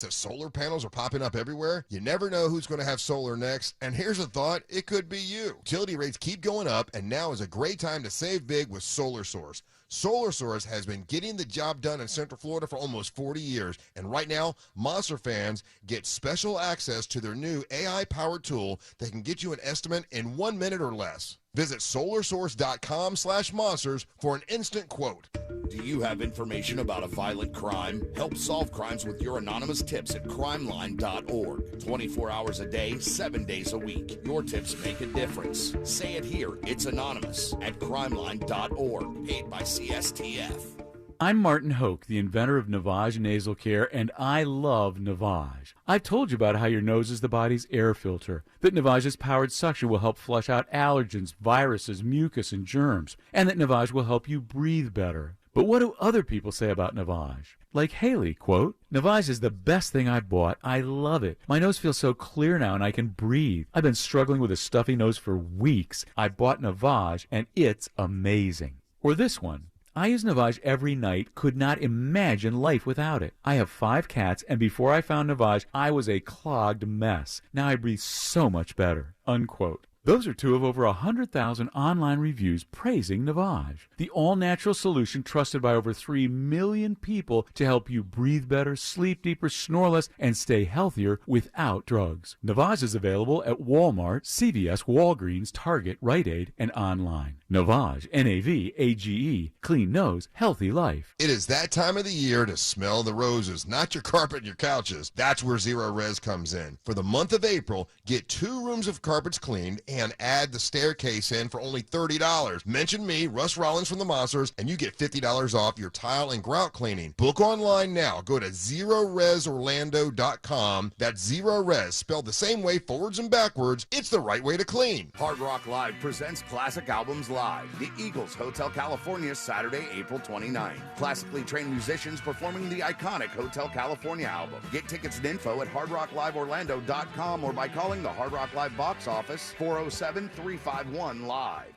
The solar panels are popping up everywhere. You never know who's going to have solar next. And here's a thought, it could be you. Utility rates keep going up, and now is a great time to save big with Solar Source. Solar Source has been getting the job done in Central Florida for almost 40 years. And right now, Monster fans get special access to their new AI-powered tool that can get you an estimate in 1 minute or less. Visit solarsource.com/monsters for an instant quote. Do you have information about a violent crime? Help solve crimes with your anonymous tips at crimeline.org. 24 hours a day, 7 days a week. Your tips make a difference. Say it here. It's anonymous at crimeline.org. Paid by CSTF. I'm Martin Hoke, the inventor of Navage Nasal Care, and I love Navage. I've told you about how your nose is the body's air filter, that Navage's powered suction will help flush out allergens, viruses, mucus, and germs, and that Navage will help you breathe better. But what do other people say about Navage? Like Haley, quote, "Navage is the best thing I bought. I love it. My nose feels so clear now and I can breathe. I've been struggling with a stuffy nose for weeks. I bought Navage and it's amazing." Or this one, "I use Navage every night, could not imagine life without it. I have 5 cats, and before I found Navage, I was a clogged mess. Now I breathe so much better," unquote. Those are 2 of over 100,000 online reviews praising Navage, the all-natural solution trusted by over 3 million people to help you breathe better, sleep deeper, snore less, and stay healthier without drugs. Navage is available at Walmart, CVS, Walgreens, Target, Rite Aid, and online. Navage, Navage, clean nose, healthy life. It is that time of the year to smell the roses, not your carpet and your couches. That's where Zero Res comes in. For the month of April, get 2 rooms of carpets cleaned and add the staircase in for only $30. Mention me, Russ Rollins from the Monsters, and you get $50 off your tile and grout cleaning. Book online now. Go to ZeroResOrlando.com. That's Zero Res, spelled the same way forwards and backwards. It's the right way to clean. Hard Rock Live presents Classic Albums Live. The Eagles, Hotel California, Saturday, April 29th. Classically trained musicians performing the iconic Hotel California album. Get tickets and info at hardrockliveorlando.com or by calling the Hard Rock Live box office 407-351-LIVE.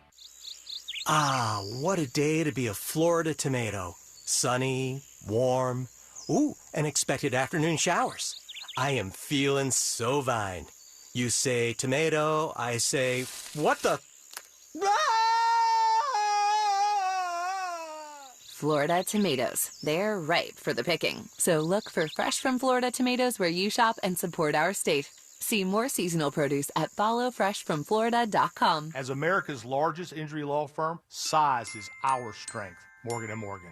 Ah, what a day to be a Florida tomato. Sunny, warm, and expected afternoon showers. I am feeling so fine. You say tomato, I say, what the? Florida tomatoes. They're ripe for the picking. So look for fresh from Florida tomatoes where you shop and support our state. See more seasonal produce at followfreshfromflorida.com. As America's largest injury law firm, size is our strength. Morgan & Morgan.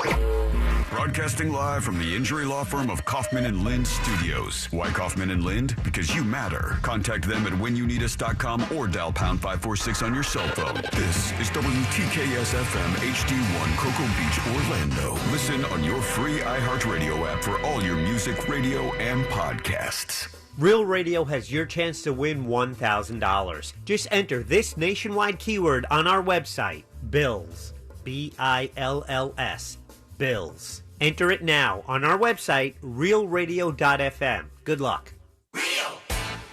Broadcasting live from the injury law firm of Kaufman & Lind Studios. Why Kaufman & Lind? Because you matter. Contact them at whenyouneedus.com or dial pound 546 on your cell phone. This is WTKS-FM HD1 Cocoa Beach, Orlando. Listen on your free iHeartRadio app for all your music, radio, and podcasts. Real Radio has your chance to win $1,000. Just enter this nationwide keyword on our website, BILLS. BILLS. Bills. Enter it now on our website, realradio.fm. Good luck. Real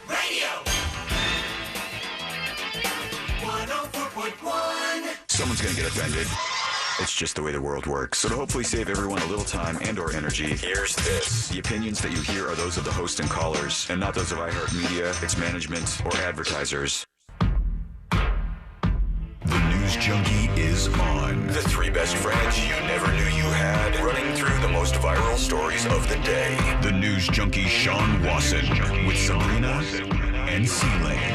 Radio 104.1. Someone's going to get offended. It's just the way the world works. So to hopefully save everyone a little time and or energy, here's this. The opinions that you hear are those of the host and callers, and not those of iHeartMedia, its management, or advertisers. The News Junkie is on. The 3 best friends you never knew you had, running through the most viral stories of the day. The News Junkie Sean Wasson with Sabrina and C-Lane.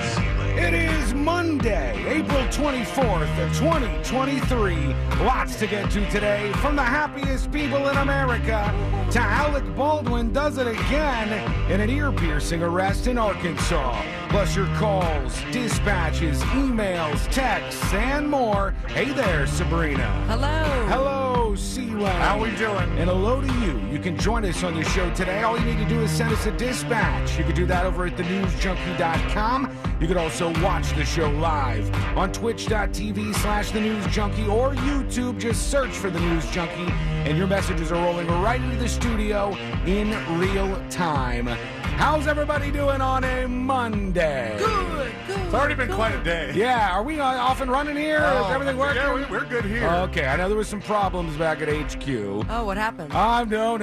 It is Monday, April 24th of 2023. Lots to get to today. From the happiest people in America to Alec Baldwin does it again in an ear-piercing arrest in Arkansas. Plus your calls, dispatches, emails, texts, and more. Hey there, Sabrina. Hello. Hello, C-Lane. How we doing? And hello to you. You can join us on the show today. All you need to do is send us a dispatch. You can do that over at thenewsjunkie.com. You can also watch the show live on twitch.tv/thenewsjunkie or YouTube. Just search for The News Junkie, and your messages are rolling right into the studio in real time. How's everybody doing on a Monday? Good. It's already been quite a day. Yeah, are we off and running here? Is everything working? Yeah, we're good here. Okay, I know there was some problems back at HQ. Oh, what happened? No.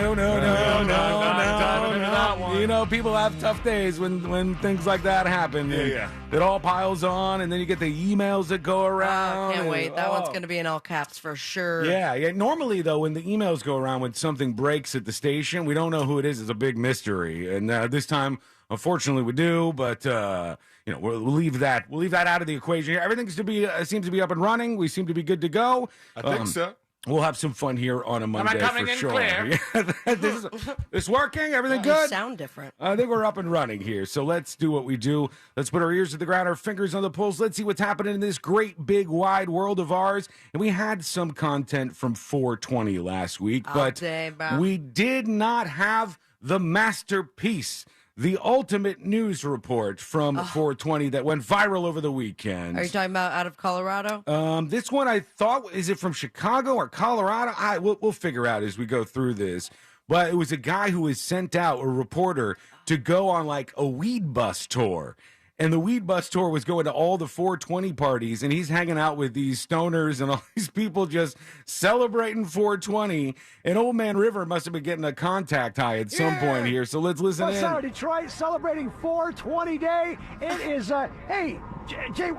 You know, people have tough days when things like that happen. Yeah. It all piles on, and then you get the emails that go around. Can't wait. That one's going to be in all caps for sure. Yeah. Normally, though, when the emails go around when something breaks at the station, we don't know who it is. It's a big mystery. And this time, unfortunately, we do. But we'll leave that. We'll leave that out of the equation here. Everything seems to be up and running. We seem to be good to go. I think so. We'll have some fun here on a Monday coming for in sure. clear? This working? Everything You good? sound different. I think we're up and running here. So let's do what we do. Let's put our ears to the ground, our fingers on the pulse. Let's see what's happening in this great, big, wide world of ours. And we had some content from 420 last week, but we did not have the masterpiece, the ultimate news report from 420 that went viral over the weekend. Are you talking about out of Colorado? This one I thought, is it from Chicago or Colorado? We'll figure out as we go through this. But it was a guy who was sent out, a reporter, to go on like a weed bus tour. And the weed bus tour was going to all the 420 parties, and he's hanging out with these stoners and all these people just celebrating 420. And Old Man River must have been getting a contact high at some point here. So let's listen in. What's Detroit celebrating 420 Day. It is, hey, Jay.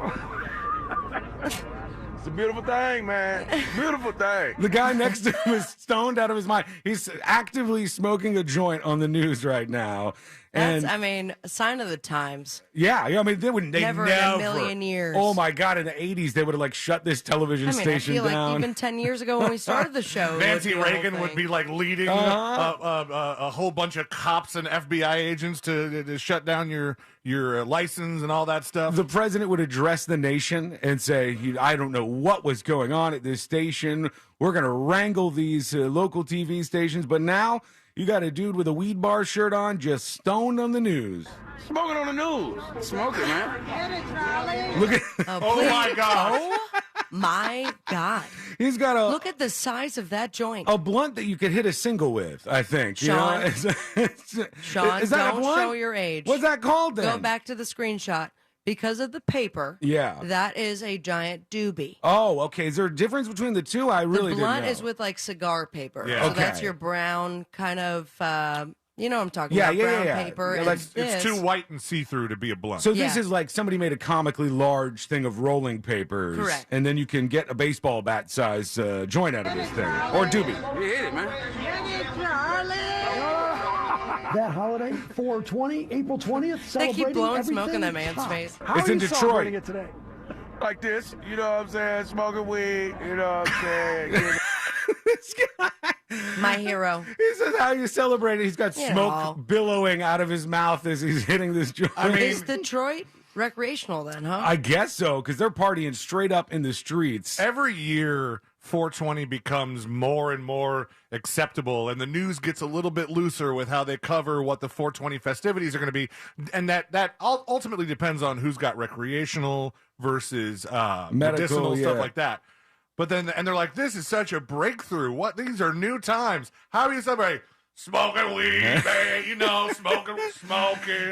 It's a beautiful thing, man. Beautiful thing. The guy next to him is stoned out of his mind. He's actively smoking a joint on the news right now. That's, a sign of the times. Yeah, I mean, they never in a million years. Oh my God, in the 80s, they would have shut this television station down. I feel down. like even 10 years ago when we started the show, Nancy Reagan would be like leading a whole bunch of cops and FBI agents to shut down your license and all that stuff. The president would address the nation and say, I don't know what was going on at this station. We're going to wrangle these local TV stations. But now you got a dude with a weed bar shirt on just stoned on the news. Smoking on the news. Smoking, man. Look at my God. Oh my God. He's got look at the size of that joint. A blunt that you could hit a single with, I think. Sean, Sean, is that don't a blunt? show your age. What's that called then? Go back to the screenshot. Because of the paper, that is a giant doobie. Oh, okay. Is there a difference between the two? I really didn't know. The blunt is with like cigar paper. Yeah. So Okay. that's your brown kind of, you know what I'm talking about, brown paper. Yeah, and like, it's this- too white and see-through to be a blunt. So this is like somebody made a comically large thing of rolling papers. Correct. And then you can get a baseball bat size joint out of this thing. Or doobie. You hit it, man. That holiday, 420, April 20th, They celebrating keep blowing everything smoke in that man's hot. face. How It's are in you Detroit. celebrating it today? Like this, you know what I'm saying? Smoking weed, you know what I'm saying? You know. This guy. My hero. He says how you celebrate it. He's got You smoke know. billowing out of his mouth as he's hitting this joint. Is Detroit recreational then, huh? I guess so, because they're partying straight up in the streets. Every year, 420 becomes more and more acceptable, and the news gets a little bit looser with how they cover what the 420 festivities are going to be, and that ultimately depends on who's got recreational versus medicinal stuff like that. But then, and they're like, "This is such a breakthrough. What? These are new times. How do you celebrate?" Smoking weed, man, smoking.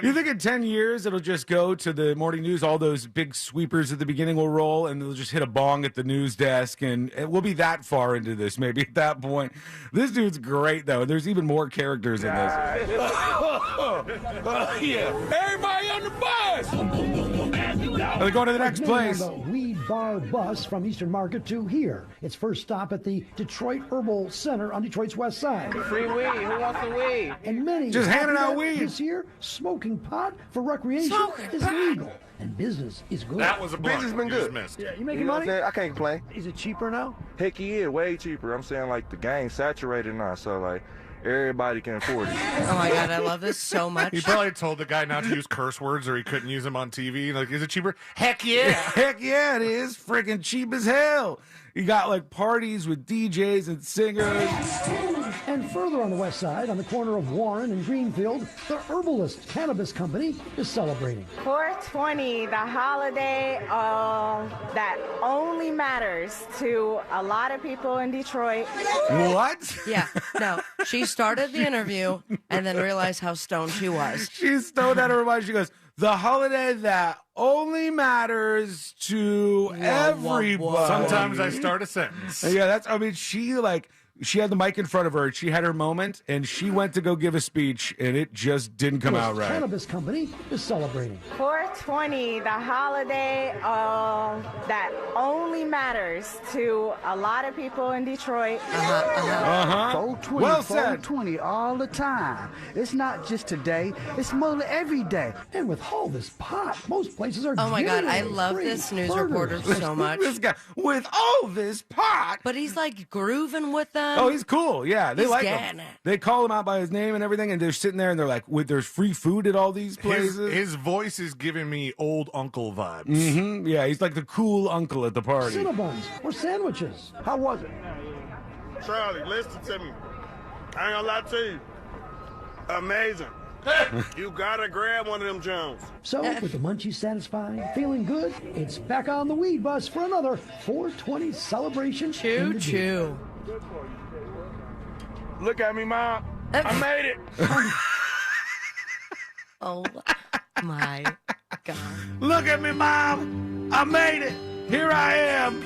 You think in 10 years it'll just go to the morning news, all those big sweepers at the beginning will roll, and they'll just hit a bong at the news desk, and we'll be that far into this maybe at that point. This dude's great, though. There's even more characters in this. Yeah. Everybody on the bus. They're going to the next place. The Weed Bar bus from Eastern Market to here. Its first stop at the Detroit Herbal Center on Detroit's west side. Free weed. Who wants the weed? And many Just handing happy out that weed. This year, smoking pot for recreation is legal, and business is good. That was a blunt. Business been good. Missed. Yeah, you making You know what money? I'm saying? I can't complain. Is it cheaper now? Heck yeah, way cheaper. I'm saying like the game's saturated now, so like everybody can afford it. Oh my God, I love this so much. He probably told the guy not to use curse words, or he couldn't use them on TV. Like, is it cheaper? Heck yeah! Heck yeah, it is. Freaking cheap as hell. You got like parties with DJs and singers. And further on the west side, on the corner of Warren and Greenfield, the Herbalist Cannabis Company is celebrating. 420, the holiday that only matters to a lot of people in Detroit. What? Yeah, no. She started the interview and then realized how stoned she was. She's stoned out of her mind. She goes, the holiday that only matters to everybody. Sometimes I start a sentence. Yeah, she had the mic in front of her. She had her moment, and she went to go give a speech, and it just didn't come out right. The Cannabis Company is celebrating. 420, the holiday that only matters to a lot of people in Detroit. 420, Well said. 420 all the time. It's not just today, it's mostly every day. And with all this pot, most places are Oh my God, I giving love free this news burgers. reporter so much. This guy, with all this pot. But he's like grooving with them. Oh, he's cool. Yeah, they He's like getting him. it. They call him out by his name and everything, and they're sitting there and they're like, there's free food at all these places. His voice is giving me old uncle vibes. Mm-hmm. Yeah, he's like the cool uncle at the party. Cinnabons or sandwiches. How was it? Charlie, listen to me. I ain't gonna lie to you. Amazing. You gotta grab one of them Jones. So, with the munchies satisfied, feeling good, it's back on the weed bus for another 420 celebration. Choo choo. Look at me, Mom. I made it. Oh my God. Look at me, Mom. I made it. Here I am.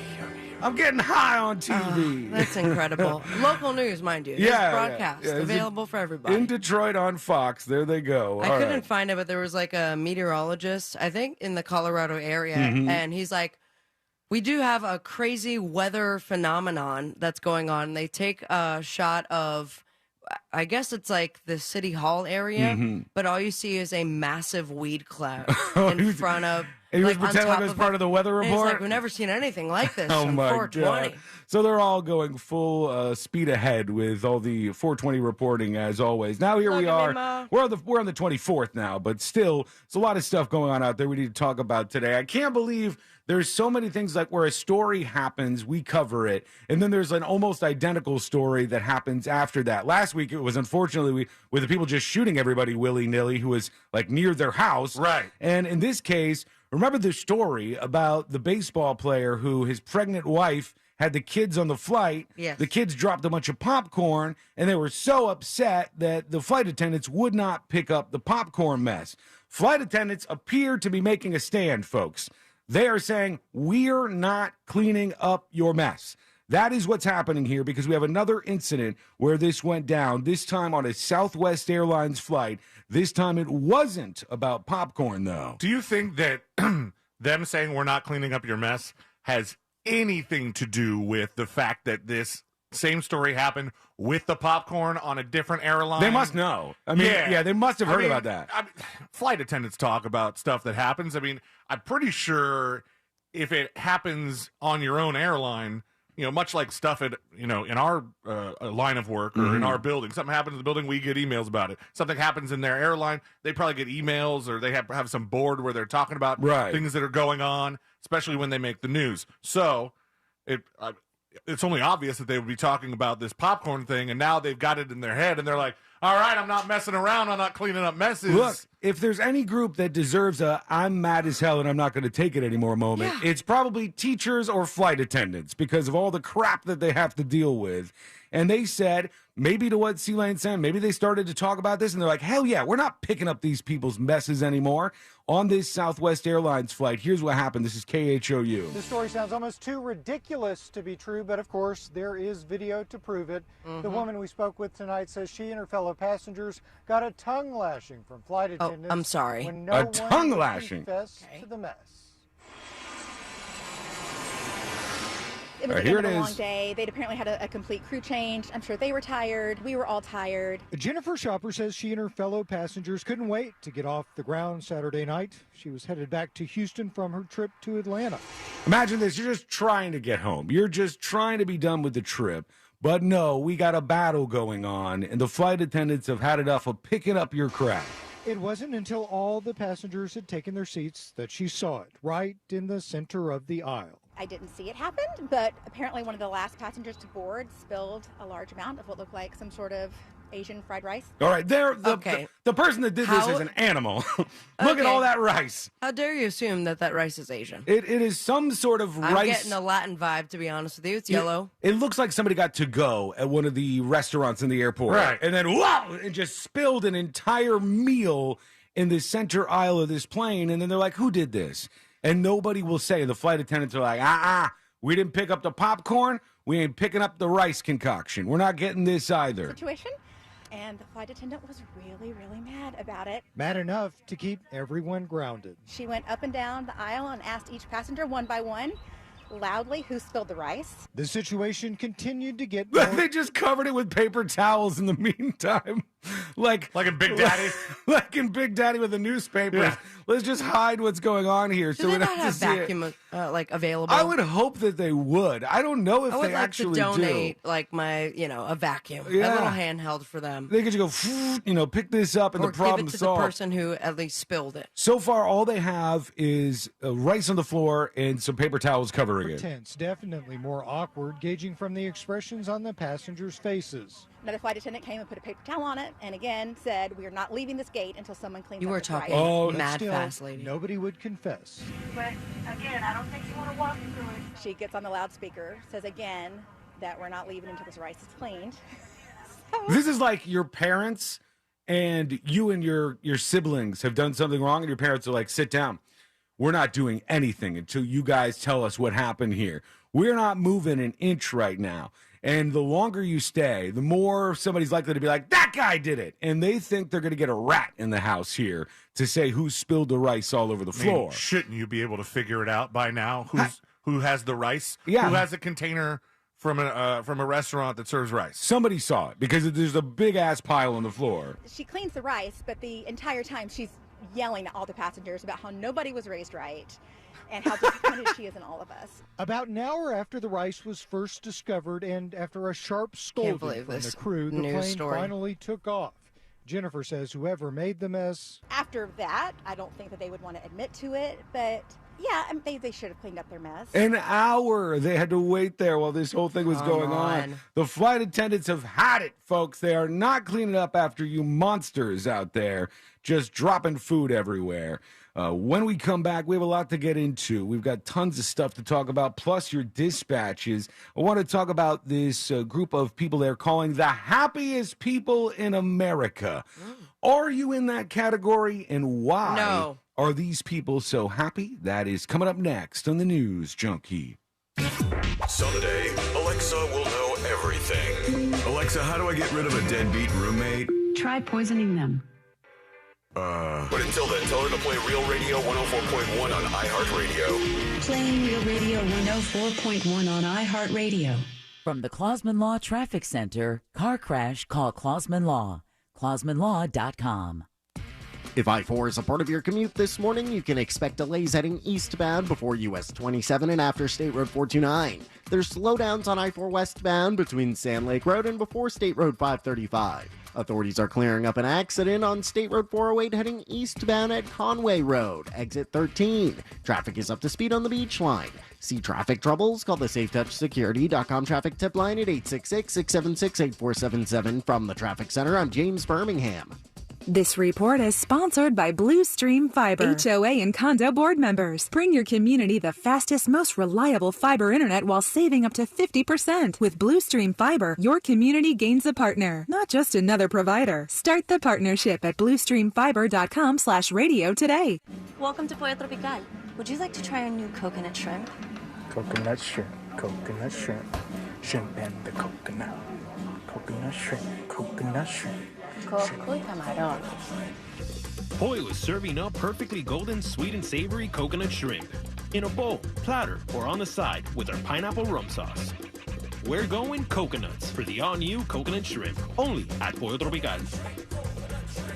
I'm getting high on TV. That's incredible. Local news, mind you. Yeah, It's broadcast, yeah. available for everybody. In Detroit on Fox. There they go. I All couldn't right. find it, but there was like a meteorologist, I think, in the Colorado area, Mhm. and he's like, we do have a crazy weather phenomenon that's going on. They take a shot of, I guess it's like the city hall area, Mhm. but all you see is a massive weed cloud Oh, in front of. And he was like, on pretending like top it was of part of the weather And he's like, report? we've never seen anything like this Oh on my 420. God. So they're all going full speed ahead with all the 420 reporting as always. Now here we Look at are. me, Ma. We're on the 24th now, but still, it's a lot of stuff going on out there we need to talk about today. I can't believe there's so many things like where a story happens, we cover it, and then there's an almost identical story that happens after that. Last week, it was unfortunately with the people just shooting everybody willy-nilly who was like near their house. Right. And in this case, remember the story about the baseball player who his pregnant wife had the kids on the flight. Yes. The kids dropped a bunch of popcorn, and they were so upset that the flight attendants would not pick up the popcorn mess. Flight attendants appear to be making a stand, folks. They are saying, we're not cleaning up your mess. That is what's happening here because we have another incident where this went down, this time on a Southwest Airlines flight. This time it wasn't about popcorn, though. Do you think that them saying we're not cleaning up your mess has anything to do with the fact that this same story happened with the popcorn on a different airline? They must know. I mean, yeah they must have heard about that. Flight attendants talk about stuff that happens. I mean, I'm pretty sure if it happens on your own airline, you know, much like stuff at, you know, in our line of work or in our building, something happens in the building, we get emails about it. Something happens in their airline, they probably get emails, or they have some board where they're talking about things that are going on, especially when they make the news. So it's only obvious that they would be talking about this popcorn thing, and now they've got it in their head, and they're like, all right, I'm not messing around, I'm not cleaning up messes. Look, if there's any group that deserves a I'm mad as hell and I'm not going to take it anymore moment, it's probably teachers or flight attendants because of all the crap that they have to deal with. And they said, maybe to what C-Lane said, maybe they started to talk about this, and they're like, hell yeah, we're not picking up these people's messes anymore. On this Southwest Airlines flight, here's what happened. This is KHOU. The story sounds almost too ridiculous to be true, but of course, there is video to prove it. The woman we spoke with tonight says she and her fellow passengers got a tongue lashing from flight attendants. I'm sorry. When no A one tongue would lashing? confess to the mess. It was All right, the here end of it a is. long day. They'd apparently had a complete crew change. I'm sure they were tired. We were all tired. Jennifer Shopper says she and her fellow passengers couldn't wait to get off the ground Saturday night. She was headed back to Houston from her trip to Atlanta. Imagine this. You're just trying to get home. You're just trying to be done with the trip. But no, we got a battle going on, and the flight attendants have had enough of picking up your crap. It wasn't until all the passengers had taken their seats that she saw it right in the center of the aisle. I didn't see it happen, but apparently one of the last passengers to board spilled a large amount of what looked like some sort of Asian fried rice. All right, the person that did this is an animal. Look at all that rice. How dare you assume that rice is Asian? It is some sort of rice. I'm getting a Latin vibe, to be honest with you. It's yellow. It looks like somebody got to go at one of the restaurants in the airport. Right. And then, wow, it just spilled an entire meal in the center aisle of this plane. And then they're like, who did this? And nobody will say. The flight attendants are like, we didn't pick up the popcorn. We ain't picking up the rice concoction. We're not getting this either. Situation. And the flight attendant was really, really mad about it. Mad enough to keep everyone grounded. She went up and down the aisle and asked each passenger one by one, loudly, who spilled the rice. The situation continued to get They just covered it with paper towels in the meantime. Like in Big Daddy? Like in Big Daddy with the newspapers. Yeah. Let's just hide what's going on here. Do they not have vacuum available? I would hope that they would. I don't know if I would they like actually to donate, do. like a vacuum, a Yeah. little handheld for them. They could just go, pick this up and Or the problem give it to solved. the person who at least spilled it. So far, all they have is rice on the floor and some paper towels covering it. tense, definitely more awkward, gauging from the expressions on the passengers' faces. Another flight attendant came and put a paper towel on it and again said, we are not leaving this gate until someone cleans You up were this talking rice. mad Still, fast, lady. nobody would confess. But again, I don't think you want to walk through it. She gets on the loudspeaker, says again that we're not leaving until this rice is cleaned. This is like your parents and you and your siblings have done something wrong, and your parents are like, sit down. We're not doing anything until you guys tell us what happened here. We're not moving an inch right now. And the longer you stay, the more somebody's likely to be like, that guy did it. And they think they're going to get a rat in the house here to say who spilled the rice all over the floor. Shouldn't you be able to figure it out by now? Who has the rice? Yeah. Who has a container from a restaurant that serves rice? Somebody saw it because there's a big-ass pile on the floor. She cleans the rice, but the entire time she's yelling at all the passengers about how nobody was raised right and how disappointed she is in all of us. About an hour after the rice was first discovered and after a sharp scolding believe from the this crew, the news plane story. finally took off. Jennifer says whoever made the mess... After that, I don't think that they would want to admit to it, but yeah, they should have cleaned up their mess. An hour they had to wait there while this whole thing was Come going on. on. The flight attendants have had it, folks. They are not cleaning up after you monsters out there just dropping food everywhere. When we come back, we have a lot to get into. We've got tons of stuff to talk about, plus your dispatches. I want to talk about this group of people they're calling the happiest people in America. Are you in that category, and why No. are these people so happy? That is coming up next on the News Junkie. Someday, Alexa will know everything. Alexa, how do I get rid of a deadbeat roommate? Try poisoning them. But until then, tell her to play Real Radio 104.1 on iHeartRadio. Playing Real Radio 104.1 on iHeartRadio. From the Clausman Law Traffic Center, car crash, call Clausman Law. ClausmanLaw.com. If I-4 is a part of your commute this morning, you can expect delays heading eastbound before US 27 and after State Road 429. There's slowdowns on I-4 westbound between Sand Lake Road and before State Road 535. Authorities are clearing up an accident on State Road 408 heading eastbound at Conway Road, exit 13. Traffic is up to speed on the beach line. See traffic troubles? Call the SafeTouchSecurity.com traffic tip line at 866-676-8477. From the Traffic Center, I'm James Birmingham. This report is sponsored by Blue Stream Fiber. HOA and condo board members. Bring your community the fastest, most reliable fiber internet while saving up to 50%. With Blue Stream Fiber, your community gains a partner, not just another provider. Start the partnership at bluestreamfiber.com/radio today. Welcome to Pollo Tropical. Would you like to try our new coconut shrimp? Coconut shrimp, coconut shrimp, shrimp and the coconut. Coconut shrimp, coconut shrimp. Coco y camarón. Pollo is serving up perfectly golden, sweet and savory coconut shrimp in a bowl, platter, or on the side with our pineapple rum sauce. We're going coconuts for the all-new coconut shrimp, only at Pollo Tropical.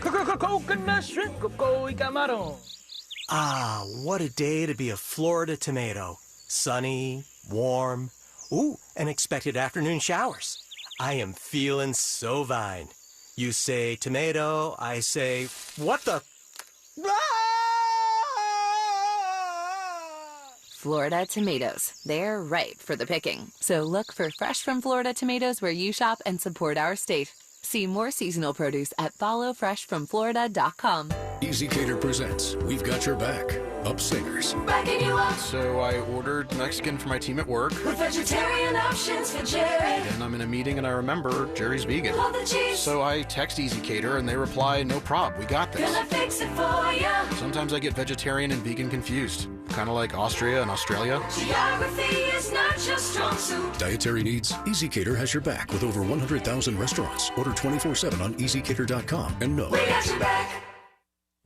Coconut shrimp, coco y camarón. Ah, what a day to be a Florida tomato. Sunny, warm, and expected afternoon showers. I am feeling so fine. You say tomato, I say, what the? Florida tomatoes. They're ripe for the picking. So look for fresh from Florida tomatoes where you shop and support our state. See more seasonal produce at followfreshfromflorida.com. Easy Cater presents We've Got Your Back. Upstairs. Backing you up So I ordered Mexican for my team at work. with vegetarian options for Jerry. And I'm in a meeting and I remember Jerry's vegan. Love the cheese. So I text Easy Cater and they reply, no prob, we got this. Gonna fix it for ya. Sometimes I get vegetarian and vegan confused. Kind of like Austria and Australia. Geography is not just strong suit. Dietary needs? Easy Cater has your back with over 100,000 restaurants. Order 24/7 on easycater.com and know. We got your back.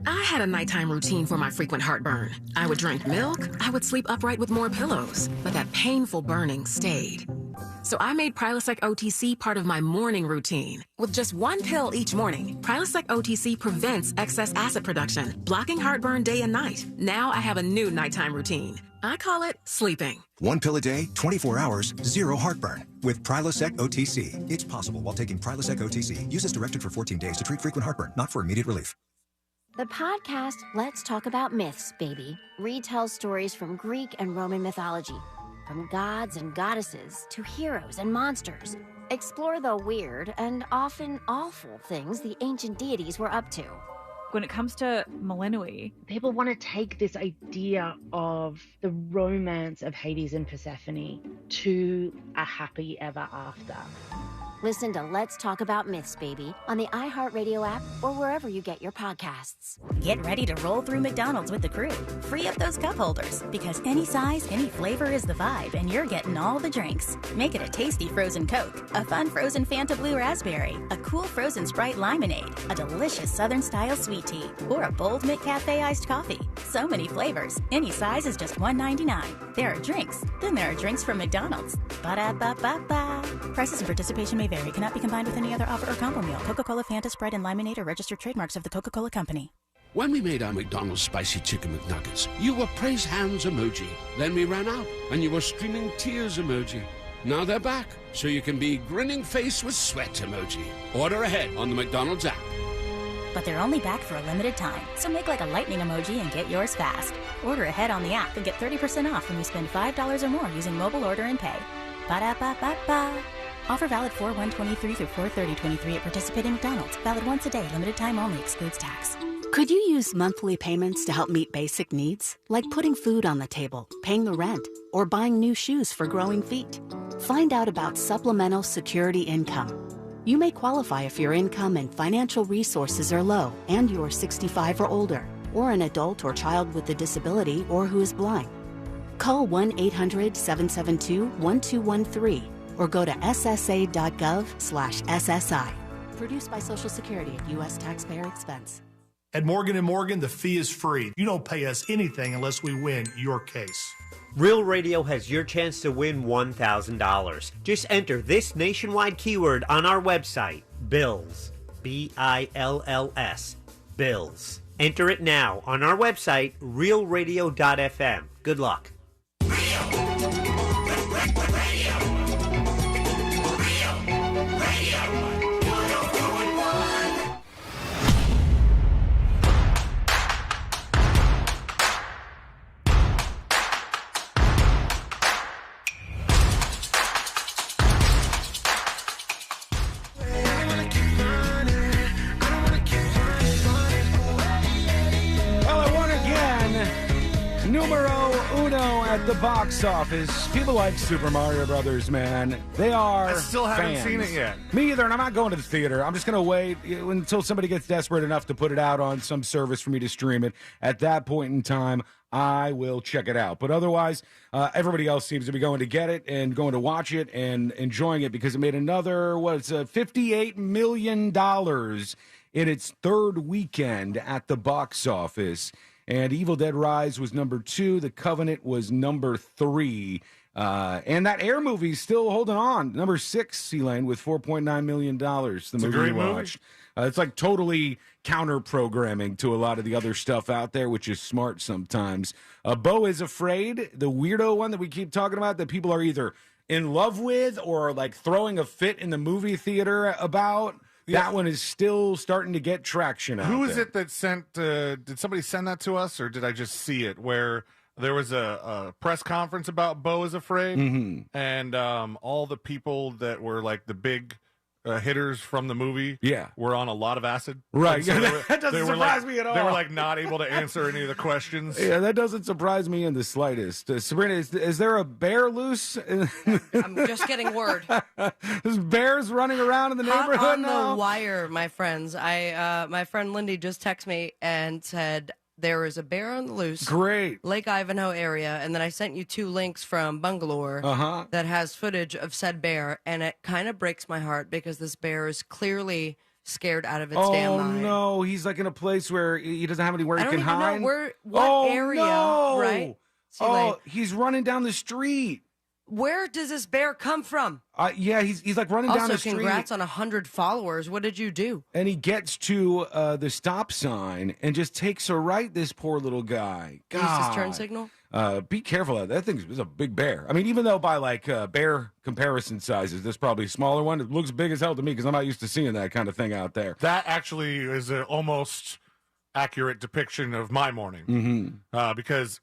I had a nighttime routine for my frequent heartburn. I would drink milk, I would sleep upright with more pillows, but that painful burning stayed. So I made Prilosec OTC part of my morning routine. With just one pill each morning, Prilosec OTC prevents excess acid production, blocking heartburn day and night. Now I have a new nighttime routine. I call it sleeping. 1 pill a day, 24 hours, 0 heartburn. With Prilosec OTC. It's possible while taking Prilosec OTC. Use as directed for 14 days to treat frequent heartburn, not for immediate relief. The podcast Let's Talk About Myths, Baby, retells stories from Greek and Roman mythology, from gods and goddesses to heroes and monsters. Explore the weird and often awful things the ancient deities were up to. When it comes to Melanoi, people want to take this idea of the romance of Hades and Persephone to a happy ever after. Listen to Let's Talk About Myths, Baby, on the iHeartRadio app or wherever you get your podcasts. Get ready to roll through McDonald's with the crew. Free up those cup holders, because any size, any flavor is the vibe, and you're getting all the drinks. Make it a tasty frozen Coke, a fun frozen Fanta Blue Raspberry, a cool frozen Sprite Limonade, a delicious Southern-style sweet tea, or a bold McCafe iced coffee. So many flavors. Any size is just $1.99. There are drinks. Then there are drinks from McDonald's. Ba-da-ba-ba-ba. Prices and participation may vary. Cannot be combined with any other offer or combo meal. Coca-Cola, Fanta, Sprite, and Limonade are registered trademarks of the Coca-Cola Company. When we made our McDonald's spicy chicken McNuggets, you were praise hands emoji. Then we ran out, and you were streaming tears emoji. Now they're back, so you can be grinning face with sweat emoji. Order ahead on the McDonald's app. But they're only back for a limited time, so make like a lightning emoji and get yours fast. Order ahead on the app and get 30% off when you spend $5 or more using mobile order and pay. Ba-da-ba-ba-ba. Offer valid 4/1/23 through 4/30/23 at participating McDonald's. Valid once a day. Limited time only. Excludes tax. Could you use monthly payments to help meet basic needs? Like putting food on the table, paying the rent, or buying new shoes for growing feet? Find out about Supplemental Security Income. You may qualify if your income and financial resources are low and you are 65 or older, or an adult or child with a disability or who is blind. Call 1-800-772-1213 or go to ssa.gov/SSI. Produced by Social Security at U.S. taxpayer expense. At Morgan & Morgan, the fee is free. You don't pay us anything unless we win your case. Real Radio has your chance to win $1,000. Just enter this nationwide keyword on our website, BILLS. B-I-L-L-S. BILLS. Enter it now on our website, realradio.fm. Good luck. At the box office, people like Super Mario Brothers, man. They are I still haven't fans. seen it yet. Me either, and I'm not going to the theater. I'm just going to wait until somebody gets desperate enough to put it out on some service for me to stream it. At that point in time, I will check it out. But otherwise, everybody else seems to be going to get it and going to watch it and enjoying it because it made another, $58 million in its third weekend at the box office. And Evil Dead Rise was number 2. The Covenant was number 3. And that Air movie is still holding on. Number 6, C-Lane, with $4.9 million. The movie great we watched. It's like totally counter-programming to a lot of the other stuff out there, which is smart sometimes. Beau is Afraid, the weirdo one that we keep talking about, that people are either in love with or like throwing a fit in the movie theater about. Yeah. That one is still starting to get traction out there. Who is it that sent, did somebody send that to us, or did I just see it, where there was a press conference about Beau is Afraid, and all the people that were like the big hitters from the movie were on a lot of acid. Right. So That doesn't surprise me at all. They were like not able to answer any of the questions. Yeah, that doesn't surprise me in the slightest. Sabrina, is there a bear loose? I'm just getting word. There's bears running around in the Hot neighborhood on now? the wire, my friends. My friend Lindy just texted me and said there is a bear on the loose. Great. Lake Ivanhoe area. And then I sent you 2 links from Bangalore that has footage of said bear. And it kind of breaks my heart because this bear is clearly scared out of its damn mind. Oh, no. He's like in a place where he doesn't have anywhere he can hide. I don't even know what area, no. right? He's running down the street. Where does this bear come from? Yeah, he's like running down the street. Also, congrats on 100 followers. What did you do? And he gets to the stop sign and just takes a right, this poor little guy. Used his turn signal? Be careful. That thing is a big bear. I mean, even though by like bear comparison sizes, this is probably a smaller one. It looks big as hell to me because I'm not used to seeing that kind of thing out there. That actually is an almost accurate depiction of my morning. Because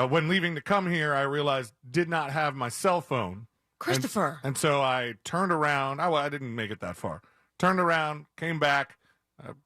when leaving to come here, I realized did not have my cell phone. Christopher. And so I turned around. I didn't make it that far. Turned around, came back,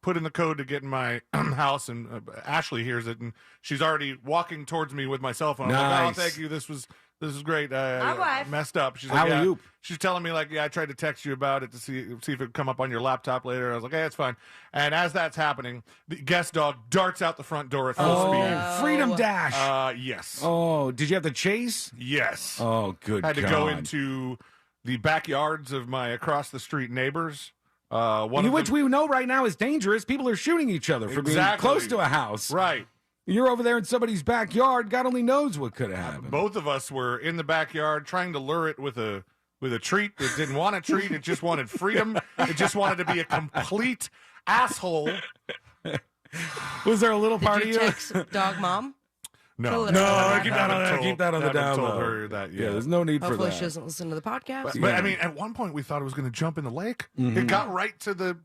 put in the code to get in my house, and Ashley hears it, and she's already walking towards me with my cell phone. I'm like, oh, thank you. This is great. I messed up. She's like, yeah. She's telling me, like, yeah, I tried to text you about it to see if it would come up on your laptop later. I was like, hey, it's fine. And as that's happening, the guest dog darts out the front door at full speed. No. Freedom dash. Yes. Oh, did you have to chase? Yes. Oh, good Had to God. go into the backyards of my across-the-street neighbors. Which we know right now is dangerous. People are shooting each other for being close to a house. Right. You're over there in somebody's backyard. God only knows what could have happened. Both of us were in the backyard trying to lure it with a treat. It didn't want a treat. It just wanted freedom. It just wanted to be a complete asshole. Was there a little part Did of you you? text dog mom? No, keep that on the down told low. her that, yeah. There's no need for Hopefully that. she doesn't listen to the podcast. But I mean, at one point we thought it was going to jump in the lake. It got right to the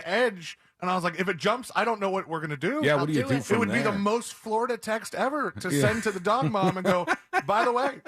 edge, and I was like, if it jumps, I don't know what we're going to do. Yeah, what do you do from It would be there? the most Florida text ever to send to the dog mom and go, by the way,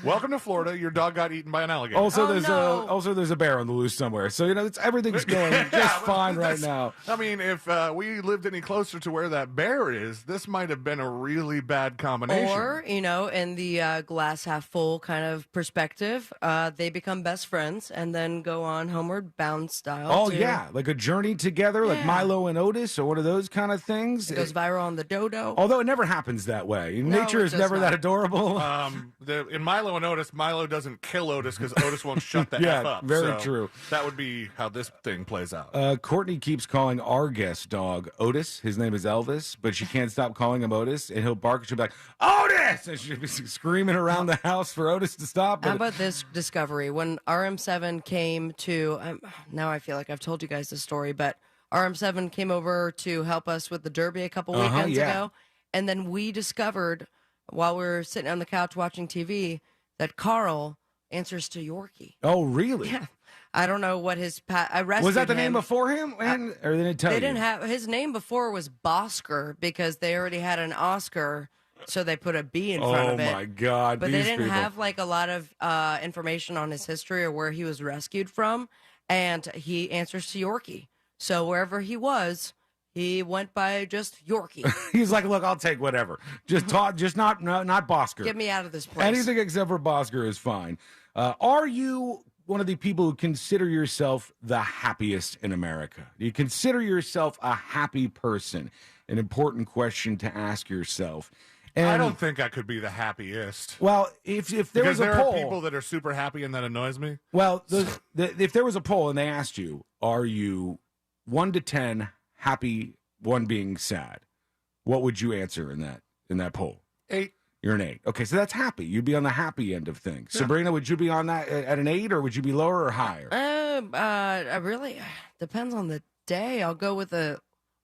welcome to Florida. Your dog got eaten by an alligator. Also, there's a bear on the loose somewhere. So everything's going just fine right now. I mean, if we lived any closer to where that bear is, this might have been a really bad combination. Or, in the glass half full kind of perspective, they become best friends and then go on homeward bound style. Oh, yeah. Like a journey together, like Milo and Otis, or one of those kind of things. It goes viral on the dodo. Although it never happens that way. No, Nature it is does never not. that adorable. In Milo and Otis, Milo doesn't kill Otis because Otis won't shut the F up. Very So true. That would be how this thing plays out. Courtney keeps calling our guest dog Otis. His name is Elvis, but she can't stop calling him Otis, and he'll bark and she'll be like, Otis! And she'll be screaming around the house for Otis to stop. How about this discovery? When RM7 came to, now I feel like I've told you guys this story, but RM7 came over to help us with the Derby a couple weekends ago, and then we discovered while we were sitting on the couch watching TV that Carl answers to Yorkie. Oh, really? Yeah. I don't know what his I rescued Was that the him. name before him? Or they didn't tell They you? didn't have his name before was Bosker because they already had an Oscar, so they put a B in front of it. Oh my God! But they these didn't people. have like a lot of information on his history or where he was rescued from, and he answers to Yorkie. So wherever he was, he went by just Yorkie. He's like, look, I'll take whatever. Just talk, just not Bosker. Get me out of this place. Anything except for Bosker is fine. Are you one of the people who consider yourself the happiest in America? Do you consider yourself a happy person? An important question to ask yourself. And I don't think I could be the happiest. Well, if there because was a there poll, are people that are super happy and that annoys me. Well, if there was a poll and they asked you, are you 1 to 10 happy, 1 being sad, what would you answer in that poll? 8. You're an 8. Okay, so that's happy. You'd be on the happy end of things. Yeah. Sabrina, would you be on that at an 8, or would you be lower or higher? Really depends on the day. I'll go with a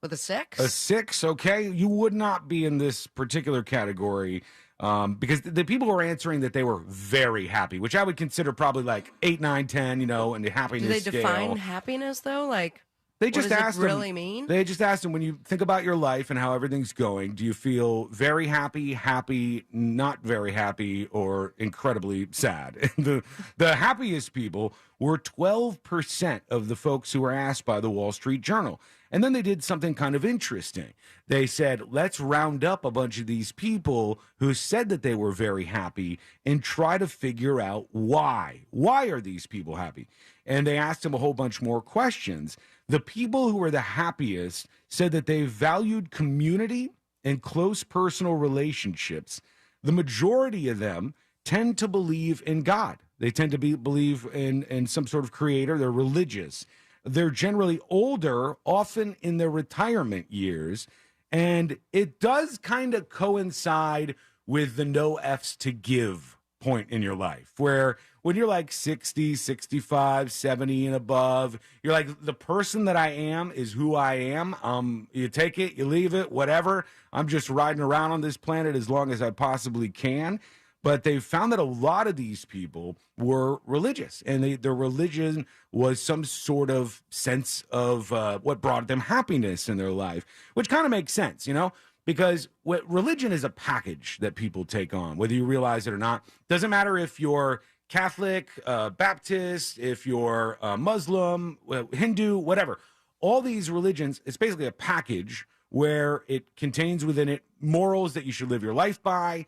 6. A 6, okay. You would not be in this particular category because the people who are answering that they were very happy, which I would consider probably like 8, 9, 10, and the happiness Do they define scale. happiness though? Like, They just what does asked it really him, mean? They just asked him, when you think about your life and how everything's going, do you feel very happy, happy, not very happy, or incredibly sad? And the happiest people were 12% of the folks who were asked by the Wall Street Journal. And then they did something kind of interesting. They said, let's round up a bunch of these people who said that they were very happy and try to figure out why. Why are these people happy? And they asked them a whole bunch more questions. The people who were the happiest said that they valued community and close personal relationships. The majority of them tend to believe in God. They tend to believe in some sort of creator. They're religious. They're generally older, often in their retirement years. And it does kind of coincide with the no F's to give point in your life, where when you're like 60, 65, 70 and above, you're like, the person that I am is who I am. You take it, you leave it, whatever. I'm just riding around on this planet as long as I possibly can. But they found that a lot of these people were religious, and their religion was some sort of sense of what brought them happiness in their life, which kind of makes sense, you know? Because religion is a package that people take on, whether you realize it or not. Doesn't matter if you're Catholic, Baptist, if you're Muslim, Hindu, whatever. All these religions, it's basically a package where it contains within it morals that you should live your life by,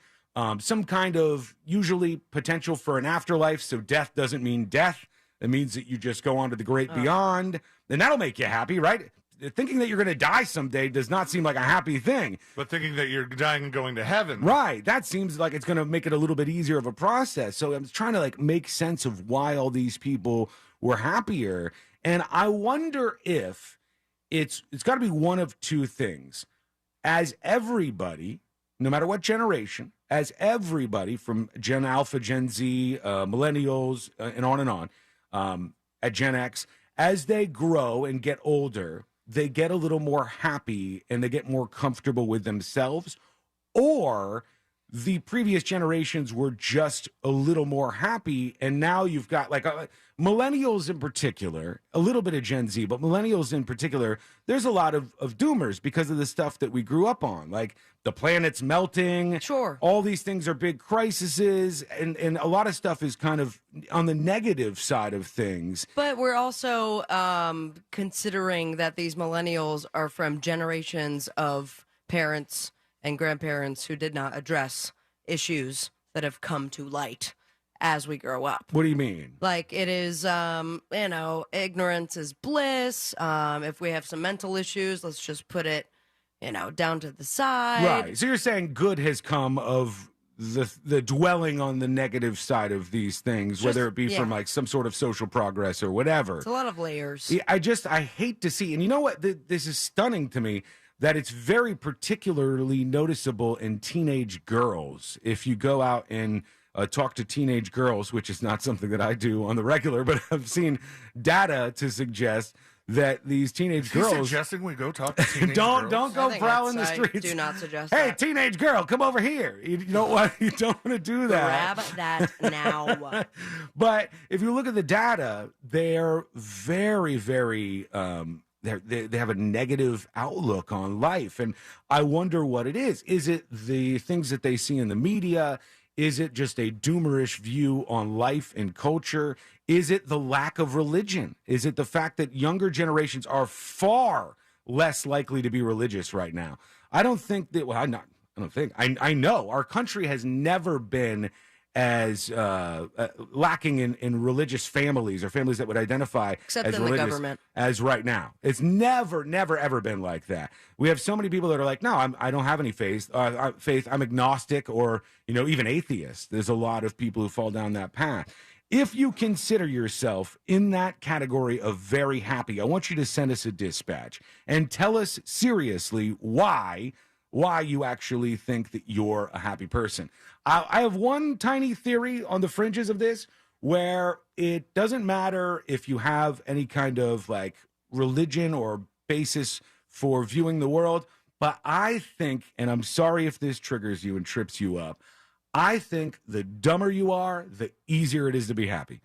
some kind of usually potential for an afterlife, so death doesn't mean death. It means that you just go on to the great beyond. Then that'll make you happy, right? Thinking that you're going to die someday does not seem like a happy thing. But thinking that you're dying and going to heaven. Right. That seems like it's going to make it a little bit easier of a process. So I'm trying to like make sense of why all these people were happier. And I wonder if it's got to be one of two things. As everybody, no matter what generation, as everybody from Gen Alpha, Gen Z, millennials, and on, at Gen X, as they grow and get older, they get a little more happy and they get more comfortable with themselves, or the previous generations were just a little more happy, and now you've got like millennials in particular, a little bit of Gen Z, but millennials in particular, there's a lot of doomers because of the stuff that we grew up on, like the planet's melting. Sure. All these things are big crises, and a lot of stuff is kind of on the negative side of things. But we're also considering that these millennials are from generations of parents and grandparents who did not address issues that have come to light as we grow up. What do you mean? Like it is, ignorance is bliss. If we have some mental issues, let's just put it, down to the side. Right. So you're saying good has come of the dwelling on the negative side of these things, whether it be from like some sort of social progress or whatever. It's a lot of layers. Yeah, I hate to see, and you know what? This is stunning to me, that it's very particularly noticeable in teenage girls. If you go out and talk to teenage girls, which is not something that I do on the regular, but I've seen data to suggest that these teenage girls. Suggesting we go talk to teenage don't girls? go prowling the streets. I do not suggest hey, that. teenage girl, come over here. You know what? You don't want to do that. Grab that now. But if you look at the data, they're very, very. They have a negative outlook on life, and I wonder what it is. Is it the things that they see in the media? Is it just a doomerish view on life and culture? Is it the lack of religion? Is it the fact that younger generations are far less likely to be religious right now? I don't think that. Well, I know our country has never been as lacking in religious families, or families that would identify except as in religious the government, as right now. It's never ever been like that. We have so many people that are like, no, I don't have any faith. I'm agnostic, or even atheist. There's a lot of people who fall down that path. If you consider yourself in that category of very happy, I want you to send us a dispatch and tell us seriously why you actually think that you're a happy person. I have one tiny theory on the fringes of this, where it doesn't matter if you have any kind of like religion or basis for viewing the world, but I think, and I'm sorry if this triggers you and trips you up, I think the dumber you are, the easier it is to be happy.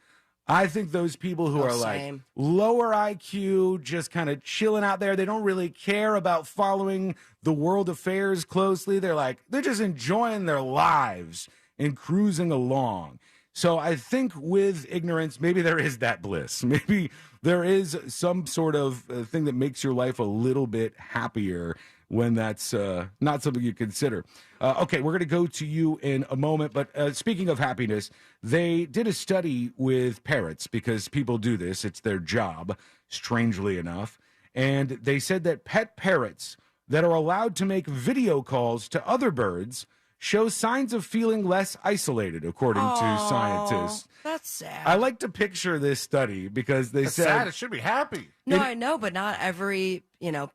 I think those people who are like lower IQ, just kind of chilling out there, they don't really care about following the world affairs closely. They're just enjoying their lives and cruising along. So I think with ignorance, maybe there is that bliss. Maybe there is some sort of thing that makes your life a little bit happier when that's not something you consider. Okay, we're going to go to you in a moment. But speaking of happiness, they did a study with parrots because people do this. It's their job, strangely enough. And they said that pet parrots that are allowed to make video calls to other birds show signs of feeling less isolated, according to scientists. That's sad. I like to picture this study because they said... sad. It should be happy. No, I know, but not every,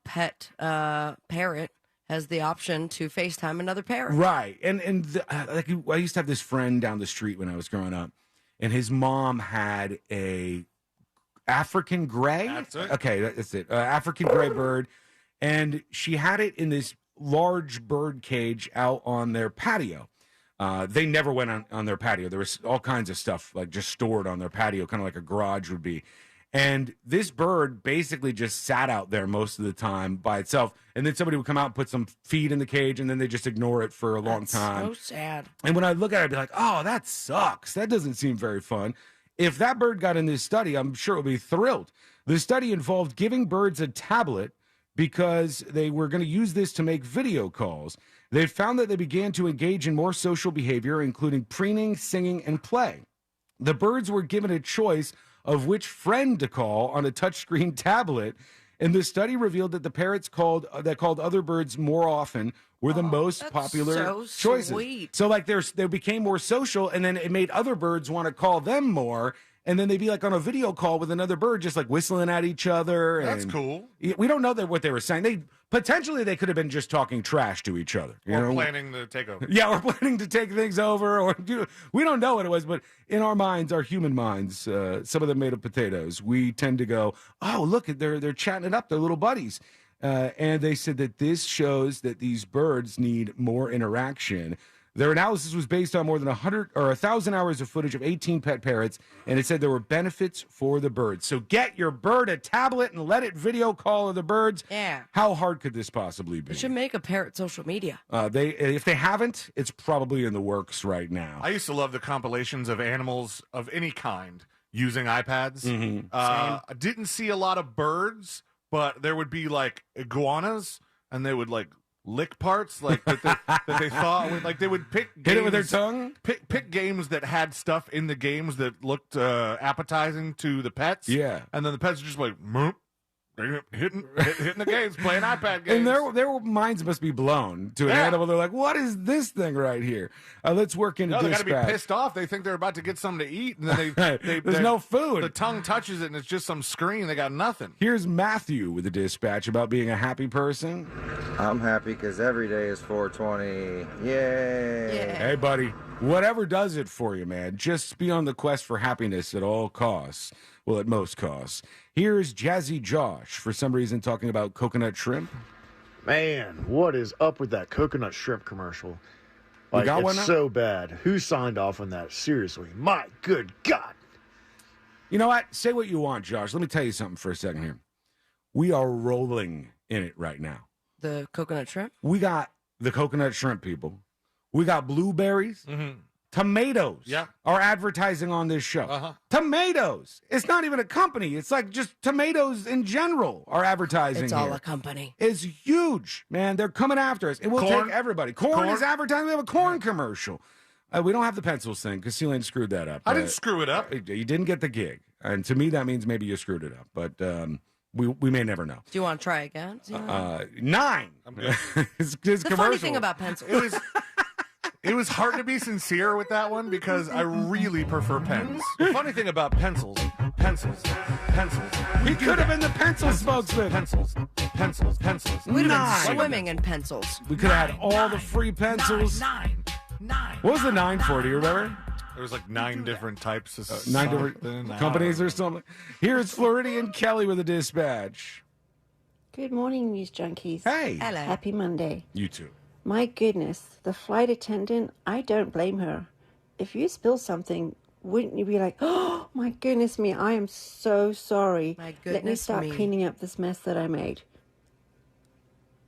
pet parrot has the option to FaceTime another parrot. Right. I used to have this friend down the street when I was growing up, and his mom had a African gray. That's it. Okay, that's it. African gray bird, and she had it in this large bird cage out on their patio. They never went on their patio. There was all kinds of stuff just stored on their patio, kind of like a garage would be. And this bird basically just sat out there most of the time by itself. And then somebody would come out and put some feed in the cage, and then they just ignore it for a long time. So sad. And when I look at it, I'd be like, oh, that sucks. That doesn't seem very fun. If that bird got in this study, I'm sure it would be thrilled. The study involved giving birds a tablet because they were going to use this to make video calls. They found that they began to engage in more social behavior, including preening, singing, and play. The birds were given a choice of which friend to call on a touchscreen tablet, and the study revealed that the parrots that called other birds more often were the most popular choices. Sweet. So they became more social, and then it made other birds want to call them more. And then they'd be on a video call with another bird, just whistling at each other. That's cool. We don't know what they were saying. Potentially they could have been just talking trash to each other. Or planning to take over. Yeah, or planning to take things over. Or we don't know what it was, but in our minds, our human minds, some of them made of potatoes, we tend to go, oh, look, they're chatting it up. They're little buddies. And they said that this shows that these birds need more interaction. Their analysis was based on more than 1,000 hours of footage of 18 pet parrots, and it said there were benefits for the birds. So get your bird a tablet and let it video call other birds. Yeah. How hard could this possibly be? It should make a parrot social media. If they haven't, it's probably in the works right now. I used to love the compilations of animals of any kind using iPads. Mm-hmm. I didn't see a lot of birds, but there would be iguanas, and they would lick parts that they thought they would pick games, hit it with their tongue, pick games that had stuff in the games that looked appetizing to the pets, and then the pets are just Moop. Hitting the games, playing iPad games. And their minds must be blown to an animal. They're like, what is this thing right here? Let's work into dispatch. They got to be pissed off. They think they're about to get something to eat, and then there's no food. The tongue touches it, and it's just some screen. They got nothing. Here's Matthew with the dispatch about being a happy person. I'm happy because every day is 420. Yay! Hey, buddy. Whatever does it for you, man. Just be on the quest for happiness at all costs. Well, at most costs. Here's Jazzy Josh, for some reason, talking about coconut shrimp. Man, what is up with that coconut shrimp commercial? You got one now? It's so bad. Who signed off on that? Seriously, my good God. You know what? Say what you want, Josh. Let me tell you something for a second here. We are rolling in it right now. The coconut shrimp? We got the coconut shrimp people. We got blueberries. Mm-hmm. Tomatoes are advertising on this show. Tomatoes. It's not even a company. It's just tomatoes in general are advertising. It's all a company. It's huge, man. They're coming after us. And we'll take everybody. Corn is advertising. We have a corn commercial. We don't have the pencils thing because Celine screwed that up. I didn't screw it up. You didn't get the gig. And to me, that means maybe you screwed it up. But we may never know. Do you want to try again? 9. I'm good. It's the commercial. funny thing about pencils. It was hard to be sincere with that one because I really prefer pens. The funny thing about pencils. He could have been the pencil spokesman. Pencils. We'd have been swimming in pencils. We could have had all the free pencils. 9. What was the 9 for? Do you remember? There was 9 different types of 9 different companies or something. Here's Floridian Kelly with a dispatch. Good morning, News Junkies. Hey. Hello. Happy Monday. You too. My goodness, the flight attendant, I don't blame her. If you spill something, wouldn't you be like, oh, my goodness me, I am so sorry. My Let me goodness start me. cleaning up this mess that I made.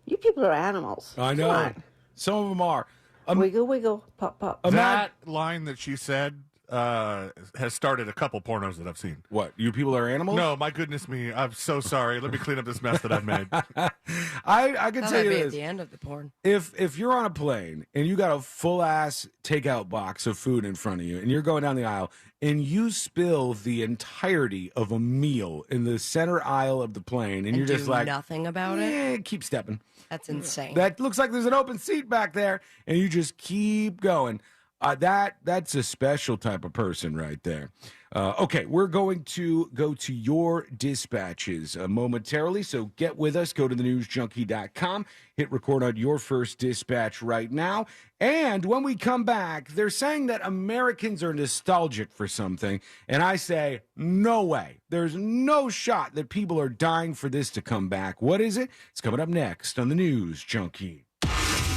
You people are animals. I know. Come on. Some of them are. Wiggle, wiggle, pop, pop. That line that she said has started a couple pornos that I've seen. What? You people are animals? No, my goodness me. I'm so sorry. Let me clean up this mess that I've made. I can Thought tell I'd you be this. at the end of the porn. If you're on a plane and you got a full ass takeout box of food in front of you and you're going down the aisle and you spill the entirety of a meal in the center aisle of the plane and you're just do like nothing about it. Keep stepping. That's insane. That looks like there's an open seat back there, and you just keep going. That's a special type of person right there. Okay, we're going to go to your dispatches momentarily, so get with us. Go to thenewsjunkie.com, hit record on your first dispatch right now. And when we come back, they're saying that Americans are nostalgic for something, and I say, no way. There's no shot that people are dying for this to come back. What is it? It's coming up next on the News Junkie.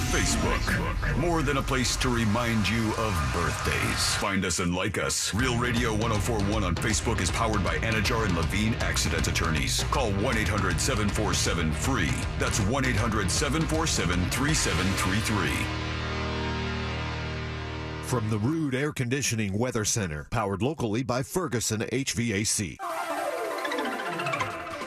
Facebook, more than a place to remind you of birthdays. Find us and like us. Real Radio 1041 on Facebook is powered by Anajar and Levine Accident Attorneys. Call 1-800-747-FREE. That's 1-800-747-3733. From the Rude Air Conditioning Weather Center, powered locally by Ferguson HVAC.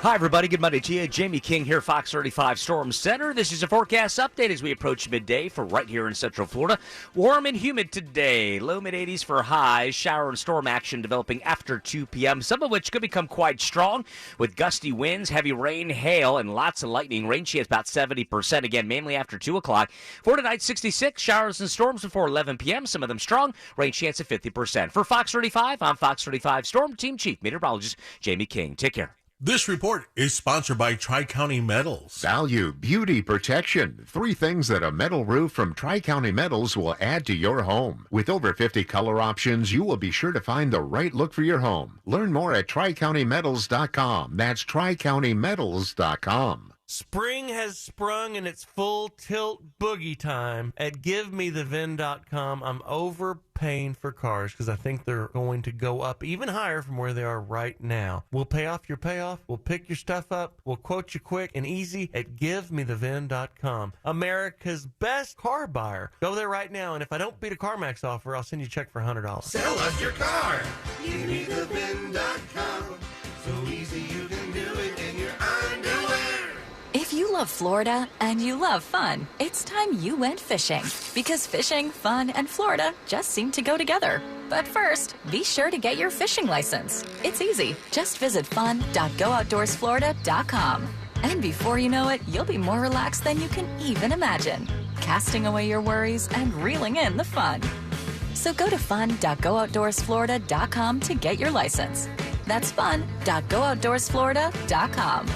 Hi, everybody. Good Monday to you. Jamie King here, Fox 35 Storm Center. This is a forecast update as we approach midday for right here in Central Florida. Warm and humid today. Low mid-80s for highs. Shower and storm action developing after 2 p.m., some of which could become quite strong with gusty winds, heavy rain, hail, and lots of lightning. Rain chance about 70%, again, mainly after 2 o'clock. For tonight, 66. Showers and storms before 11 p.m., some of them strong. Rain chance of 50%. For Fox 35, I'm Fox 35 Storm Team Chief Meteorologist Jamie King. Take care. This report is sponsored by Tri-County Metals. Value, beauty, protection. 3 things that a metal roof from Tri-County Metals will add to your home. With over 50 color options, you will be sure to find the right look for your home. Learn more at TriCountyMetals.com. That's TriCountyMetals.com. Spring has sprung and it's full tilt boogie time at GiveMeTheVin.com. I'm overpaying for cars because I think they're going to go up even higher from where they are right now. We'll pay off your payoff. We'll pick your stuff up. We'll quote you quick and easy at GiveMeTheVin.com. America's best car buyer. Go there right now, and if I don't beat a CarMax offer, I'll send you a check for $100. Sell us your car. GiveMeTheVin.com. So easy you can do it in your underwear. If you love Florida and you love fun, it's time you went fishing. Because fishing, fun, and Florida just seem to go together. But first, be sure to get your fishing license. It's easy. Just visit fun.gooutdoorsflorida.com. And before you know it, you'll be more relaxed than you can even imagine. Casting away your worries and reeling in the fun. So go to fun.gooutdoorsflorida.com to get your license. That's fun.gooutdoorsflorida.com.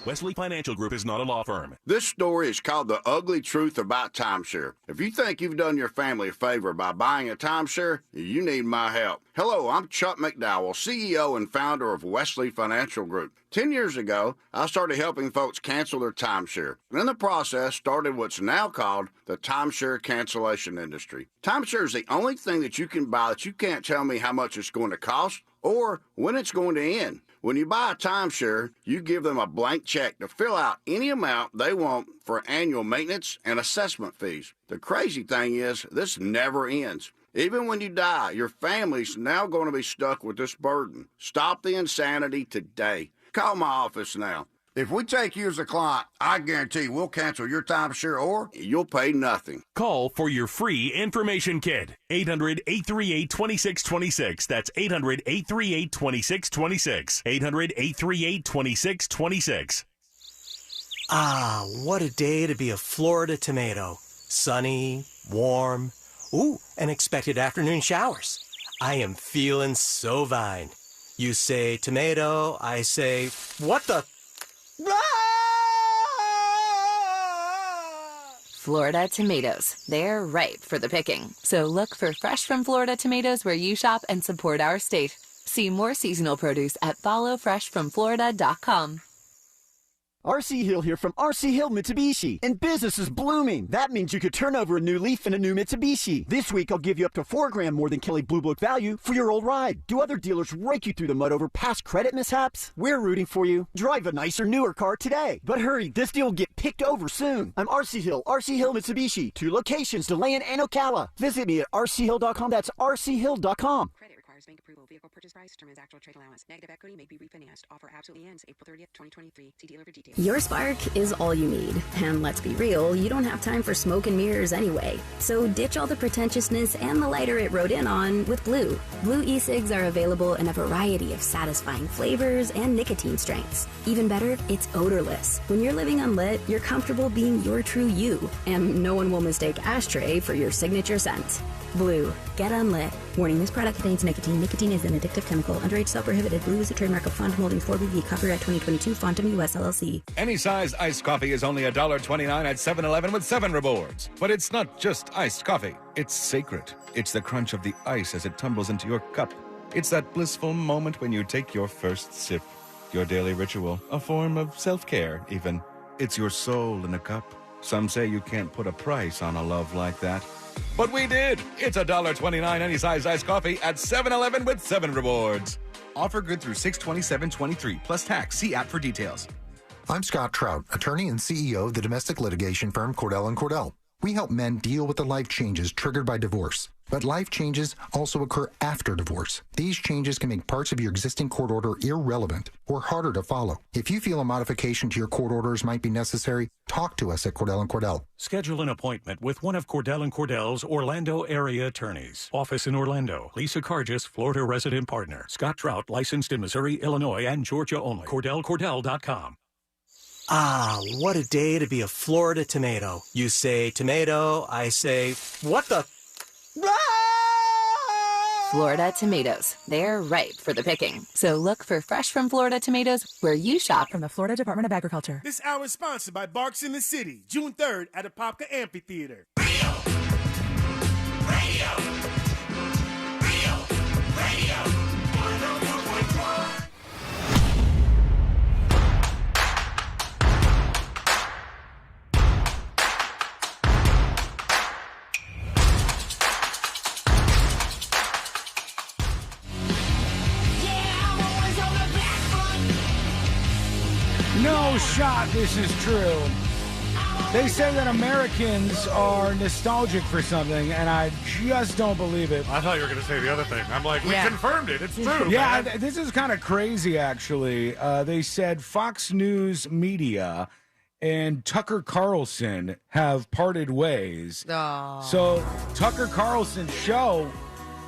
Wesley Financial Group is not a law firm. This story is called The Ugly Truth About Timeshare. If you think you've done your family a favor by buying a timeshare, you need my help. Hello, I'm Chuck McDowell, CEO and founder of Wesley Financial Group. 10 years ago, I started helping folks cancel their timeshare. And in the process, started what's now called the timeshare cancellation industry. Timeshare is the only thing that you can buy that you can't tell me how much it's going to cost or when it's going to end. When you buy a timeshare, you give them a blank check to fill out any amount they want for annual maintenance and assessment fees. The crazy thing is, this never ends. Even when you die, your family's now going to be stuck with this burden. Stop the insanity today. Call my office now. If we take you as a client, I guarantee we'll cancel your timeshare or you'll pay nothing. Call for your free information kit. 800-838-2626. That's 800-838-2626. 800-838-2626. Ah, what a day to be a Florida tomato. Sunny, warm, ooh, and expected afternoon showers. I am feeling so fine. You say tomato, I say, what the... Florida tomatoes. They're ripe for the picking. So look for fresh from Florida tomatoes where you shop and support our state. See more seasonal produce at followfreshfromflorida.com. RC Hill here from RC Hill Mitsubishi. And business is blooming. That means you could turn over a new leaf in a new Mitsubishi. This week, I'll give you up to $4,000 more than Kelley Blue Book value for your old ride. Do other dealers rake you through the mud over past credit mishaps? We're rooting for you. Drive a nicer, newer car today. But hurry, this deal will get picked over soon. I'm RC Hill Mitsubishi. 2 locations, DeLand and Ocala. Visit me at rchill.com. That's rchill.com. Credit requires bank approval. Vehicle purchase price determines actual trade allowance. Negative equity may be refinanced. Offer absolutely ends April 30th, 2023. See dealer for details. Your spark is all you need. And let's be real, you don't have time for smoke and mirrors anyway. So ditch all the pretentiousness and the lighter it rode in on with Blue. Blue e-cigs are available in a variety of satisfying flavors and nicotine strengths. Even better, it's odorless. When you're living unlit, you're comfortable being your true you. And no one will mistake ashtray for your signature scent. Blue. Get unlit. Warning, this product contains nicotine. Nicotine is an addictive chemical. Underage sale prohibited. Blue is a trademark of Font Molding 4BV. Copyright 2022. Fontum US LLC. Any size iced coffee is only $1.29 at 7-Eleven with 7 rewards. But it's not just iced coffee. It's sacred. It's the crunch of the ice as it tumbles into your cup. It's that blissful moment when you take your first sip. Your daily ritual. A form of self-care, even. It's your soul in a cup. Some say you can't put a price on a love like that. But we did. It's $1.29 any size iced coffee at 7-Eleven with 7 rewards. Offer good through 6/27/23 plus tax. See app for details. I'm Scott Trout, attorney and CEO of the domestic litigation firm Cordell & Cordell. We help men deal with the life changes triggered by divorce. But life changes also occur after divorce. These changes can make parts of your existing court order irrelevant or harder to follow. If you feel a modification to your court orders might be necessary, talk to us at Cordell & Cordell. Schedule an appointment with one of Cordell & Cordell's Orlando area attorneys. Office in Orlando. Lisa Cargis, Florida resident partner. Scott Trout, licensed in Missouri, Illinois, and Georgia only. CordellCordell.com. Ah, what a day to be a Florida tomato. You say tomato, I say, what the? Florida tomatoes. They're ripe for the picking. So look for fresh from Florida tomatoes where you shop. From the Florida Department of Agriculture. This hour is sponsored by Barks in the City, June 3rd at Apopka Amphitheater. No shot this is true. They say that Americans are nostalgic for something, and I just don't believe it. I thought you were going to say the other thing. I'm like, we confirmed it. It's true. Yeah, man. This is kind of crazy, actually. They said Fox News Media and Tucker Carlson have parted ways. Oh. So Tucker Carlson's show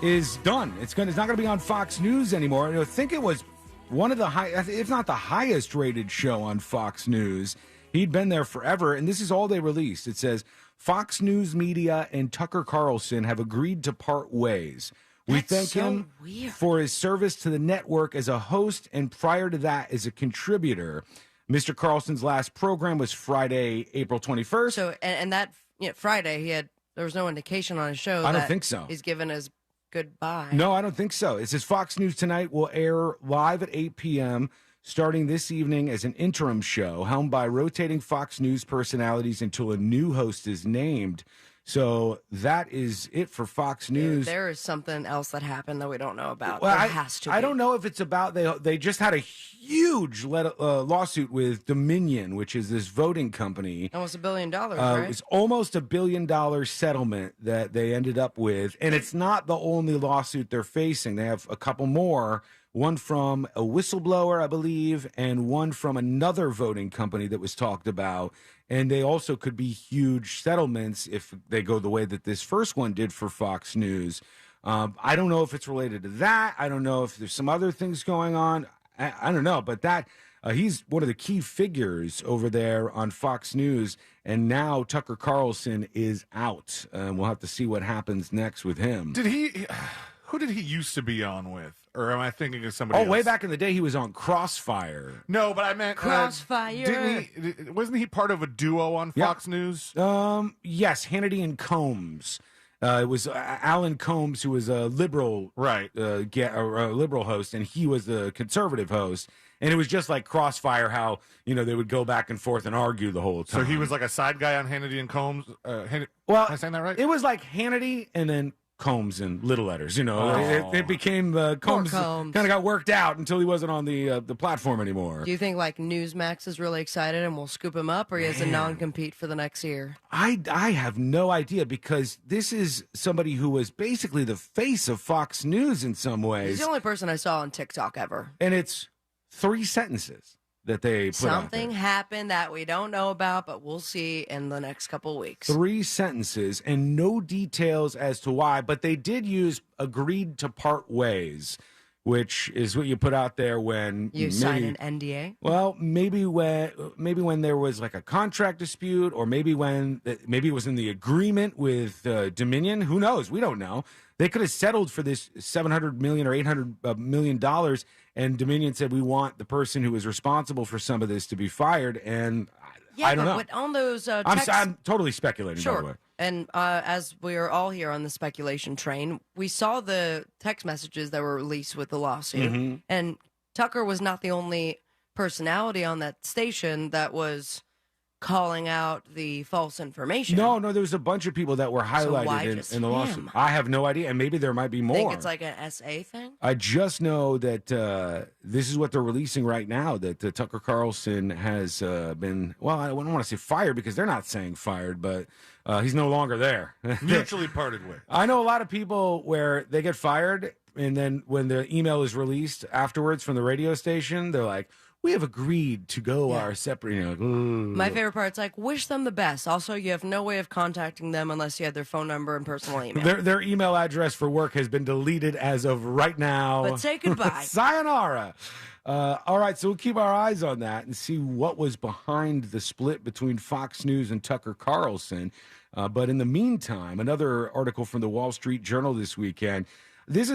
is done. It's not going to be on Fox News anymore. I think it was one of the if not the highest rated show on Fox News. He'd been there forever, and this is all they released. It says Fox News Media and Tucker Carlson have agreed to part ways. We thank him for his service to the network as a host and prior to that as a contributor. Mr. Carlson's last program was Friday, April 21st. So, and that Friday, there was no indication on his show. I don't think so. He's given his goodbye. No, I don't think so. It says Fox News Tonight will air live at 8 p.m. starting this evening as an interim show helmed by rotating Fox News personalities until a new host is named. So that is it for Fox News. There is something else that happened that we don't know about. Well, there has to be. I don't know if it's about they just had a huge lawsuit with Dominion, which is this voting company. Almost $1 billion, right? It's almost $1 billion settlement that they ended up with, and it's not the only lawsuit they're facing. They have a couple more. One from a whistleblower, I believe, and one from another voting company that was talked about. And they also could be huge settlements if they go the way that this first one did for Fox News. I don't know if it's related to that. I don't know if there's some other things going on. I don't know. But that he's one of the key figures over there on Fox News. And now Tucker Carlson is out. We'll have to see what happens next with him. Who did he used to be on with? Or am I thinking of somebody else? Way back in the day, he was on Crossfire. No, but I meant... Crossfire. Wasn't he part of a duo on Fox News? Yes, Hannity and Combs. It was Alan Combs, who was a liberal, a liberal host, and he was the conservative host. And it was just like Crossfire, how, they would go back and forth and argue the whole time. So he was like a side guy on Hannity and Combs. Am I saying that right? It was like Hannity and then Combs in little letters. It became Combs kind of got worked out until he wasn't on the platform anymore. Do you think like Newsmax is really excited and will scoop him up, or he has a non-compete for the next year? I have no idea, because this is somebody who was basically the face of Fox News in some ways. He's the only person I saw on TikTok ever. And it's 3 sentences that they put out there. Something happened that we don't know about, but we'll see in the next couple weeks. 3 sentences and no details as to why, but they did use agreed to part ways, which is what you put out there when you sign an NDA. Well, maybe when there was like a contract dispute, or maybe it was in the agreement with Dominion. Who knows? We don't know. They could have settled for this $700 million or $800 million, and Dominion said, we want the person who is responsible for some of this to be fired. And I don't know. But on those I'm totally speculating, by the way. And as we are all here on the speculation train, we saw the text messages that were released with the lawsuit. Mm-hmm. And Tucker was not the only personality on that station that was calling out the false information. No, there was a bunch of people that were highlighted in the lawsuit. him? I have no idea, and maybe there might be more. Think it's like an SA thing? I just know that this is what they're releasing right now, that Tucker Carlson has been, well, I don't want to say fired, because they're not saying fired, but he's no longer there. Mutually parted with. I know a lot of people where they get fired, and then when the email is released afterwards from the radio station, they're like, we have agreed to go our separate. My favorite part's like, wish them the best. Also, you have no way of contacting them unless you had their phone number and personal email. Their email address for work has been deleted as of right now. But say goodbye. Sayonara. All right, so we'll keep our eyes on that and see what was behind the split between Fox News and Tucker Carlson. But in the meantime, another article from the Wall Street Journal this weekend. This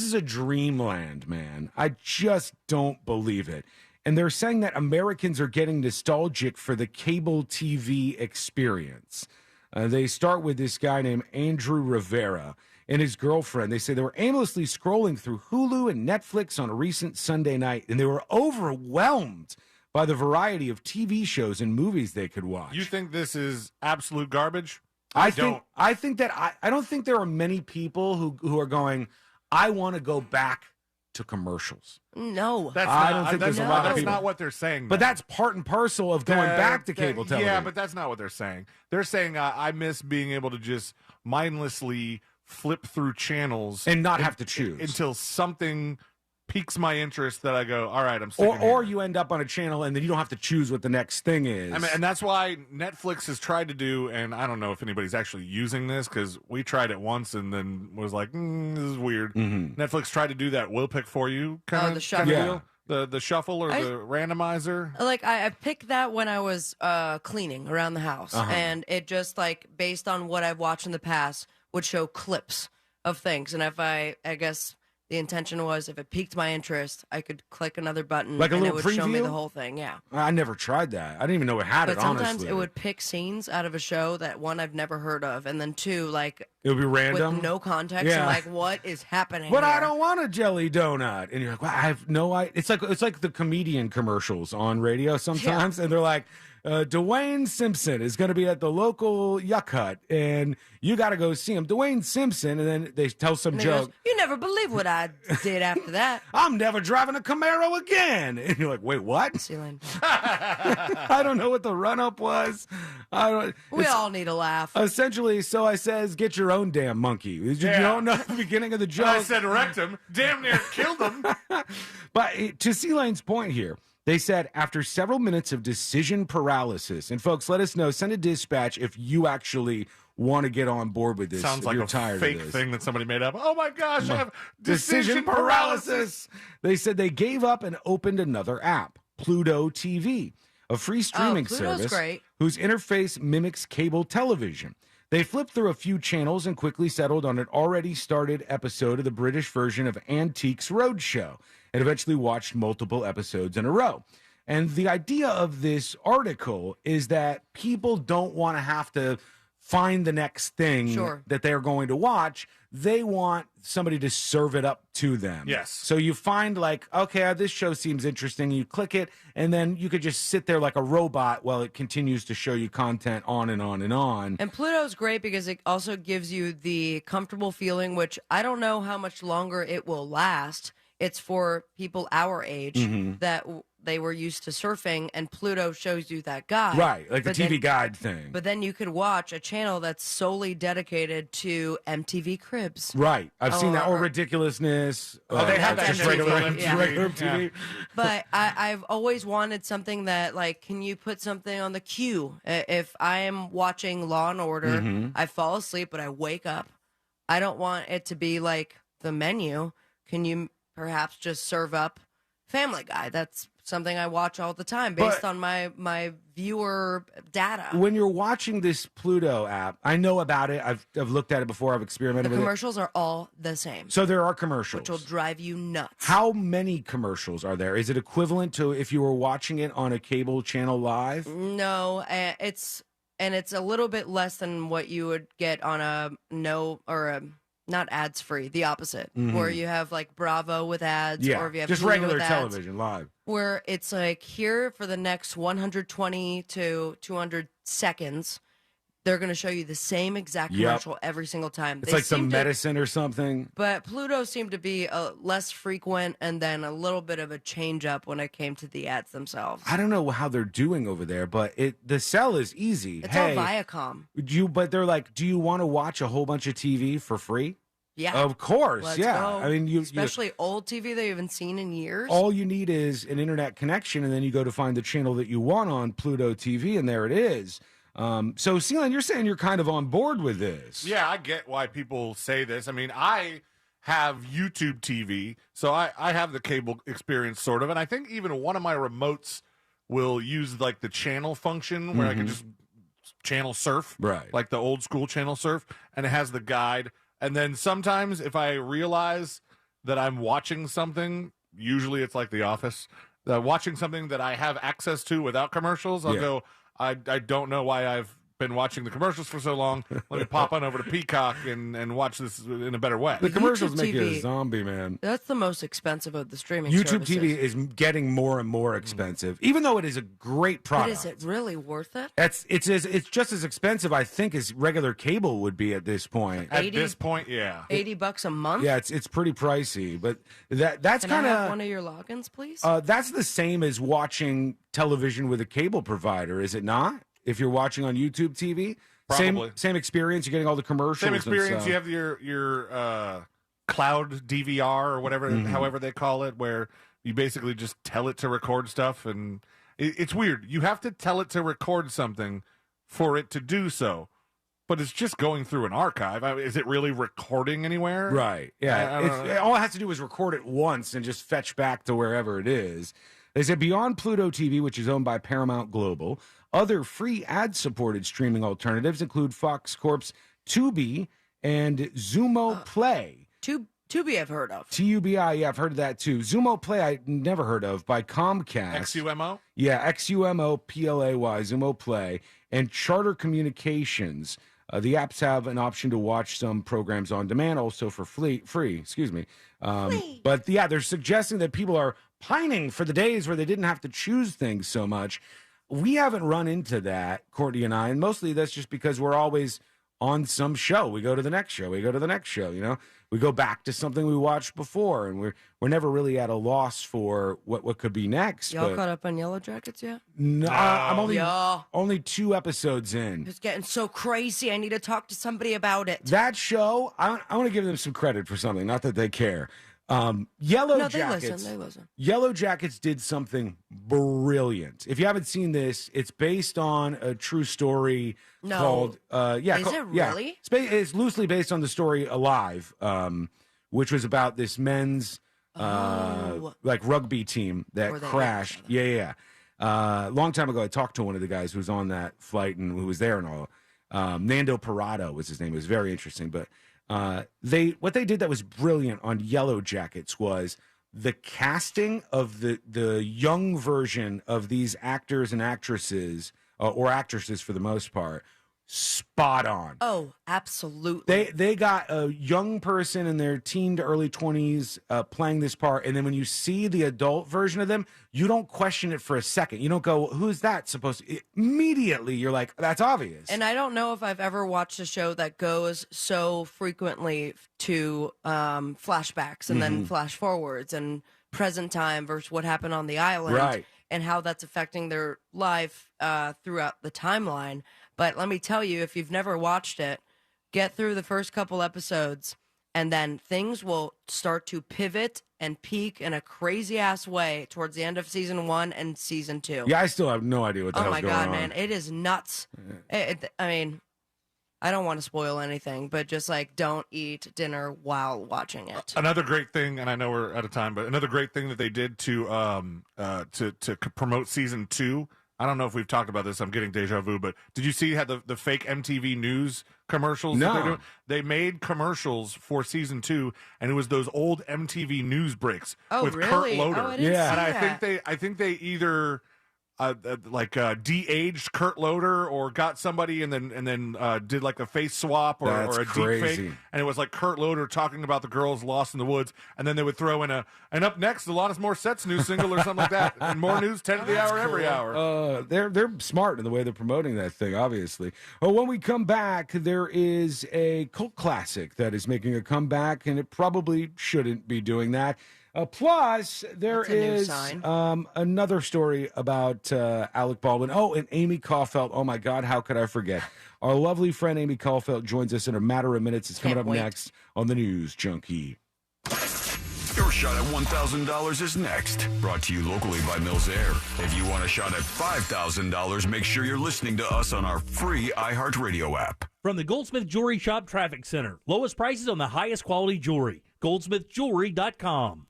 is a dreamland, man. I just don't believe it. And they're saying that Americans are getting nostalgic for the cable TV experience. They start with this guy named Andrew Rivera and his girlfriend. They say they were aimlessly scrolling through Hulu and Netflix on a recent Sunday night, and they were overwhelmed by the variety of TV shows and movies they could watch. You think this is absolute garbage? I think that I don't think there are many people who are going, I want to go back to commercials. No. I don't think there's a lot of That's people. not what they're saying. But that's part and parcel of going back to cable television. Yeah, but that's not what they're saying. They're saying, I miss being able to just mindlessly flip through channels. And not have to choose. Until something piques my interest that I go, all right, I'm sticking or you end up on a channel and then you don't have to choose what the next thing is. I mean, and that's why Netflix has tried to do, and I don't know if anybody's actually using this, because we tried it once and then was like, this is weird. Mm-hmm. Netflix tried to do that we'll pick for you kind of the shuffle. deal. The shuffle or the randomizer. Like I picked that when I was cleaning around the house, and it just like based on what I've watched in the past would show clips of things, and if I guess the intention was if it piqued my interest, I could click another button like a and little it would show me preview? the whole thing. Yeah. I never tried that. I didn't even know it had But it, sometimes honestly. it would pick scenes out of a show that one I've never heard of, and then two, like it would be random with no context. Yeah. And like, what is happening? But here? I don't want a jelly donut. And you're like, well, I have no idea. It's like the comedian commercials on radio sometimes. And they're like, Dwayne Simpson is going to be at the local Yuck Hut, and you got to go see him. Dwayne Simpson, and then they tell some And he joke. goes, you never believe what I did after that. I'm never driving a Camaro again. And you're like, wait, what? I don't know what the run-up was. We all need a laugh. Essentially, so I says, get your own damn monkey. You don't know the beginning of the joke. I said wrecked him. Damn near killed him. But to C-Lane's point here, they said after several minutes of decision paralysis, and folks, let us know, send a dispatch if you actually want to get on board with this. Sounds if like you're a tired fake of this. thing that somebody made up. Oh my gosh, I have decision paralysis. They said they gave up and opened another app, Pluto TV, a free streaming Pluto's service great. whose interface mimics cable television. They flipped through a few channels and quickly settled on an already started episode of the British version of Antiques Roadshow, and eventually watched multiple episodes in a row. And the idea of this article is that people don't want to have to find the next thing Sure. that they're going to watch. They want somebody to serve it up to them. Yes. So you find like, okay, this show seems interesting. You click it, and then you could just sit there like a robot while it continues to show you content on and on and on. And Pluto's great because it also gives you the comfortable feeling, which I don't know how much longer it will last. It's for people our age Mhm. that they were used to surfing, and Pluto shows you that guide. Right, like the But TV then- guide thing. But then you could watch a channel that's solely dedicated to MTV Cribs. Right. I've seen that. Or Ridiculousness. Oh, they have that just MTV, regular, yeah. regular TV. But I've always wanted something that, like, can you put something on the queue? If I am watching Law and Order, Mhm. I fall asleep, but I wake up. I don't want it to be like the menu. Can you perhaps just serve up Family Guy? That's something I watch all the time based But- on my viewer data. When you're watching this Pluto app, I know about it. I've looked at it before. I've The experimented with it. commercials are all the same, So there are commercials. which will drive you nuts. How many commercials are there? Is it equivalent to if you were watching it on a cable channel live? No, it's a little bit less than what you would get on a not ads free, the opposite, Mhm. where you have like Bravo with ads, Yeah, or if you have just Hulu regular with ads, television live. where it's like here for the next 120 to 200 seconds, they're going to show you the same exact Yep. commercial every single time. It's They like some seem to- medicine or something. But Pluto seemed to be less frequent, and then a little bit of a change up when it came to the ads themselves. I don't know how they're doing over there, but the sell is easy. It's hey, all Viacom. but they're like, do you want to watch a whole bunch of TV for free? Yeah. Of course, Let's yeah. go. I mean, you Especially old TV they haven't seen in years. all you need is an internet connection, and then you go to find the channel that you want on Pluto TV, and there it is. So, Celine, you're saying you're kind of on board with this. Yeah, I get why people say this. I mean, I have YouTube TV, so I have the cable experience sort of, and I think even one of my remotes will use like the channel function where I can Mhm. just channel surf, Right. like the old school channel surf, and it has the guide. And then sometimes if I realize that I'm watching something, usually it's like The Office, watching something that I have access to without commercials, I'll Yeah. go, I don't know why I've been watching the commercials for so long. Let me pop on over to Peacock and watch this in a better way. The commercials YouTube make you a TV. zombie, man. That's the most expensive of the streaming YouTube services. TV is getting more and more expensive, even though it is a great But product. is it really worth it? It's just as expensive, I think, as regular cable would be at this point. At this point, yeah. $80 a month? Yeah, it's pretty pricey, but that's Can I kind have one of of your logins, please? that's the same as watching television with a cable provider, is it not? If you're watching on YouTube TV, Probably. same experience. You're getting all the commercials. Same and experience. stuff. You have your cloud DVR or whatever, Mhm. however they call it, where you basically just tell it to record stuff, and it's weird. You have to tell it to record something for it to do so, but it's just going through an archive. Is it really recording anywhere? Right. Yeah. I don't know. All it has to do is record it once and just fetch back to wherever it is. They said beyond Pluto TV, which is owned by Paramount Global, other free ad-supported streaming alternatives include Fox Corp's Tubi and Xumo Play. Tubi I've heard of. TUBI, yeah, I've heard of that too. Xumo Play, I never heard of, by Comcast. XUMO? Yeah, XUMO PLAY, Xumo Play, and Charter Communications. The apps have an option to watch some programs on demand, also for free. Excuse me. But yeah, they're suggesting that people are pining for the days where they didn't have to choose things so much. We haven't run into that, Courtney and I, and mostly that's just because we're always on some show. We go to the next show. We go to the next show. You know, we go back to something we watched before, and we're never really at a loss for what could be next. Y'all but caught up on Yellow Jackets yet? no, I'm Yeah. only 2 episodes in. It's getting so crazy. I need to talk to somebody about it. That show, I want to give them some credit for something. Not that they care. Yellow No, they Jackets. listen, they listen. Yellow Jackets did something brilliant. If you haven't seen this, it's based on a true story No. called Is it really? It's loosely based on the story Alive, which was about this men's like rugby team that Or they- crashed. Yeah. Long time ago, I talked to one of the guys who was on that flight and who was there and all. Nando Parrot was his name. It was very interesting. But what they did that was brilliant on Yellow Jackets was the casting of the young version of these actors and actresses, or actresses for the most part, spot on. Oh, absolutely. They got a young person in their teen to early 20s playing this part, and then when you see the adult version of them, you don't question it for a second. You don't go, who's that supposed to? Immediately, you're like, that's obvious. And I don't know if I've ever watched a show that goes so frequently to flashbacks and then flash forwards and present time versus what happened on the island, right, and how that's affecting their life throughout the timeline. But let me tell you, if you've never watched it, get through the first couple episodes, and then things will start to pivot and peak in a crazy-ass way towards the end of season 1 and season 2. Yeah, I still have no idea what the hell's going on. Oh, my God, man. It is nuts. I mean, I don't want to spoil anything, but just, like, don't eat dinner while watching it. Another great thing, and I know we're out of time, but another great thing that they did to promote season 2, I don't know if we've talked about this. I'm getting deja vu, but did you see how the fake MTV News commercials? No. That they're doing? They made commercials for season 2, and it was those old MTV News breaks with Kurt really? Loder. Oh, I didn't see that. I think they either de-aged Kurt Loder or got somebody and then did like a face swap or a deep fake, and it was like Kurt Loder talking about the girls lost in the woods, and then they would throw in and up next Alanis Morissette's new single or something like that, and more news 10 to the hour every hour. They're smart in the way they're promoting that thing, obviously. When we come back, there is a cult classic that is making a comeback, and it probably shouldn't be doing that. Plus, there is another story about Alec Baldwin. Oh, and Amy Coffelt. Oh, my God, how could I forget? Our lovely friend Amy Coffelt joins us in a matter of minutes. It's coming up next on the News Junkie. Your shot at $1,000 is next. Brought to you locally by Mills Air. If you want a shot at $5,000, make sure you're listening to us on our free iHeartRadio app. From the Goldsmith Jewelry Shop Traffic Center. Lowest prices on the highest quality jewelry. GoldsmithJewelry.com.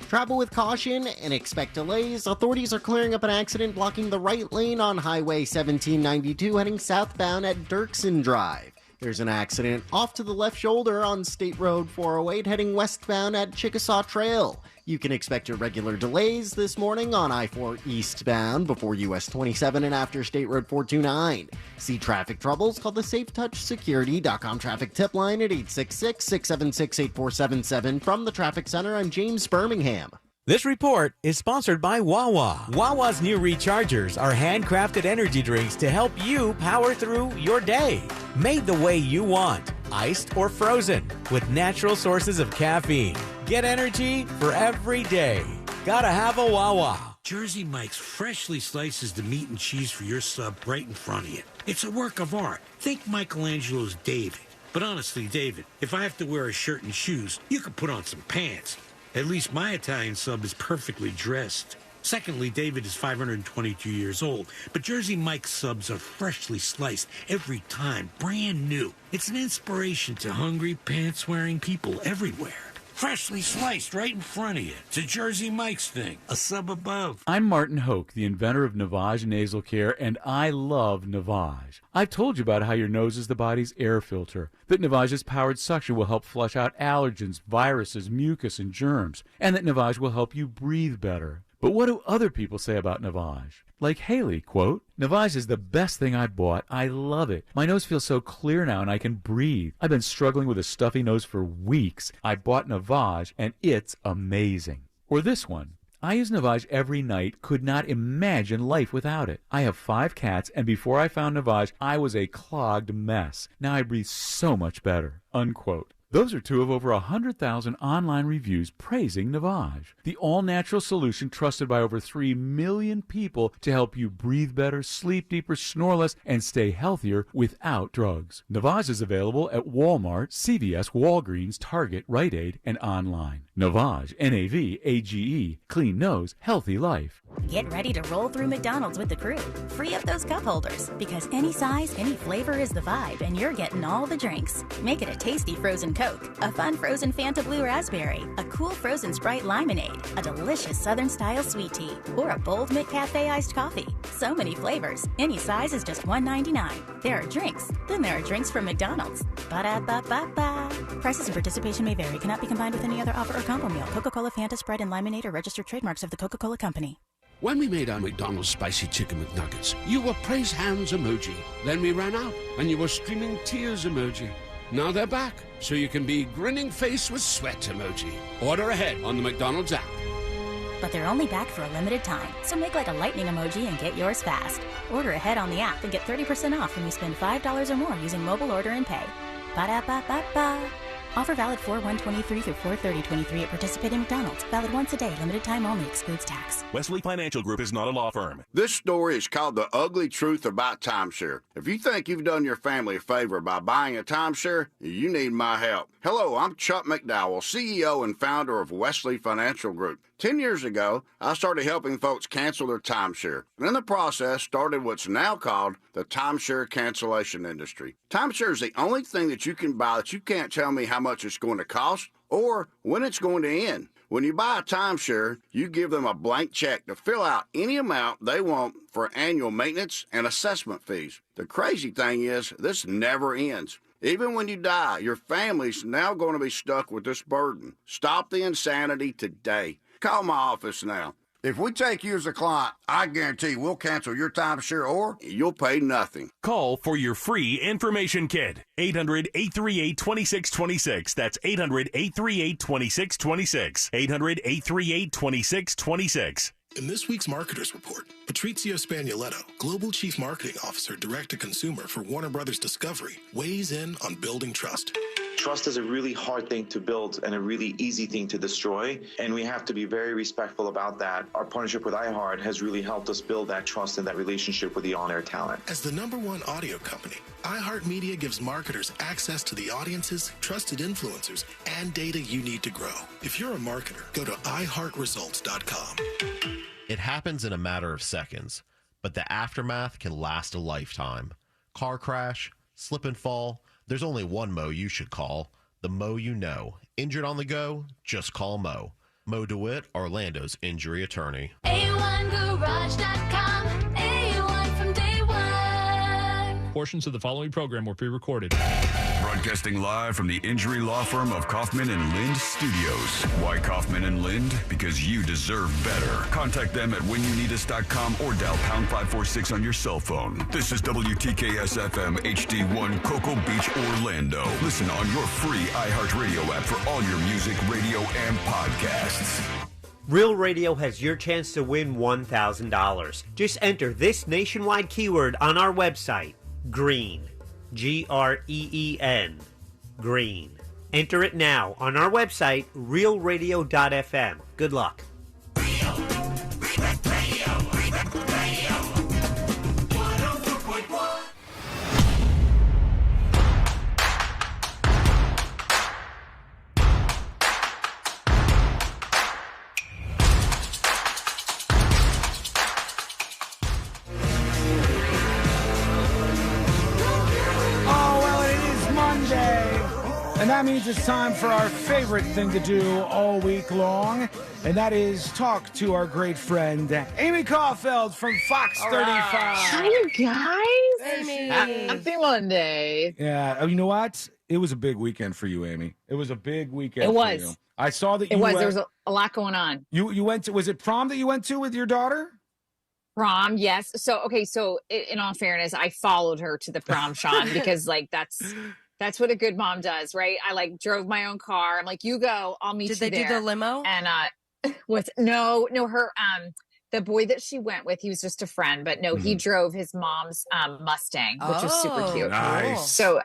Travel with caution and expect delays. Authorities are clearing up an accident blocking the right lane on Highway 1792 heading southbound at Dirksen Drive. There's an accident off to the left shoulder on State Road 408 heading westbound at Chickasaw Trail. You can expect irregular delays this morning on I-4 eastbound before US 27 and after State Road 429. See traffic troubles? Call the SafeTouchSecurity.com traffic tip line at 866-676-8477. From the Traffic Center, I'm James Birmingham. This report is sponsored by Wawa. Wawa's new Rechargers are handcrafted energy drinks to help you power through your day. Made the way you want, iced or frozen, with natural sources of caffeine. Get energy for every day. Gotta have a Wawa. Jersey Mike's freshly slices the meat and cheese for your sub right in front of you. It's a work of art. Think Michelangelo's David. But honestly, David, if I have to wear a shirt and shoes, you could put on some pants. At least my Italian sub is perfectly dressed. Secondly, David is 522 years old, but Jersey Mike's subs are freshly sliced every time, brand new. It's an inspiration to hungry, pants-wearing people everywhere. Freshly sliced right in front of you. It's a Jersey Mike's thing, a sub above. I'm Martin Hoke, the inventor of Navage Nasal Care, and I love Navage. I've told you about how your nose is the body's air filter, that Navage's powered suction will help flush out allergens, viruses, mucus, and germs, and that Navage will help you breathe better. But what do other people say about Navage? Like Haley, quote, "Navage is the best thing I bought. I love it. My nose feels so clear now and I can breathe. I've been struggling with a stuffy nose for weeks. I bought Navage and it's amazing." Or this one, "I use Navage every night. Could not imagine life without it. I have 5 cats and before I found Navage, I was a clogged mess. Now I breathe so much better." Unquote. Those are 2 of over 100,000 online reviews praising Navage, the all-natural solution trusted by over 3 million people to help you breathe better, sleep deeper, snore less, and stay healthier without drugs. Navage is available at Walmart, CVS, Walgreens, Target, Rite Aid, and online. Navage, N-A-V-A-G-E, clean nose, healthy life. Get ready to roll through McDonald's with the crew. Free up those cup holders, because any size, any flavor is the vibe, and you're getting all the drinks. Make it a tasty frozen Coke, a fun frozen Fanta Blue Raspberry, a cool frozen Sprite Limonade, a delicious Southern-style sweet tea, or a bold McCafe iced coffee. So many flavors. Any size is just $1.99. There are drinks. Then there are drinks from McDonald's. Ba-da-ba-ba-ba. Prices and participation may vary. Cannot be combined with any other offer or combo meal. Coca-Cola, Fanta, Sprite, and Limonade are registered trademarks of the Coca-Cola Company. When we made our McDonald's Spicy Chicken McNuggets, you were praise hands emoji. Then we ran out, and you were streaming tears emoji. Now they're back, so you can be grinning face with sweat emoji. Order ahead on the McDonald's app. But they're only back for a limited time, so make like a lightning emoji and get yours fast. Order ahead on the app and get 30% off when you spend $5 or more using mobile order and pay. Ba-da-ba-ba-ba. Offer valid 4/1/23 through 4/30/23 at participating McDonald's. Valid once a day. Limited time only. Excludes tax. Wesley Financial Group is not a law firm. This story is called The Ugly Truth About Timeshare. If you think you've done your family a favor by buying a timeshare, you need my help. Hello, I'm Chuck McDowell, CEO and founder of Wesley Financial Group. 10 years ago, I started helping folks cancel their timeshare, and in the process started what's now called the timeshare cancellation industry. Timeshare is the only thing that you can buy that you can't tell me how much it's going to cost or when it's going to end. When you buy a timeshare, you give them a blank check to fill out any amount they want for annual maintenance and assessment fees. The crazy thing is, this never ends. Even when you die, your family's now going to be stuck with this burden. Stop the insanity today. Call my office now. If we take you as a client, I guarantee we'll cancel your timeshare or you'll pay nothing. Call for your free information kit. 800-838-2626. That's 800-838-2626. 800-838-2626. In this week's Marketers Report, Patrizio Spagnoletto, Global Chief Marketing Officer Direct-to-Consumer for Warner Brothers Discovery, weighs in on building trust. Trust is a really hard thing to build and a really easy thing to destroy, and we have to be very respectful about that. Our partnership with iHeart has really helped us build that trust and that relationship with the on-air talent. As the #1 audio company, iHeartMedia gives marketers access to the audiences, trusted influencers, and data you need to grow. If you're a marketer, go to iHeartResults.com. It happens in a matter of seconds, but the aftermath can last a lifetime. Car crash, slip and fall. There's only one Mo you should call, the Mo you know. Injured on the go? Just call Mo. Mo DeWitt, Orlando's injury attorney. A1Garage.com, A1 from day one. Portions of the following program were pre-recorded. Broadcasting live from the injury law firm of Kaufman and Lind Studios. Why Kaufman and Lind? Because you deserve better. Contact them at whenyouneedus.com or dial pound 546 on your cell phone. This is WTKS-FM HD1 Cocoa Beach, Orlando. Listen on your free iHeartRadio app for all your music, radio, and podcasts. Real Radio has your chance to win $1,000. Just enter this nationwide keyword on our website, GREEN. GREEN. Green. Enter it now on our website, realradio.fm. Good luck. And that means it's time for our favorite thing to do all week long, and that is talk to our great friend, Amy Coffelt from Fox 35. Hi, you guys. Amy. Happy Monday. Yeah, you know what? It was a big weekend for you, Amy. It was a big weekend It was. for you. I saw that It you was. went, There was a lot going on. You went to, was it prom that you went to with your daughter? Prom, yes. So, okay, so in all fairness, I followed her to the prom, Sean, because, like, that's what a good mom does, right? I like drove my own car. I'm like, you go, I'll meet you there. Did they do the limo? And no, her the boy that she went with, he was just a friend, but no, he drove his mom's Mustang, which was super cute. Nice. So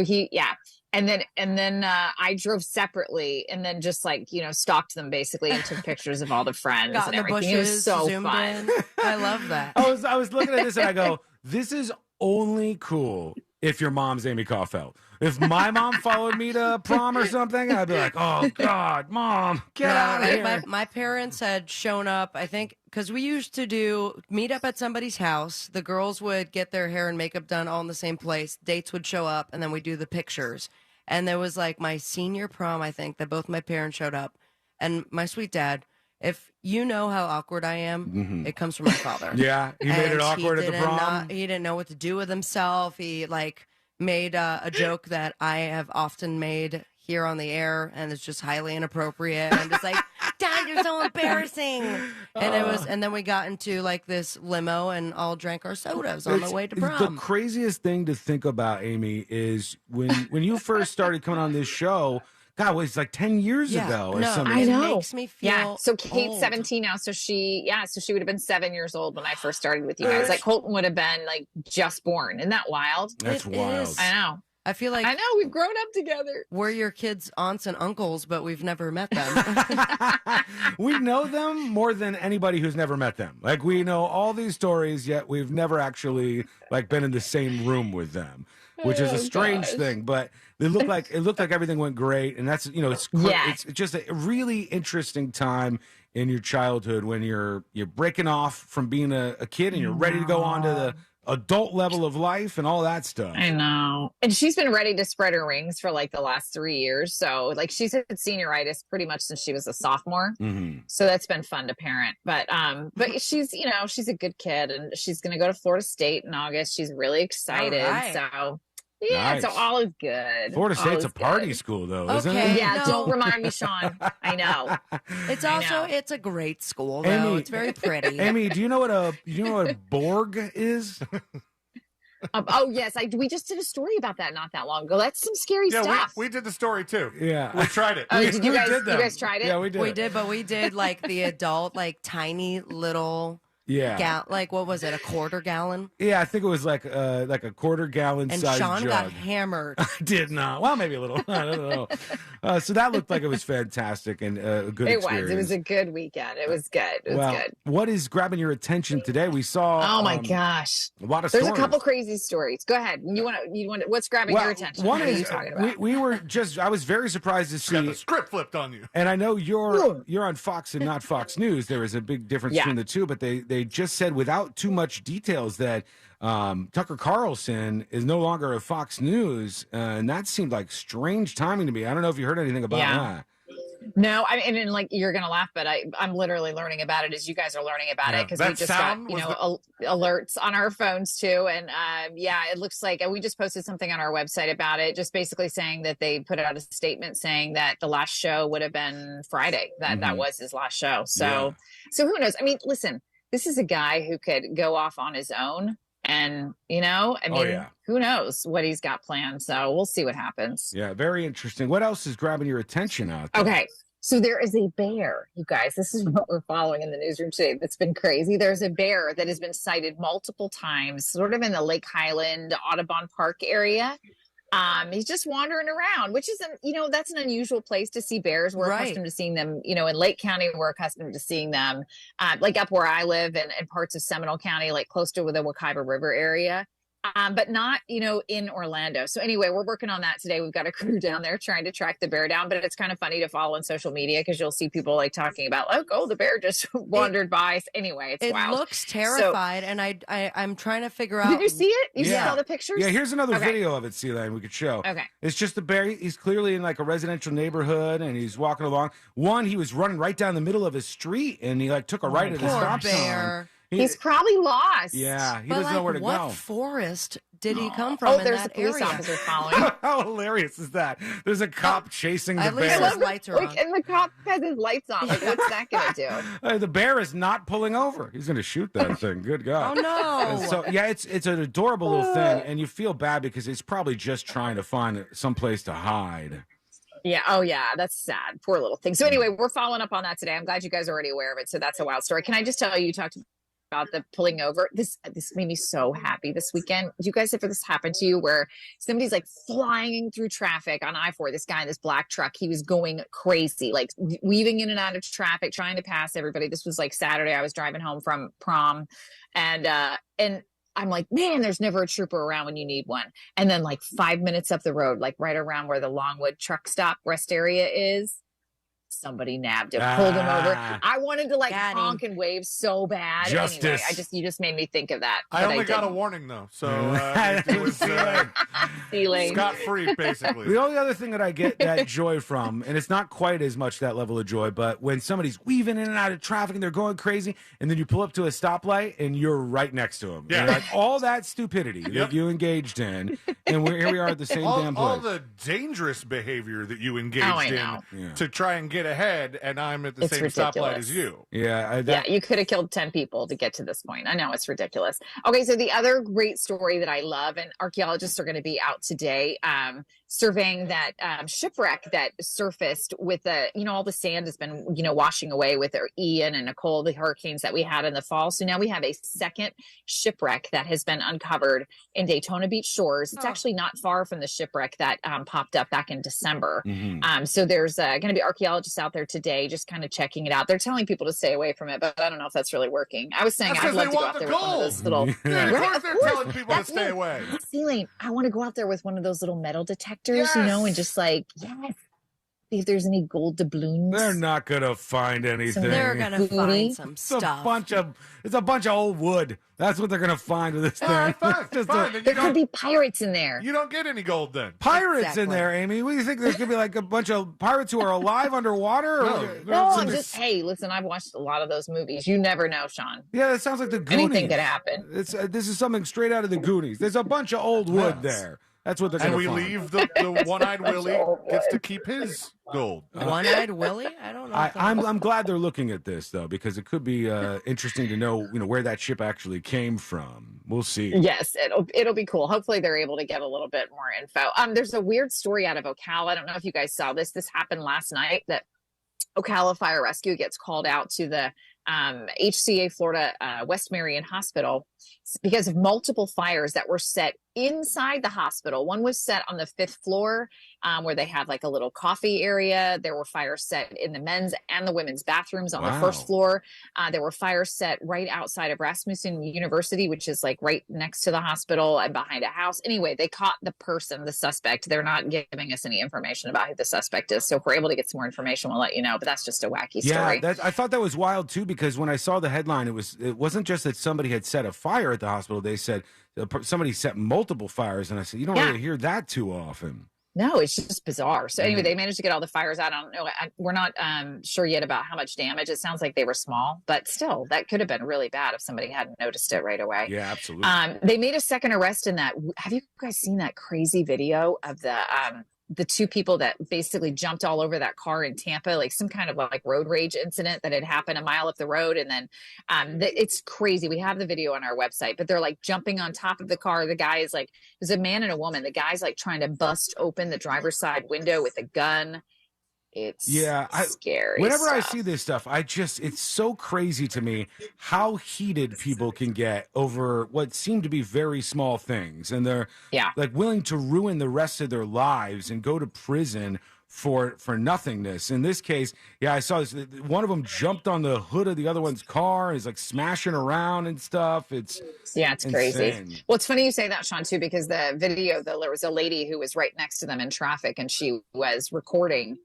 he, yeah. And then I drove separately and then just like, stalked them basically and took pictures of all the friends Got and in the everything. It was bushes, so zoomed fun. in. I love that. I was looking at this and I go, this is only cool if your mom's Amy Coffelt. If my mom followed me to prom or something, I'd be like, oh, God, Mom, get out of here. My parents had shown up, I think, because we used to meet up at somebody's house. The girls would get their hair and makeup done all in the same place. Dates would show up, and then we'd do the pictures. And there was like my senior prom, I think, that both my parents showed up. And my sweet dad, if you know how awkward I am, it comes from my father. Yeah, he made it awkward at the prom. He didn't know what to do with himself. He made a joke that I have often made here on the air, and it's just highly inappropriate. I'm just like, back down. You're so embarrassing. And then we got into like this limo and all drank our sodas on the way to prom. The craziest thing to think about, Amy, is when you first started coming on this show. God, it was like 10 years ago or something. I know. It makes me feel Yeah. So Kate's old. 17 now. So she would have been 7 years old when I first started with you guys. Like Colton would have been like just born. Isn't that wild? That's wild. I know. I feel like I know we've grown up together. We're your kids' aunts and uncles, but we've never met them. We know them more than anybody who's never met them. Like we know all these stories, yet we've never actually like been in the same room with them, which is a strange thing. But it looked like everything went great, and that's it's just a really interesting time in your childhood when you're breaking off from being a kid and you're ready to go on to the adult level of life and all that stuff. I know. And she's been ready to spread her wings for like the last 3 years. So like she's had senioritis pretty much since she was a sophomore. Mm-hmm. So that's been fun to parent. But she's, she's a good kid and she's going to go to Florida State in August. She's really excited. All right. So yeah, Nice. so all is good. Florida All State's is a party good. school, though, isn't Okay. it? Yeah, No. don't remind me, Sean. I know. It's I also know. it's a great school though. Amy- It's very pretty. Amy, do you know what a Borg is? Oh yes, we just did a story about that not that long ago. That's some scary stuff. we did the story too. Yeah. We tried it. Oh, did you we guys? did You them. guys tried it? Yeah, we did. We did, but we did like the adult, like tiny little Yeah. like what was it, a quarter gallon? Yeah, I think it was like a quarter gallon And size Sean jug. got hammered. I did not. Well, maybe a little. I don't know. So that looked like it was fantastic and a good experience. It was a good weekend. It was good. It was good. What is grabbing your attention today? We saw. Oh my gosh. A lot of There's stories. a couple crazy stories. Go ahead. You want to? What's grabbing your attention? One What are you is talking about? we were just. I was very surprised to see Got the script flipped on you. And I know you're on Fox and not Fox News. There is a big difference Yeah. between the two, but they just said without too much details that Tucker Carlson is no longer at Fox News, and that seemed like strange timing to me. I don't know if you heard anything about that. No, I mean, and like you're gonna laugh, but I'm literally learning about it as you guys are learning about it because we just got alerts on our phones too, and it looks like and we just posted something on our website about it, just basically saying that they put out a statement saying that the last show would have been Friday, that was his last show. So who knows? I mean, listen, this is a guy who could go off on his own. And, who knows what he's got planned. So we'll see what happens. Yeah, very interesting. What else is grabbing your attention out there? Okay. So there is a bear, you guys. This is what we're following in the newsroom today. That's been crazy. There's a bear that has been sighted multiple times, sort of in the Lake Highland Audubon Park area. He's just wandering around, which isn't, that's an unusual place to see bears. We're accustomed to seeing them, in Lake County, we're accustomed to seeing them, like up where I live and parts of Seminole County, like close to the Wekiva River area. But not, in Orlando. So anyway, we're working on that today. We've got a crew down there trying to track the bear down, but it's kind of funny to follow on social media because you'll see people like talking about, the bear just wandered by. Anyway, it's wild. It looks terrified, and I'm trying to figure out. Did you see it? You saw the pictures? Yeah, here's another video of it, Celine, we could show. Okay. It's just the bear. He's clearly in like a residential neighborhood, and he's walking along. He was running right down the middle of his street, and he like took a right at the stop sign. He's probably lost. Yeah, he doesn't know where to what go. What forest did he come from? There's in that a police area? officer following. How hilarious is that? There's a cop chasing the At least bear. his lights are on. And the cop has his lights on. Like, what's that going to do? The bear is not pulling over. He's going to shoot that thing. Good God. Oh, no. And so, yeah, it's an adorable little thing, and you feel bad because it's probably just trying to find someplace to hide. Yeah. Oh, yeah. That's sad. Poor little thing. So anyway, we're following up on that today. I'm glad you guys are already aware of it. So that's a wild story. Can I just tell you talked about the pulling over? This made me so happy this weekend. Do you guys ever this happen to you where somebody's like flying through traffic on I-4? This guy in this black truck, he was going crazy, like weaving in and out of traffic, trying to pass everybody. This was like Saturday. I was driving home from prom, and I'm like, man, there's never a trooper around when you need one. And then like 5 minutes up the road, like right around where the Longwood truck stop rest area is, somebody nabbed him, pulled him over. I wanted to like honk and wave so bad. Justice. Anyway, you just made me think of that. I only got a warning though, so it was scot-free basically. The only other thing that I get that joy from, and it's not quite as much that level of joy, but when somebody's weaving in and out of traffic and they're going crazy, and then you pull up to a stoplight and you're right next to them. Yeah. Like all that stupidity that you engaged in, and here we are at the same damn place. All the dangerous behavior that you engaged in to try and get ahead, and I'm at the It's same ridiculous. stoplight as you. Yeah, you could have killed 10 people to get to this point. I know, it's ridiculous. Okay, so the other great story that I love, and archaeologists are going to be out today surveying that shipwreck that surfaced with the, all the sand has been, washing away with Ian and Nicole, the hurricanes that we had in the fall. So now we have a second shipwreck that has been uncovered in Daytona Beach shores. It's actually not far from the shipwreck that popped up back in December. So there's going to be archaeologists out there today just kind of checking it out. They're telling people to stay away from it, but I don't know if that's really working. I was saying That's I'd 'cause love they to go want out the there with one of those little. Yeah, of Right, course of they're course. telling people to That's stay me. away. Celine, I want to go out there with one of those little metal detectors, and just like, see if there's any gold doubloons. They're not gonna find anything. They're gonna find some It's stuff. it's a bunch of old wood. That's what they're gonna find with this thing. Fine, Just fine. Then you There could don't, be pirates in there. you don't get any gold then. pirates in Exactly. there, Amy. What do you think? There's gonna be like a bunch of pirates who are alive underwater? No, I'm just, hey, listen, I've watched a lot of those movies. You never know, Sean. Yeah, that sounds like the Goonies. Anything could happen. It's this is something straight out of the Goonies. There's a bunch of old wood there. That's what they're And gonna we find. leave the one-eyed Willie gets to keep his gold. One-eyed Willie? I don't know. I'm glad they're looking at this though, because it could be interesting to know where that ship actually came from. We'll see. Yes, it'll be cool. Hopefully they're able to get a little bit more info. There's a weird story out of Ocala. I don't know if you guys saw this. This happened last night that Ocala Fire Rescue gets called out to the HCA Florida West Marion Hospital because of multiple fires that were set inside the hospital. One was set on the 5th floor where they had like a little coffee area. There were fires set in the men's and the women's bathrooms on the 1st floor. There were fires set right outside of Rasmussen University, which is like right next to the hospital and behind a house. Anyway, they caught the person, the suspect. They're not giving us any information about who the suspect is. So if we're able to get some more information, we'll let you know. But that's just a wacky story. Yeah, I thought that was wild too, because when I saw the headline, it wasn't just that somebody had set a fire at the hospital. They said somebody set multiple fires, and I said, you don't really hear that too often. No, it's just bizarre. So anyway, they managed to get all the fires out. I don't know. We're not sure yet about how much damage. It sounds like they were small, but still, that could have been really bad if somebody hadn't noticed it right away. Yeah, absolutely. They made a second arrest in that. Have you guys seen that crazy video of the two people that basically jumped all over that car in Tampa, like some kind of like road rage incident that had happened a mile up the road? And then it's crazy. We have the video on our website, but they're like jumping on top of the car. The guy is like, there's a man and a woman. The guy's like trying to bust open the driver's side window with a gun. It's scary. Whenever I stuff. see this stuff, it's so crazy to me how heated people can get over what seem to be very small things. And they're like willing to ruin the rest of their lives and go to prison for nothingness. In this case, I saw this. One of them jumped on the hood of the other one's car and is like smashing around and stuff. It's crazy. insane. Well, it's funny you say that, Sean, too, because the video, there was a lady who was right next to them in traffic, and she was recording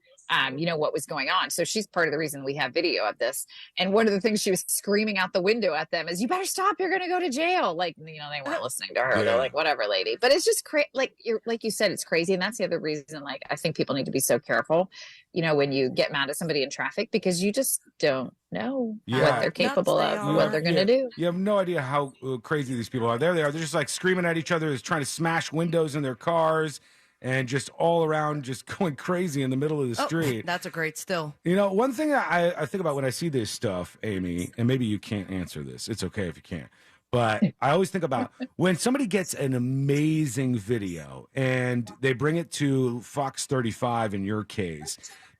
what was going on. So she's part of the reason we have video of this. And one of the things she was screaming out the window at them is, "You better stop. You're going to go to jail." Like, they weren't listening to her. Yeah. They're like, "Whatever, lady." But it's just like you said, it's crazy. And that's the other reason, like, I think people need to be so careful, when you get mad at somebody in traffic, because you just don't know what they're capable of, what they're going to do. You have no idea how crazy these people are. There they are. They're just like screaming at each other, trying to smash windows in their cars, and just all around, just going crazy in the middle of the street. That's a great still. One thing that I think about when I see this stuff, Amy, and maybe you can't answer this. It's okay if you can't. But I always think about when somebody gets an amazing video and they bring it to Fox 35 in your case.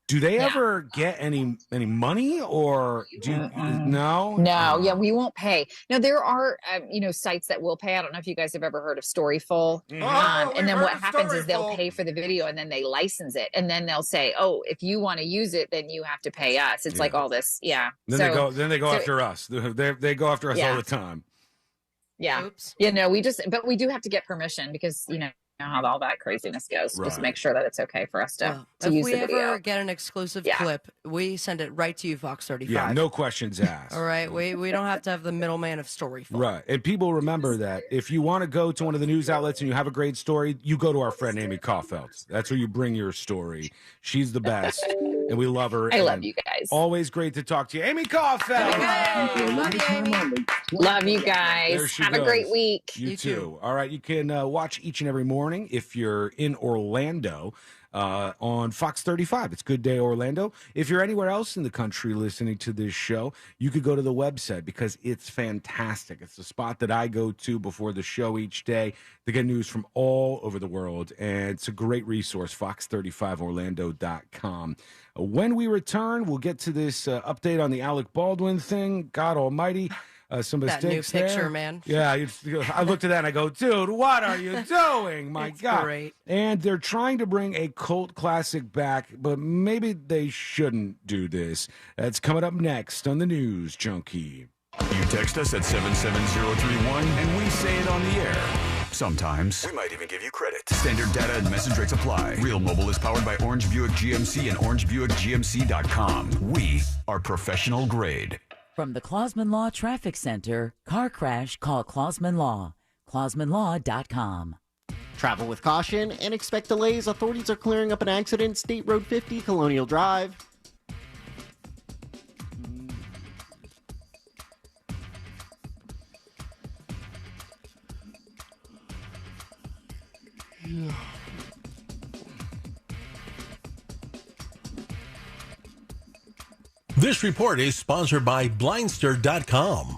Do they ever get any money, or do you, no? No, we won't pay. Now, there are, sites that will pay. I don't know if you guys have ever heard of Storyful. And then what happens is they'll pay for the video and then they license it. And then they'll say, "Oh, if you want to use it, then you have to pay us." It's like all this. Yeah. Then they go after us. They go after us all the time. Yeah. Oops. But we do have to get permission because, how all that craziness goes. Just to make sure that it's okay for us to use the video. If we ever get an exclusive clip, we send it right to you, Fox 35. Yeah, no questions asked. All right, we don't have to have the middleman of Storyful. Right, and people remember that if you want to go to one of the news outlets and you have a great story, you go to our friend Amy Coffelt. That's where you bring your story. She's the best, and we love her. I love and you guys. Always great to talk to you. Amy Coffelt. Love you, Amy. Love you guys. There she Have a goes. great week. You too. All right, you can watch each and every morning if you're in Orlando on Fox 35. It's Good Day Orlando. If you're anywhere else in the country listening to this show, you could go to the website because it's fantastic. It's the spot that I go to before the show each day to get news from all over the world, and it's a great resource, fox35orlando.com. When we return, we'll get to this update on the Alec Baldwin thing. God almighty. Some That new mistakes picture, there. man. Yeah, I looked at that and I go, dude, what are you doing? My It's God. great. And they're trying to bring a cult classic back, but maybe they shouldn't do this. That's coming up next on the News Junkie. You text us at 77031 and we say it on the air. Sometimes. We might even give you credit. Standard data and message rates apply. Real Mobile is powered by Orange Buick GMC and OrangeBuickGMC.com. We are professional grade. From the Clausman Law Traffic Center, car crash, call Clausman Law. ClausmanLaw.com. Travel with caution and expect delays. Authorities are clearing up an accident. State Road 50, Colonial Drive. This report is sponsored by Blindster.com.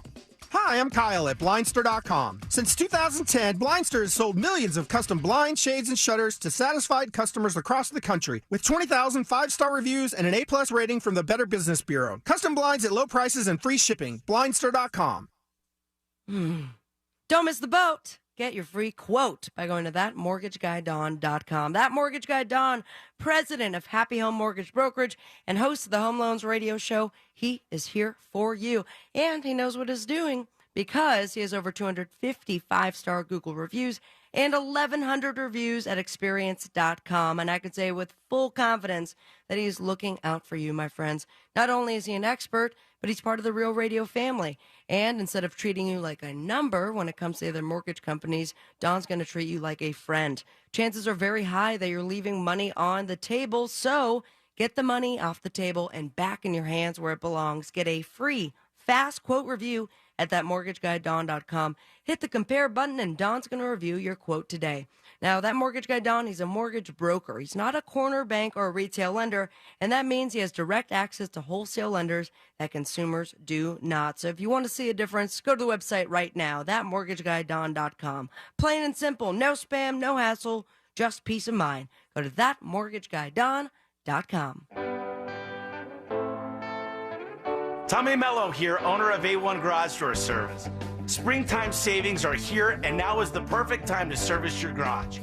Hi, I'm Kyle at Blindster.com. Since 2010, Blindster has sold millions of custom blinds, shades, and shutters to satisfied customers across the country with 20,000 5-star reviews and an A-plus rating from the Better Business Bureau. Custom blinds at low prices and free shipping. Blindster.com. Don't miss the boat. Get your free quote by going to thatmortgageguydawn.com. That Mortgage Guy Dawn, president of Happy Home Mortgage Brokerage and host of the Home Loans Radio Show, he is here for you. And he knows what he's doing because he has over 250 5-star Google reviews and 1,100 reviews at experience.com. And I can say with full confidence that he's looking out for you, my friends. Not only is he an expert, but he's part of the Real Radio family. And instead of treating you like a number when it comes to other mortgage companies, Don's going to treat you like a friend. Chances are very high that you're leaving money on the table. So get the money off the table and back in your hands where it belongs. Get a free, fast quote review at thatmortgageguydawn.com. Hit the compare button and Don's going to review your quote today. Now, that Mortgage Guy Don, he's a mortgage broker. He's not a corner bank or a retail lender, and that means he has direct access to wholesale lenders that consumers do not. So if you want to see a difference, go to the website right now, thatmortgageguydawn.com. Plain and simple, no spam, no hassle, just peace of mind. Go to thatmortgageguydawn.com. Tommy Mello here, owner of A1 Garage Door Service. Springtime savings are here, and now is the perfect time to service your garage.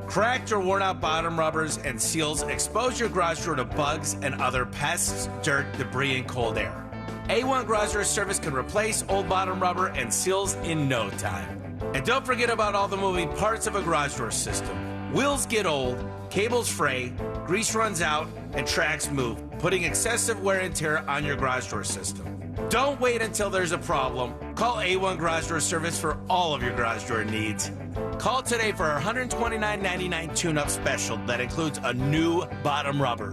Cracked or worn out bottom rubbers and seals expose your garage door to bugs and other pests, dirt, debris, and cold air. A1 Garage Door Service can replace old bottom rubber and seals in no time. And don't forget about all the moving parts of a garage door system. Wheels get old, cables fray, grease runs out, and tracks move, putting excessive wear and tear on your garage door system. Don't wait until there's a problem. Call A1 Garage Door Service for all of your garage door needs. Call today for our $129.99 tune-up special that includes a new bottom rubber.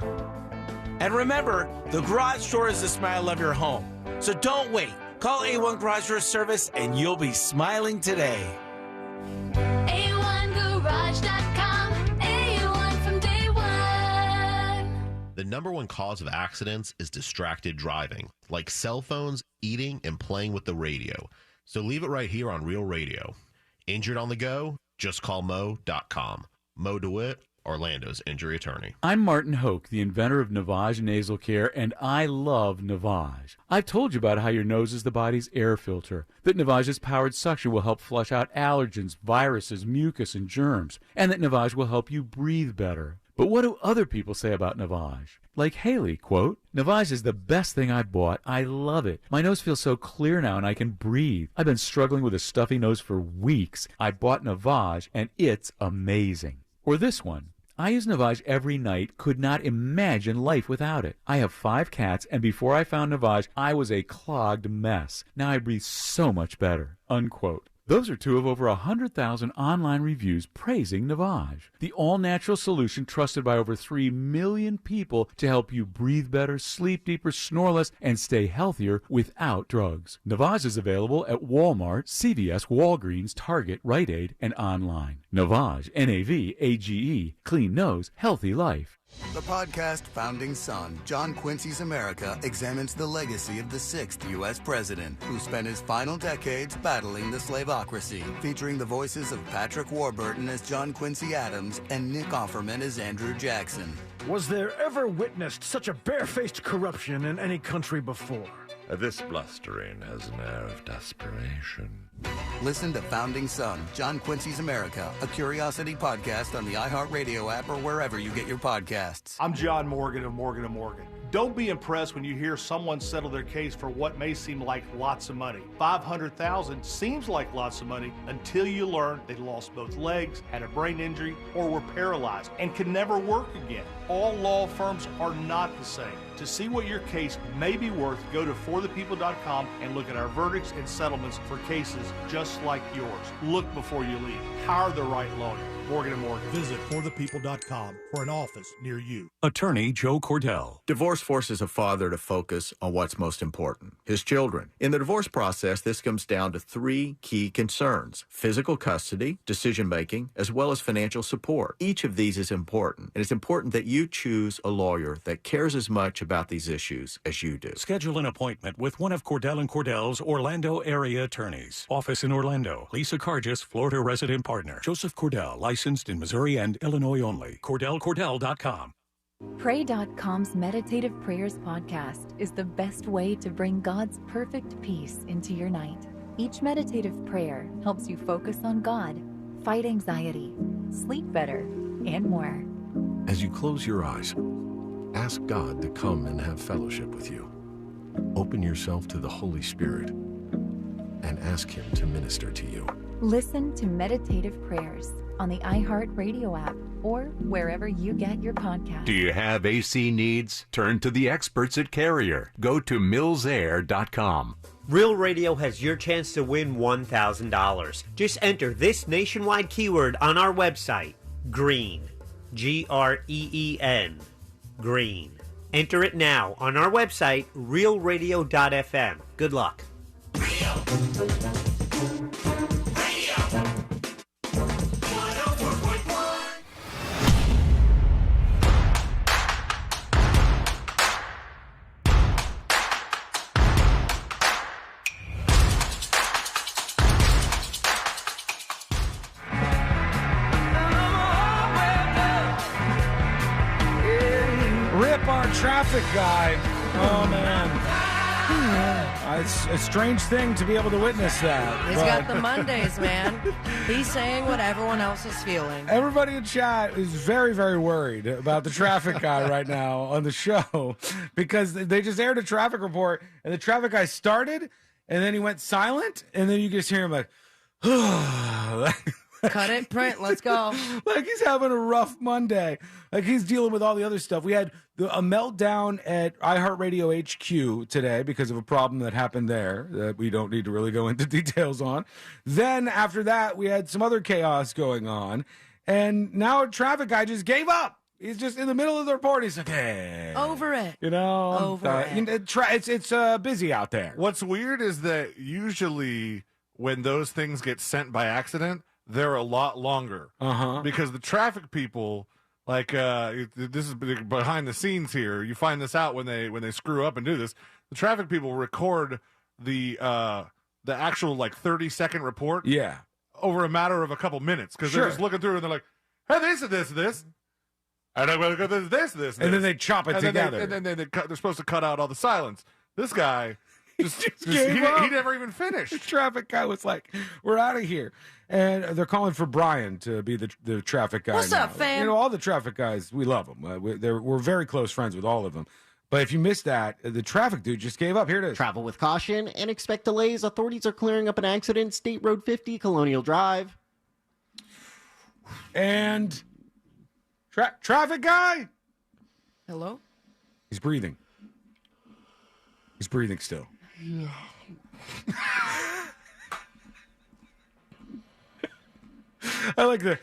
And remember, the garage door is the smile of your home. So don't wait. Call A1 Garage Door Service and you'll be smiling today. A1Garage.com. A1 from day one. The number one cause of accidents is distracted driving, like cell phones, eating, and playing with the radio. So leave it right here on Real Radio. Injured on the go? Just call Mo.com. Mo DeWitt, Orlando's injury attorney. I'm Martin Hoke, the inventor of Navage Nasal Care, and I love Navage. I've told you about how your nose is the body's air filter, that Navage's powered suction will help flush out allergens, viruses, mucus, and germs, and that Navage will help you breathe better. But what do other people say about Navage? Like Haley, quote, Navage is the best thing I bought. I love it. My nose feels so clear now and I can breathe. I've been struggling with a stuffy nose for weeks. I bought Navage and it's amazing. Or this one. I use Navage every night, could not imagine life without it. I have 5 cats, and before I found Navage, I was a clogged mess. Now I breathe so much better, unquote. Those are two of over 100,000 online reviews praising Navage, the all-natural solution trusted by over 3 million people to help you breathe better, sleep deeper, snore less, and stay healthier without drugs. Navage is available at Walmart, CVS, Walgreens, Target, Rite Aid, and online. Navage, N-A-V-A-G-E, clean nose, healthy life. The podcast Founding Son, John Quincy's America, examines the legacy of the 6th U.S. president, who spent his final decades battling the slaveocracy, featuring the voices of Patrick Warburton as John Quincy Adams and Nick Offerman as Andrew Jackson. Was there ever witnessed such a barefaced corruption in any country before? This blustering has an air of desperation. Listen to Founding Son, John Quincy's America, a Curiosity podcast on the iHeartRadio app or wherever you get your podcasts. I'm John Morgan of Morgan & Morgan. Don't be impressed when you hear someone settle their case for what may seem like lots of money. $500,000 seems like lots of money until you learn they lost both legs, had a brain injury, or were paralyzed and can never work again. All law firms are not the same. To see what your case may be worth, go to forthepeople.com and look at our verdicts and settlements for cases just like yours. Look before you leave. Hire the right lawyer. Morgan & Morgan. Visit forthepeople.com for an office near you. Attorney Joe Cordell. Divorce forces a father to focus on what's most important, his children. In the divorce process, this comes down to 3 key concerns: physical custody, decision-making, as well as financial support. Each of these is important, and it's important that you choose a lawyer that cares as much about these issues as you do. Schedule an appointment with one of Cordell & Cordell's Orlando area attorneys. Office in Orlando. Lisa Cargis, Florida resident partner. Joseph Cordell, licensed in Missouri and Illinois only. CordellCordell.com. Pray.com's Meditative Prayers podcast is the best way to bring God's perfect peace into your night. Each meditative prayer helps you focus on God, fight anxiety, sleep better, and more. As you close your eyes, ask God to come and have fellowship with you. Open yourself to the Holy Spirit and ask Him to minister to you. Listen to Meditative Prayers on the iHeartRadio app or wherever you get your podcasts. Do you have AC needs? Turn to the experts at Carrier. Go to millsair.com. Real Radio has your chance to win $1,000. Just enter this nationwide keyword on our website, GREEN. Green. Green. Enter it now on our website, realradio.fm. Good luck. Rip our traffic guy. Oh, man. It's a strange thing to be able to witness that. He's got the Mondays, man. He's saying what everyone else is feeling. Everybody in chat is very, very worried about the traffic guy right now on the show because they just aired a traffic report and the traffic guy started and then he went silent and then you just hear him like, cut it, print, let's go. Like he's having a rough Monday. Like he's dealing with all the other stuff. We had a meltdown at iHeartRadio HQ today because of a problem that happened there that we don't need to really go into details on. Then after that, we had some other chaos going on. And now a traffic guy just gave up. He's just in the middle of the report. He's like, hey. Over it. You know? Over it. It's busy out there. What's weird is that usually when those things get sent by accident, they're a lot longer. Because the traffic people, like this is behind the scenes here. You find this out when they screw up and do this. The traffic people record the actual like 30-second report. Yeah. Over a matter of a couple minutes because they're just looking through and they're like, hey, this. And I'm going to go this. And then they chop it together. And then they're supposed to cut out all the silence. This guy he never even finished. The traffic guy was like, we're out of here. And they're calling for Brian to be the traffic guy. What's now. up, fam? You know, all the traffic guys, we love them. We're very close friends with all of them. But if you missed that, the traffic dude just gave up. Here it is. Travel with caution and expect delays. Authorities are clearing up an accident. State Road 50, Colonial Drive. And traffic guy? Hello? He's breathing. He's breathing still. I like the.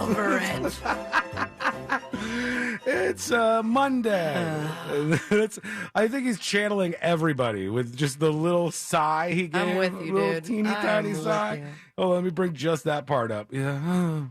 Over it. It's Monday. I think he's channeling everybody with just the little sigh he gave. I'm with you, little dude. teeny tiny sigh. Oh, let me bring just that part up. Yeah.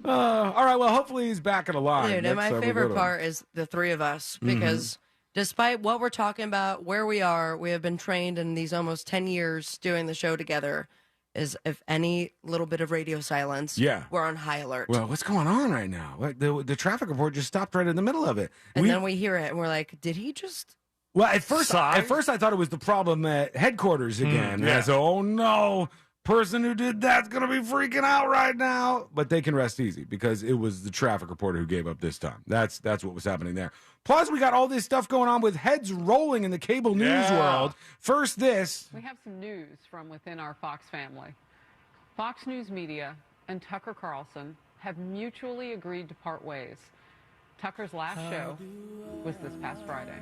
All right. Well, hopefully he's back in a line. Dude, and my favorite part is the three of us because despite what we're talking about, where we are, we have been trained in these almost 10 years doing the show together. Is if any little bit of radio silence, we're on high alert. Well, what's going on right now? The traffic report just stopped right in the middle of it. And then we hear it, and we're like, did he just... Well, at first I thought it was the problem at headquarters again. As, oh, no, person who did that's going to be freaking out right now. But they can rest easy because it was the traffic reporter who gave up this time. That's what was happening there. Plus, we got all this stuff going on with heads rolling in the cable news world. First, this. We have some news from within our Fox family. Fox News Media and Tucker Carlson have mutually agreed to part ways. Tucker's last show was this past Friday.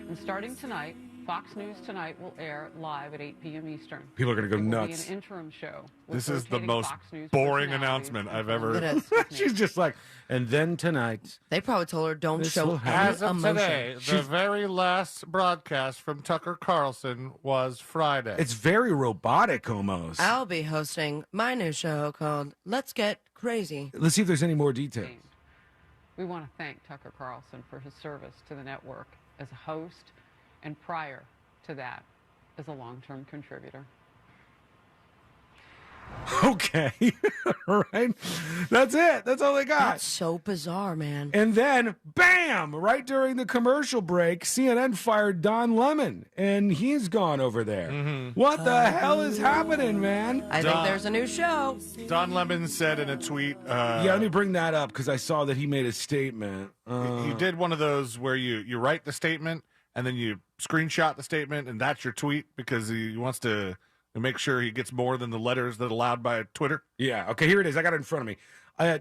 And starting tonight, Fox News Tonight will air live at 8 p.m. Eastern. People are going to go It will nuts. be an interim show. This is the most boring announcement I've ever. It is. She's just like, and then tonight. They probably told her, don't This show will any happen. As of emotion. today, the very last broadcast from Tucker Carlson was Friday. It's very robotic almost. I'll be hosting my new show called Let's Get Crazy. Let's see if there's any more details. We want to thank Tucker Carlson for his service to the network as a host and prior to that as a long-term contributor. Okay. All right. That's it. That's all they got. That's so bizarre, man. And then, bam, right during the commercial break, CNN fired Don Lemon, and he's gone over there. What the hell is happening, man? I think there's a new show. Don Lemon said in a tweet. Yeah, let me bring that up because I saw that he made a statement. He did one of those where you write the statement and then you screenshot the statement, and that's your tweet because he wants to make sure he gets more than the letters that are allowed by Twitter. Yeah, okay, here it is. I got it in front of me.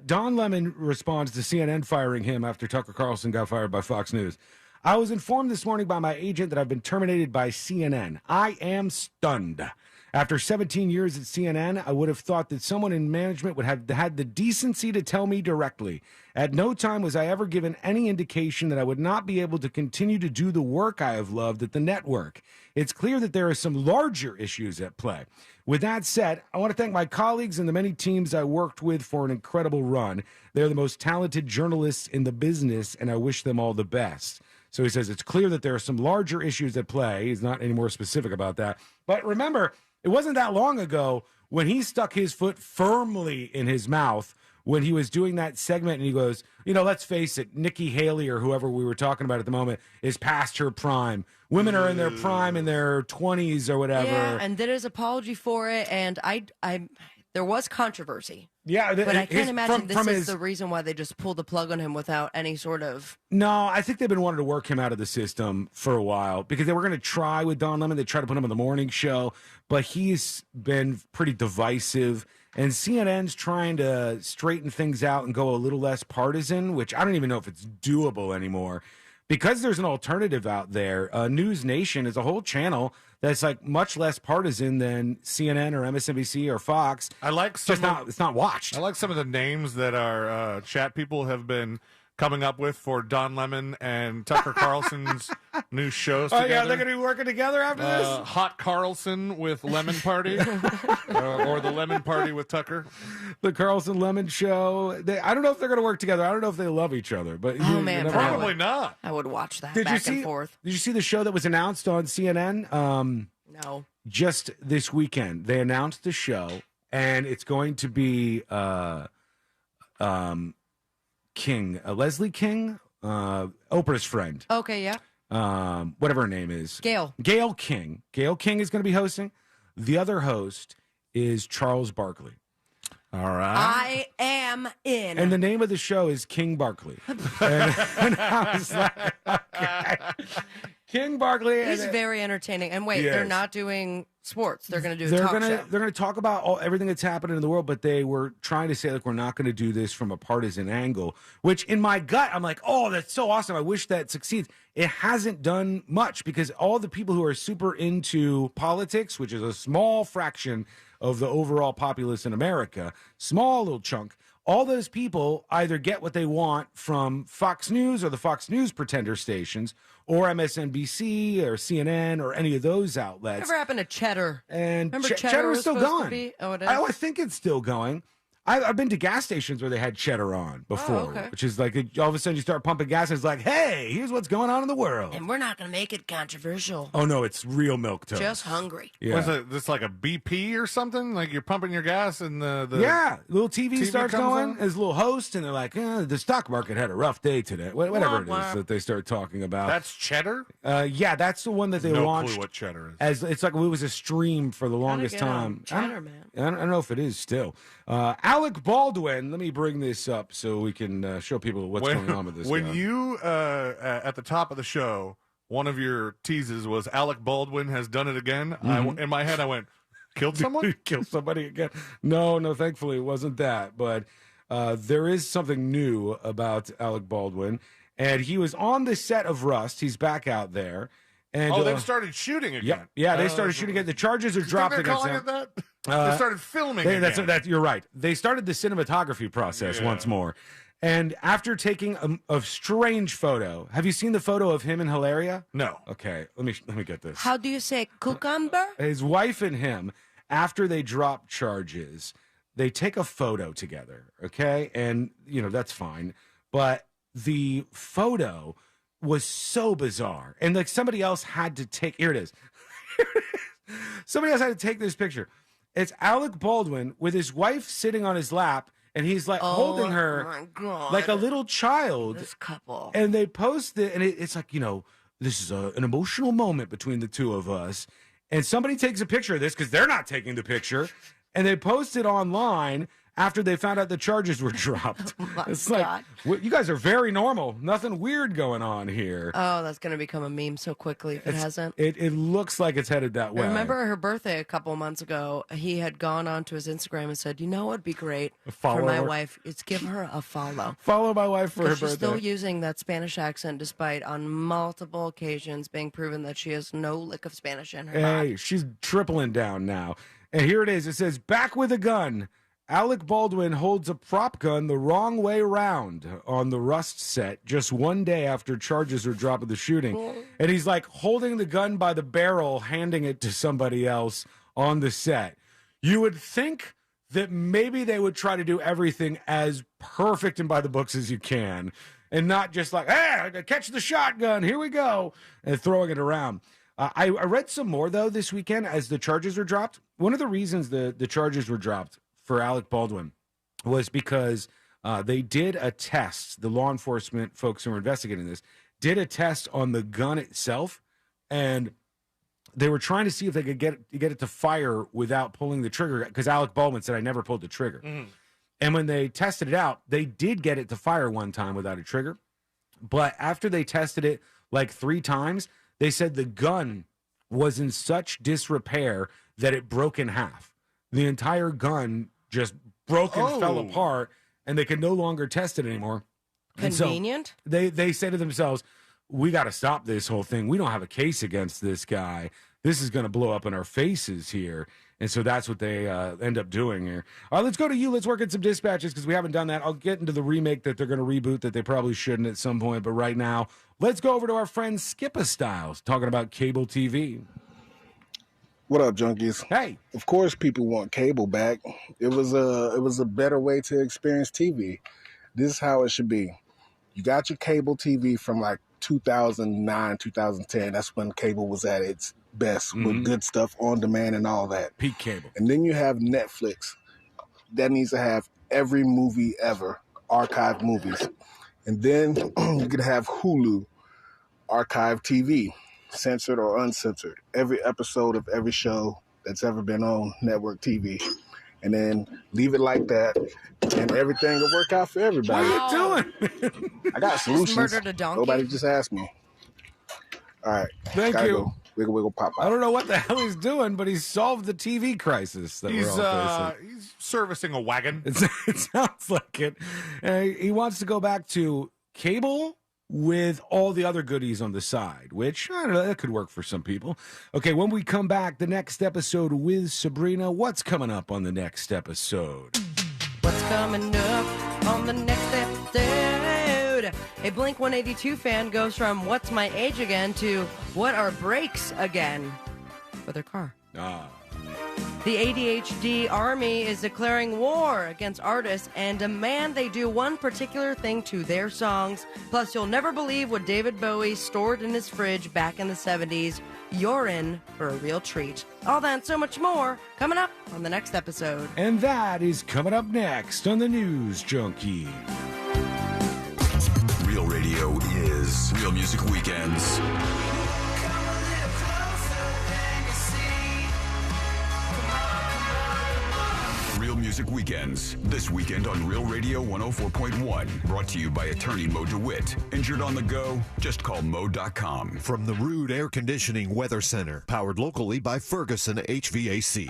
Don Lemon responds to CNN firing him after Tucker Carlson got fired by Fox News. I was informed this morning by my agent that I've been terminated by CNN. I am stunned. After 17 years at CNN, I would have thought that someone in management would have had the decency to tell me directly. At no time was I ever given any indication that I would not be able to continue to do the work I have loved at the network. It's clear that there are some larger issues at play. With that said, I want to thank my colleagues and the many teams I worked with for an incredible run. They're the most talented journalists in the business, and I wish them all the best. So he says it's clear that there are some larger issues at play. He's not any more specific about that. But remember, it wasn't that long ago when he stuck his foot firmly in his mouth when he was doing that segment and he goes, let's face it, Nikki Haley or whoever we were talking about at the moment is past her prime. Women are in their prime in their 20s or whatever. Yeah, and did his apology for it, and I there was controversy. Yeah, but I can't imagine this is the reason why they just pulled the plug on him without any sort of... No, I think they've been wanting to work him out of the system for a while because they were going to try with Don Lemon. They tried to put him on the morning show, but he's been pretty divisive. And CNN's trying to straighten things out and go a little less partisan, which I don't even know if it's doable anymore. Because there's an alternative out there, News Nation is a whole channel that's like much less partisan than CNN or MSNBC or Fox. I like some it's not watched. I like some of the names that our chat people have been coming up with for Don Lemon and Tucker Carlson's new shows together. Oh, yeah, they're going to be working together after this? Hot Carlson with Lemon Party, or the Lemon Party with Tucker. The Carlson Lemon Show. I don't know if they're going to work together. I don't know if they love each other. But probably not. I would watch that Did back you see, and forth. Did you see the show that was announced on CNN? No. Just this weekend, they announced the show, and it's going to be King, Leslie King, Oprah's friend. Okay, yeah. Whatever her name is. Gail King. Gail King is going to be hosting. The other host is Charles Barkley. All right. I am in. And the name of the show is King Barkley. and I was like, okay. King Barkley. He's very entertaining. And wait, they're not doing sports. They're going to do a They're talk gonna show. they're gonna talk about everything that's happening in the world, but they were trying to say like we're not going to do this from a partisan angle. Which in my gut, I'm like, oh, that's so awesome. I wish that succeeds. It hasn't done much because all the people who are super into politics, which is a small fraction of the overall populace in America, small little chunk. All those people either get what they want from Fox News or the Fox News pretender stations or MSNBC or CNN or any of those outlets. Whatever happened to Cheddar? And Remember Cheddar was is still supposed to going. be? Oh, it is? I think it's still going. I've been to gas stations where they had Cheddar on before, okay. which is like all of a sudden you start pumping gas and it's like, hey, here's what's going on in the world. And we're not going to make it controversial. Oh, no, it's real milk toast. Just hungry. Yeah. Was it this like a BP or something? Like you're pumping your gas and the yeah, little TV starts comes going on? as a little host, and they're like, the stock market had a rough day today. Whatever it is that they start talking about. That's Cheddar? Yeah, that's the one that they No launched. clue what Cheddar is. As it's like it was a stream for the longest get on time. Cheddar, man. I don't know if it is still. Alec Baldwin. Let me bring this up so we can show people what's going on with this. When guy. you at the top of the show, one of your teases was Alec Baldwin has done it again. In my head, I went, killed someone? Killed somebody again? No, thankfully it wasn't that. But there is something new about Alec Baldwin. And he was on the set of Rust. He's back out there. And, they've started shooting again. Yeah, they started shooting again. The charges are dropped they're against calling him. it that? They started filming again. You're right. They started the cinematography process once more. And after taking a strange photo, have you seen the photo of him and Hilaria? No. Okay, let me get this. How do you say cucumber? His wife and him, after they drop charges, they take a photo together, okay? And, that's fine. But the photo was so bizarre. And, somebody else had to take... Here it is. Somebody else had to take this picture. It's Alec Baldwin with his wife sitting on his lap, and he's, holding her my God. like a little child. This couple. And they post it, and it's like, this is an emotional moment between the two of us. And somebody takes a picture of this because they're not taking the picture, and they post it online after they found out the charges were dropped. It's God. like, you guys are very normal. Nothing weird going on here. Oh, that's going to become a meme so quickly if it hasn't. It looks like it's headed that way. I remember her birthday a couple months ago. He had gone onto his Instagram and said, what would be great for my wife? It's give her a follow. Follow my wife for her She's birthday. still using that Spanish accent despite on multiple occasions being proven that she has no lick of Spanish in her body. Hey, she's tripling down now. And here it is. It says, back with a gun. Alec Baldwin holds a prop gun the wrong way round on the Rust set just one day after charges are dropped of the shooting. And he's holding the gun by the barrel, handing it to somebody else on the set. You would think that maybe they would try to do everything as perfect and by the books as you can and not just hey, catch the shotgun, here we go, and throwing it around. I read some more, though, this weekend as the charges were dropped. One of the reasons the charges were dropped for Alec Baldwin was because they did a test. The law enforcement folks who were investigating this did a test on the gun itself, and they were trying to see if they could get it to fire without pulling the trigger, because Alec Baldwin said, I never pulled the trigger. Mm-hmm. And when they tested it out, they did get it to fire one time without a trigger. But after they tested it 3 times, they said the gun was in such disrepair that it broke in half. The entire gun just broke and fell apart, and they could no longer test it anymore. Convenient? And so they say to themselves, we got to stop this whole thing. We don't have a case against this guy. This is going to blow up in our faces here. And so that's what they end up doing here. All right, let's go to you. Let's work at some dispatches because we haven't done that. I'll get into the remake that they're going to reboot that they probably shouldn't at some point. But right now, let's go over to our friend Skippa Styles talking about cable TV. What up, junkies? Hey. Of course people want cable back. It was a better way to experience TV. This is how it should be. You got your cable TV from 2009, 2010. That's when cable was at its best with good stuff on demand and all that. Peak cable. And then you have Netflix. That needs to have every movie ever, archived movies. And then you could have Hulu, archived TV. Censored or uncensored, every episode of every show that's ever been on network TV, and then leave it like that, and everything will work out for everybody. What are you doing? I got solutions. Murdered a donkey. Nobody just asked me. All right. Thank you. Go. Wiggle, wiggle, pop, pop. I don't know what the hell he's doing, but he's solved the TV crisis that we're all facing. He's servicing a wagon. It sounds like it. He wants to go back to cable with all the other goodies on the side, which, I don't know, that could work for some people. Okay, when we come back, the next episode with Sabrina, what's coming up on the next episode? What's coming up on the next episode? A Blink-182 fan goes from what's my age again to what are brakes again for their car. The ADHD army is declaring war against artists and demand they do one particular thing to their songs. Plus, you'll never believe what David Bowie stored in his fridge back in the 70s. You're in for a real treat. All that and so much more coming up on the next episode. And that is coming up next on the News Junkie. Real Radio is Real Music Weekends. Real Music Weekends, this weekend on Real Radio 104.1. Brought to you by attorney Mo DeWitt. Injured on the go? Just call Mo.com. From the Rude Air Conditioning Weather Center, powered locally by Ferguson HVAC.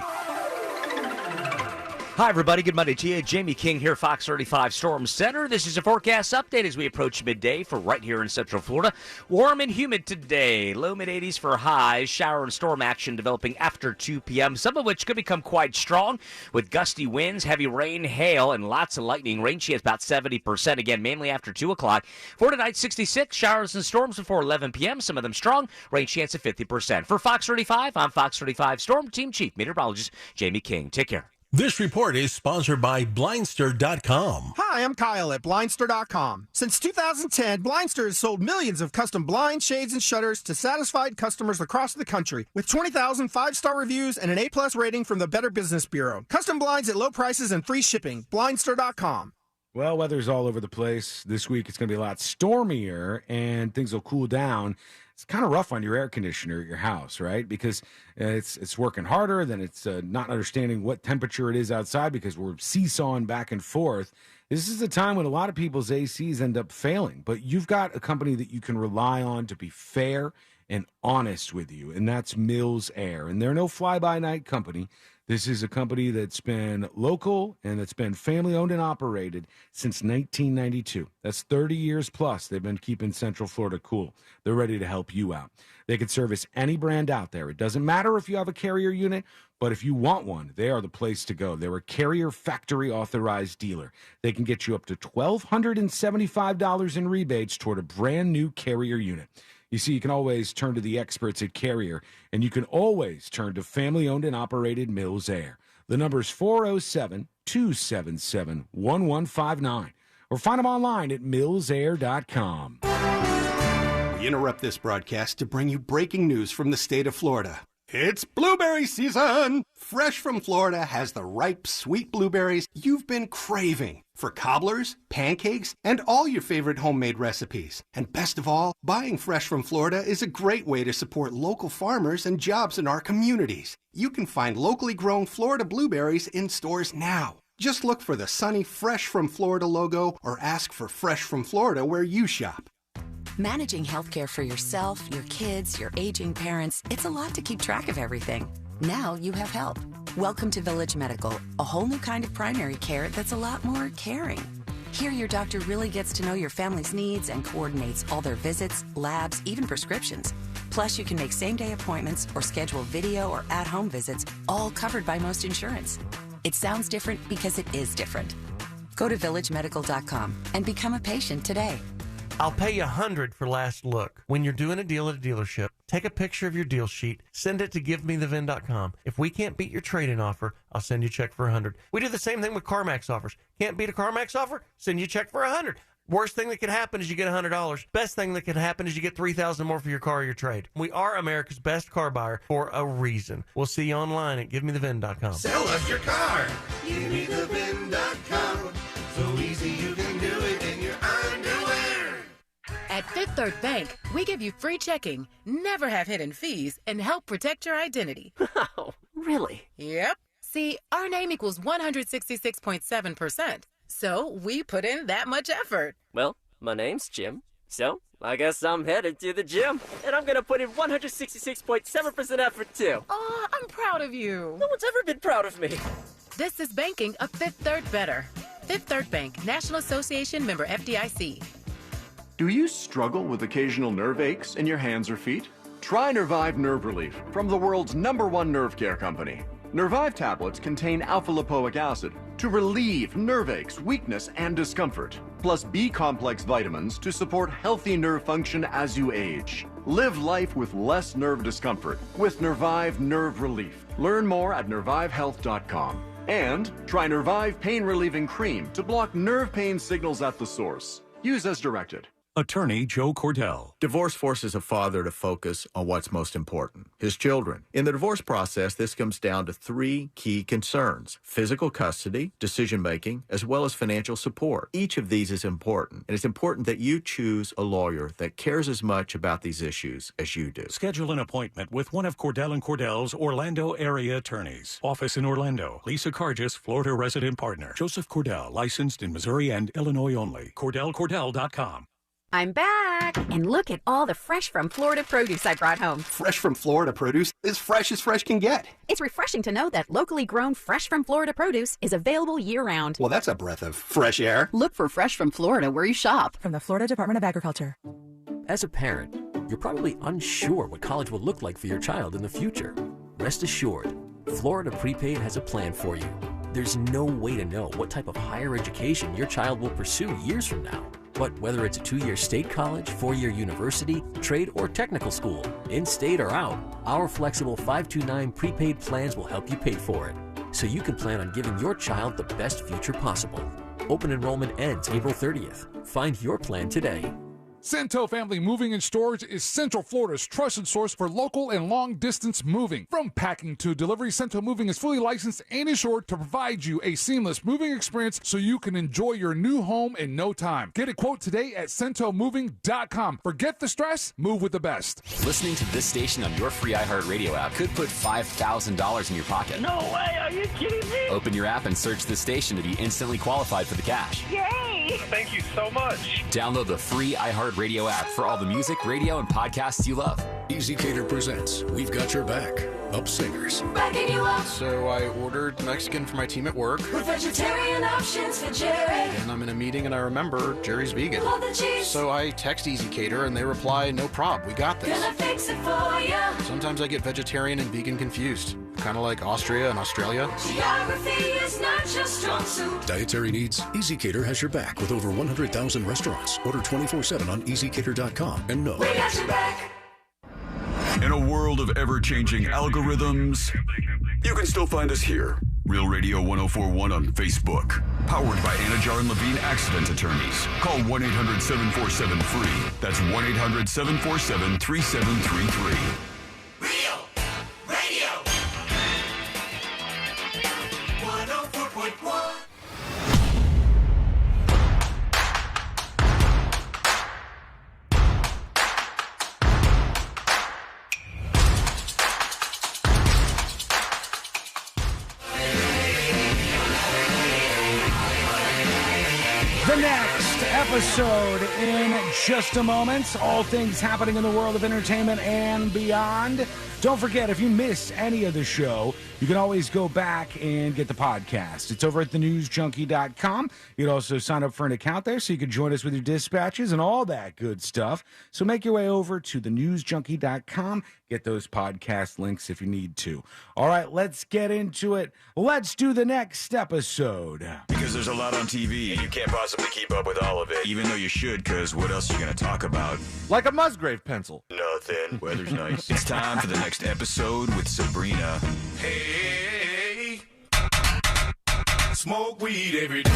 Hi, everybody. Good Monday to you. Jamie King here, Fox 35 Storm Center. This is a forecast update as we approach midday for right here in Central Florida. Warm and humid today. Low mid-80s for highs. Shower and storm action developing after 2 p.m., some of which could become quite strong with gusty winds, heavy rain, hail, and lots of lightning. Rain chance about 70%, again, mainly after 2 o'clock. For tonight, 66. Showers and storms before 11 p.m., some of them strong. Rain chance of 50%. For Fox 35, I'm Fox 35 Storm Team Chief Meteorologist Jamie King. Take care. This report is sponsored by Blindster.com. Hi, I'm Kyle at Blindster.com. Since 2010, Blindster has sold millions of custom blinds, shades, and shutters to satisfied customers across the country with 20,000 five-star reviews and an A-plus rating from the Better Business Bureau. Custom blinds at low prices and free shipping. Blindster.com. Well, weather's all over the place. This week it's going to be a lot stormier and things will cool down. It's kind of rough on your air conditioner at your house, right? Because it's working harder, then it's not understanding what temperature it is outside because we're seesawing back and forth. This is a time when a lot of people's ACs end up failing, but you've got a company that you can rely on to be fair and honest with you, and that's Mills Air. And they're no fly-by-night company. This is a company that's been local and that's been family-owned and operated since 1992. That's 30 years plus. They've been keeping Central Florida cool. They're ready to help you out. They can service any brand out there. It doesn't matter if you have a Carrier unit, but if you want one, they are the place to go. They're a Carrier factory authorized dealer. They can get you up to $1,275 in rebates toward a brand new Carrier unit. You see, you can always turn to the experts at Carrier, and you can always turn to family-owned and operated Mills Air. The number is 407-277-1159, or find them online at millsair.com. We interrupt this broadcast to bring you breaking news from the state of Florida. It's blueberry season! Fresh from Florida has the ripe, sweet blueberries you've been craving for cobblers, pancakes, and all your favorite homemade recipes. And best of all, buying fresh from Florida is a great way to support local farmers and jobs in our communities. You can find locally grown Florida blueberries in stores now. Just look for the sunny Fresh from Florida logo or ask for Fresh from Florida where you shop. Managing healthcare for yourself, your kids, your aging parents, it's a lot to keep track of everything. Now you have help. Welcome to Village Medical, a whole new kind of primary care that's a lot more caring. Here your doctor really gets to know your family's needs and coordinates all their visits, labs, even prescriptions. Plus, you can make same-day appointments or schedule video or at-home visits, all covered by most insurance. It sounds different because it is different. Go to villagemedical.com and become a patient today. I'll pay you $100 for last look. When you're doing a deal at a dealership, take a picture of your deal sheet, send it to givemethevin.com. If we can't beat your trade-in offer, I'll send you a check for $100. We do the same thing with CarMax offers. Can't beat a CarMax offer? Send you a check for $100. Worst thing that could happen is you get $100. Best thing that could happen is you get $3,000 more for your car or your trade. We are America's best car buyer for a reason. We'll see you online at givemethevin.com. Sell us your car. Givemethevin.com. So easy you can do it in your underwear. At Fifth Third Bank, we give you free checking, never have hidden fees, and help protect your identity. Oh, really? Yep. See, our name equals 166.7%. So we put in that much effort. Well, my name's Jim, So, I guess I'm headed to the gym, and I'm gonna put in 166.7% effort too. Aw, I'm proud of you. No one's ever been proud of me. This is banking a Fifth Third better. Fifth Third Bank, National Association member FDIC. Do you struggle with occasional nerve aches in your hands or feet? Try Nervive Nerve Relief from the world's #1 nerve care company. Nervive tablets contain alpha-lipoic acid to relieve nerve aches, weakness, and discomfort, plus B-complex vitamins to support healthy nerve function as you age. Live life with less nerve discomfort with Nervive Nerve Relief. Learn more at nervivehealth.com. And try Nervive Pain Relieving Cream to block nerve pain signals at the source. Use as directed. Attorney Joe Cordell. Divorce forces a father to focus on what's most important, his children. In the divorce process, this comes down to 3 key concerns: physical custody, decision-making, as well as financial support. Each of these is important, and it's important that you choose a lawyer that cares as much about these issues as you do. Schedule an appointment with one of Cordell & Cordell's Orlando area attorneys. Office in Orlando. Lisa Cargis, Florida resident partner. Joseph Cordell, licensed in Missouri and Illinois only. CordellCordell.com. I'm back! And look at all the fresh from Florida produce I brought home. Fresh from Florida produce is fresh as fresh can get. It's refreshing to know that locally grown fresh from Florida produce is available year-round. Well, that's a breath of fresh air. Look for Fresh from Florida where you shop. From the Florida Department of Agriculture. As a parent, you're probably unsure what college will look like for your child in the future. Rest assured, Florida Prepaid has a plan for you. There's no way to know what type of higher education your child will pursue years from now. But whether it's a 2-year state college, 4-year university, trade, or technical school, in-state or out, our flexible 529 prepaid plans will help you pay for it, so you can plan on giving your child the best future possible. Open enrollment ends April 30th. Find your plan today. Cento Family Moving and Storage is Central Florida's trusted source for local and long-distance moving. From packing to delivery, Cento Moving is fully licensed and insured to provide you a seamless moving experience so you can enjoy your new home in no time. Get a quote today at centomoving.com. Forget the stress, move with the best. Listening to this station on your free iHeartRadio app could put $5,000 in your pocket. No way, are you kidding me? Open your app and search this station to be instantly qualified for the cash. Yay! Thank you so much. Download the free iHeartRadio app for all the music, radio, and podcasts you love. EasyCater presents We've Got Your Back, Up Singers. Backing you up. So I ordered Mexican for my team at work. With vegetarian options for Jerry. And I'm in a meeting and I remember Jerry's vegan. Love the cheese. So I text EasyCater and they reply, no prob, we got this. Gonna fix it for ya. Sometimes I get vegetarian and vegan confused. Kind of like Austria and Australia. Geography is not just strong suit. Dietary needs? EasyCater has your back with over 100,000 restaurants. Order 24/7 on EasyCater.com and know. We got your back. In a world of ever-changing algorithms, you can still find us here. Real Radio 1041 on Facebook. Powered by Anajar and Levine Accident Attorneys. Call 1-800-747-FREE. That's 1-800-747-3733. Real Radio 104.1. The next episode in just a moment. All things happening in the world of entertainment and beyond. Don't forget, if you miss any of the show, you can always go back and get the podcast. It's over at thenewsjunkie.com. You can also sign up for an account there so you can join us with your dispatches and all that good stuff. So make your way over to thenewsjunkie.com. Get those podcast links if you need to. All right, let's get into it. Let's do the next episode. Because there's a lot on TV, and you can't possibly keep up with all of it. Even though you should, because what else are you going to talk about? Like a Musgrave pencil. Nothing. Weather's nice. It's time for the next episode with Sabrina. Hey, smoke weed every day.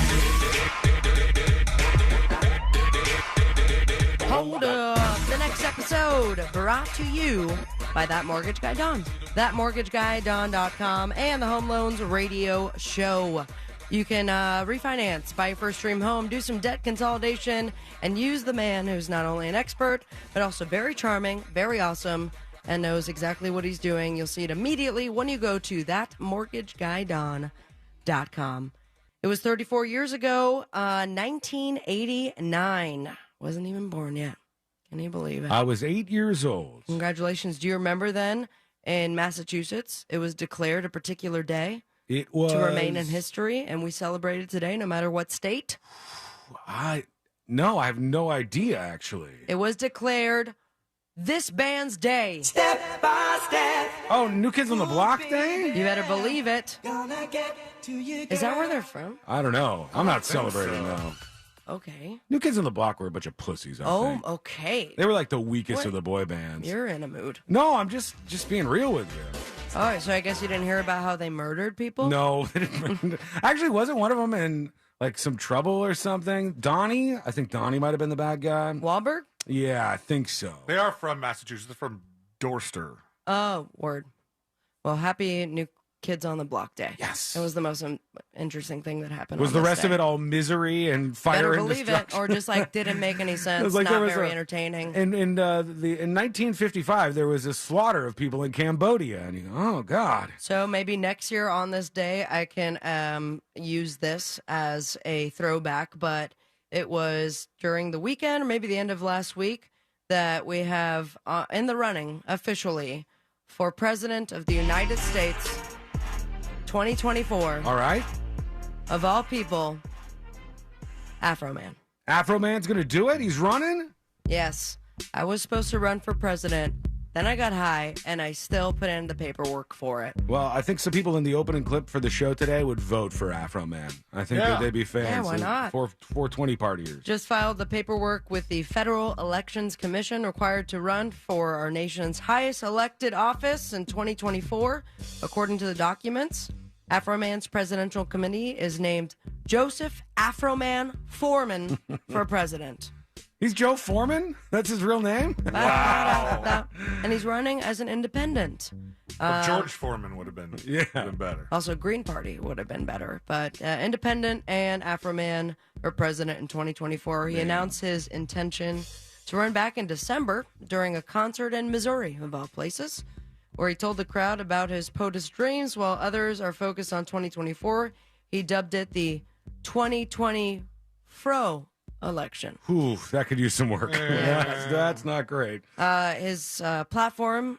Hold up. The next episode brought to you by That Mortgage Guy Don. ThatMortgageGuyDon.com and the Home Loans Radio Show. You can refinance, buy your first dream home, do some debt consolidation, and use the man who's not only an expert, but also very charming, very awesome, and knows exactly what he's doing. You'll see it immediately when you go to ThatMortgageGuyDon.com. It was 34 years ago, 1989. Wasn't even born yet. Can you believe it? I was 8 years old. Congratulations. Do you remember then in Massachusetts, it was declared a particular day It was to remain in history, and we celebrated today no matter what state? No, I have no idea, actually. It was declared this band's day. Step by step. Oh, New Kids on the Block Day? You better believe it. Is that where they're from? I don't know. I'm not celebrating, though. Okay. New Kids on the Block were a bunch of pussies, I think. Okay. They were like the weakest What? of the boy bands. You're in a mood. No, I'm just being real with you. All right, so I guess you didn't hear about how they murdered people? No, they didn't. Actually, wasn't one of them in like some trouble or something? Donnie? I think Donnie might have been the bad guy. Wahlberg? Yeah, I think so. They are from Massachusetts. They're from Dorster. Oh, word. Well, happy New Kids on the Block Day. Yes. It was the most interesting thing that happened. Was on the this rest day. of it all misery and fire Better and believe destruction? it, or just like didn't make any sense, It was like not there was very entertaining. In 1955, there was a slaughter of people in Cambodia, and you go, oh God. So maybe next year on this day, I can use this as a throwback, but it was during the weekend, or maybe the end of last week, that we have in the running officially for President of the United States 2024. All right. Of all people, Afro Man. Afro Man's going to do it? He's running? Yes. I was supposed to run for president. Then I got high, and I still put in the paperwork for it. Well, I think some people in the opening clip for the show today would vote for Afro Man. I think that they'd be fans. Yeah, why not? 420 partiers. Just filed the paperwork with the Federal Elections Commission, required to run for our nation's highest elected office in 2024. According to the documents, Afro Man's presidential committee is named Joseph Afro Man Foreman for president. He's Joe Foreman? That's his real name? Wow. And he's running as an independent. George Foreman would have been, better. Also, Green Party would have been better. But independent and Afro Man for president in 2024. He announced his intention to run back in December during a concert in Missouri, of all places, where he told the crowd about his POTUS dreams while others are focused on 2024. He dubbed it the 2020 Fro election. Ooh, that could use some work. That's not great. His platform,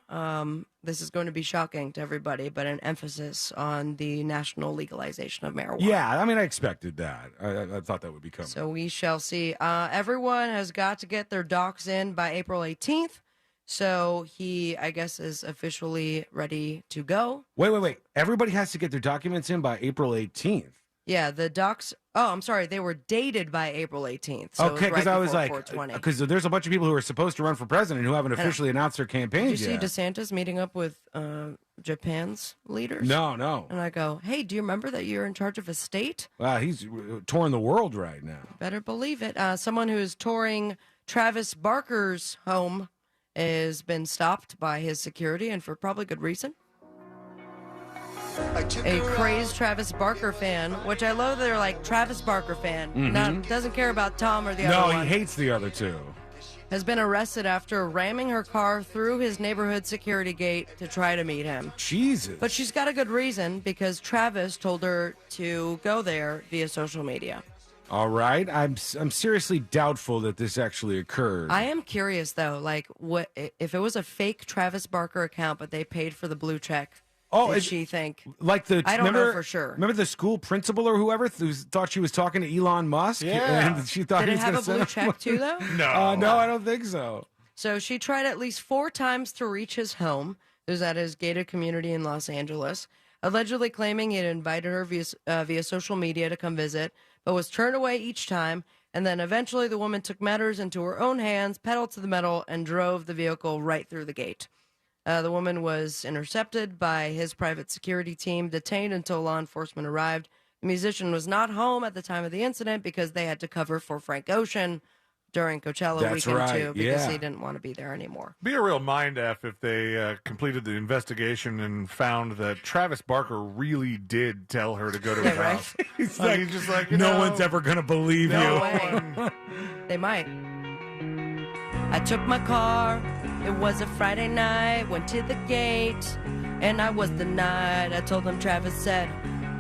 this is going to be shocking to everybody, but an emphasis on the national legalization of marijuana. Yeah, I mean, I expected that. I thought that would be coming. So we shall see. Everyone has got to get their docs in by April 18th. So he, I guess, is officially ready to go. Wait. Everybody has to get their documents in by April 18th. Yeah, the docs. Oh, I'm sorry. They were dated by April 18th. So Okay, because right I was before like, 420. because there's a bunch of people who are supposed to run for president who haven't officially announced their campaigns Did you yet. see DeSantis meeting up with Japan's leaders? No. And I go, hey, do you remember that you're in charge of a state? Wow, he's touring the world right now. Better believe it. Someone who is touring Travis Barker's home has been stopped by his security, and for probably good reason. A crazed Travis Barker fan, which I love. They're like Travis Barker fan. Mhm. Doesn't care about Tom or the other No, one. he hates the other two. Has been arrested after ramming her car through his neighborhood security gate to try to meet him. Jesus. But she's got a good reason, because Travis told her to go there via social media. All right, I'm seriously doubtful that this actually occurred. I am curious though, like what if it was a fake Travis Barker account, but they paid for the blue check? Oh, did she think? Like the I don't remember, know for sure. Remember the school principal or whoever who thought she was talking to Elon Musk? Yeah. And she thought Did he it was have gonna a blue send check him- too, though? No, I don't think so. So she tried at least 4 times to reach his home. It was at his gated community in Los Angeles, allegedly claiming he had invited her via social media to come visit, but was turned away each time. And then eventually the woman took matters into her own hands, pedal to the metal, and drove the vehicle right through the gate. The woman was intercepted by his private security team, detained until law enforcement arrived. The musician was not home at the time of the incident because they had to cover for Frank Ocean during Coachella That's weekend, right, too, because yeah. he didn't want to be there anymore. Be a real mind-F if they completed the investigation and found that Travis Barker really did tell her to go to his house. He's He's just like, you no know, one's ever gonna believe no you. one. They might. I took my car. It was a Friday night. Went to the gate, and I was denied. I told them Travis said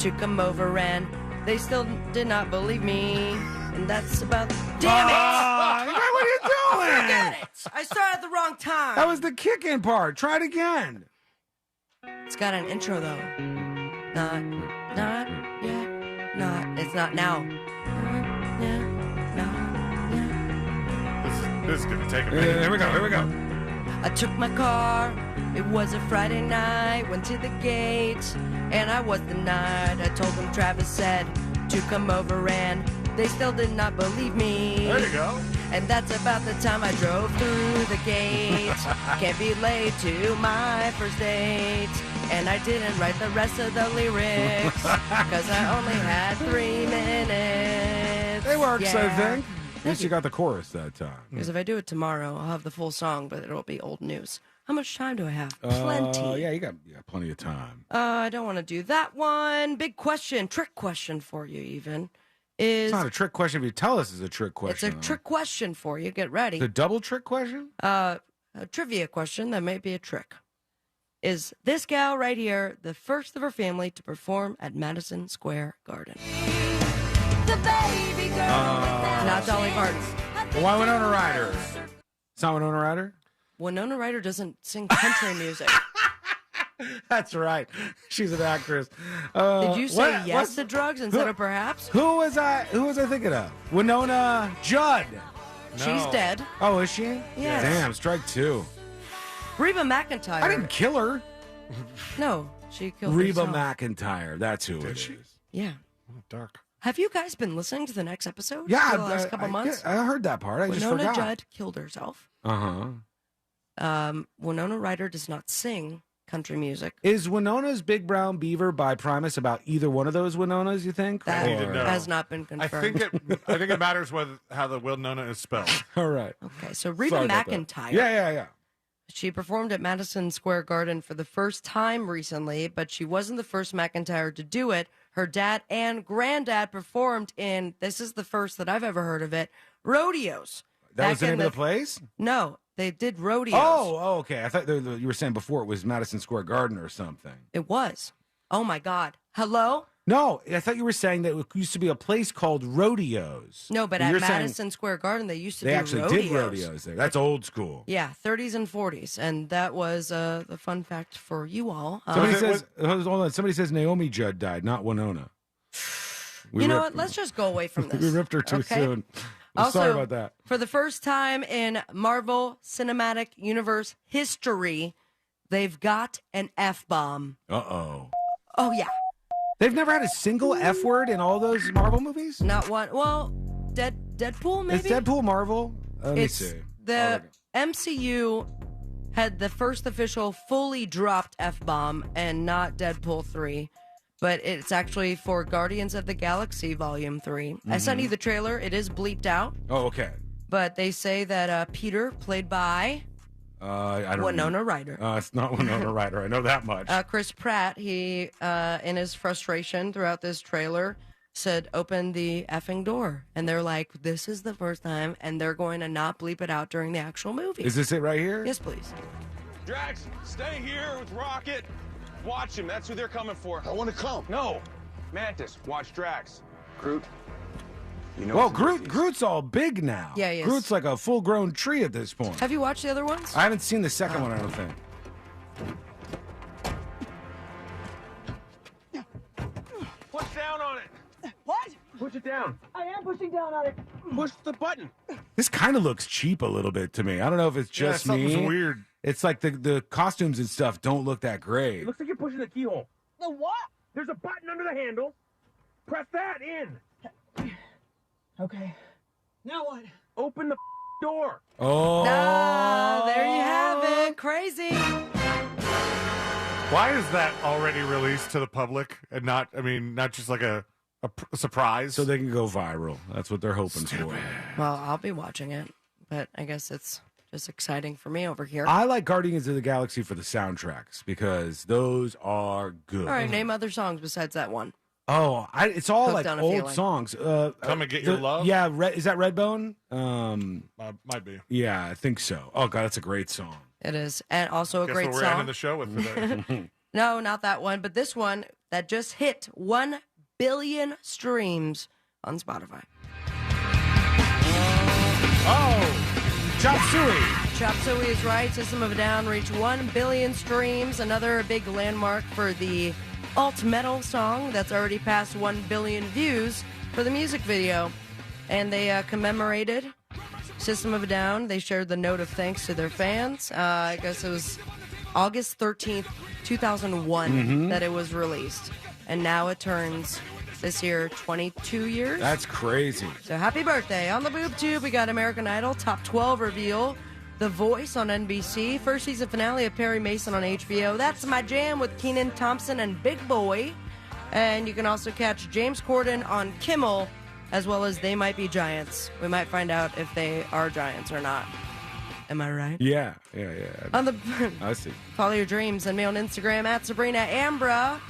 to come over, and they still did not believe me. And that's about... Damn it! What are you doing? Forget it! I started at the wrong time. That was the kick-in part. Try it again. It's got an intro, though. Not yet. It's not now. This is gonna take a minute. Here we go. I took my car. It was a Friday night. Went to the gate, and I was denied. I told them Travis said to come over, and they still did not believe me. There you go. And that's about the time I drove through the gate. Can't be late to my first date. And I didn't write the rest of the lyrics, because I only had 3 minutes. It works, yeah. I think. At least you got the chorus that time. Because if I do it tomorrow, I'll have the full song, but it'll be old news. How much time do I have? Plenty. Yeah, you got plenty of time. I don't want to do that one. Big question, trick question for you even. It's not a trick question if you tell us it's a trick question. It's a trick question for you. Get ready. The double trick question? A trivia question that may be a trick. Is this gal right here the first of her family to perform at Madison Square Garden? The baby girl. Not Dolly Parton. Why Winona Ryder? It's not Winona Ryder? Winona Ryder doesn't sing country music. That's right. She's an actress. Did you say yes to drugs instead of perhaps? Who was I thinking of? Winona Judd. No. She's dead. Oh, is she? Yes. Damn, strike 2. Reba McEntire. I didn't kill her. No, she killed Reba herself. McEntire. That's who it is. Yeah. Oh, dark. Have you guys been listening to the next episode? Yeah, for the last couple months. I heard that part. I just Winona forgot. Judd killed herself. Winona Ryder does not sing country music. Is Winona's Big Brown Beaver by Primus about either one of those Winonas, you think? That has not been confirmed. I think it matters how the Winona is spelled. All right. Okay, so Reba McEntire. Yeah. She performed at Madison Square Garden for the first time recently, but she wasn't the first McEntire to do it. Her dad and granddad performed in, this is the first that I've ever heard of it, rodeos. That was the name of the place? No, they did rodeos. Oh, okay. I thought you were saying before it was Madison Square Garden or something. It was. Oh, my God. Hello? No, I thought you were saying that it used to be a place called Rodeos. No, but at Madison Square Garden, they used to do rodeos. They actually did rodeos there. That's old school. Yeah, 30s and 40s. And that was the fun fact for you all. Somebody says Naomi Judd died, not Winona. You know what? Let's just go away from this. We ripped her too soon. Also, sorry about that. For the first time in Marvel Cinematic Universe history, they've got an F-bomb. Uh-oh. Oh, yeah. They've never had a single F word in all those Marvel movies? Not one. Well, Deadpool, maybe? Is Deadpool Marvel? Let me see. The MCU had the first official fully dropped F-bomb and not Deadpool 3. But it's actually for Guardians of the Galaxy Volume 3. Mm-hmm. I sent you the trailer. It is bleeped out. Oh, okay. But they say that Peter, played by... Winona Ryder. It's not Winona Ryder. I know that much. Chris Pratt, he, in his frustration throughout this trailer, said, open the effing door. And they're like, this is the first time, and they're going to not bleep it out during the actual movie. Is this it right here? Yes, please. Drax, stay here with Rocket. Watch him. That's who they're coming for. I want to come. No. Mantis, watch Drax. Groot. You know. Well, Groot's all big now. Yeah, he is. Groot's like a full-grown tree at this point. Have you watched the other ones? I haven't seen the second one, I don't think. Push down on it. What? Push it down. I am pushing down on it. Push the button. This kind of looks cheap a little bit to me. I don't know if it's just me. Something's weird. It's like the costumes and stuff don't look that great. It looks like you're pushing the keyhole. The what? There's a button under the handle. Press that in. Okay. Now what? Open the door. Oh. There you have it. Crazy. Why is that already released to the public and not just like a surprise? So they can go viral. That's what they're hoping for. Well, I'll be watching it, but I guess it's just exciting for me over here. I like Guardians of the Galaxy for the soundtracks because those are good. All right, name other songs besides that one. Oh, it's all Hooked like on a old Feeling. songs. Come and Get Your Love? Yeah, is that Redbone? Might be. Yeah, I think so. Oh, God, that's a great song. It is, and also a Guess great what we're song. ending the show with today. No, not that one, but this one that just hit 1 billion streams on Spotify. Oh, Chop Suey. Chop Suey is right. System of a Down reached 1 billion streams. Another big landmark for the alt metal song that's already passed 1 billion views for the music video. And they commemorated System of a Down. They shared the note of thanks to their fans. I guess it was August 13th, 2001 that it was released. And now it turns this year 22 years. That's crazy. So happy birthday. On the boob tube, we got American Idol Top 12 reveal. The Voice on NBC. First season finale of Perry Mason on HBO. That's My Jam with Kenan Thompson and Big Boy. And you can also catch James Corden on Kimmel, as well as They Might Be Giants. We might find out if they are giants or not. Am I right? Yeah. On the I see. Follow your dreams and me on Instagram at Sabrina Ambra.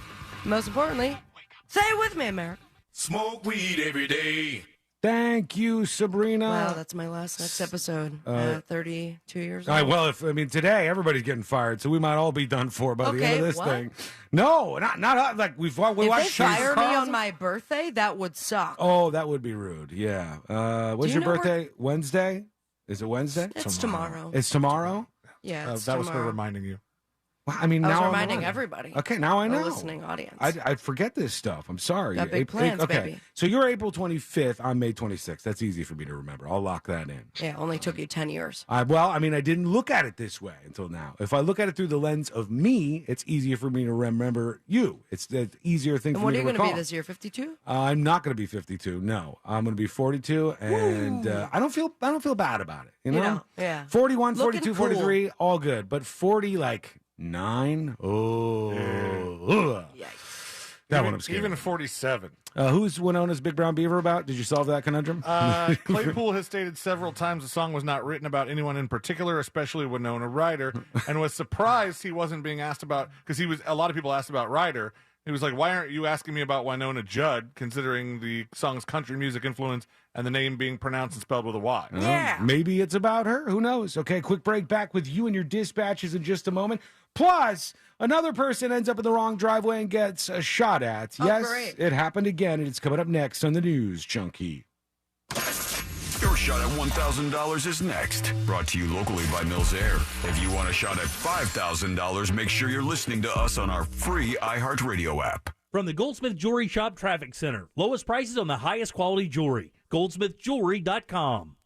Most importantly, say it with me, America. Smoke weed every day. Thank you, Sabrina. Wow, that's my next episode. 32 years All old. right, well, today everybody's getting fired, so we might all be done for by the end of this thing. No, not like we if watched. they fire me Carlson. on my birthday, that would suck. Oh, that would be rude. Yeah. When's your birthday? Wednesday? Is it Wednesday? It's tomorrow. It's tomorrow? Yeah, it's that was tomorrow. for reminding you. Well, I mean, I was now reminding I'm on. everybody. Okay, now I know. The listening audience. I forget this stuff. I'm sorry. Got big plans, okay. baby. So you're April 25th. I'm May 26th. That's easy for me to remember. I'll lock that in. Yeah, only took you 10 years. I didn't look at it this way until now. If I look at it through the lens of me, it's easier for me to remember you. It's the easier thing And for what me are you to going to recall. be this year, 52? I'm not going to be 52. No, I'm going to be 42, and I don't feel bad about it. You know? don't? Yeah. 41, Looking 42, cool. 43, all good. But 40, like 9. Oh, that one I'm scared. Even 47. Who's Winona's Big Brown Beaver about? Did you solve that conundrum? Claypool has stated several times the song was not written about anyone in particular, especially Winona Ryder, and was surprised he wasn't being asked about, because a lot of people asked about Ryder. He was like, why aren't you asking me about Winona Judd, considering the song's country music influence and the name being pronounced and spelled with a Y? Yeah. Maybe it's about her. Who knows? Okay, quick break. Back with you and your dispatches in just a moment. Plus, another person ends up in the wrong driveway and gets a shot at. Yes, great. it happened again, and it's coming up next on the news, Chunky. Your shot at $1,000 is next. Brought to you locally by Mills Air. If you want a shot at $5,000, make sure you're listening to us on our free iHeartRadio app. From the Goldsmith Jewelry Shop Traffic Center. Lowest prices on the highest quality jewelry. GoldsmithJewelry.com.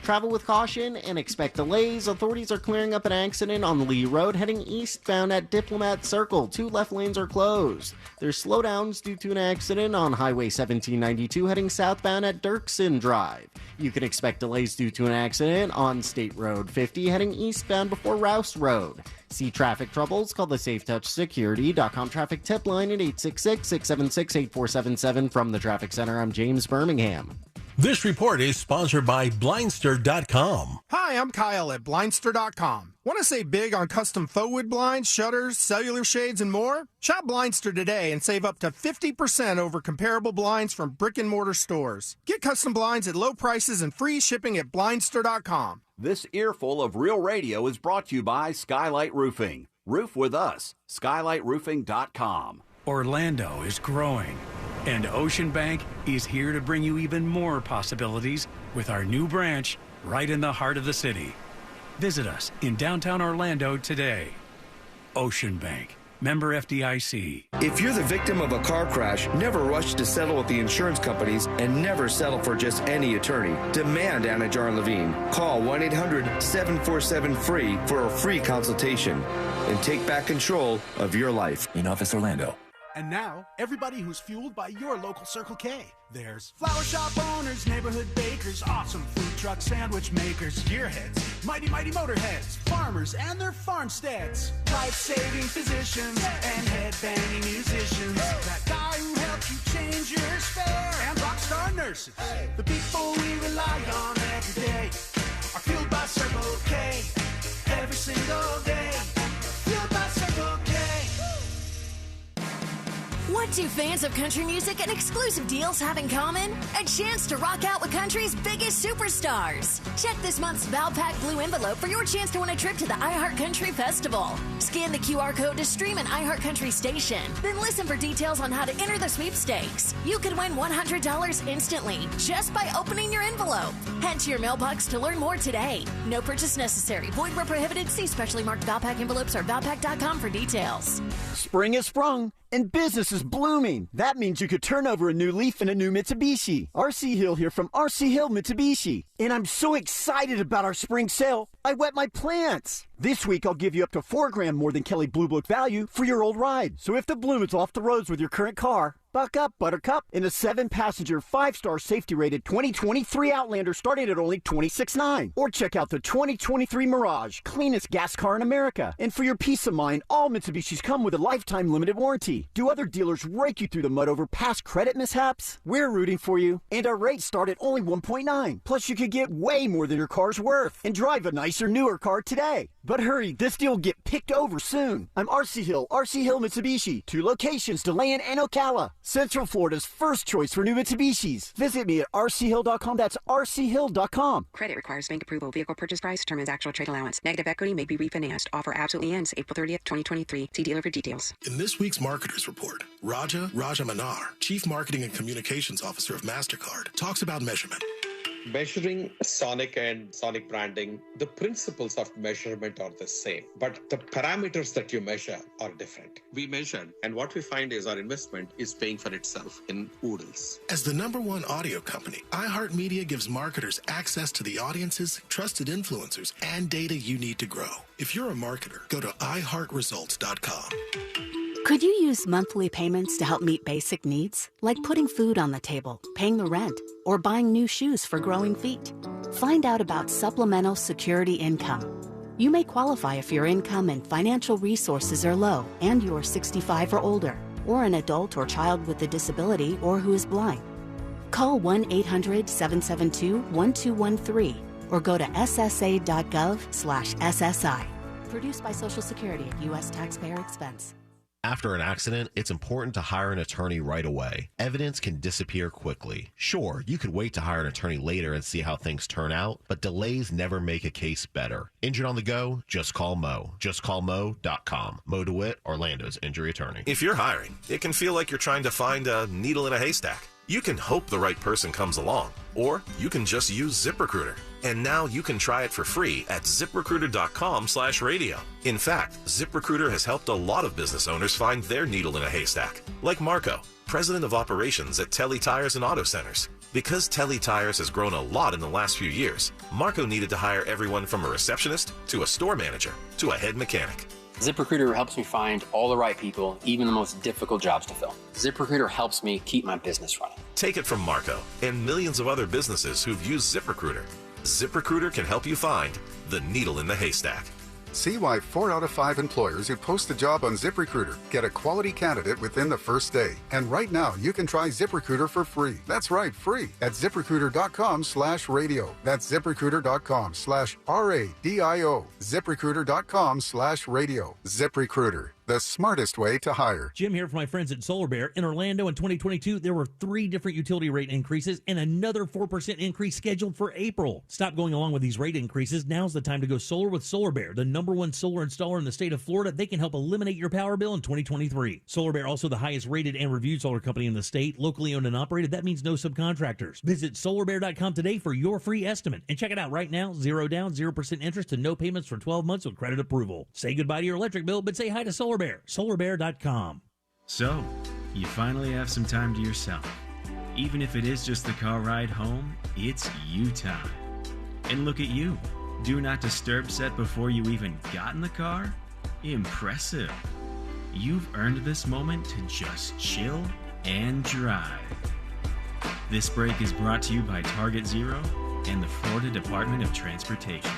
Travel with caution and expect delays. Authorities are clearing up an accident on Lee Road heading eastbound at Diplomat Circle. 2 left lanes are closed. There's slowdowns due to an accident on Highway 1792 heading southbound at Dirksen Drive. You can expect delays due to an accident on State Road 50 heading eastbound before Rouse Road. See traffic troubles? Call the SafeTouchSecurity.com traffic tip line at 866-676-8477. From the Traffic Center, I'm James Birmingham. This report is sponsored by Blindster.com. Hi, I'm Kyle at Blindster.com. Want to save big on custom faux wood blinds, shutters, cellular shades, and more? Shop Blindster today and save up to 50% over comparable blinds from brick and mortar stores. Get custom blinds at low prices and free shipping at Blindster.com. This earful of Real Radio is brought to you by Skylight Roofing. Roof with us. SkylightRoofing.com. Orlando is growing, and Ocean Bank is here to bring you even more possibilities with our new branch right in the heart of the city. Visit us in downtown Orlando today. Ocean Bank. Member FDIC. If you're the victim of a car crash, never rush to settle with the insurance companies and never settle for just any attorney. Demand Anna Jar Levine. Call 1-800-747-FREE for a free consultation and take back control of your life. In Office Orlando. And now, everybody who's fueled by your local Circle K. There's flower shop owners, neighborhood bakers, awesome food truck sandwich makers, gearheads, mighty motorheads, farmers and their farmsteads, life-saving physicians and head-banging musicians, that guy who helped you change your spare, and rock star nurses. The people we rely on every day are fueled by Circle K. Every single day, fueled by Circle K. What do fans of country music and exclusive deals have in common? A chance to rock out with country's biggest superstars. Check this month's Valpak Blue envelope for your chance to win a trip to the iHeart Country Festival. Scan the QR code to stream an iHeart Country station. Then listen for details on how to enter the sweepstakes. You could win $100 instantly just by opening your envelope. Head to your mailbox to learn more today. No purchase necessary. Void where prohibited. See specially marked Valpak envelopes or Valpak.com for details. Spring has sprung and business is blooming. That means you could turn over a new leaf in a new Mitsubishi. RC Hill here from RC Hill Mitsubishi. And I'm so excited about our spring sale, I wet my plants. This week I'll give you up to $4,000 more than Kelley Blue Book value for your old ride. So if the bloom is off the roads with your current car, buck up, Buttercup, in a 7-passenger, 5-star safety-rated 2023 Outlander starting at only $26,900. Or check out the 2023 Mirage, cleanest gas car in America. And for your peace of mind, all Mitsubishis come with a lifetime limited warranty. Do other dealers rake you through the mud over past credit mishaps? We're rooting for you, and our rates start at only 1.9. Plus, you could get way more than your car's worth and drive a nicer, newer car today. But hurry, this deal will get picked over soon. I'm RC Hill Mitsubishi. 2 locations, DeLand and Ocala. Central Florida's first choice for new Mitsubishis. Visit me at rchill.com. That's rchill.com. Credit requires bank approval. Vehicle purchase price determines actual trade allowance. Negative equity may be refinanced. Offer absolutely ends April 30th, 2023. See dealer for details. In this week's Marketers Report, Raja Manar, Chief Marketing and Communications Officer of MasterCard, talks about measurement. Measuring Sonic and Sonic branding, the principles of measurement are the same, but the parameters that you measure are different. We measured, and what we find is our investment is paying for itself in oodles. As the #1 audio company, iHeartMedia gives marketers access to the audiences, trusted influencers, and data you need to grow. If you're a marketer, go to iHeartResults.com. Could you use monthly payments to help meet basic needs, like putting food on the table, paying the rent, or buying new shoes for growing feet? Find out about Supplemental Security Income. You may qualify if your income and financial resources are low and you're 65 or older, or an adult or child with a disability or who is blind. Call 1-800-772-1213 or go to ssa.gov/SSI. Produced by Social Security at U.S. taxpayer expense. After an accident, it's important to hire an attorney right away. Evidence can disappear quickly. Sure, you could wait to hire an attorney later and see how things turn out, but delays never make a case better. Injured on the go? Just call Mo. JustCallMo.com. Mo DeWitt, Orlando's injury attorney. If you're hiring, it can feel like you're trying to find a needle in a haystack. You can hope the right person comes along, or you can just use ZipRecruiter. And now you can try it for free at ZipRecruiter.com/radio. In fact, ZipRecruiter has helped a lot of business owners find their needle in a haystack, like Marco, president of operations at Telly Tires and Auto Centers. Because Telly Tires has grown a lot in the last few years, Marco needed to hire everyone from a receptionist to a store manager to a head mechanic. ZipRecruiter helps me find all the right people, even the most difficult jobs to fill. ZipRecruiter helps me keep my business running. Take it from Marco and millions of other businesses who've used ZipRecruiter. ZipRecruiter can help you find the needle in the haystack. See why 4 out of 5 employers who post a job on ZipRecruiter get a quality candidate within the first day. And right now, you can try ZipRecruiter for free. That's right, free at ZipRecruiter.com/radio. That's ZipRecruiter.com/RADIO. ZipRecruiter.com/radio. ZipRecruiter, the smartest way to hire. Jim here for my friends at Solar Bear. In Orlando in 2022, there were 3 different utility rate increases and another 4% increase scheduled for April. Stop going along with these rate increases. Now's the time to go solar with Solar Bear, the #1 solar installer in the state of Florida. They can help eliminate your power bill in 2023. Solar Bear, also the highest rated and reviewed solar company in the state, locally owned and operated. That means no subcontractors. Visit solarbear.com today for your free estimate. And check it out right now. 0 down, 0% interest, and no payments for 12 months with credit approval. Say goodbye to your electric bill, but say hi to Solar Bear. SolarBear.com. So, you finally have some time to yourself. Even if it is just the car ride home, it's you time. And look at you. Do not disturb set before you even got in the car? Impressive. You've earned this moment to just chill and drive. This break is brought to you by Target Zero and the Florida Department of Transportation.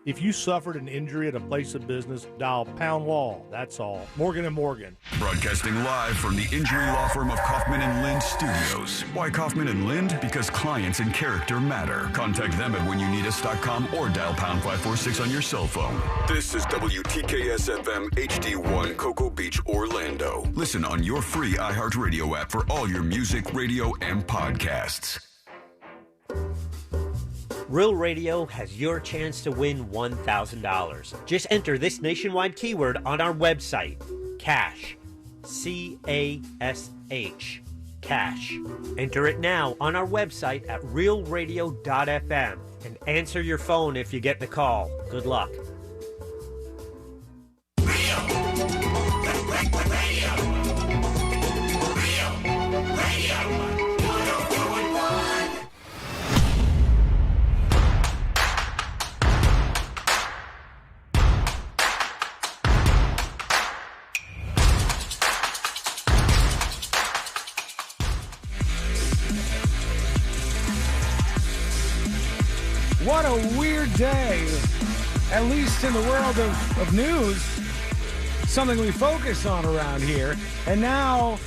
If you suffered an injury at a place of business, dial Pound Law. That's all. Morgan & Morgan. Broadcasting live from the injury law firm of Kaufman & Lind Studios. Why Kaufman & Lind? Because clients and character matter. Contact them at whenyouneedus.com or dial pound 546 on your cell phone. This is WTKS-FM HD1 Cocoa Beach, Orlando. Listen on your free iHeartRadio app for all your music, radio, and podcasts. Real Radio has your chance to win $1,000. Just enter this nationwide keyword on our website, CASH. C-A-S-H. Cash. Enter it now on our website at realradio.fm and answer your phone if you get the call. Good luck. What a weird day, at least in the world of news, something we focus on around here. And now,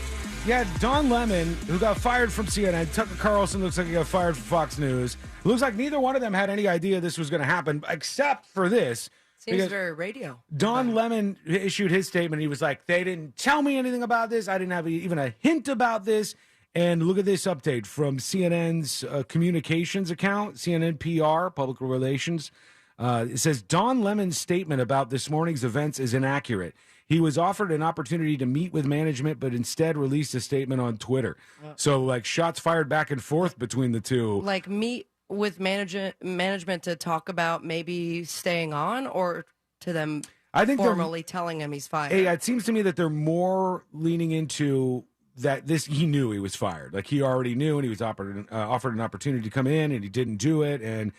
Don Lemon, who got fired from CNN. Tucker Carlson looks like he got fired from Fox News. It looks like neither one of them had any idea this was going to happen, except for this. Seems very radio. Don Lemon issued his statement. He was like, they didn't tell me anything about this. I didn't have even a hint about this. And look at this update from CNN's communications account, CNN PR, Public Relations. It says, Don Lemon's statement about this morning's events is inaccurate. He was offered an opportunity to meet with management, but instead released a statement on Twitter. So, like, shots fired back and forth between the two. Like, meet with management to talk about maybe staying on, or to them formally telling him he's fired? Hey, it seems to me that they're more leaning into that he knew he was fired. Like, he already knew, and he was offered an opportunity to come in, and he didn't do it, and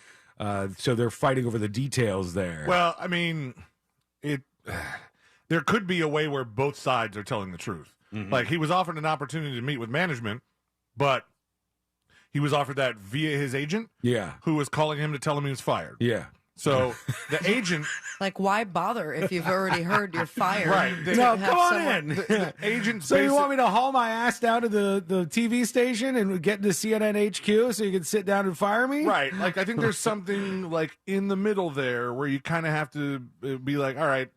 so they're fighting over the details there. Well, I mean, there could be a way where both sides are telling the truth. Mm-hmm. Like, he was offered an opportunity to meet with management, but he was offered that via his agent, who was calling him to tell him he was fired. Yeah. So the agent... Like, why bother if you've already heard you're fired? Right. No, come on in. The agent so you want me to haul my ass down to the TV station and get to CNN HQ so you can sit down and fire me? Right. Like, I think there's something, like, in the middle there where you kind of have to be like, all right,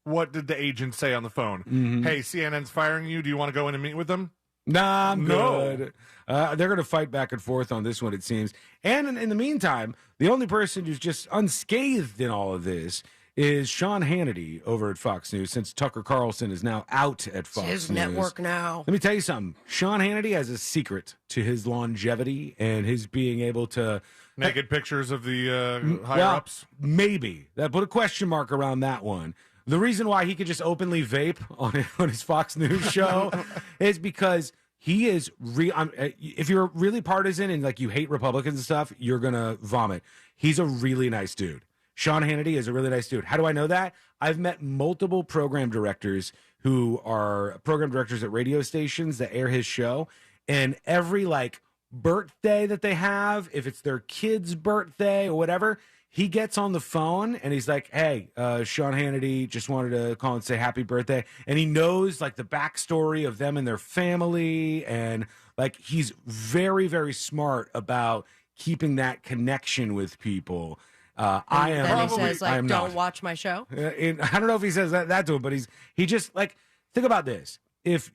what did the agent say on the phone? Mm-hmm. Hey, CNN's firing you. Do you want to go in and meet with them? Nah, I'm good. They're going to fight back and forth on this one, it seems. And in the meantime, the only person who's just unscathed in all of this is Sean Hannity over at Fox News, since Tucker Carlson is now out at Fox News. His network now. Let me tell you something. Sean Hannity has a secret to his longevity and his being able to... Naked pictures of the higher-ups? Well, maybe. Put a question mark around that one. The reason why he could just openly vape on his Fox News show is because he is if you're really partisan and like you hate Republicans and stuff, you're gonna vomit. He's a really nice dude. Sean Hannity is a really nice dude. How do I know that? I've met multiple program directors who are program directors at radio stations that air his show, and every like birthday that they have, if it's their kid's birthday or whatever, he gets on the phone and he's like, hey, Sean Hannity, just wanted to call and say happy birthday. And he knows like the backstory of them and their family. And like, he's very, very smart about keeping that connection with people. I am. Then he says, like, don't watch my show. I don't know if he says that to him, but he just like, think about this. If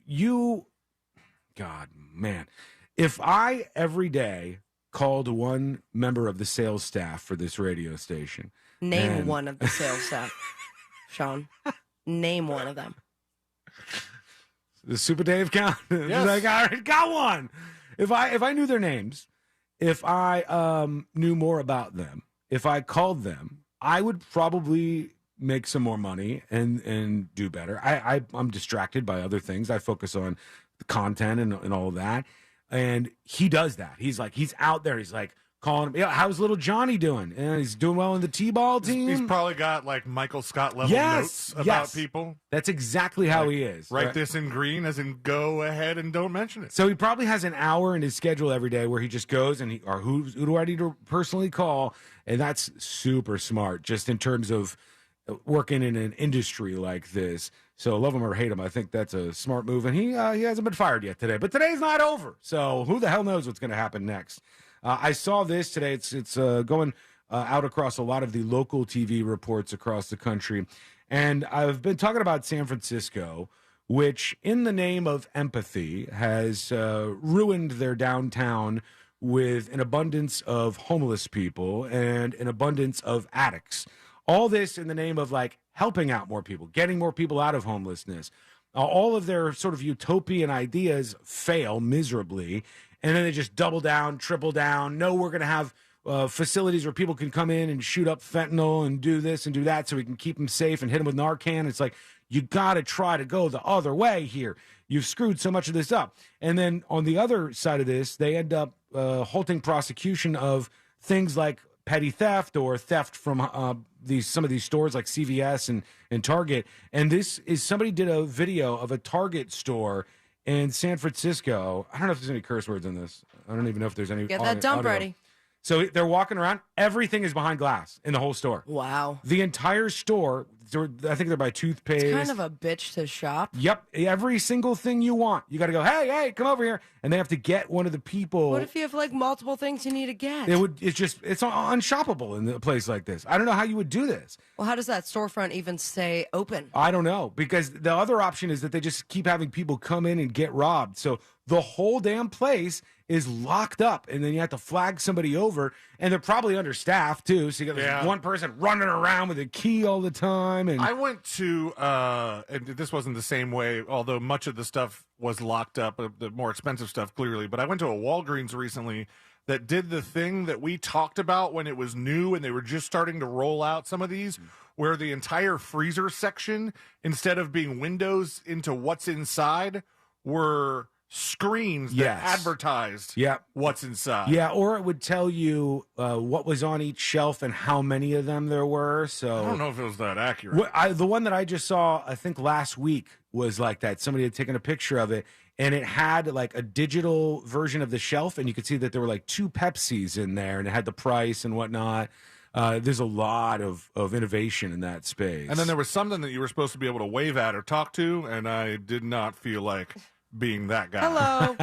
I every day called one member of the sales staff for this radio station. Name one of the sales staff, Sean. Name one of them. The Super Dave count? Yes. Like, all right, got one. If I knew their names, if I knew more about them, if I called them, I would probably make some more money and do better. I'm distracted by other things. I focus on the content and all of that. And he does that. He's out there. He's like calling him, how's little Johnny doing? And he's doing well in the T-ball team. He's probably got like Michael Scott level notes about people. That's exactly how he is. Write this in green, as in go ahead and don't mention it. So he probably has an hour in his schedule every day where he just goes and who do I need to personally call? And that's super smart, just in terms of working in an industry like this. So love him or hate him, I think that's a smart move. And he hasn't been fired yet today. But today's not over. So who the hell knows what's going to happen next? I saw this today. It's going out across a lot of the local TV reports across the country. And I've been talking about San Francisco, which in the name of empathy has ruined their downtown with an abundance of homeless people and an abundance of addicts. All this in the name of like helping out more people, getting more people out of homelessness. All of their sort of utopian ideas fail miserably. And then they just double down, triple down. No, we're going to have facilities where people can come in and shoot up fentanyl and do this and do that so we can keep them safe and hit them with Narcan. It's like, you got to try to go the other way here. You've screwed so much of this up. And then on the other side of this, they end up halting prosecution of things like petty theft or theft from some of these stores like CVS and Target. And this is, somebody did a video of a Target store in San Francisco. I don't know if there's any curse words in this. I don't even know if there's any. Get that dump audio. ready. So they're walking around. Everything is behind glass in the whole store. Wow. The entire store, I think they're by toothpaste. It's kind of a bitch to shop. Yep. Every single thing you want. You got to go, hey, come over here. And they have to get one of the people. What if you have like multiple things you need to get? It's unshoppable in a place like this. I don't know how you would do this. Well, how does that storefront even stay open? I don't know, because the other option is that they just keep having people come in and get robbed. So the whole damn place is locked up, and then you have to flag somebody over, and they're probably understaffed too. So you got one person running around with a key all the time. And I went to, and this wasn't the same way, although much of the stuff was locked up, the more expensive stuff clearly. But I went to a Walgreens recently that did the thing that we talked about when it was new and they were just starting to roll out some of these, where the entire freezer section, instead of being windows into what's inside, were screens that advertised what's inside. Yeah, or it would tell you what was on each shelf and how many of them there were. So I don't know if it was that accurate. The one that I just saw, I think last week, was like that. Somebody had taken a picture of it, and it had like a digital version of the shelf, and you could see that there were like 2 Pepsis in there, and it had the price and whatnot. There's a lot of innovation in that space. And then there was something that you were supposed to be able to wave at or talk to, and I did not feel like being that guy.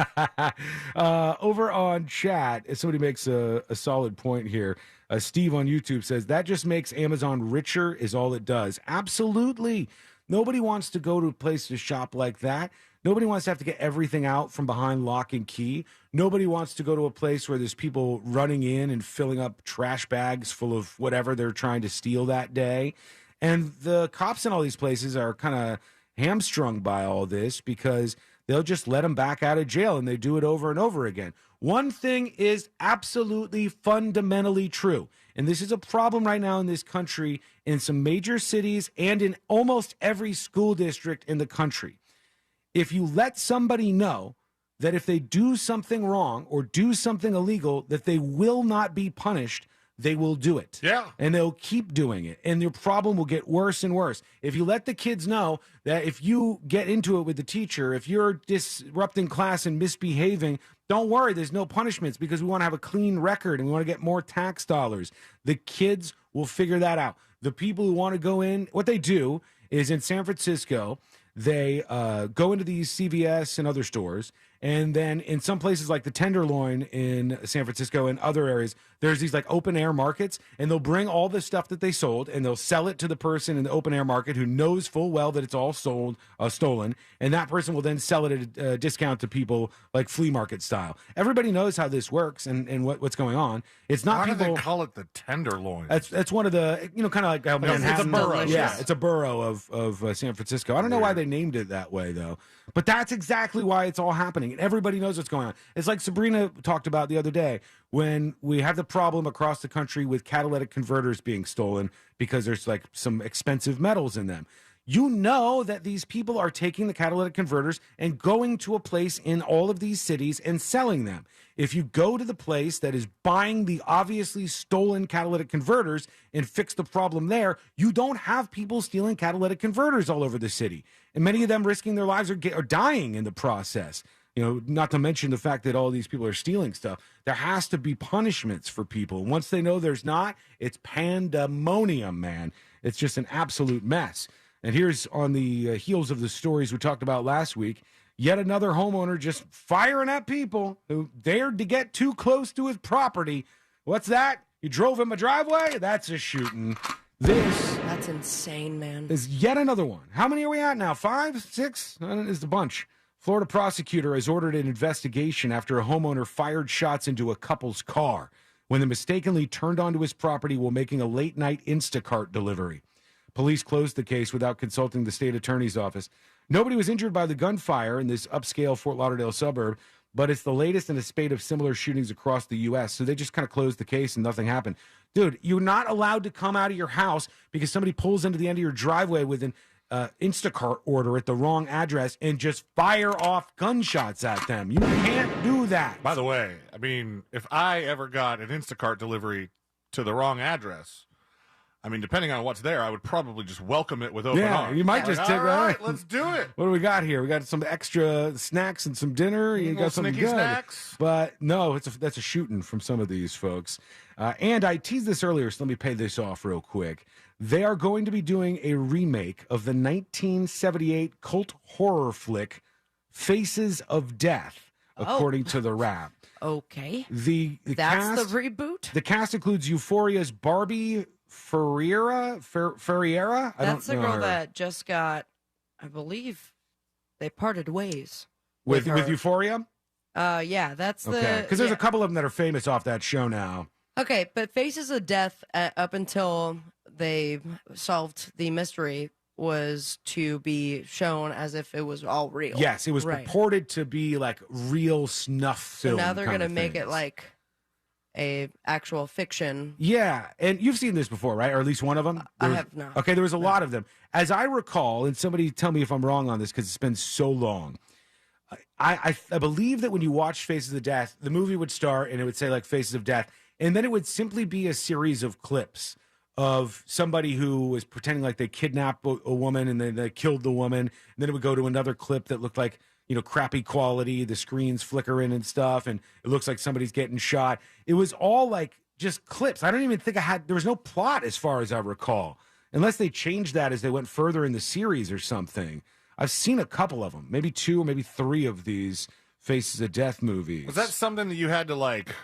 Hello. Over on chat, somebody makes a solid point here. Steve on YouTube says, that just makes Amazon richer is all it does. Absolutely. Nobody wants to go to a place to shop like that. Nobody wants to have to get everything out from behind lock and key. Nobody wants to go to a place where there's people running in and filling up trash bags full of whatever they're trying to steal that day. And the cops in all these places are kind of hamstrung by all this because they'll just let them back out of jail, and they do it over and over again. One thing is absolutely fundamentally true, and this is a problem right now in this country, in some major cities and in almost every school district in the country. If you let somebody know that if they do something wrong or do something illegal, that they will not be punished, they will do it. Yeah. And they'll keep doing it. And your problem will get worse and worse. If you let the kids know that if you get into it with the teacher, if you're disrupting class and misbehaving, don't worry, there's no punishments because we want to have a clean record and we want to get more tax dollars. The kids will figure that out. The people who want to go in, what they do is in San Francisco, they go into these CVS and other stores, and then in some places like the Tenderloin in San Francisco and other areas, there's these like open air markets, and they'll bring all the stuff that they sold and they'll sell it to the person in the open air market who knows full well that it's all stolen, and that person will then sell it at a discount to people like flea market style. Everybody knows how this works and what's going on. It's not Why people. do they call it the Tenderloin? That's one of the, kind of like how Manhattan. It's a borough. Yeah, it's a borough of San Francisco. I don't know why they named it that way though, but that's exactly why it's all happening, and everybody knows what's going on. It's like Sabrina talked about the other day when we have the problem across the country with catalytic converters being stolen because there's like some expensive metals in them. you know that these people are taking the catalytic converters and going to a place in all of these cities and selling them. If you go to the place that is buying the obviously stolen catalytic converters and fix the problem there, you don't have people stealing catalytic converters all over the city. And many of them risking their lives or dying in the process. You know, not to mention the fact that all these people are stealing stuff. There has to be punishments for people. Once they know there's not, it's pandemonium, man. It's just an absolute mess. And here's on the heels of the stories we talked about last week, yet another homeowner just firing at people who dared to get too close to his property. What's that? You drove in my driveway? That's a shooting. That's insane, man. Is yet another one. How many are we at now? 5, 6? It's a bunch. Florida prosecutor has ordered an investigation after a homeowner fired shots into a couple's car when they mistakenly turned onto his property while making a late-night Instacart delivery. Police closed the case without consulting the state attorney's office. Nobody was injured by the gunfire in this upscale Fort Lauderdale suburb, but it's the latest in a spate of similar shootings across the U.S., so they just kind of closed the case and nothing happened. Dude, you're not allowed to come out of your house because somebody pulls into the end of your driveway with an Instacart order at the wrong address and just fire off gunshots at them. You can't do that. By the way, I mean, if I ever got an Instacart delivery to the wrong address, I mean, depending on what's there, I would probably just welcome it with open arms. You might just take all right, let's do it. What do we got here? We got some extra snacks and some dinner. You got some good snacks. But no, that's a shooting from some of these folks. And I teased this earlier, so let me pay this off real quick. They are going to be doing a remake of the 1978 cult horror flick Faces of Death, according to the Wrap. Okay. That's the reboot? The cast includes Euphoria's Barbie Ferreira. That's the girl that just got, I believe, they parted ways. With Euphoria? Yeah, that's the... Because there's a couple of them that are famous off that show now. Okay, but Faces of Death, up until they solved the mystery, was to be shown as if it was all real. Yes, it was purported to be like real snuff film. So now they're going to make it like a actual fiction. Yeah, and you've seen this before, right? Or at least one of them? I have not. Okay, there was a lot of them. As I recall, and somebody tell me if I'm wrong on this because it's been so long, I believe that when you watch Faces of Death, the movie would start and it would say like Faces of Death, and then it would simply be a series of clips of somebody who was pretending like they kidnapped a woman and then they killed the woman. And then it would go to another clip that looked like, you know, crappy quality, the screen's flickering and stuff, and it looks like somebody's getting shot. It was all like just clips. I don't even think there was no plot as far as I recall, unless they changed that as they went further in the series or something. I've seen a couple of them, maybe 2 or maybe 3 of these Faces of Death movies. Was that something that you had to like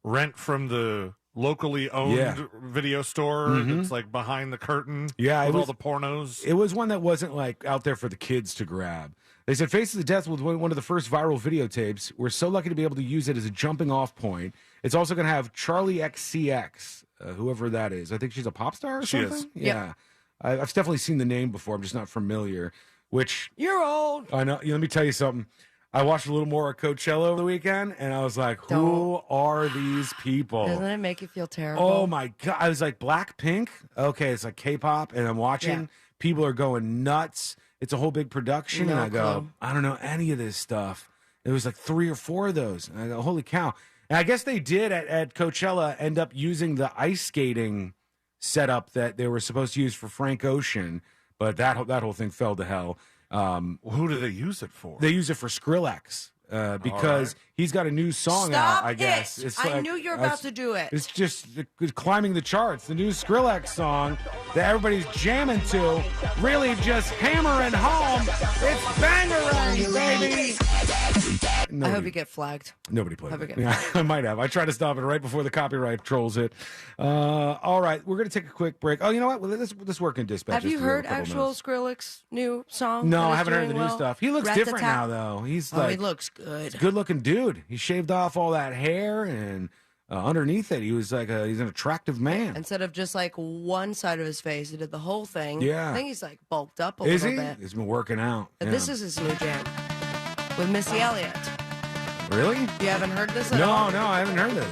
rent from the locally owned video store that's like behind the curtain with all the pornos? It was one that wasn't like out there for the kids to grab. They said Faces of Death was one of the first viral videotapes. We're so lucky to be able to use it as a jumping off point. It's also going to have Charlie XCX, whoever that is. I think she's a pop star or something? She is. Yeah. I've definitely seen the name before. I'm just not familiar. Which you're old. I know. Let me tell you something. I watched a little more of Coachella over the weekend, and I was like, who are these people? Doesn't it make you feel terrible? Oh, my God. I was like, Blackpink? Okay, it's like K-pop, and I'm watching. People are going nuts. It's a whole big production, and I go, I don't know any of this stuff. There was like 3 or 4 of those, and I go, holy cow. And I guess they did at Coachella end up using the ice skating setup that they were supposed to use for Frank Ocean, but that whole thing fell to hell. Who do they use it for? They use it for Skrillex because he's got a new song out, I guess. It's I knew you were about to do it. It's just climbing the charts. The new Skrillex song that everybody's jamming to, really just hammering home. It's Bangarang, baby! I hope you get flagged. Nobody played it. Yeah, I might have. I tried to stop it right before the copyright trolls hit. All right, we're going to take a quick break. Oh, you know what? Well, let's work in dispatch. Have you heard actual Skrillex new song? No, I haven't heard the new stuff. He looks different now, though. He's like, he looks good. Good-looking dude. He shaved off all that hair, and underneath it, he was like he's an attractive man. Instead of just like one side of his face, he did the whole thing. Yeah. I think he's like bulked up a little bit. He's been working out. But this is his new jam with Missy Elliott. Really? You haven't heard this at No, all? I haven't heard this.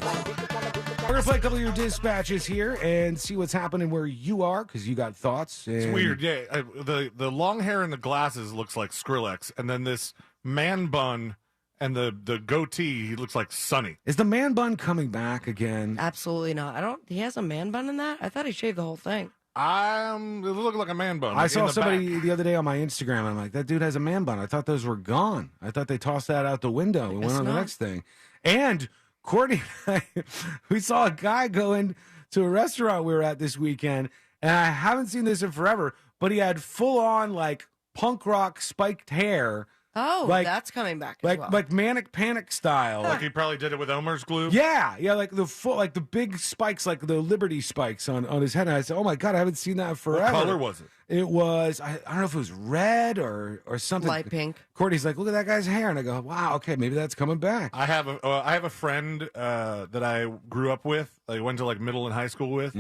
We're going to play a couple of your dispatches here and see what's happening where you are, because you got thoughts. It's weird, yeah. The long hair and the glasses looks like Skrillex, and then this man bun and the goatee, he looks like Sonny. Is the man bun coming back again? Absolutely not. He has a man bun in that? I thought he shaved the whole thing. It looked like a man bun. I like, saw in the somebody back. the other day on my Instagram, and I'm like, that dude has a man bun. I thought those were gone. I thought they tossed that out the window and went on the next thing. And Courtney and I, we saw a guy go into a restaurant we were at this weekend, and I haven't seen this in forever, but he had full-on, like, punk rock spiked hair. Oh, like, that's coming back as like well. like Manic Panic style. Like he probably did it with Elmer's glue. Yeah, like the big spikes, like the Liberty spikes on his head. And I said, "Oh my God, I haven't seen that in forever." What color was it? It was I don't know if it was red or something. Light pink. Courtney's like, "Look at that guy's hair," and I go, "Wow, okay, maybe that's coming back." I have a friend that I grew up with, like went to like middle and high school with,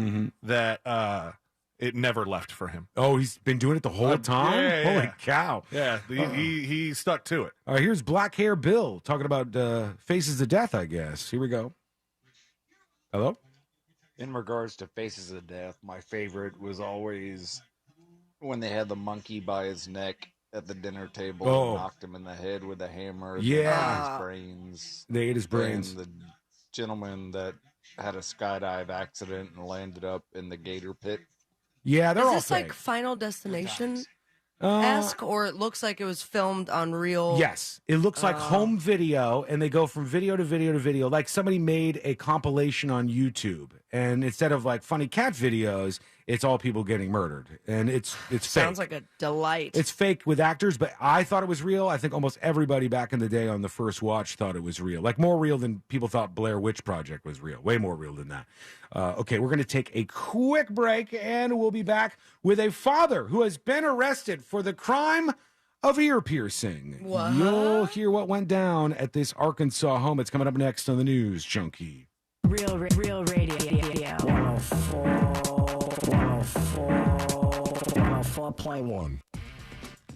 that it never left for him. Oh, he's been doing it the whole time? Yeah. Holy cow. Yeah, he stuck to it. All right, here's Black Hair Bill talking about Faces of Death, I guess. Here we go. Hello? In regards to Faces of Death, my favorite was always when they had the monkey by his neck at the dinner table and knocked him in the head with a hammer. Yeah. His brains. They ate his brains. And the gentleman that had a skydive accident and landed up in the gator pit. Yeah, they're all Is this fake. like Final Destination esque, or it looks like it was filmed on real? Yes, it looks like home video, and they go from video to video to video. Like somebody made a compilation on YouTube, and instead of like funny cat videos, it's all people getting murdered, and it's fake. Sounds like a delight. It's fake with actors, but I thought it was real. I think almost everybody back in the day on the first watch thought it was real. Like more real than people thought Blair Witch Project was real. Way more real than that. Okay, we're going to take a quick break, and we'll be back with a father who has been arrested for the crime of ear piercing. What? You'll hear what went down at this Arkansas home. It's coming up next on the news, Junkie. Real radio. 104.1.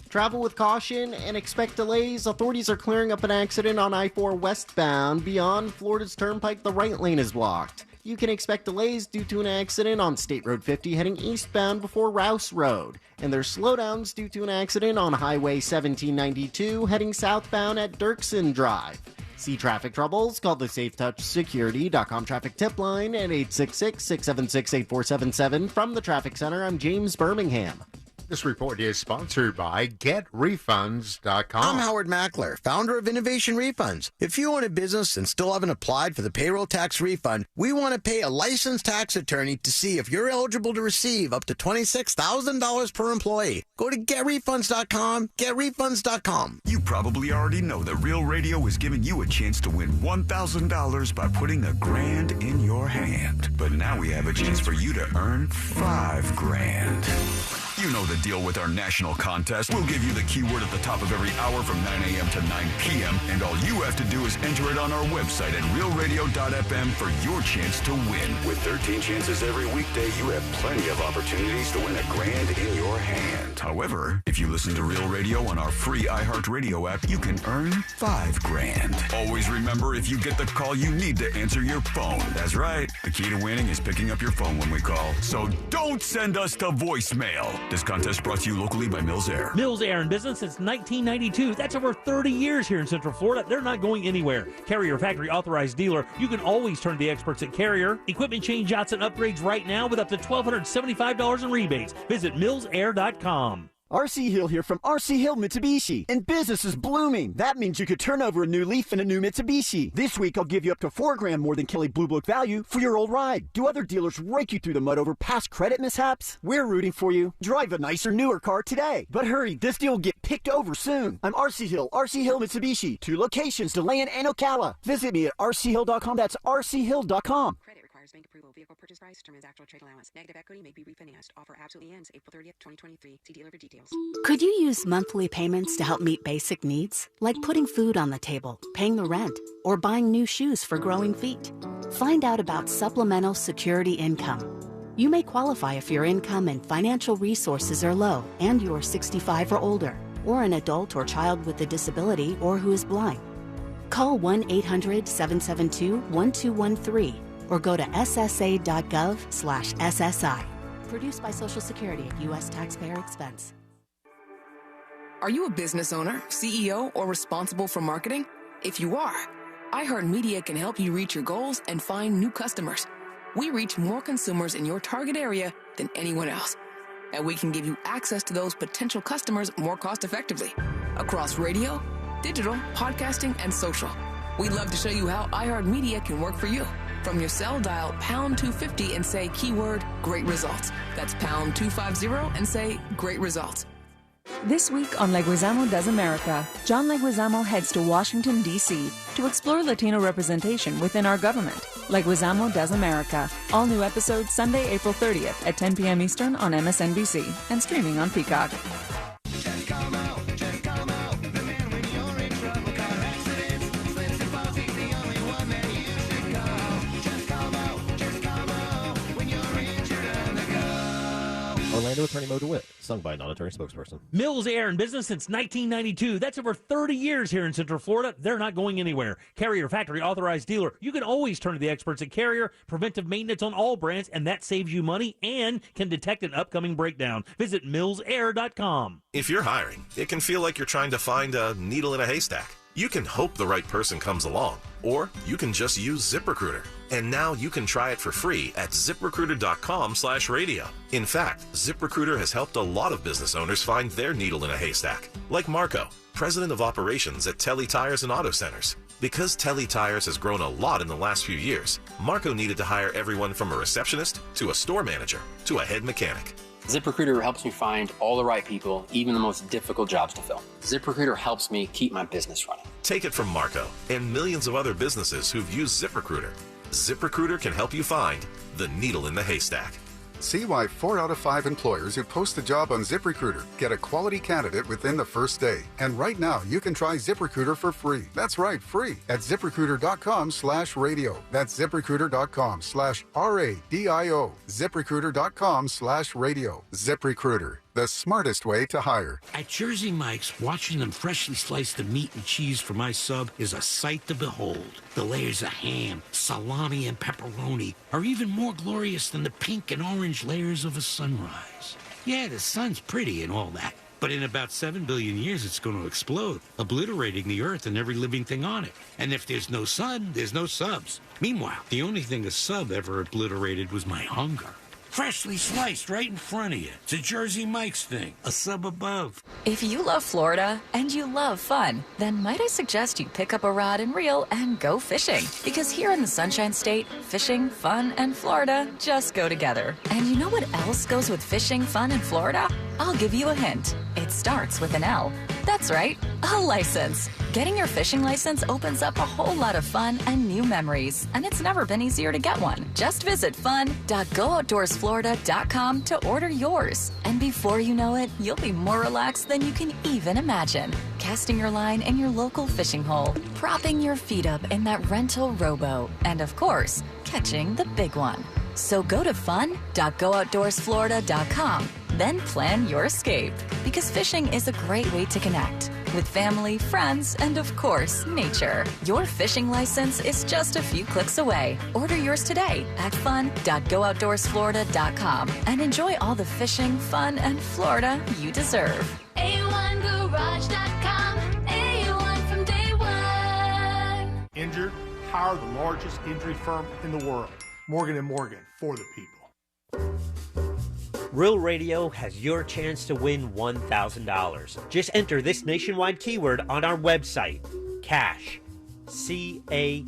Travel with caution and expect delays. Authorities are clearing up an accident on I-4 westbound. Beyond Florida's Turnpike, the right lane is blocked. You can expect delays due to an accident on State Road 50 heading eastbound before Rouse Road. And there's slowdowns due to an accident on Highway 1792 heading southbound at Dirksen Drive. See traffic troubles? Call the SafeTouchSecurity.com traffic tip line at 866-676-8477. From the Traffic Center, I'm James Birmingham. This report is sponsored by GetRefunds.com. I'm Howard Mackler, founder of Innovation Refunds. If you own a business and still haven't applied for the payroll tax refund, we want to pay a licensed tax attorney to see if you're eligible to receive up to $26,000 per employee. Go to GetRefunds.com, GetRefunds.com. You probably already know that Real Radio is giving you a chance to win $1,000 by putting $1,000 in your hand. But now we have a chance for you to earn $5,000. You know the deal with our national contest. We'll give you the keyword at the top of every hour from 9 a.m. to 9 p.m. And all you have to do is enter it on our website at realradio.fm for your chance to win. With 13 chances every weekday, you have plenty of opportunities to win $1,000 in your hand. However, if you listen to Real Radio on our free iHeartRadio app, you can earn $5,000. Always remember, if you get the call, you need to answer your phone. That's right. The key to winning is picking up your phone when we call. So don't send us to voicemail. This contest brought to you locally by Mills Air. Mills Air in business since 1992. That's over 30 years here in Central Florida. They're not going anywhere. Carrier factory authorized dealer. You can always turn to the experts at Carrier. Equipment change outs and upgrades right now with up to $1,275 in rebates. Visit millsair.com. RC Hill here from RC Hill Mitsubishi. And business is blooming. That means you could turn over a new leaf in a new Mitsubishi. This week, I'll give you up to $4,000 more than Kelley Blue Book value for your old ride. Do other dealers rake you through the mud over past credit mishaps? We're rooting for you. Drive a nicer, newer car today. But hurry, this deal will get picked over soon. I'm RC Hill Mitsubishi. 2 locations, DeLand and Ocala. Visit me at rchill.com. That's rchill.com. Credit requires bank approval. Vehicle purchase price determines actual trade allowance. Negative equity may be refinanced. Offer absolutely ends April 30th, 2023. See dealer for details. Could you use monthly payments to help meet basic needs, like putting food on the table, paying the rent, or buying new shoes for growing feet? Find out about supplemental security income. You may qualify if your income and financial resources are low and you're 65 or older, or an adult or child with a disability or who is blind. Call 1-800-772-1213 or go to ssa.gov/SSI. Produced by Social Security at U.S. taxpayer expense. Are you a business owner, CEO, or responsible for marketing? If you are, iHeartMedia can help you reach your goals and find new customers. We reach more consumers in your target area than anyone else. And we can give you access to those potential customers more cost-effectively across radio, digital, podcasting, and social. We'd love to show you how iHeartMedia can work for you. From your cell, dial pound 250 and say keyword great results. That's pound 250 and say great results. This week on Leguizamo Does America, John Leguizamo heads to Washington, D.C. to explore Latino representation within our government. Leguizamo Does America. All new episodes Sunday, April 30th at 10 p.m. Eastern on MSNBC and streaming on Peacock. Orlando attorney Mo DeWitt, sung by a non-attorney spokesperson. Mills Air in business since 1992. That's over 30 years here in Central Florida. They're not going anywhere. Carrier Factory Authorized Dealer. You can always turn to the experts at Carrier. Preventive maintenance on all brands, and that saves you money and can detect an upcoming breakdown. Visit millsair.com. If you're hiring, it can feel like you're trying to find a needle in a haystack. You can hope the right person comes along, or you can just use ZipRecruiter. And now you can try it for free at ZipRecruiter.com/radio. In fact, ZipRecruiter has helped a lot of business owners find their needle in a haystack, like Marco, president of operations at Telly Tires and Auto Centers. Because Telly Tires has grown a lot in the last few years, Marco needed to hire everyone from a receptionist to a store manager to a head mechanic. ZipRecruiter helps me find all the right people, even the most difficult jobs to fill. ZipRecruiter helps me keep my business running. Take it from Marco and millions of other businesses who've used ZipRecruiter. ZipRecruiter can help you find the needle in the haystack. See why 4 out of 5 employers who post a job on ZipRecruiter get a quality candidate within the first day. And right now, you can try ZipRecruiter for free. That's right, free at ZipRecruiter.com/radio. That's ZipRecruiter.com/RADIO. ZipRecruiter.com/radio. ZipRecruiter, the smartest way to hire. At Jersey Mike's, watching them freshly slice the meat and cheese for my sub is a sight to behold. The layers of ham, salami, and pepperoni are even more glorious than the pink and orange layers of a sunrise. Yeah, the sun's pretty and all that, but in about 7 billion years it's going to explode, obliterating the earth and every living thing on it. And if there's no sun, there's no subs. Meanwhile, the only thing a sub ever obliterated was my hunger. Freshly sliced right in front of you. It's a Jersey Mike's thing, a sub above. If you love Florida and you love fun, then might I suggest you pick up a rod and reel and go fishing? Because here in the Sunshine State, fishing, fun, and Florida just go together. And you know what else goes with fishing, fun, and Florida? I'll give you a hint. It starts with an L. That's right, a license. Getting your fishing license opens up a whole lot of fun and new memories, and it's never been easier to get one. Just visit fun.gooutdoorsflorida.com to order yours. And before you know it, you'll be more relaxed than you can even imagine. Casting your line in your local fishing hole, propping your feet up in that rental rowboat, and of course, catching the big one. So go to fun.gooutdoorsflorida.com, then plan your escape. Because fishing is a great way to connect with family, friends, and of course, nature. Your fishing license is just a few clicks away. Order yours today at fun.gooutdoorsflorida.com and enjoy all the fishing, fun, and Florida you deserve. A1Garage.com, A1 from day one. Injured? Hire the largest injury firm in the world. Morgan & Morgan, for the people. Real Radio has your chance to win $1,000. Just enter this nationwide keyword on our website, CASH, C-A-S-H,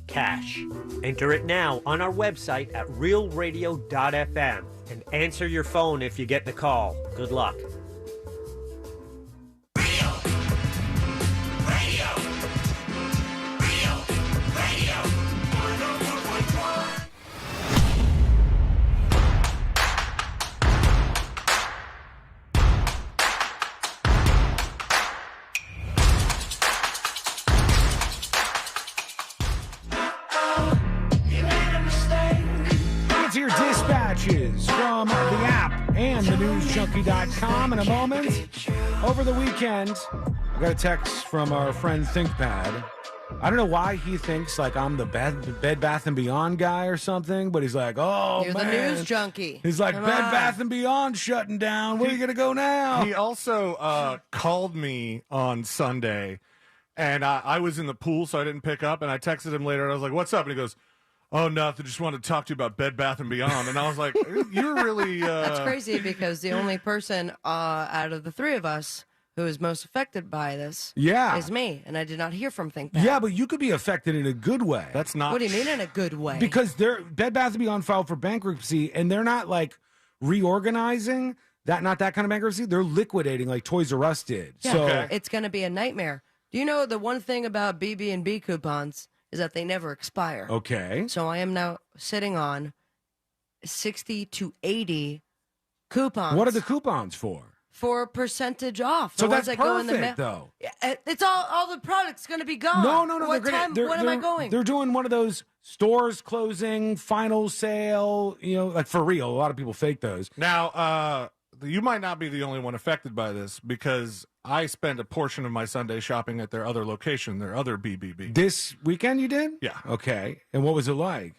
CASH. Enter it now on our website at realradio.fm and answer your phone if you get the call. Good luck. Your dispatches from the app and thenewsjunkie.com in a moment. Over the weekend, I got a text from our friend ThinkPad. I don't know why he thinks like I'm the Bed Bath & Beyond guy or something, but he's like, oh, You're man. the news junkie. He's like, Come Bed on. Bath & Beyond shutting down. Where are you going to go now? He also called me on Sunday, and I was in the pool, so I didn't pick up, and I texted him later, and I was like, what's up? And he goes, oh, nothing. Just wanted to talk to you about Bed Bath & Beyond. And I was like, you're really... That's crazy because the only person out of the three of us who is most affected by this is me, and I did not hear from ThinkPad. Yeah, but you could be affected in a good way. That's not... What do you mean in a good way? Because Bed Bath & Beyond filed for bankruptcy, and they're not, like, reorganizing. Not that kind of bankruptcy. They're liquidating like Toys R Us did. Yeah, So it's going to be a nightmare. Do you know the one thing about BB&B coupons is that they never expire? Okay. So I am now sitting on 60 to 80 coupons. What are the coupons for? For percentage off. So The ones that's that go in the perfect, though. It's all the product's going to be gone. No. What time? When am I going? They're doing one of those stores closing, final sale, like for real. A lot of people fake those. Now, you might not be the only one affected by this because I spent a portion of my Sunday shopping at their other location, their other BBB. This weekend you did? Yeah. Okay. And what was it like?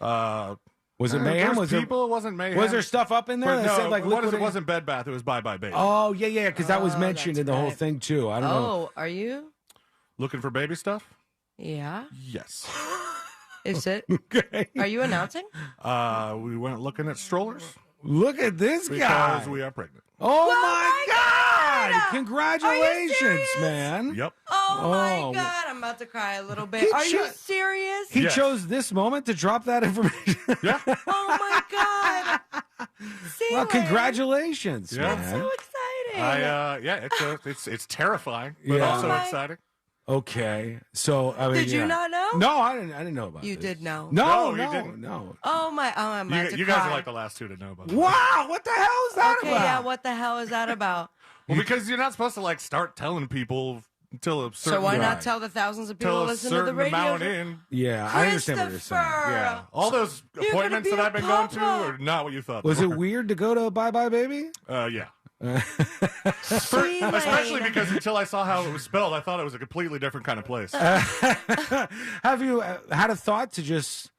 Was it mayhem? Was people? It wasn't mayhem. Was there stuff up in there that no, said like it wasn't Bed Bath. It was Bye Bye Baby. Oh, yeah, because that was mentioned in the whole thing, too. I don't know. Oh, are you? Looking for baby stuff? Yeah. Yes. Is it? Okay. Are you announcing? We went looking at strollers. Look at this guy. Because we are pregnant. Oh, my God. Congratulations, man. Yep. Oh, my God. I'm about to cry a little bit. Are you serious? He chose this moment to drop that information. Yeah. Oh, my God. Well, congratulations, Yeah. man. So exciting. It's terrifying, but also exciting. Okay. So, I mean, Did you not know? No, I didn't know about You this. did know. No, you didn't. No. Oh, my. Oh, I'm about to You guys cry. are like the last two to know about it. Wow, what the hell is that Okay, about? yeah, what the hell is that about? Well, because you're not supposed to like start telling people until a certain So why not tell the thousands of people till who a listen to the certain radio? amount in. Yeah, I understand what you're saying. Yeah, all those You're gonna appointments be that a I've been going to papa. are not what you thought. Was they it were. weird to go to Bye Bye Baby? Yeah. Especially because until I saw how it was spelled, I thought it was a completely different kind of place. Have you had a thought to just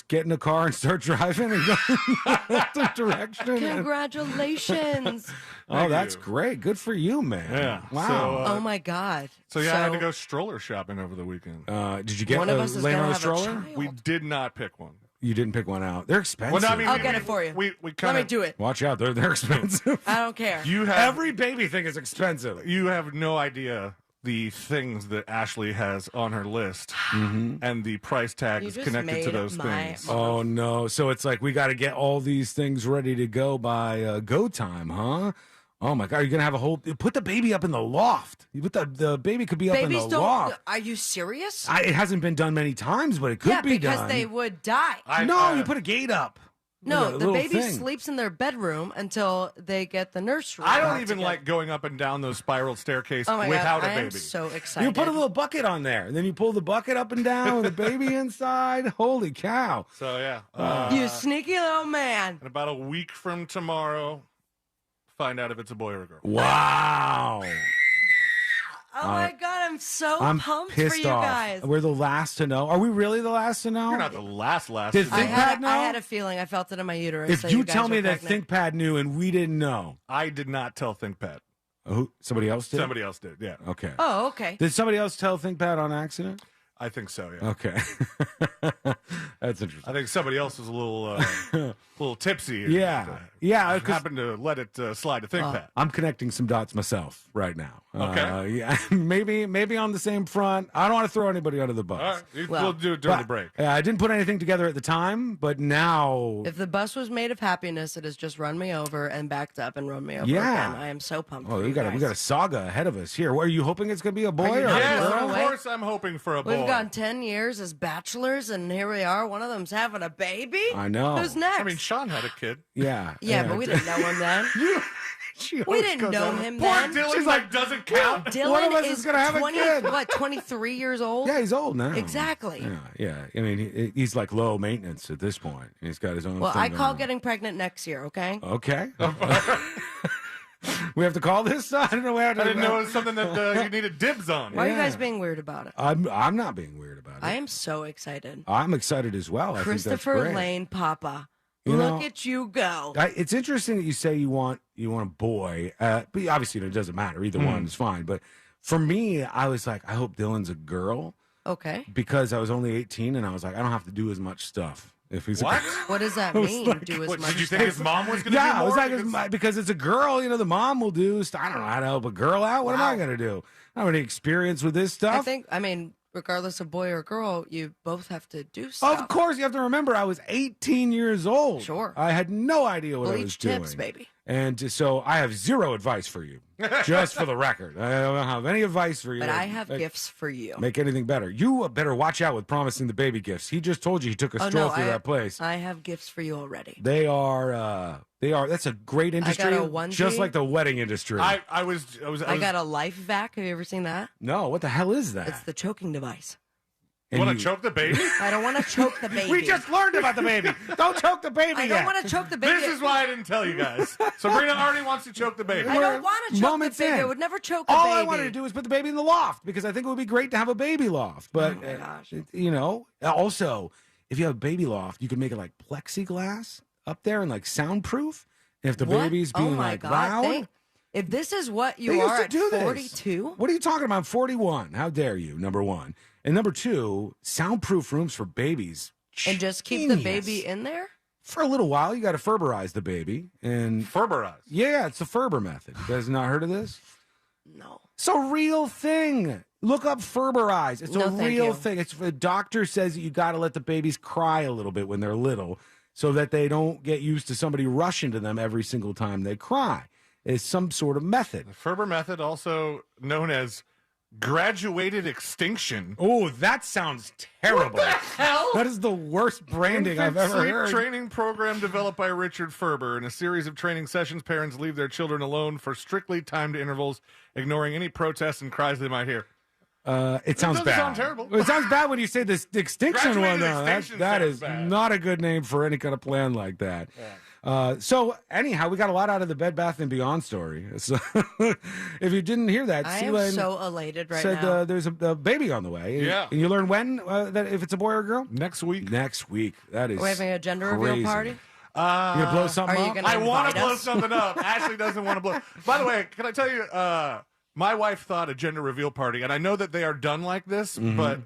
get in a car and start driving and go in that direction? Congratulations. Oh, that's great. Good for you, man. Yeah. Wow. Oh, my God. So yeah, I had to go stroller shopping over the weekend. Did you get One of us is laying gonna on a have a stroller? child. We did not pick one. You didn't pick one out. They're expensive. Well, no, I mean, I'll get it for you. We Let kind me of do it. Watch out. They're expensive. I don't care. You have Every baby thing is expensive. You have no idea the things that Ashley has on her list and the price tags You just connected to made those my things. Oh, no. So it's like we got to get all these things ready to go by go time, huh? Oh, my God. You're going to have a whole... Put the baby up in the loft. You put the baby could be up Babies in the don't. loft. Are you serious? It hasn't been done many times, but it could yeah, be because done. they would die. You put a gate up. No, With a the little baby thing. sleeps in their bedroom until they get the nursery. I don't back even together. like going up and down those spiral staircase Oh my without God, a I baby. am so excited. You put a little bucket on there, and then you pull the bucket up and down with the baby inside. Holy cow. So yeah. You sneaky little man. And about a week from tomorrow, find out if it's a boy or a girl. Wow. Oh my God, I'm so I'm pumped pissed for you off. guys. We're the last to know. Are we really the last to know? You're not the last. Did I ThinkPad know? had a feeling. I felt it in my uterus. If that you guys tell were me that pregnant. ThinkPad knew and we didn't know. I did not tell ThinkPad. Who? Somebody else did? Somebody else did, yeah. Okay. Oh, okay. Did somebody else tell ThinkPad on accident? I think so, yeah. Okay. That's interesting. I think somebody else was a little tipsy. and, Yeah. Yeah. 'cause happened to let it slide to ThinkPad. I'm connecting some dots myself right now. Okay. Yeah. maybe on the same front. I don't want to throw anybody under the bus. All right. We'll do it during the break. I didn't put anything together at the time, but now. If the bus was made of happiness, it has just run me over and backed up and run me over Yeah. again. I am so pumped. Oh, for we you got guys. a saga ahead of us here. What, are you hoping it's going to be a boy or a Yes, girl? of course I'm hoping for a boy. We've gone 10 years as bachelors, and here we are. One of them's having a baby. I know. Who's next? I mean, Sean had a kid. Yeah. yeah, but we didn't know him then. We didn't know him Poor then. Dylan doesn't count. Dylan One of us is is gonna have a kid. 23 years old? Yeah, he's old now. Exactly. Yeah. I mean, he's like low maintenance at this point. He's got his own Well, thing I going call on. getting pregnant next year, okay? Okay. We have to call this? I don't know. I didn't know it was something that you needed dibs on. Why are you guys being weird about it? I'm not being weird about it. I am so excited. I'm excited as well. I think that's Christopher great. Lane, Papa. You Look know, at you go. It's interesting that you say you want a boy, but obviously it doesn't matter. Either one is fine. But for me, I was like, I hope Dylan's a girl. Okay. Because I was only 18, and I was like, I don't have to do as much stuff. If he's What? What does that mean? Do as much Did you think his mom was going to Yeah, do I was more? like, because it's a girl, the mom will do stuff. I don't know how to help a girl out. What am I going to do? I don't have any experience with this stuff. Regardless of boy or girl, you both have to do stuff. Of course, you have to remember, I was 18 years old. Sure. I had no idea what I was Bleach doing. tips, baby. And so I have zero advice for you, just for the record. I don't have any advice for you. But I have gifts for you. Make anything better. You better watch out with promising the baby gifts. He just told you he took a stroll through that place. I have gifts for you already. They are. That's a great industry. I got a onesie. Just like the wedding industry. I got a life vac. Have you ever seen that? No, what the hell is that? It's the choking device. You want to choke the baby? I don't want to choke the baby. We just learned about the baby. Don't choke the baby I don't want to choke the baby. This is why I didn't tell you guys. Sabrina already wants to choke the baby. I don't want to choke Moments the baby. in. I would never choke a All baby. I wanted to do was put the baby in the loft because I think it would be great to have a baby loft. But, oh my gosh. Also, if you have a baby loft, you can make it like plexiglass up there and like soundproof. And if the baby's being loud. If this is what They you used are to at do this. 42. What are you talking about? I'm 41. How dare you, number one. And number two, soundproof rooms for babies. And just keep the baby in there? For a little while, you got to Ferberize the baby. And Ferberize? Yeah, it's the Ferber method. You guys not heard of this? No. It's a real thing. Look up Ferberize. It's a real thing. It's the doctor says that you got to let the babies cry a little bit when they're little so that they don't get used to somebody rushing to them every single time they cry. It's some sort of method. The Ferber method, also known as graduated extinction. Oh, that sounds terrible. What the hell? That is the worst branding I've ever Sleep heard. training program developed by Richard Ferber. In a series of training sessions, parents leave their children alone for strictly timed intervals, ignoring any protests and cries they might hear. It sounds doesn't bad. sound terrible. It sounds bad when you say this extinction one. Graduated Though. extinction That sounds is bad. not a good name for any kind of plan like that. Yeah. So anyhow, we got a lot out of the Bed Bath & Beyond story. So if you didn't hear that, I am Seela so elated right said now. there's a baby on the way. Yeah. And you learn when that if it's a boy or a girl? Next week. Next week. That is Are we having a gender crazy. reveal party? You gonna blow something Are you up? gonna I want invite to blow us? something up. Ashley doesn't want to blow. By the way, can I tell you, my wife thought a gender reveal party, and I know that they are done like this, but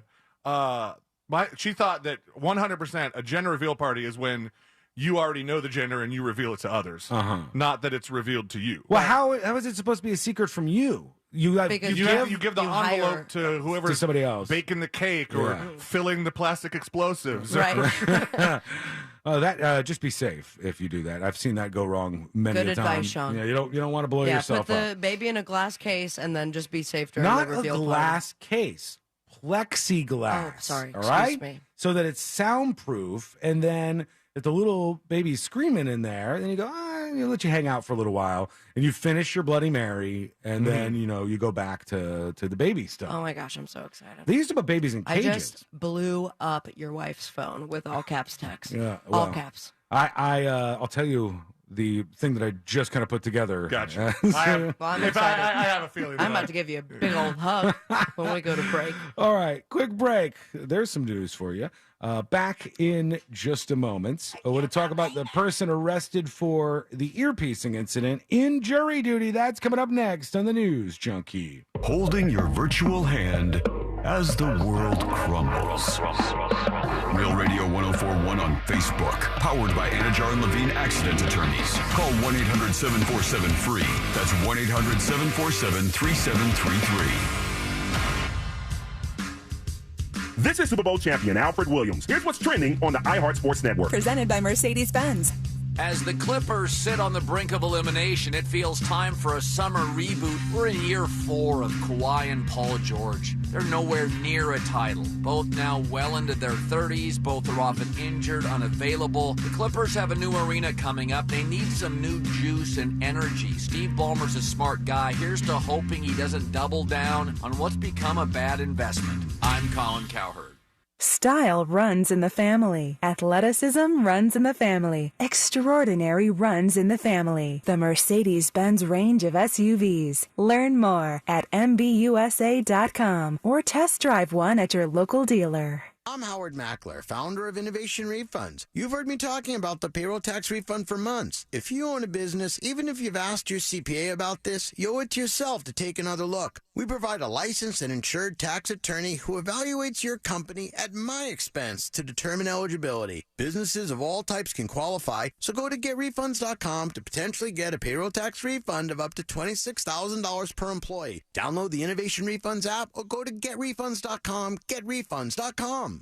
she thought that 100% a gender reveal party is when you already know the gender and you reveal it to others, not that it's revealed to you. Well, how is it supposed to be a secret from you? You give the envelope to whoever's to somebody else, baking the cake or filling the plastic explosives. Right. Just be safe if you do that. I've seen that go wrong many Good a time. advice, Sean. Yeah, you don't want to blow Yeah, yourself put the up. baby in a glass case and then just be safe during Not the a reveal glass case, plexiglass. Oh, sorry. All Excuse right, me. so that it's soundproof. And then if the little baby's screaming in there, then you go, you let you hang out for a little while, and you finish your Bloody Mary, and then you go back to the baby stuff. Oh my gosh, I'm so excited. They used to put babies in I cages. just blew up your wife's phone with all caps text. Yeah, all well, caps. I'll tell you the thing that I just kind of put together. Gotcha. I'm excited. I have a feeling. I'm about to give you a big old hug when we go to break. All right, quick break. There's some news for you. Back in just a moment. I want to talk about the person arrested for the earpiecing incident in jury duty. That's coming up next on the News Junkie. Holding your virtual hand as the world crumbles. Real Radio 104.1 on Facebook. Powered by Anajar and Levine Accident Attorneys. Call 1-800-747-FREE. That's 1-800-747-3733. This is Super Bowl champion Alfred Williams. Here's what's trending on the iHeart Sports Network. Presented by Mercedes-Benz. As the Clippers sit on the brink of elimination, it feels time for a summer reboot. We're in year 4 of Kawhi and Paul George. They're nowhere near a title. Both now well into their 30s. Both are often injured, unavailable. The Clippers have a new arena coming up. They need some new juice and energy. Steve Ballmer's a smart guy. Here's to hoping he doesn't double down on what's become a bad investment. I'm Colin Cowherd. Style runs in the family. Athleticism runs in the family. Extraordinary runs in the family. The Mercedes-Benz range of SUVs. Learn more at MBUSA.com or test drive one at your local dealer. I'm Howard Mackler, founder of Innovation Refunds. You've heard me talking about the payroll tax refund for months. If you own a business, even if you've asked your CPA about this, you owe it to yourself to take another look. We provide a licensed and insured tax attorney who evaluates your company at my expense to determine eligibility. Businesses of all types can qualify, so go to getrefunds.com to potentially get a payroll tax refund of up to $26,000 per employee. Download the Innovation Refunds app or go to getrefunds.com, getrefunds.com.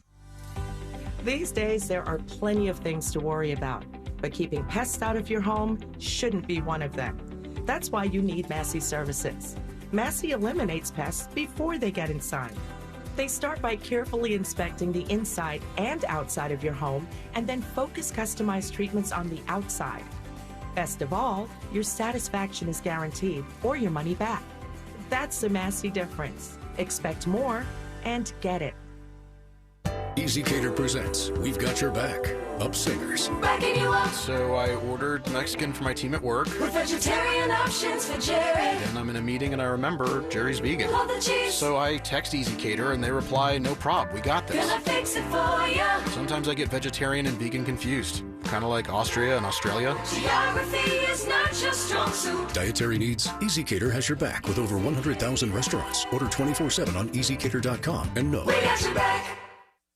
These days, there are plenty of things to worry about, but keeping pests out of your home shouldn't be one of them. That's why you need Massey Services. Massey eliminates pests before they get inside. They start by carefully inspecting the inside and outside of your home and then focus customized treatments on the outside. Best of all, your satisfaction is guaranteed or your money back. That's the Massey difference. Expect more and get it. Easy Cater presents We've Got Your Back. Up Singers. Backing you up. So I ordered Mexican for my team at work. With vegetarian options for Jerry. Then I'm in a meeting and I remember Jerry's vegan. Love the cheese. So I text Easy Cater and they reply, no prob, we got this. Gonna fix it for ya. Sometimes I get vegetarian and vegan confused. Kind of like Austria and Australia. Geography is not just strong suit. Dietary needs? Easy Cater has your back with over 100,000 restaurants. Order 24/7 on easycater.com and know. We got your back.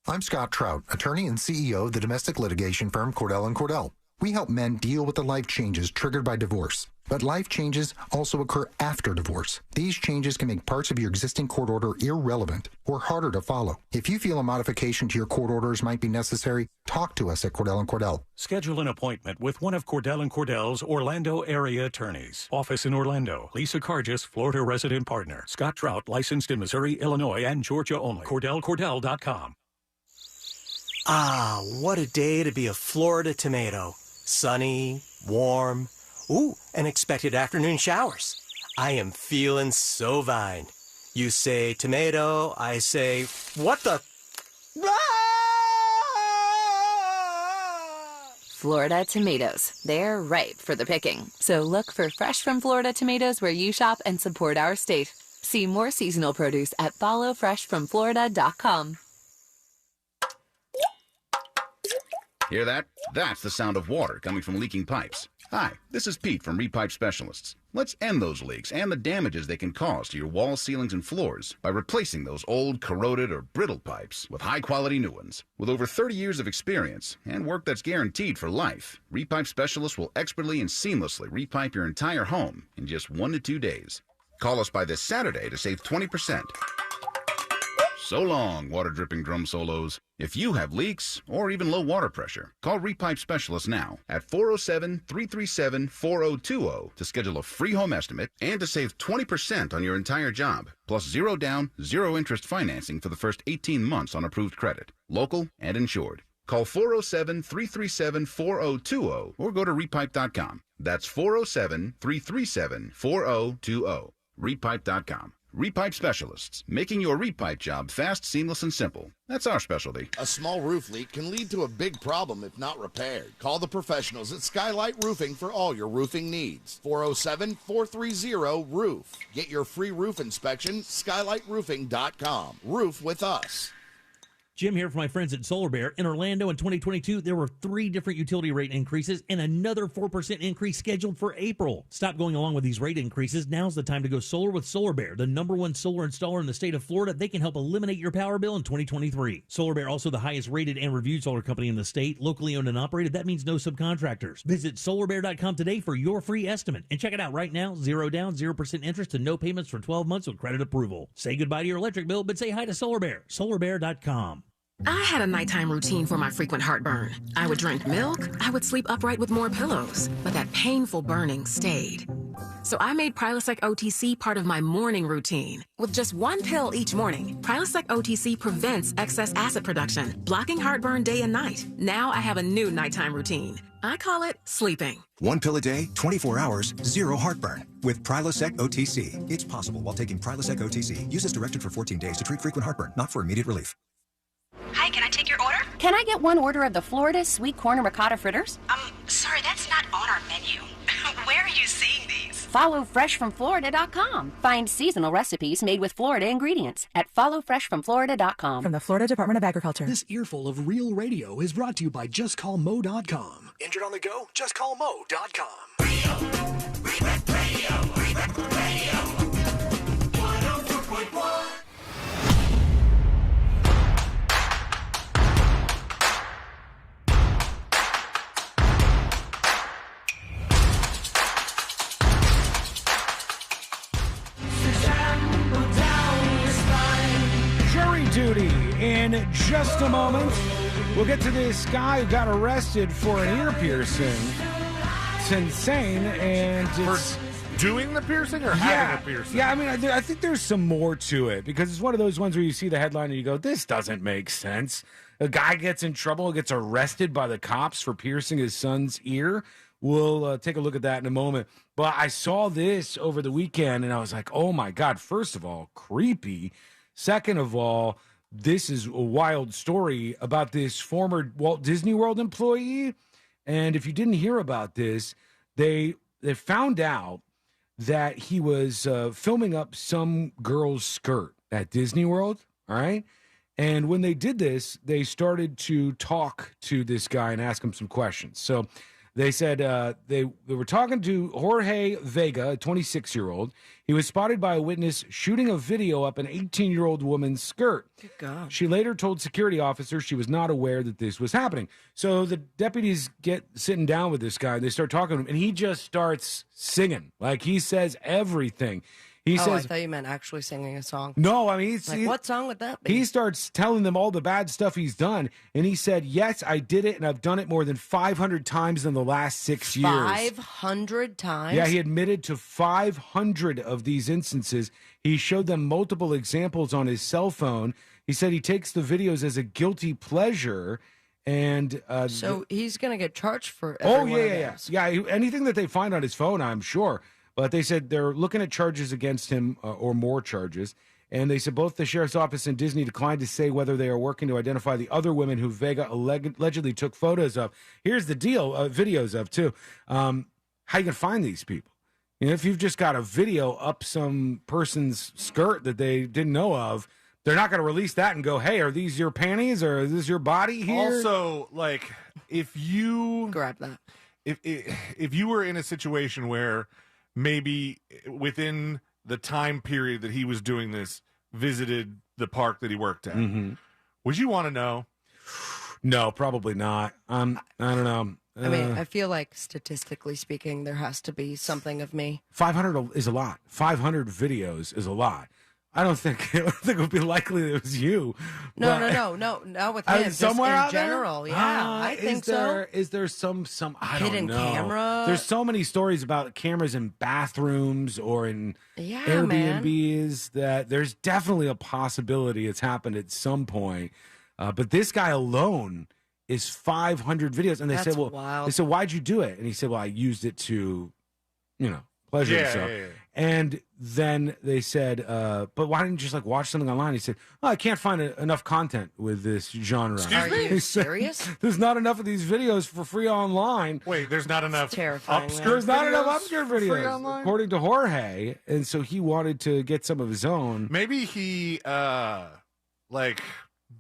I'm Scott Trout, attorney and CEO of the domestic litigation firm Cordell & Cordell. We help men deal with the life changes triggered by divorce. But life changes also occur after divorce. These changes can make parts of your existing court order irrelevant or harder to follow. If you feel a modification to your court orders might be necessary, talk to us at Cordell & Cordell. Schedule an appointment with one of Cordell & Cordell's Orlando area attorneys. Office in Orlando. Lisa Cargis, Florida resident partner. Scott Trout, licensed in Missouri, Illinois, and Georgia only. CordellCordell.com. Ah, what a day to be a Florida tomato. Sunny, warm, and expected afternoon showers. I am feeling so fine. You say tomato, I say, what the? Florida tomatoes. They're ripe for the picking. So look for fresh from Florida tomatoes where you shop and support our state. See more seasonal produce at followfreshfromflorida.com. Hear that? That's the sound of water coming from leaking pipes. Hi, this is Pete from Repipe Specialists. Let's end those leaks and the damages they can cause to your walls, ceilings, and floors by replacing those old, corroded, or brittle pipes with high-quality new ones. With over 30 years of experience and work that's guaranteed for life, Repipe Specialists will expertly and seamlessly repipe your entire home in just 1 to 2 days. Call us by this Saturday to save 20%. So long, water-dripping drum solos. If you have leaks or even low water pressure, call Repipe Specialists now at 407-337-4020 to schedule a free home estimate and to save 20% on your entire job, plus zero down, zero interest financing for the first 18 months on approved credit, local and insured. Call 407-337-4020 or go to repipe.com. That's 407-337-4020. Repipe.com. Repipe Specialists, making your repipe job fast, seamless, and simple. That's our specialty. A small roof leak can lead to a big problem if not repaired. Call the professionals at Skylight Roofing for all your roofing needs. 407-430-ROOF. Get your free roof inspection, skylightroofing.com. Roof with us. Jim here for my friends at Solar Bear. In Orlando in 2022, there were 3 different utility rate increases and another 4% increase scheduled for April. Stop going along with these rate increases. Now's the time to go solar with Solar Bear, the #1 solar installer in the state of Florida. They can help eliminate your power bill in 2023. Solar Bear, also the highest rated and reviewed solar company in the state, locally owned and operated. That means no subcontractors. Visit solarbear.com today for your free estimate. And check it out right now. 0 down, 0% interest and no payments for 12 months with credit approval. Say goodbye to your electric bill, but say hi to Solar Bear. solarbear.com. I had a nighttime routine for my frequent heartburn. I would drink milk, I would sleep upright with more pillows, but that painful burning stayed. So I made Prilosec OTC part of my morning routine. With just 1 pill each morning, Prilosec OTC prevents excess acid production, blocking heartburn day and night. Now I have a new nighttime routine. I call it sleeping. 1 pill a day, 24 hours, 0 heartburn. With Prilosec OTC. It's possible while taking Prilosec OTC. Use as directed for 14 days to treat frequent heartburn, not for immediate relief. Hi, Can I get one order of the Florida sweet corn and ricotta fritters? Sorry, that's not on our menu. Where are you seeing these? Follow freshfromflorida.com. Find seasonal recipes made with Florida ingredients at followfreshfromflorida.com. From the Florida Department of Agriculture. This earful of real radio is brought to you by JustCallMo.com. Injured on the go? JustCallMo.com. Radio. Duty in just a moment. We'll get to this guy who got arrested for an ear piercing. It's insane, and it's for doing the piercing or having a piercing. Yeah, I mean, I think there's some more to it because it's one of those ones where you see the headline and you go, "This doesn't make sense." A guy gets in trouble, gets arrested by the cops for piercing his son's ear. We'll take a look at that in a moment. But I saw this over the weekend, and I was like, "Oh my God!" First of all, creepy. Second of all, this is a wild story about this former Walt Disney World employee. And if you didn't hear about this, they found out that he was filming up some girl's skirt at Disney World, all right? And when they did this, they started to talk to this guy and ask him some questions. So they said they were talking to Jorge Vega, a 26-year-old. He was spotted by a witness shooting a video up an 18-year-old woman's skirt. Good God. She later told security officers she was not aware that this was happening. So the deputies get sitting down with this guy. They start talking to him, and he just starts singing. Like, he says everything. He says, I thought you meant actually singing a song. No, I mean, what song would that be? He starts telling them all the bad stuff he's done, and he said, "Yes, I did it, and I've done it more than 500 times in the last 6 years." 500 times? Yeah, he admitted to 500 of these instances. He showed them multiple examples on his cell phone. He said he takes the videos as a guilty pleasure, and so he's going to get charged for yeah. Anything that they find on his phone, I'm sure. But they said they're looking at charges against him or more charges. And they said both the sheriff's office and Disney declined to say whether they are working to identify the other women who Vega allegedly took photos of. Here's the deal, videos of, too. How you going to find these people? You know, if you've just got a video up some person's skirt that they didn't know of, they're not going to release that and go, "Hey, are these your panties or is this your body here?" Also, like, if you... Grab that. If you were in a situation where... maybe within the time period that he was doing this, visited the park that he worked at. Mm-hmm. Would you want to know? No, probably not. I don't know. I mean, I feel like statistically speaking, there has to be something of me. 500 is a lot. 500 videos is a lot. I don't think it would be likely that it was you. No, not with him. Somewhere just out in general, there? yeah, I think so. Is there some I hidden don't know. camera? There's so many stories about cameras in bathrooms or in Airbnbs that there's definitely a possibility it's happened at some point. But this guy alone is 500 videos, and they said, "Well, wild. They said, why'd you do it?" And he said, "Well, I used it to, pleasure himself." Yeah. And then they said, "But why didn't you just watch something online?" He said, "Oh, I can't find enough content with this genre." Are you serious? There's not enough of these videos for free online. Wait, there's not enough terrifying. There's not enough obscure videos free online? according to Jorge, and so he wanted to get some of his own. Maybe he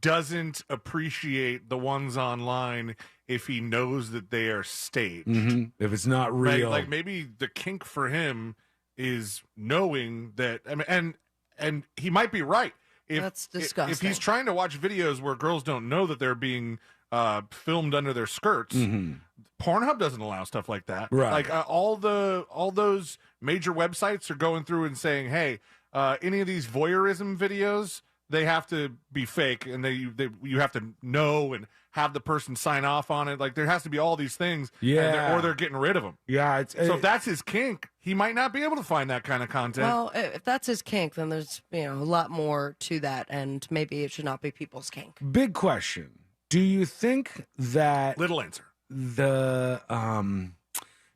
doesn't appreciate the ones online if he knows that they are staged. Mm-hmm. If it's not real, like maybe the kink for him is knowing that. I mean, and he might be right. That's disgusting. If he's trying to watch videos where girls don't know that they're being filmed under their skirts, Pornhub doesn't allow stuff like that. Right. Like all those major websites are going through and saying, "Hey, any of these voyeurism videos, they have to be fake, and you have to know and have the person sign off on it. Like there has to be all these things, or they're getting rid of them." Yeah. So if that's his kink, he might not be able to find that kind of content. Well, if that's his kink, then there's a lot more to that, and maybe it should not be people's kink. Big question: do you think that little answer? Do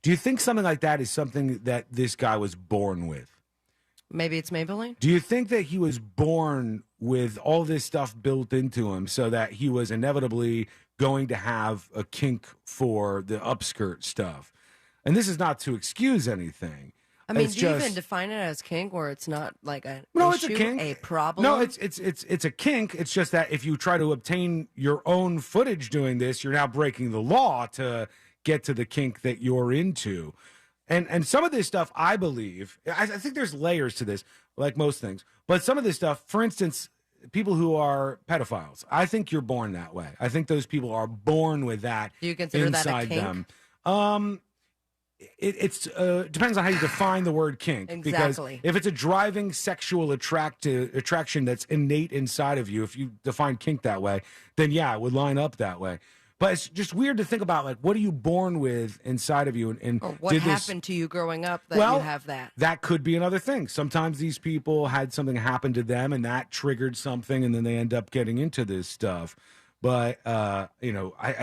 you think something like that is something that this guy was born with? Maybe it's Maybelline. Do you think that he was born with all this stuff built into him so that he was inevitably going to have a kink for the upskirt stuff? And this is not to excuse anything. I mean, It's do you just, even define it as kink, or it's not like an no, issue, it's a kink. a problem? No, it's a kink. It's just that if you try to obtain your own footage doing this, you're now breaking the law to get to the kink that you're into. And some of this stuff, I believe, I think there's layers to this, like most things. But some of this stuff, for instance, people who are pedophiles, I think you're born that way. I think those people are born with that Do you consider inside that a kink? them. It's depends on how you define the word kink. Exactly. Because if it's a driving sexual attraction that's innate inside of you, if you define kink that way, then yeah, it would line up that way. But it's just weird to think about, like, what are you born with inside of you? And Or what did happened to you growing up that Well, you have that? That could be another thing. Sometimes these people had something happen to them, and that triggered something, and then they end up getting into this stuff. But, I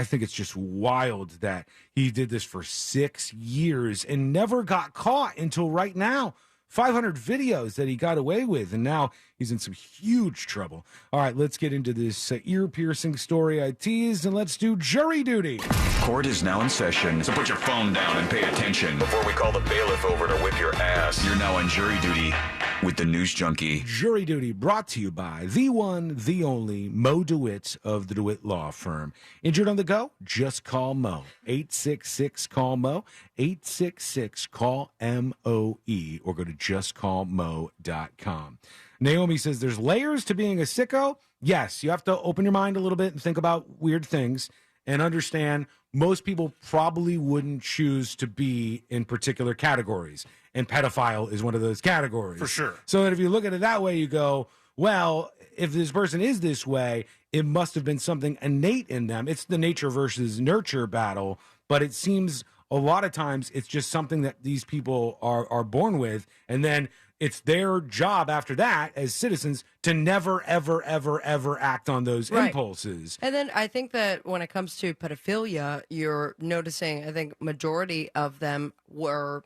think it's just wild that he did this for 6 years and never got caught until right now. 500 videos that he got away with, and now he's in some huge trouble. All right, let's get into this ear-piercing story I teased, and let's do jury duty. Court is now in session, so put your phone down and pay attention before we call the bailiff over to whip your ass. You're now on jury duty with the News Junkie. Jury duty brought to you by the one, the only Mo DeWitt of the DeWitt Law Firm. Injured on the go? Just call Mo. 866-CALL-MO, 866-CALL-MOE, or go to justcallmo.com. Naomi says there's layers to being a sicko. Yes, you have to open your mind a little bit and think about weird things and understand most people probably wouldn't choose to be in particular categories. And pedophile is one of those categories. For sure. So that if you look at it that way, you go, well, if this person is this way, it must have been something innate in them. It's the nature versus nurture battle, but it seems a lot of times it's just something that these people are born with, and then it's their job after that as citizens to never, ever, ever, ever act on those impulses. And then I think that when it comes to pedophilia, you're noticing, I think majority of them were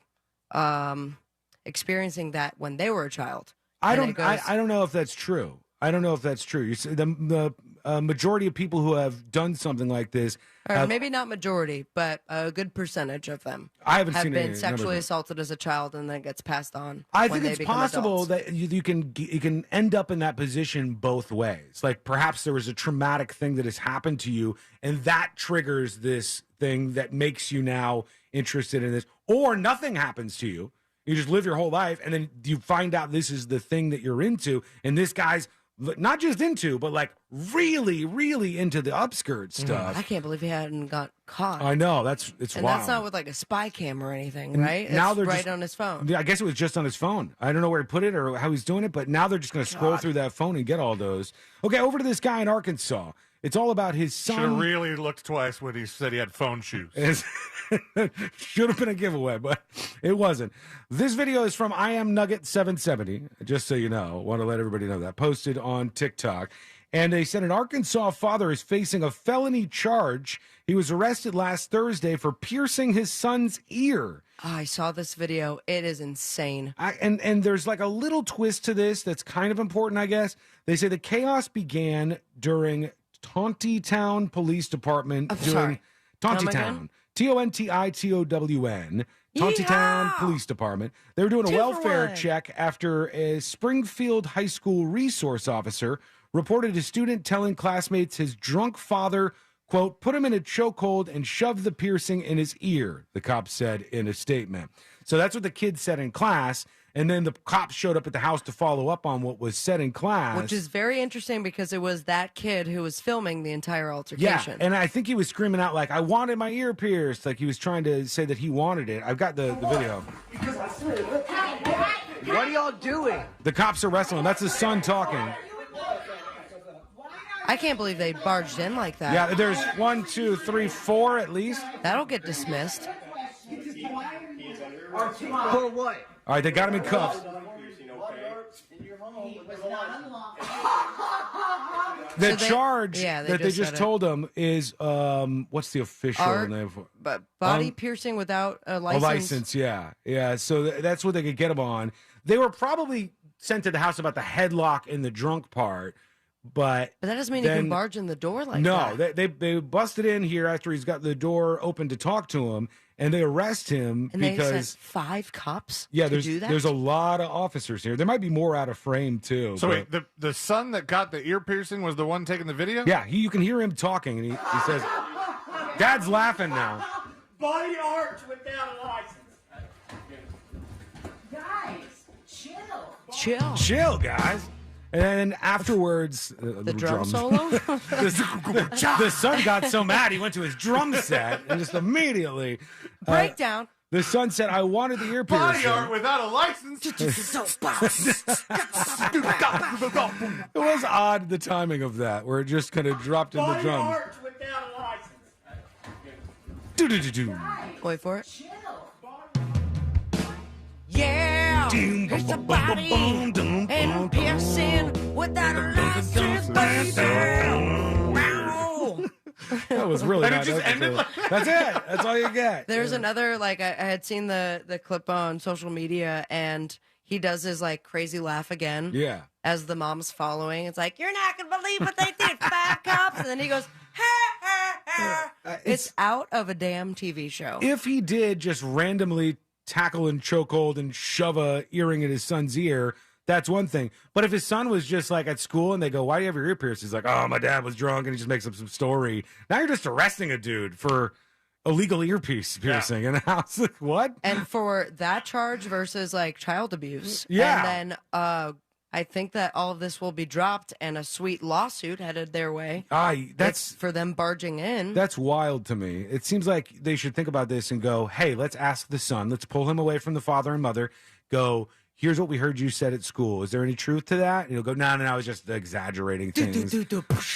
experiencing that when they were a child. I don't know if that's true. I don't know if that's true. You see, the majority of people who have done something like this, or maybe not majority, but a good percentage of them have been sexually assaulted as a child, and then it gets passed on. I when think they it's become possible adults. that you can end up in that position both ways. Like perhaps there was a traumatic thing that has happened to you, and that triggers this thing that makes you now interested in this, or nothing happens to you. You just live your whole life, and then you find out this is the thing that you're into, and this guy's not just into, but like really, really into the upskirt stuff. I can't believe he hadn't got caught. I know it's and wild. that's not with like a spy cam or anything, And right? now It's they're right just- on his phone. Yeah, I guess it was just on his phone. I don't know where he put it or how he's doing it, but now they're just going to scroll through that phone and get all those. Okay, over to this guy in Arkansas. It's all about his son. Should have really looked twice when he said he had phone shoes. Should have been a giveaway, but it wasn't. This video is from I Am Nugget 770, just so you know. Want to let everybody know that. Posted on TikTok. And they said an Arkansas father is facing a felony charge. He was arrested last Thursday for piercing his son's ear. Oh, I saw this video. It is insane. And there's like a little twist to this that's kind of important, I guess. They say the chaos began during Tontitown Police Department. Tontitown. Tontitown. Tontitown Police Department. They were doing a welfare check after a Springfield High School resource officer reported a student telling classmates his drunk father, quote, put him in a chokehold and shoved the piercing in his ear, the cops said in a statement. So that's what the kid said in class. And then the cops showed up at the house to follow up on what was said in class. Which is very interesting because it was that kid who was filming the entire altercation. Yeah, and I think he was screaming out like, I wanted my ear pierced. Like he was trying to say that he wanted it. I've got the video. What are y'all doing? The cops are wrestling. That's his son talking. I can't believe they barged in like that. Yeah, there's 1, 2, 3, 4 at least. That'll get dismissed. For what? All right, they got him in cuffs. The charge that they just told him is, what's the official name for But body piercing without a license. A license, yeah. Yeah, so that's what they could get him on. They were probably sent to the house about the headlock and the drunk part, but that doesn't mean you can barge in the door like that. No, they busted in here after he's got the door open to talk to him, and they arrest him and because they sent 5 cops. Yeah, to do that? there's a lot of officers here. There might be more out of frame too. So wait, the son that got the ear piercing was the one taking the video? Yeah, you can hear him talking, and he says, "Dad's laughing now." Body art without a license. Chill. Chill, guys. And then afterwards, the drum solo? the son got so mad he went to his drum set and just immediately breakdown. The son said, "I wanted the ear piercing." Body art without a license. It was odd, the timing of that, where it just kind of dropped in the drums. Body art without a license. Do-do-do-do. Wait for it. Yeah, it's a body and piercing without a license, baby. Wow. That was really And it not just ended like that. That's it. That's all you get. There's another, like, I had seen the clip on social media, and he does his, like, crazy laugh again. Yeah. As the mom's following. It's like, you're not going to believe what they did, 5 cops. And then he goes, ha, ha, ha. It's out of a damn TV show. If he did just randomly tackle and chokehold and shove a earring in his son's ear, that's one thing. But if his son was just like at school and they go, "Why do you have your ear pierced?" He's like, "Oh, my dad was drunk," and he just makes up some story. Now you're just arresting a dude for illegal piercing in a house. Like, what? And for that charge versus like child abuse. Yeah. And then I think that all of this will be dropped and a sweet lawsuit headed their way. That's for them barging in. That's wild to me. It seems like they should think about this and go, "Hey, let's ask the son. Let's pull him away from the father and mother. Go, here's what we heard you said at school. Is there any truth to that?" And he'll go, No, I was just exaggerating things.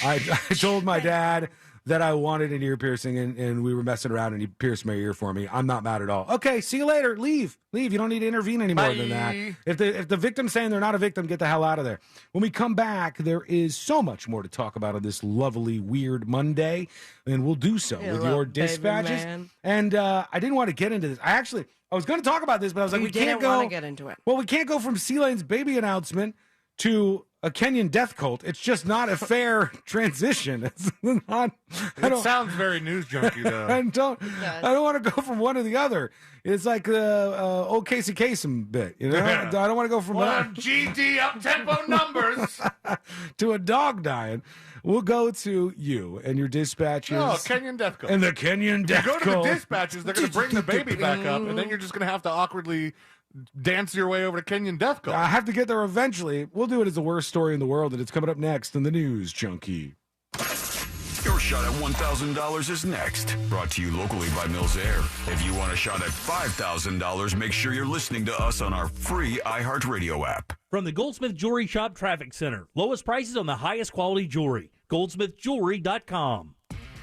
I told my dad that I wanted an ear piercing, and we were messing around, and he pierced my ear for me. I'm not mad at all. Okay, see you later. Leave. You don't need to intervene any more than that. If the victim's saying they're not a victim, get the hell out of there. When we come back, there is so much more to talk about on this lovely, weird Monday, and we'll do so with your dispatches. And I didn't want to get into this. I was going to talk about this, but I was like, we can't go. Want to get into it. Well, we can't go from C-Lane's baby announcement to a Kenyan death cult. It's just not a fair transition. It's not. It sounds very news junky, though. I don't want to go from one to the other. It's like the old Casey Kasem bit, you know. I don't want to go from GD up tempo numbers to a dog dying. We'll go to you and your dispatches. Oh, Kenyan death cult. And the Kenyan death cult. You go to the dispatches, they're going to bring the baby back up, and then you're just going to have to awkwardly dance your way over to Kenyan death cult. I have to get there eventually. We'll do it as the worst story in the world, and it's coming up next in the News Junkie. Your shot at $1,000 is next. Brought to you locally by Mills Air. If you want a shot at $5,000, make sure you're listening to us on our free iHeartRadio app. From the Goldsmith Jewelry Shop Traffic Center. Lowest prices on the highest quality jewelry. GoldsmithJewelry.com.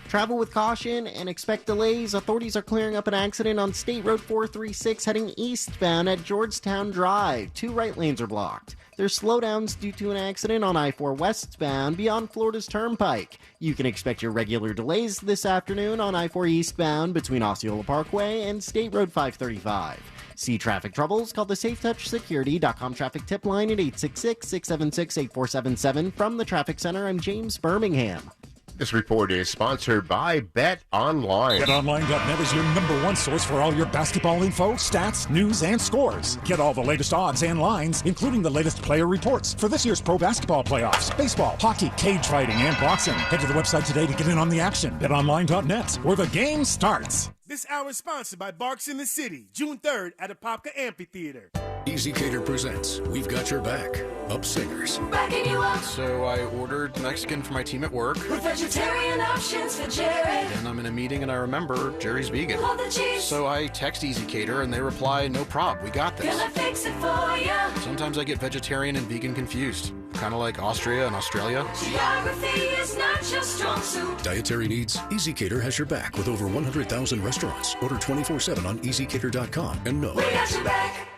Travel with caution and expect delays. Authorities are clearing up an accident on State Road 436 heading eastbound at Georgetown Drive. 2 right lanes are blocked. There's slowdowns due to an accident on I-4 westbound beyond Florida's Turnpike. You can expect your regular delays this afternoon on I-4 eastbound between Osceola Parkway and State Road 535. See traffic troubles? Call the SafeTouchSecurity.com traffic tip line at 866-676-8477. From the Traffic Center, I'm James Birmingham. This report is sponsored by Bet Online. BetOnline.net is your #1 source for all your basketball info, stats, news, and scores. Get all the latest odds and lines, including the latest player reports for this year's pro basketball playoffs, baseball, hockey, cage fighting, and boxing. Head to the website today to get in on the action. BetOnline.net, where the game starts. This hour is sponsored by Barks in the City, June 3rd at Apopka Amphitheater. Easy Cater presents We've Got Your Back, Up Singers. Backing you up. So I ordered Mexican for my team at work. With vegetarian options for Jerry. And I'm in a meeting and I remember Jerry's vegan. Love the cheese. So I text Easy Cater and they reply, no prob, we got this. Gonna fix it for ya. Sometimes I get vegetarian and vegan confused. Kind of like Austria and Australia. Geography is not your strong suit. Dietary needs? Easy Cater has your back with over 100,000 restaurants. Order 24/7 on EasyCater.com and know. We got your back.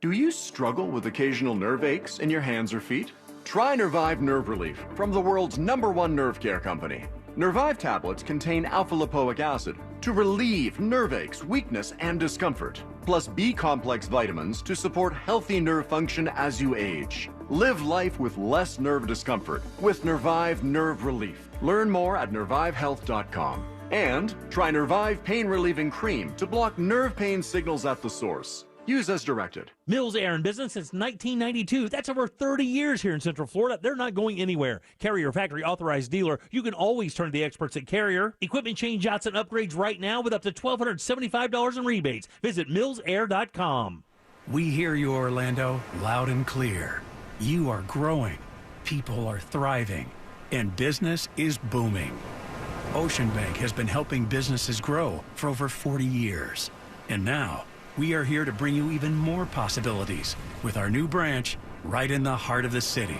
Do you struggle with occasional nerve aches in your hands or feet? Try Nervive Nerve Relief from the world's #1 nerve care company. Nervive tablets contain alpha-lipoic acid to relieve nerve aches, weakness, and discomfort. plus B-complex vitamins to support healthy nerve function as you age. Live life with less nerve discomfort with Nervive Nerve Relief. Learn more at nervivehealth.com. And try Nervive Pain Relieving Cream to block nerve pain signals at the source. Use as directed. Mills Air in business since 1992. That's over 30 years here in Central Florida. They're not going anywhere. Carrier factory authorized dealer. You can always turn to the experts at Carrier. Equipment changeouts and upgrades right now with up to $1,275 in rebates. Visit millsair.com. We hear you, Orlando, loud and clear. You are growing. People are thriving. And business is booming. Ocean Bank has been helping businesses grow for over 40 years. And now, we are here to bring you even more possibilities with our new branch right in the heart of the city.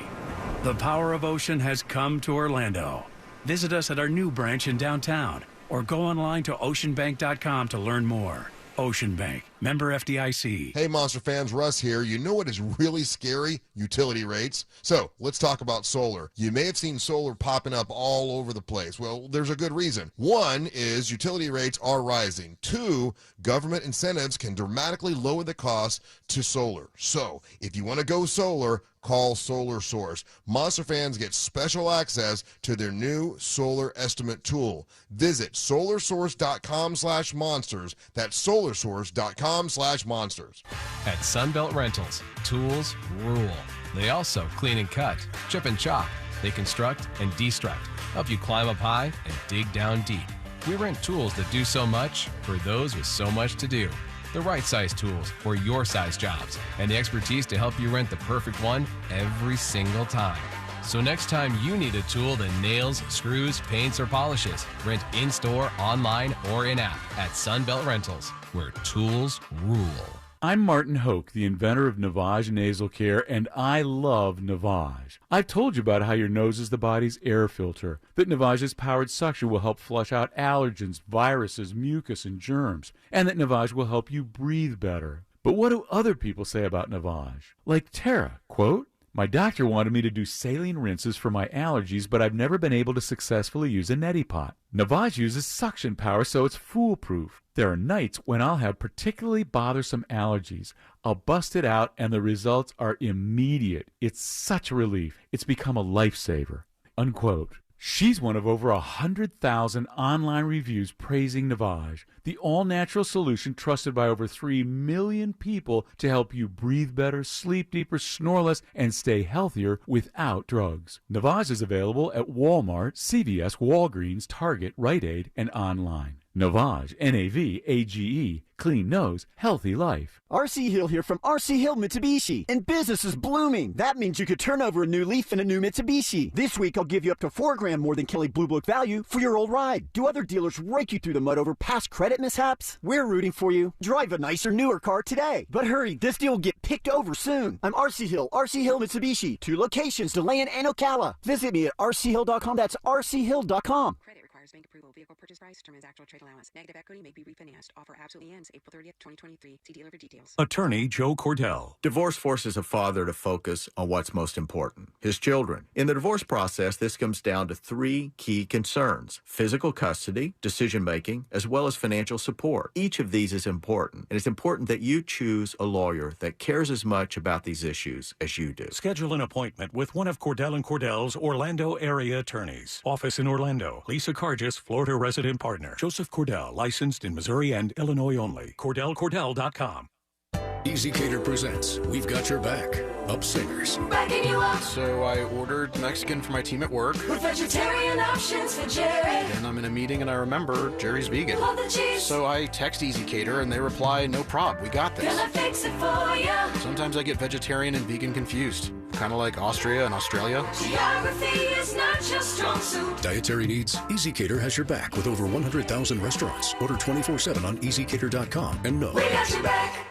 The power of Ocean has come to Orlando. Visit us at our new branch in downtown or go online to oceanbank.com to learn more. Ocean Bank, member FDIC. Hey, Monster fans, Russ here. You know what is really scary? Utility rates. So let's talk about solar. You may have seen solar popping up all over the place. Well, there's a good reason. One is utility rates are rising. Two, government incentives can dramatically lower the cost to solar. So if you want to go solar, call Solar Source. Monster fans get special access to their new solar estimate tool. Visit solarsource.com/monsters. That's solarsource.com/monsters. At Sunbelt Rentals, tools rule. They also clean and cut, chip and chop. They construct and destruct, help you climb up high and dig down deep. We rent tools that do so much for those with so much to do. The right size tools for your size jobs, and the expertise to help you rent the perfect one every single time. So next time you need a tool that nails, screws, paints, or polishes, rent in-store, online, or in-app at Sunbelt Rentals, where tools rule. I'm Martin Hoke, the inventor of Navage Nasal Care, and I love Navage. I've told you about how your nose is the body's air filter, that Navage's powered suction will help flush out allergens, viruses, mucus, and germs, and that Navage will help you breathe better. But what do other people say about Navage? Like Tara, quote, "My doctor wanted me to do saline rinses for my allergies, but I've never been able to successfully use a neti pot. Navage uses suction power, so it's foolproof. There are nights when I'll have particularly bothersome allergies. I'll bust it out, and the results are immediate. It's such a relief. It's become a lifesaver." Unquote. She's one of over 100,000 online reviews praising Navage, the all-natural solution trusted by over 3 million people to help you breathe better, sleep deeper, snore less, and stay healthier without drugs. Navage is available at Walmart, CVS, Walgreens, Target, Rite Aid, and online. Navage, N-A-V-A-G-E, clean nose, healthy life. RC Hill here from RC Hill Mitsubishi. And business is blooming. That means you could turn over a new leaf in a new Mitsubishi. This week I'll give you up to $4,000 more than Kelley Blue Book value for your old ride. Do other dealers rake you through the mud over past credit mishaps? We're rooting for you. Drive a nicer, newer car today. But hurry, this deal will get picked over soon. I'm RC Hill Mitsubishi. 2 locations, DeLand and Ocala. Visit me at rchill.com. That's rchill.com. Bank approval. Vehicle purchase price determines actual trade allowance. Negative equity may be refinanced. Offer absolutely ends April 30th, 2023. See dealer for details. Attorney Joe Cordell. Divorce forces a father to focus on what's most important, his children. In the divorce process, this comes down to 3 key concerns: physical custody, decision-making, as well as financial support. Each of these is important, and it's important that you choose a lawyer that cares as much about these issues as you do. Schedule an appointment with one of Cordell & Cordell's Orlando area attorneys. Office in Orlando. Lisa Cargis, Florida resident partner. Joseph Cordell, licensed in Missouri and Illinois only. CordellCordell.com. Easy Cater presents We've Got Your Back. Up Singers. Backing you up So I ordered Mexican for my team at work. with vegetarian options for Jerry. Then I'm in a meeting and I remember Jerry's vegan. Love the cheese. So I text Easy Cater and they reply, "No prob, we got this." Gonna fix it for ya. Sometimes I get vegetarian and vegan confused. Kind of like Austria and Australia. Geography is not your strong suit. Dietary needs? Easy Cater has your back with over 100,000 restaurants. Order 24/7 on easycater.com and know. We got your back.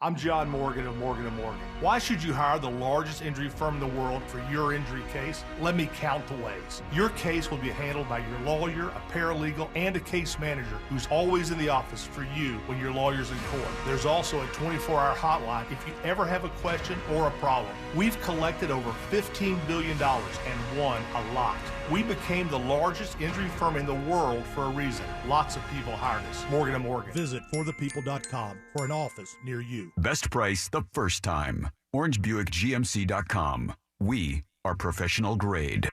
I'm John Morgan of Morgan & Morgan. Why should you hire the largest injury firm in the world for your injury case? Let me count the ways. Your case will be handled by your lawyer, a paralegal, and a case manager who's always in the office for you when your lawyer's in court. There's also a 24-hour hotline if you ever have a question or a problem. We've collected over $15 billion and won a lot. We became the largest injury firm in the world for a reason. Lots of people hired us. Morgan & Morgan. Visit forthepeople.com for an office near you. Best price the first time. OrangeBuickGMC.com. We are professional grade.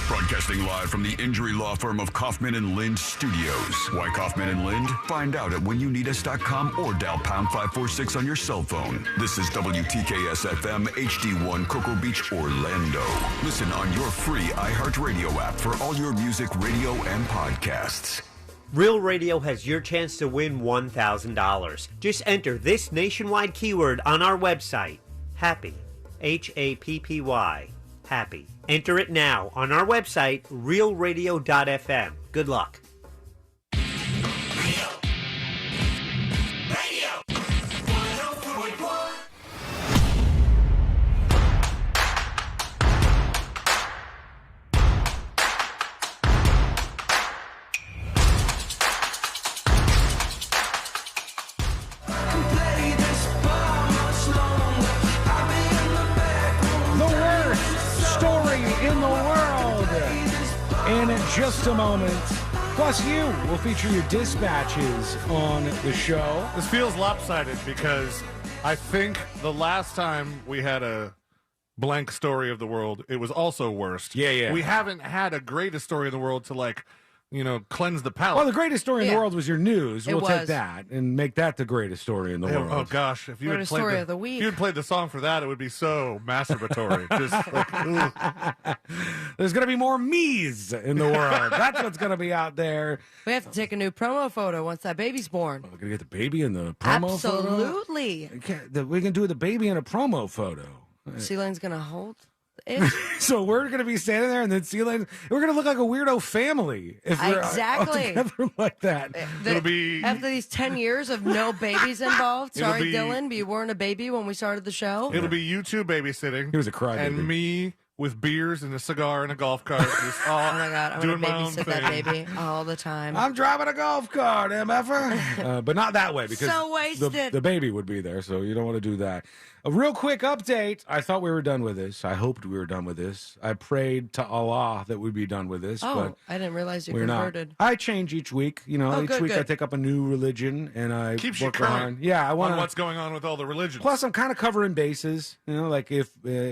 Broadcasting live from the injury law firm of Kaufman and Lind Studios. Why Kaufman and Lind? Find out at whenyouneedus.com or dial pound 546 on your cell phone. This is WTKS FM HD1 Cocoa Beach, Orlando. Listen on your free iHeartRadio app for all your music, radio, and podcasts. Real Radio has your chance to win $1,000. Just enter this nationwide keyword on our website, Happy, Happy. Happy. Enter it now on our website, realradio.fm. Good luck. And in just a moment, plus you will feature your dispatches on the show. This feels lopsided because I think the last time we had a blank story of the world, it was also worst. Yeah. We haven't had a greatest story in the world to cleanse the palate. Well, the greatest story in the world was your news. We'll take was. that and make that the greatest story in the world. Oh gosh, if you had story played of the week. if you had played the song for that, it would be so masturbatory. Just like, there's going to be more me's in the world. That's what's going to be out there. We have to take a new promo photo once that baby's born. We're going to get the baby in the promo photo. Absolutely. We can do the baby in a promo photo. C-Lane's going to hold it. So we're going to be standing there, and then C-Lane, we're going to look like a weirdo family if we're Exactly. all together like that. It'll be After these 10 years of no babies involved. It'll Sorry, be- Dylan, but you weren't a baby when we started the show. it'll be you two babysitting. He was a crybaby. And me with beers and a cigar and a golf cart. Just all Oh my God, I'm doing going to my own babysit thing. that baby all the time. I'm driving a golf cart, MFer. But not that way because So wasted. the baby would be there, so you don't want to do that. A real quick update. I thought we were done with this. I hoped we were done with this. I prayed to Allah that we'd be done with this, Oh, but I didn't realize you we're converted. not. I change each week. Oh, each good, week I good. take up a new religion and I Keeps you work current on. Yeah, I want on what's going on with all the religions. Plus, I'm kind of covering bases. Like if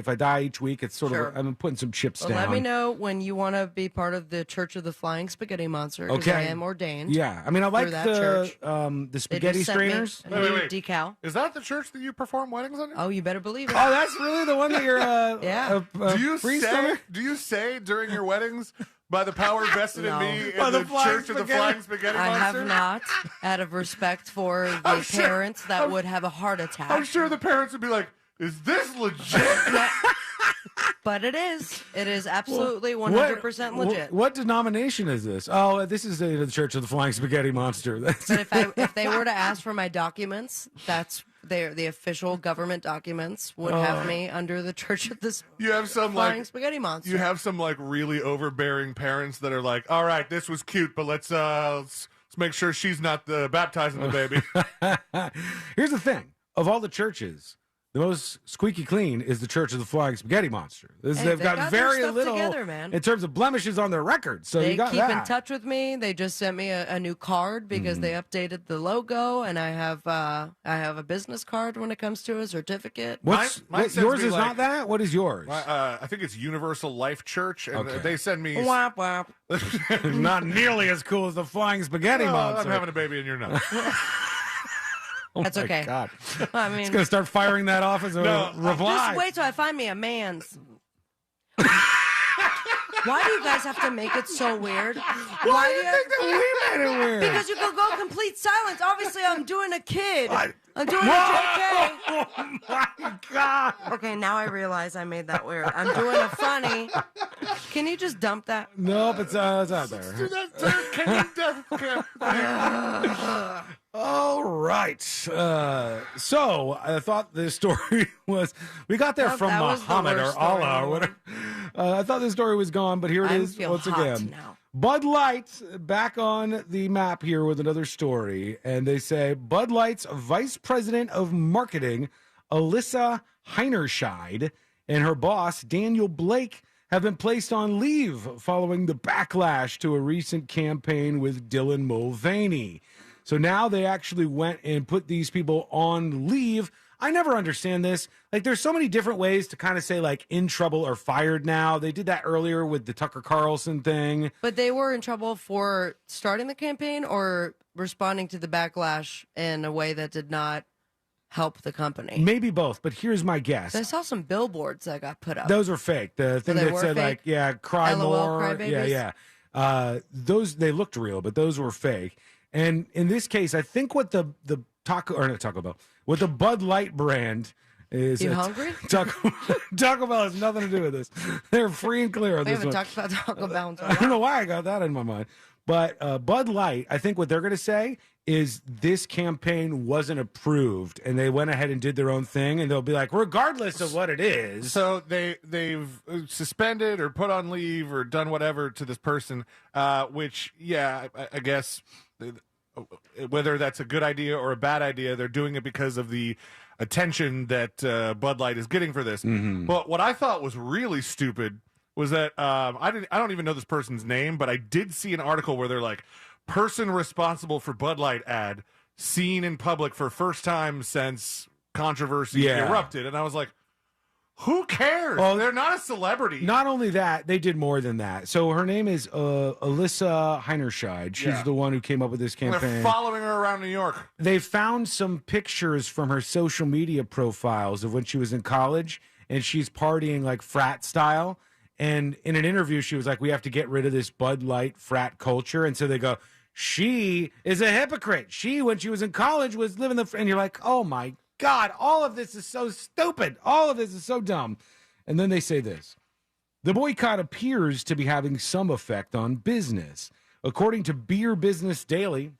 I die each week, it's sort Sure. of I'm putting some chips Well, down. let me know when you want to be part of the Church of the Flying Spaghetti Monster. 'Cause Okay. I am ordained. Yeah, I mean, I like through that the church. the They spaghetti just sent me strainers. a new decal. Is that the church that you perform weddings under? Oh, you better believe it. Oh, that's really the one that you're Yeah. Do you priest say? under? Do you say during your weddings, by the power vested No. in me, By in the the flying Church of the spaghetti? Flying Spaghetti I Monster? have not, out of respect for the I'm sure- parents that would have a heart attack. I'm sure the parents would be like, "Is this legit?" But it is. It is absolutely What- 100% legit. What denomination is this? Oh, this is the Church of the Flying Spaghetti Monster. That's But if they were to ask for my documents, that's the official government documents would have me under the Church of the You have some Flying like Spaghetti Monster. you have some like really overbearing parents that are like, "All right, this was cute, but let's make sure she's not baptizing the baby." Here's the thing: of all the churches, the most squeaky clean is the Church of the Flying Spaghetti Monster. Hey, They've they got got very their stuff little together, man. in terms of blemishes on their record. So They you got keep that. in touch with me. They just sent me a new card because they updated the logo, and I have a business card when it comes to a certificate. Mine sends yours me is like- not that? What is yours? I think it's Universal Life Church, and Okay. they send me. Womp womp. Not nearly as cool as the Flying Spaghetti Oh, Monster. I'm having a baby, and you're not. Oh That's my okay. God. I mean, It's going to start firing that off as a reply. just wait till I find me a man's. Why do you guys have to make it so weird? Why do you think that we made it weird? Because you could go complete silence. Obviously, I'm doing a kid. I'm doing a Whoa! JK. Oh my God. Okay, now I realize I made that weird. I'm doing a funny. Can you just dump that? Nope, it's out there. All right. So I thought this story was, we got there That- from that was the Muhammad or worst story in Allah or the whatever. I thought this story was gone, but here it I is feel once hot again. now. Bud Light back on the map here with another story. And they say Bud Light's Vice President of Marketing, Alyssa Heinerscheid, and her boss, Daniel Blake, have been placed on leave following the backlash to a recent campaign with Dylan Mulvaney. So now they actually went and put these people on leave. I never understand this. Like, there's so many different ways to kind of say, like, in trouble or fired now. They did that earlier with the Tucker Carlson thing. But they were in trouble for starting the campaign or responding to the backlash in a way that did not help the company. Maybe both, but here's my guess. I saw some billboards that got put up. Those were fake. The thing that said, like, yeah, cry LOL, more. cry babies? Yeah. Those, they looked real, but those were fake. And in this case, I think what the what the Bud Light brand is. You hungry? Taco Bell has nothing to do with this. They're free and clear on We this haven't one. talked about Taco Bell. I don't know why I got that in my mind. But Bud Light, I think what they're going to say is this campaign wasn't approved, and they went ahead and did their own thing, and they'll be like, regardless of what it is. So they've suspended or put on leave or done whatever to this person, which, yeah, I guess whether that's a good idea or a bad idea, they're doing it because of the attention that Bud Light is getting for this. Mm-hmm. But what I thought was really stupid was that I don't even know this person's name, but I did see an article where they're like, person responsible for Bud Light ad seen in public for first time since controversy erupted. And I was like, who cares? Well, they're not a celebrity. Not only that, they did more than that. So her name is Alyssa Heinerscheid. She's the one who came up with this campaign. They're following her around New York. They found some pictures from her social media profiles of when she was in college, and she's partying like frat style. And in an interview, she was like, we have to get rid of this Bud Light frat culture. And so they go, she is a hypocrite. She, when she was in college, was living the... And you're like, oh, my God, all of this is so stupid. All of this is so dumb. And then they say this. The boycott appears to be having some effect on business. According to Beer Business Daily,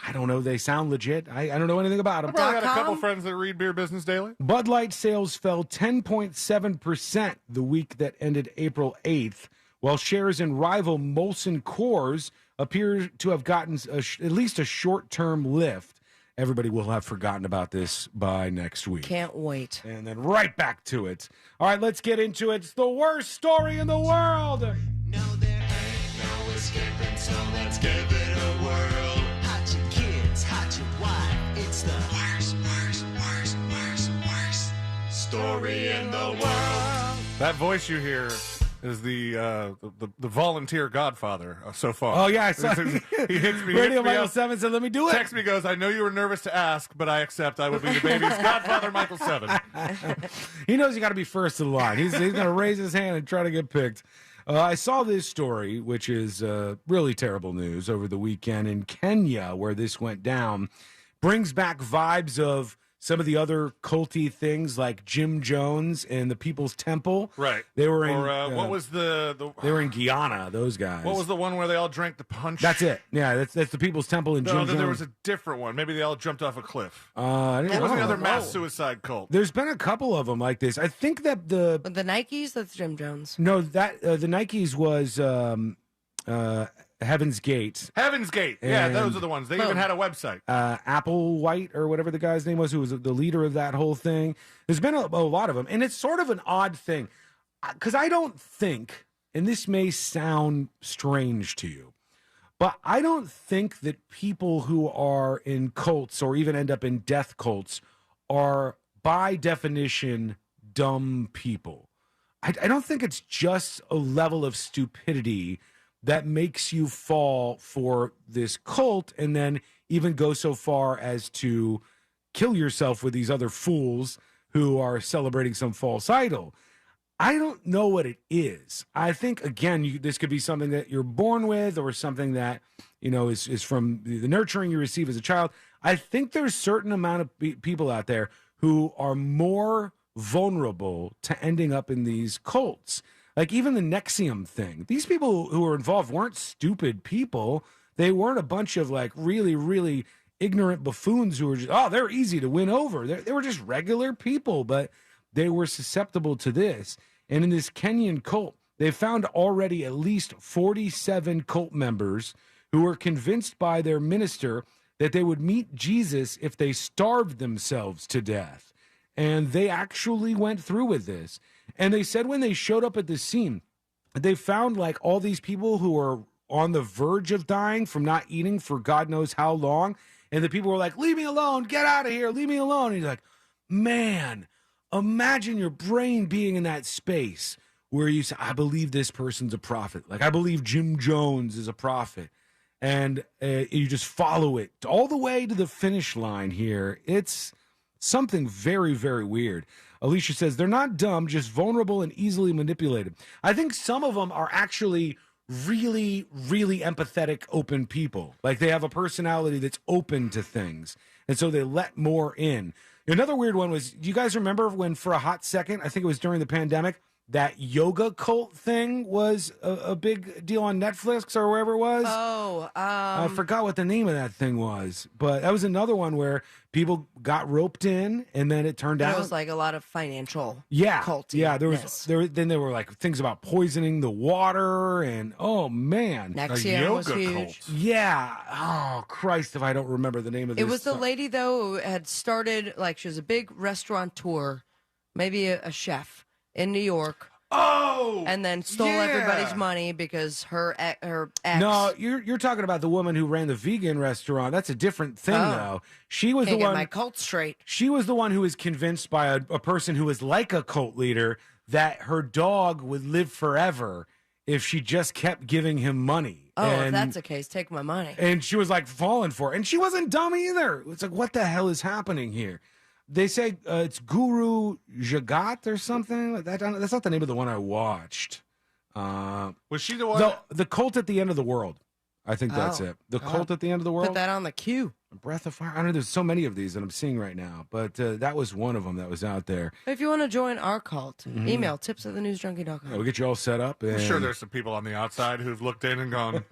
I don't know, they sound legit. I don't know anything about them. I probably got a couple friends that read Beer Business Daily. Bud Light sales fell 10.7% the week that ended April 8th, while shares in rival Molson Coors appear to have gotten at least a short-term lift. Everybody will have forgotten about this by next week. Can't wait. And then right back to it. All right, let's get into it. It's the worst story in the world. No, there ain't no escaping, so let's give it a whirl. Hot your kids, hot your wife. It's the worst story in the world. That voice you hear is the volunteer godfather so far. Oh, yeah, I saw he hits me. Radio Michael 7 said, let me do it. Text me, goes, I know you were nervous to ask, but I accept I will be the baby's godfather, Michael 7. He knows you got to be first in line. He's going to raise his hand and try to get picked. I saw this story, which is really terrible news over the weekend in Kenya, where this went down. Brings back vibes of some of the other culty things like Jim Jones and the People's Temple. Right. They were in. What was the They were in Guyana. Those guys. What was the one where they all drank the punch? That's it. Yeah, that's the People's Temple and Jim Jones. There was a different one. Maybe they all jumped off a cliff. I didn't What was know. the other mass suicide cult? There's been a couple of them like this. I think that the Nikes, that's Jim Jones. No, that the Nikes was Heaven's Gate. Heaven's Gate. Yeah, those are the ones. They even had a website. Applewhite or whatever the guy's name was, who was the leader of that whole thing. There's been a lot of them. And it's sort of an odd thing. Because I don't think, and this may sound strange to you, but I don't think that people who are in cults or even end up in death cults are, by definition, dumb people. I don't think it's just a level of stupidity that makes you fall for this cult and then even go so far as to kill yourself with these other fools who are celebrating some false idol. I don't know what it is. I think, again, this could be something that you're born with or something that, is from the nurturing you receive as a child. I think there's a certain amount of people out there who are more vulnerable to ending up in these cults. Like even the Nexium thing. These people who were involved weren't stupid people. They weren't a bunch of like really, really ignorant buffoons who were just, they're easy to win over. They were just regular people, but they were susceptible to this. And in this Kenyan cult, they found already at least 47 cult members who were convinced by their minister that they would meet Jesus if they starved themselves to death. And they actually went through with this. And they said when they showed up at the scene, they found like all these people who are on the verge of dying from not eating for God knows how long. And the people were like, leave me alone, get out of here, leave me alone. And he's like, man, imagine your brain being in that space where you say, I believe this person's a prophet. Like, I believe Jim Jones is a prophet. And you just follow it all the way to the finish line here. It's something very, very weird. Alicia says, they're not dumb, just vulnerable and easily manipulated. I think some of them are actually really, really empathetic, open people. Like they have a personality that's open to things. And so they let more in. Another weird one was, do you guys remember when for a hot second, I think it was during the pandemic, that yoga cult thing was a big deal on Netflix or wherever it was? Oh, I forgot what the name of that thing was. But that was another one where people got roped in and then it turned out it was like a lot of financial culty. Yeah, then there were like things about poisoning the water and oh man. Nexium was huge. Cult. Yeah. Oh Christ, if I don't remember the name of this. It was the lady though who had started, like she was a big restaurateur, maybe a chef in New York. Oh, and then stole everybody's money because her ex. No, you're talking about the woman who ran the vegan restaurant. That's a different thing, though. She was Can't the get one. my cult straight. She was the one who was convinced by a person who was like a cult leader that her dog would live forever if she just kept giving him money. Oh, if that's the case, take my money. And she was like falling for it, and she wasn't dumb either. It's like, what the hell is happening here? They say it's Guru Jagat or something like that. That's not the name of the one I watched. Was she the one? The Cult at the End of the World. I think that's it. The Cult at the End of the World. Put that on the queue. Breath of Fire. I don't know. There's so many of these that I'm seeing right now, but that was one of them that was out there. If you want to join our cult, email tips@thenewsjunkie.com. Yeah, we'll get you all set up. And... I'm sure there's some people on the outside who've looked in and gone,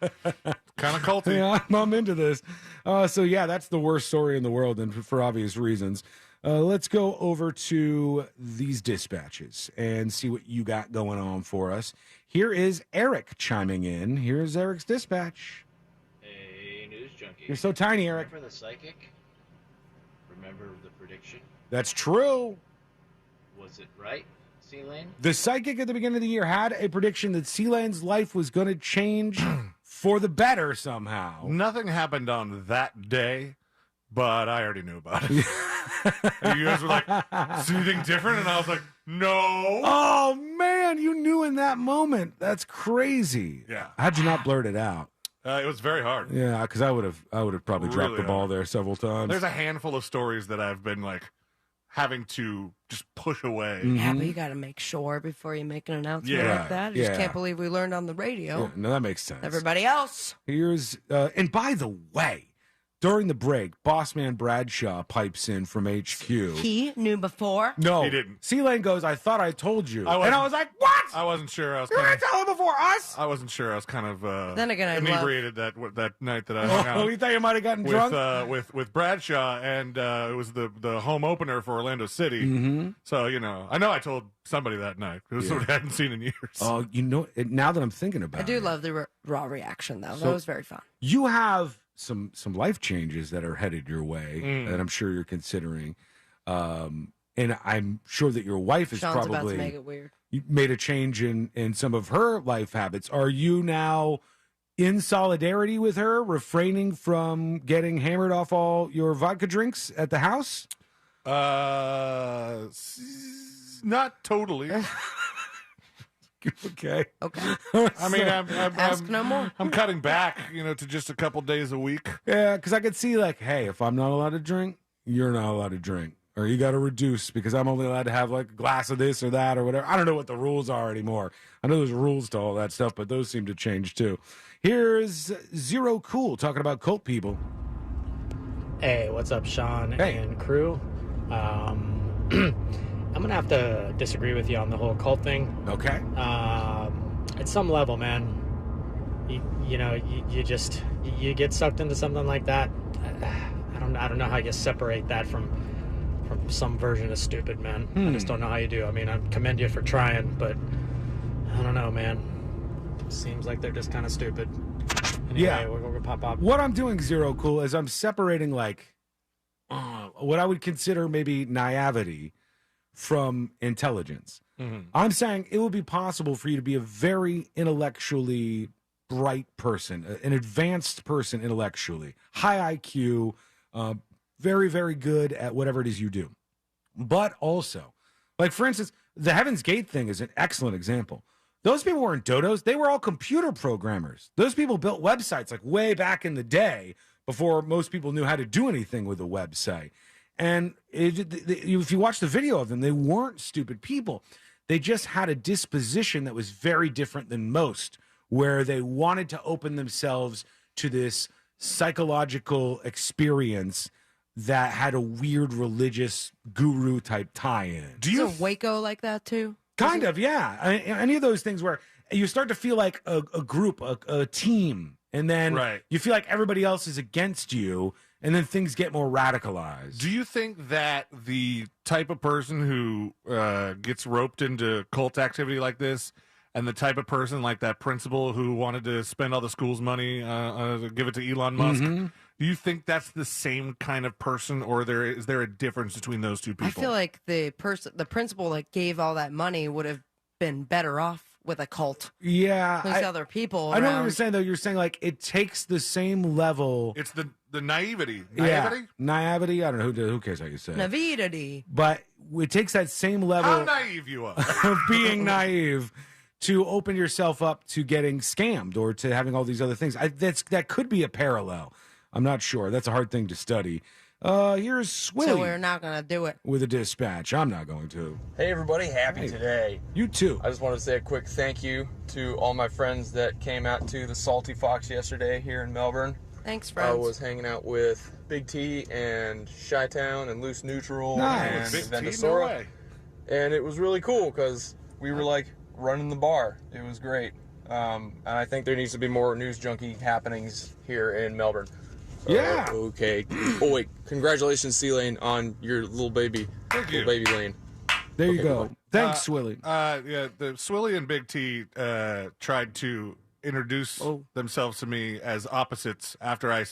kind of culty. Yeah, I'm into this. So yeah, that's the worst story in the world, and for obvious reasons. Let's go over to these dispatches and see what you got going on for us. Here is Eric chiming in. Here's Eric's dispatch. Hey, News Junkie. You're so tiny, Eric. Remember the psychic? Remember the prediction? That's true. Was it right, C-Lane? The psychic at the beginning of the year had a prediction that C-Lane's life was going to change for the better somehow. Nothing happened on that day, but I already knew about it. And you guys were like, is anything different? And I was like, no. Oh, man, you knew in that moment. That's crazy. Yeah. How'd you not blurt it out? It was very hard. Yeah, because I would have probably dropped Really the ball hard. there several times. There's a handful of stories that I've been like having to just push away. Yeah, but you got to make sure before you make an announcement Yeah. like that. I just Yeah. can't believe we learned on the radio. Yeah, no, that makes sense. Everybody else. Here's and by the way, during the break, Bossman Bradshaw pipes in from HQ. He knew before. No, He didn't. C-Lane goes, I thought I told you. I And I was like, what? I wasn't sure. I was You were kind going to tell him before us? I wasn't sure. I was kind of Then again, I inebriated that night that I hung out. Oh, you thought you might have gotten drunk? With Bradshaw, and it was the home opener for Orlando City. Mm-hmm. So I know I told somebody that night. It was somebody I hadn't seen in years. Oh, now that I'm thinking about I it. do love the raw reaction, though. So- That was very fun. You have some life changes that are headed your way that I'm sure you're considering. And I'm sure that your wife is Sean's about probably to make it weird. made a change in some of her life habits. Are you now in solidarity with her, refraining from getting hammered off all your vodka drinks at the house? Not totally. Okay. Okay. I mean, Ask no more. I'm cutting back, to just a couple days a week. Yeah, because I could see like, hey, if I'm not allowed to drink, you're not allowed to drink. Or you got to reduce because I'm only allowed to have like a glass of this or that or whatever. I don't know what the rules are anymore. I know there's rules to all that stuff, but those seem to change too. Here's Zero Cool talking about cult people. Hey, what's up, Sean Hey. and crew? I'm going to have to disagree with you on the whole cult thing. Okay. At some level, man, you get sucked into something like that. I don't know how you separate that from some version of stupid, man. I just don't know how you do. I mean, I commend you for trying, but I don't know, man. Seems like they're just kind of stupid. Anyway, Yeah. we're gonna pop up. What I'm doing, Zero Cool, is I'm separating like what I would consider maybe naivety from intelligence. I'm saying it would be possible for you to be a very intellectually bright person, an advanced person intellectually, high IQ, very, very good at whatever it is you do. But also, like, for instance, the Heaven's Gate thing is an excellent example. Those people weren't dodos. They were all computer programmers. Those people built websites like way back in the day before most people knew how to do anything with a website. And if you watch the video of them, they weren't stupid people. They just had a disposition that was very different than most, where they wanted to open themselves to this psychological experience that had a weird religious guru type tie-in. Is Waco like that too? Kind of, yeah. Any of those things where you start to feel like a group, a team, and then you feel like everybody else is against you, and then things get more radicalized. Do you think that the type of person who gets roped into cult activity like this, and the type of person like that principal who wanted to spend all the school's money to give it to Elon Musk, do you think that's the same kind of person, or is there a difference between those two people? I feel like the principal that gave all that money would have been better off with a cult. Yeah. There's other people I know what around. you're saying, though. You're saying, like, it takes the same level. It's the naivety. Yeah. Naivety? I don't know. Who cares how you say it? Naivety. But it takes that same level How naive you are. of being naive to open yourself up to getting scammed or to having all these other things. That could be a parallel. I'm not sure. That's a hard thing to study. Here's Swilly. So we're not going to do it. With a dispatch. I'm not going to. Hey everybody, happy today. You too. I just want to say a quick thank you to all my friends that came out to the Salty Fox yesterday here in Melbourne. Thanks, friends. I was hanging out with Big T and Chi-Town and Loose Neutral Nice. and Big T, no Vendosora. way. And it was really cool because we were like running the bar. It was great. And I think there needs to be more news junkie happenings here in Melbourne. Yeah. Okay. Oh wait, congratulations, C-Lane, on your little baby. Thank you. Little baby lane. There you Okay, go. bye. Thanks, Swilly. Yeah, the Swilly and Big T tried to introduce themselves to me as opposites after I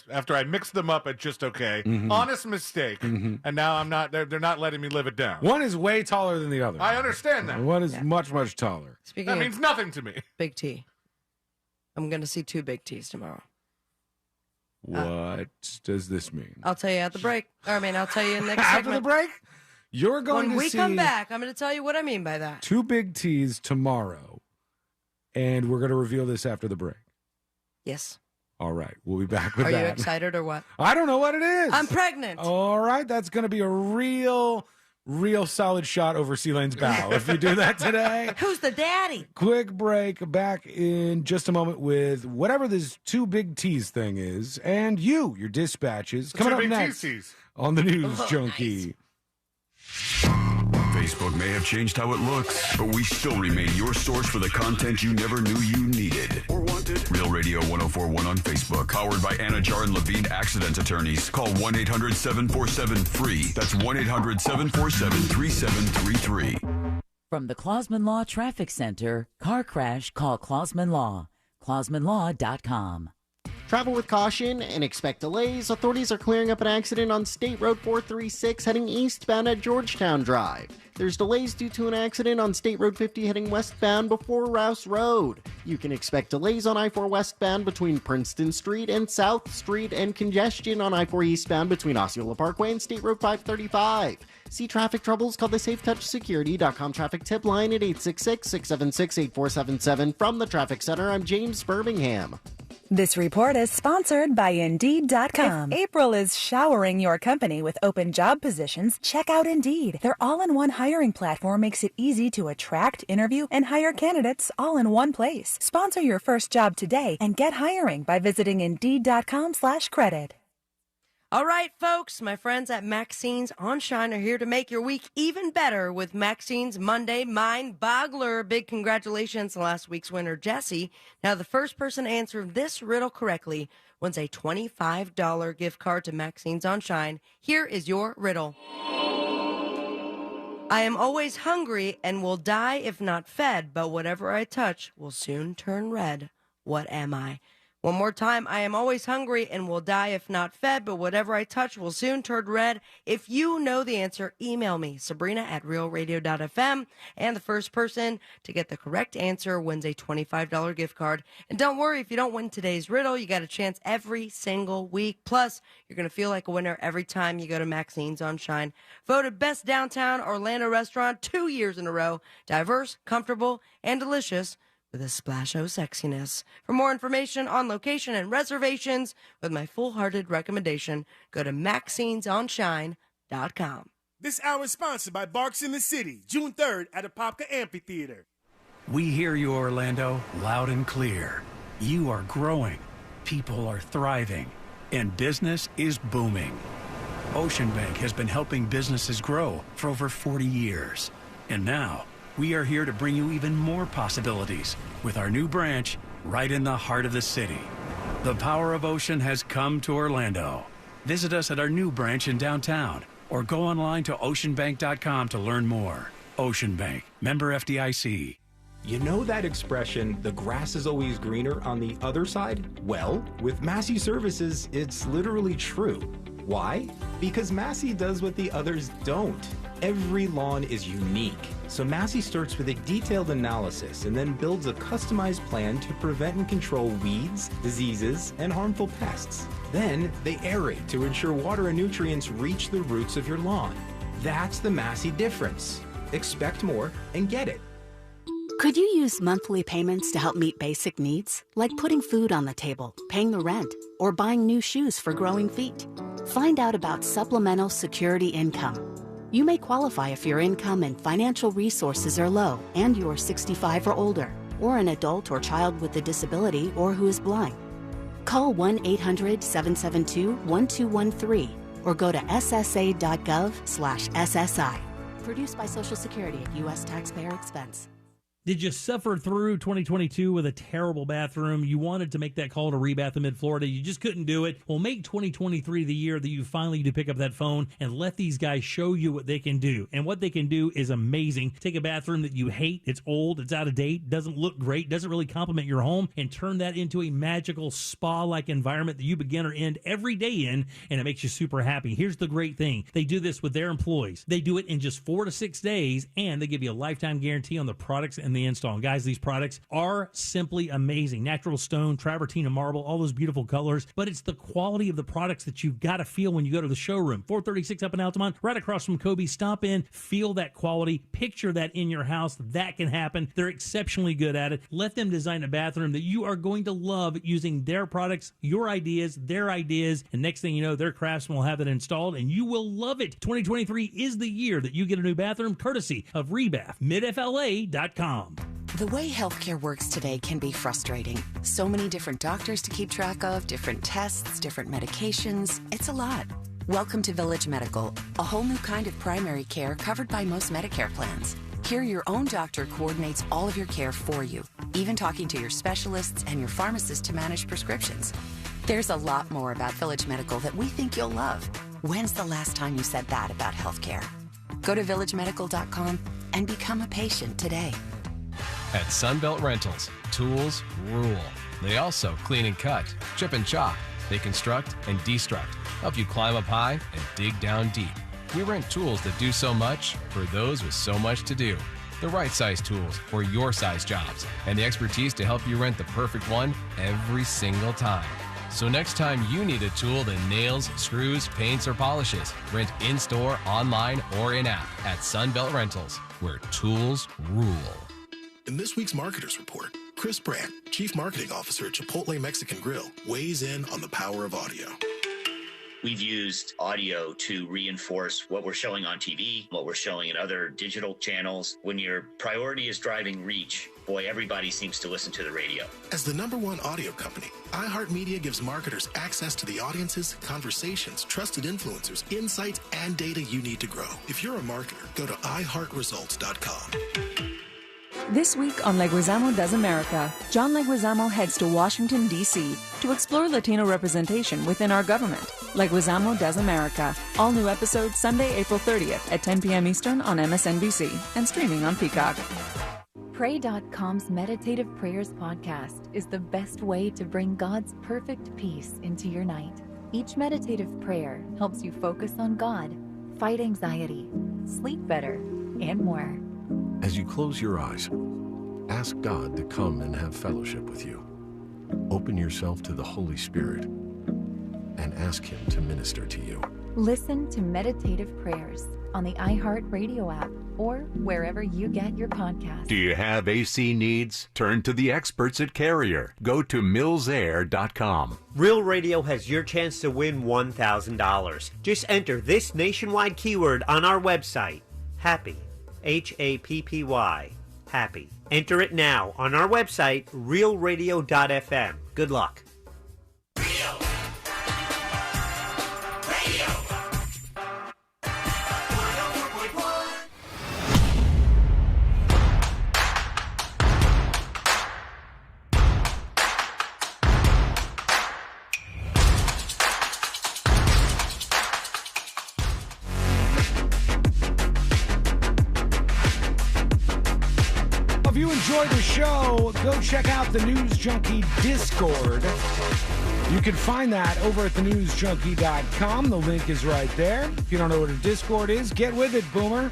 mixed them up at just okay. Honest mistake. And now I'm not. They're not letting me live it down. One is way taller than the other. I understand that. One is much, much taller. Speaking That of means nothing to me. Big T, I'm going to see 2 Big T's tomorrow. What does this mean? I'll tell you at the break. I'll tell you next After segment. the break? You're going When to we see come back, I'm going to tell you what I mean by that. 2 Big T's tomorrow, and we're going to reveal this after the break. Yes. All right, we'll be back with Are that. you excited or what? I don't know what it is. I'm pregnant. All right, that's going to be a real solid shot over C-Lane's bow if you do that today. Who's the daddy? Quick break. Back in just a moment with whatever this 2 Big T's thing is, and your dispatches coming up Big next T's. on the News Junkie. Facebook may have changed how it looks, but we still remain your source for the content you never knew you needed or wanted. Real Radio 104.1 on Facebook, powered by Anajar and Levine Accident Attorneys. Call 1-800-747-FREE. That's 1-800-747-3733. From the Clausman Law Traffic Center, car crash, call Clausman Law. ClausmanLaw.com. Travel with caution and expect delays. Authorities are clearing up an accident on State Road 436 heading eastbound at Georgetown Drive. There's delays due to an accident on State Road 50 heading westbound before Rouse Road. You can expect delays on I-4 westbound between Princeton Street and South Street and congestion on I-4 eastbound between Osceola Parkway and State Road 535. See traffic troubles, call the SafeTouchSecurity.com traffic tip line at 866-676-8477. From the Traffic Center, I'm James Birmingham. This report is sponsored by Indeed.com. If April is showering your company with open job positions, check out Indeed. Their all-in-one hiring platform makes it easy to attract, interview, and hire candidates all in one place. Sponsor your first job today and get hiring by visiting Indeed.com/credit. All right, folks, my friends at Maxine's On Shine are here to make your week even better with Maxine's Monday Mind Boggler. Big congratulations to last week's winner, Jesse. Now, the first person to answer this riddle correctly wins a $25 gift card to Maxine's On Shine. Here is your riddle. I am always hungry and will die if not fed, but whatever I touch will soon turn red. What am I? One more time, I am always hungry and will die if not fed, but whatever I touch will soon turn red. If you know the answer, email me, Sabrina@realradio.fm, and the first person to get the correct answer wins a $25 gift card. And don't worry, if you don't win today's riddle, you got a chance every single week. Plus, you're going to feel like a winner every time you go to Maxine's on Shine. Voted best downtown Orlando restaurant 2 years in a row. Diverse, comfortable, and delicious, with a splash of sexiness. For more information on location and reservations, with my full-hearted recommendation, go to Maxine'sOnShine.com. This hour is sponsored by Barks in the City, June 3rd at Apopka Amphitheater. We hear you, Orlando, loud and clear. You are growing, people are thriving, and business is booming. Ocean Bank has been helping businesses grow for over 40 years. And now, we are here to bring you even more possibilities with our new branch right in the heart of the city. The power of Ocean has come to Orlando. Visit us at our new branch in downtown or go online to oceanbank.com to learn more. Ocean Bank, member FDIC. You know that expression, the grass is always greener on the other side? Well, with Massey Services, it's literally true. Why? Because Massey does what the others don't. Every lawn is unique. So Massey starts with a detailed analysis and then builds a customized plan to prevent and control weeds, diseases, and harmful pests. Then they aerate to ensure water and nutrients reach the roots of your lawn. That's the Massey difference. Expect more and get it. Could you use monthly payments to help meet basic needs, like putting food on the table, paying the rent, or buying new shoes for growing feet? Find out about Supplemental Security Income. You may qualify if your income and financial resources are low and you are 65 or older, or an adult or child with a disability or who is blind. Call 1-800-772-1213 or go to ssa.gov/SSI. Produced by Social Security at U.S. taxpayer expense. Did you suffer through 2022 with a terrible bathroom? You wanted to make that call to Rebath in Mid-Florida. You just couldn't do it. Well, make 2023 the year that you finally need to pick up that phone and let these guys show you what they can do. And what they can do is amazing. Take a bathroom that you hate, it's old, it's out of date, doesn't look great, doesn't really complement your home, and turn that into a magical spa-like environment that you begin or end every day in, and it makes you super happy. Here's the great thing. They do this with their employees. They do it in just 4 to 6 days, and they give you a lifetime guarantee on the products and the install. And guys, these products are simply amazing. Natural stone, travertine, and marble, all those beautiful colors. But it's the quality of the products that you've got to feel when you go to the showroom. 436 up in Altamont, right across from Kobe. Stop in, feel that quality, picture that in your house. That can happen. They're exceptionally good at it. Let them design a bathroom that you are going to love using their products, your ideas, their ideas. And next thing you know, their craftsmen will have it installed and you will love it. 2023 is the year that you get a new bathroom courtesy of Rebath, midfla.com. The way healthcare works today can be frustrating. So many different doctors to keep track of, different tests, different medications. It's a lot. Welcome to Village Medical, a whole new kind of primary care covered by most Medicare plans. Here, your own doctor coordinates all of your care for you, even talking to your specialists and your pharmacist to manage prescriptions. There's a lot more about Village Medical that we think you'll love. When's the last time you said that about healthcare? Go to villagemedical.com and become a patient today. At Sunbelt Rentals, tools rule. They also clean and cut, chip and chop. They construct and destruct, help you climb up high and dig down deep. We rent tools that do so much for those with so much to do. The right size tools for your size jobs, and the expertise to help you rent the perfect one every single time. So next time you need a tool that nails, screws, paints, or polishes, rent in-store, online, or in-app at Sunbelt Rentals, where tools rule. In this week's Marketers Report, Chris Brandt, Chief Marketing Officer at Chipotle Mexican Grill, weighs in on the power of audio. We've used audio to reinforce what we're showing on TV, what we're showing in other digital channels. When your priority is driving reach, boy, everybody seems to listen to the radio. As the #1 audio company, iHeartMedia gives marketers access to the audiences, conversations, trusted influencers, insights, and data you need to grow. If you're a marketer, go to iHeartResults.com. This week on Leguizamo Does America, John Leguizamo heads to Washington, D.C. to explore Latino representation within our government. Leguizamo Does America. All new episodes Sunday, April 30th at 10 p.m. Eastern on MSNBC and streaming on Peacock. Pray.com's Meditative Prayers podcast is the best way to bring God's perfect peace into your night. Each meditative prayer helps you focus on God, fight anxiety, sleep better, and more. As you close your eyes, ask God to come and have fellowship with you. Open yourself to the Holy Spirit and ask Him to minister to you. Listen to Meditative Prayers on the iHeartRadio app or wherever you get your podcasts. Do you have AC needs? Turn to the experts at Carrier. Go to millsair.com. Real Radio has your chance to win $1,000. Just enter this nationwide keyword on our website, Happy, Happy, Happy. Enter it now on our website, realradio.fm. Good luck. If you enjoy the show, go check out the News Junkie Discord. You can find that over at thenewsjunkie.com. The link is right there. If you don't know what a Discord is, get with it, Boomer.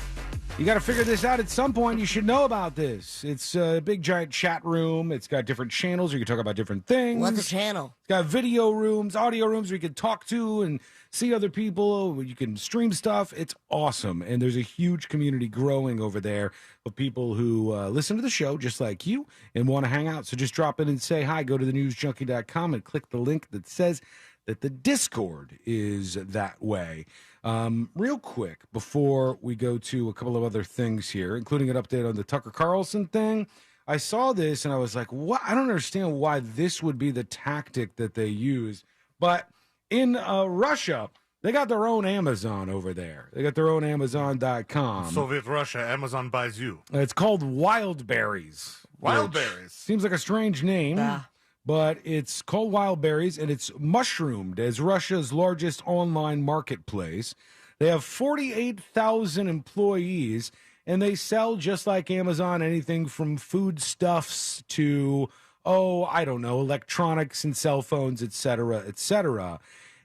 You got to figure this out at some point. You should know about this. It's a big, giant chat room. It's got different channels. You can talk about different things. What's a channel? It's got video rooms, audio rooms where you can talk to and see other people. You can stream stuff. It's awesome. And there's a huge community growing over there of people who listen to the show just like you and want to hang out. So just drop in and say hi. Go to thenewsjunkie.com and click the link that says that the Discord is that way. Real quick, before we go to a couple of other things here, including an update on the Tucker Carlson thing, I saw this and I was like, what? I don't understand why this would be the tactic that they use. But in Russia, they got their own Amazon over there. They got their own Amazon.com. Soviet Russia, Amazon buys you. It's called Wildberries. Wildberries. Seems like a strange name, but it's called Wildberries, and it's mushroomed as Russia's largest online marketplace. They have 48,000 employees, and they sell, just like Amazon, anything from foodstuffs to, I don't know, electronics and cell phones, et cetera, et cetera.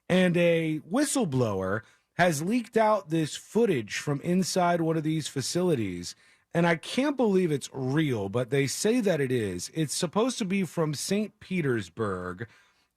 And a whistleblower has leaked out this footage from inside one of these facilities. And I can't believe it's real, but they say that it is. It's supposed to be from St. Petersburg,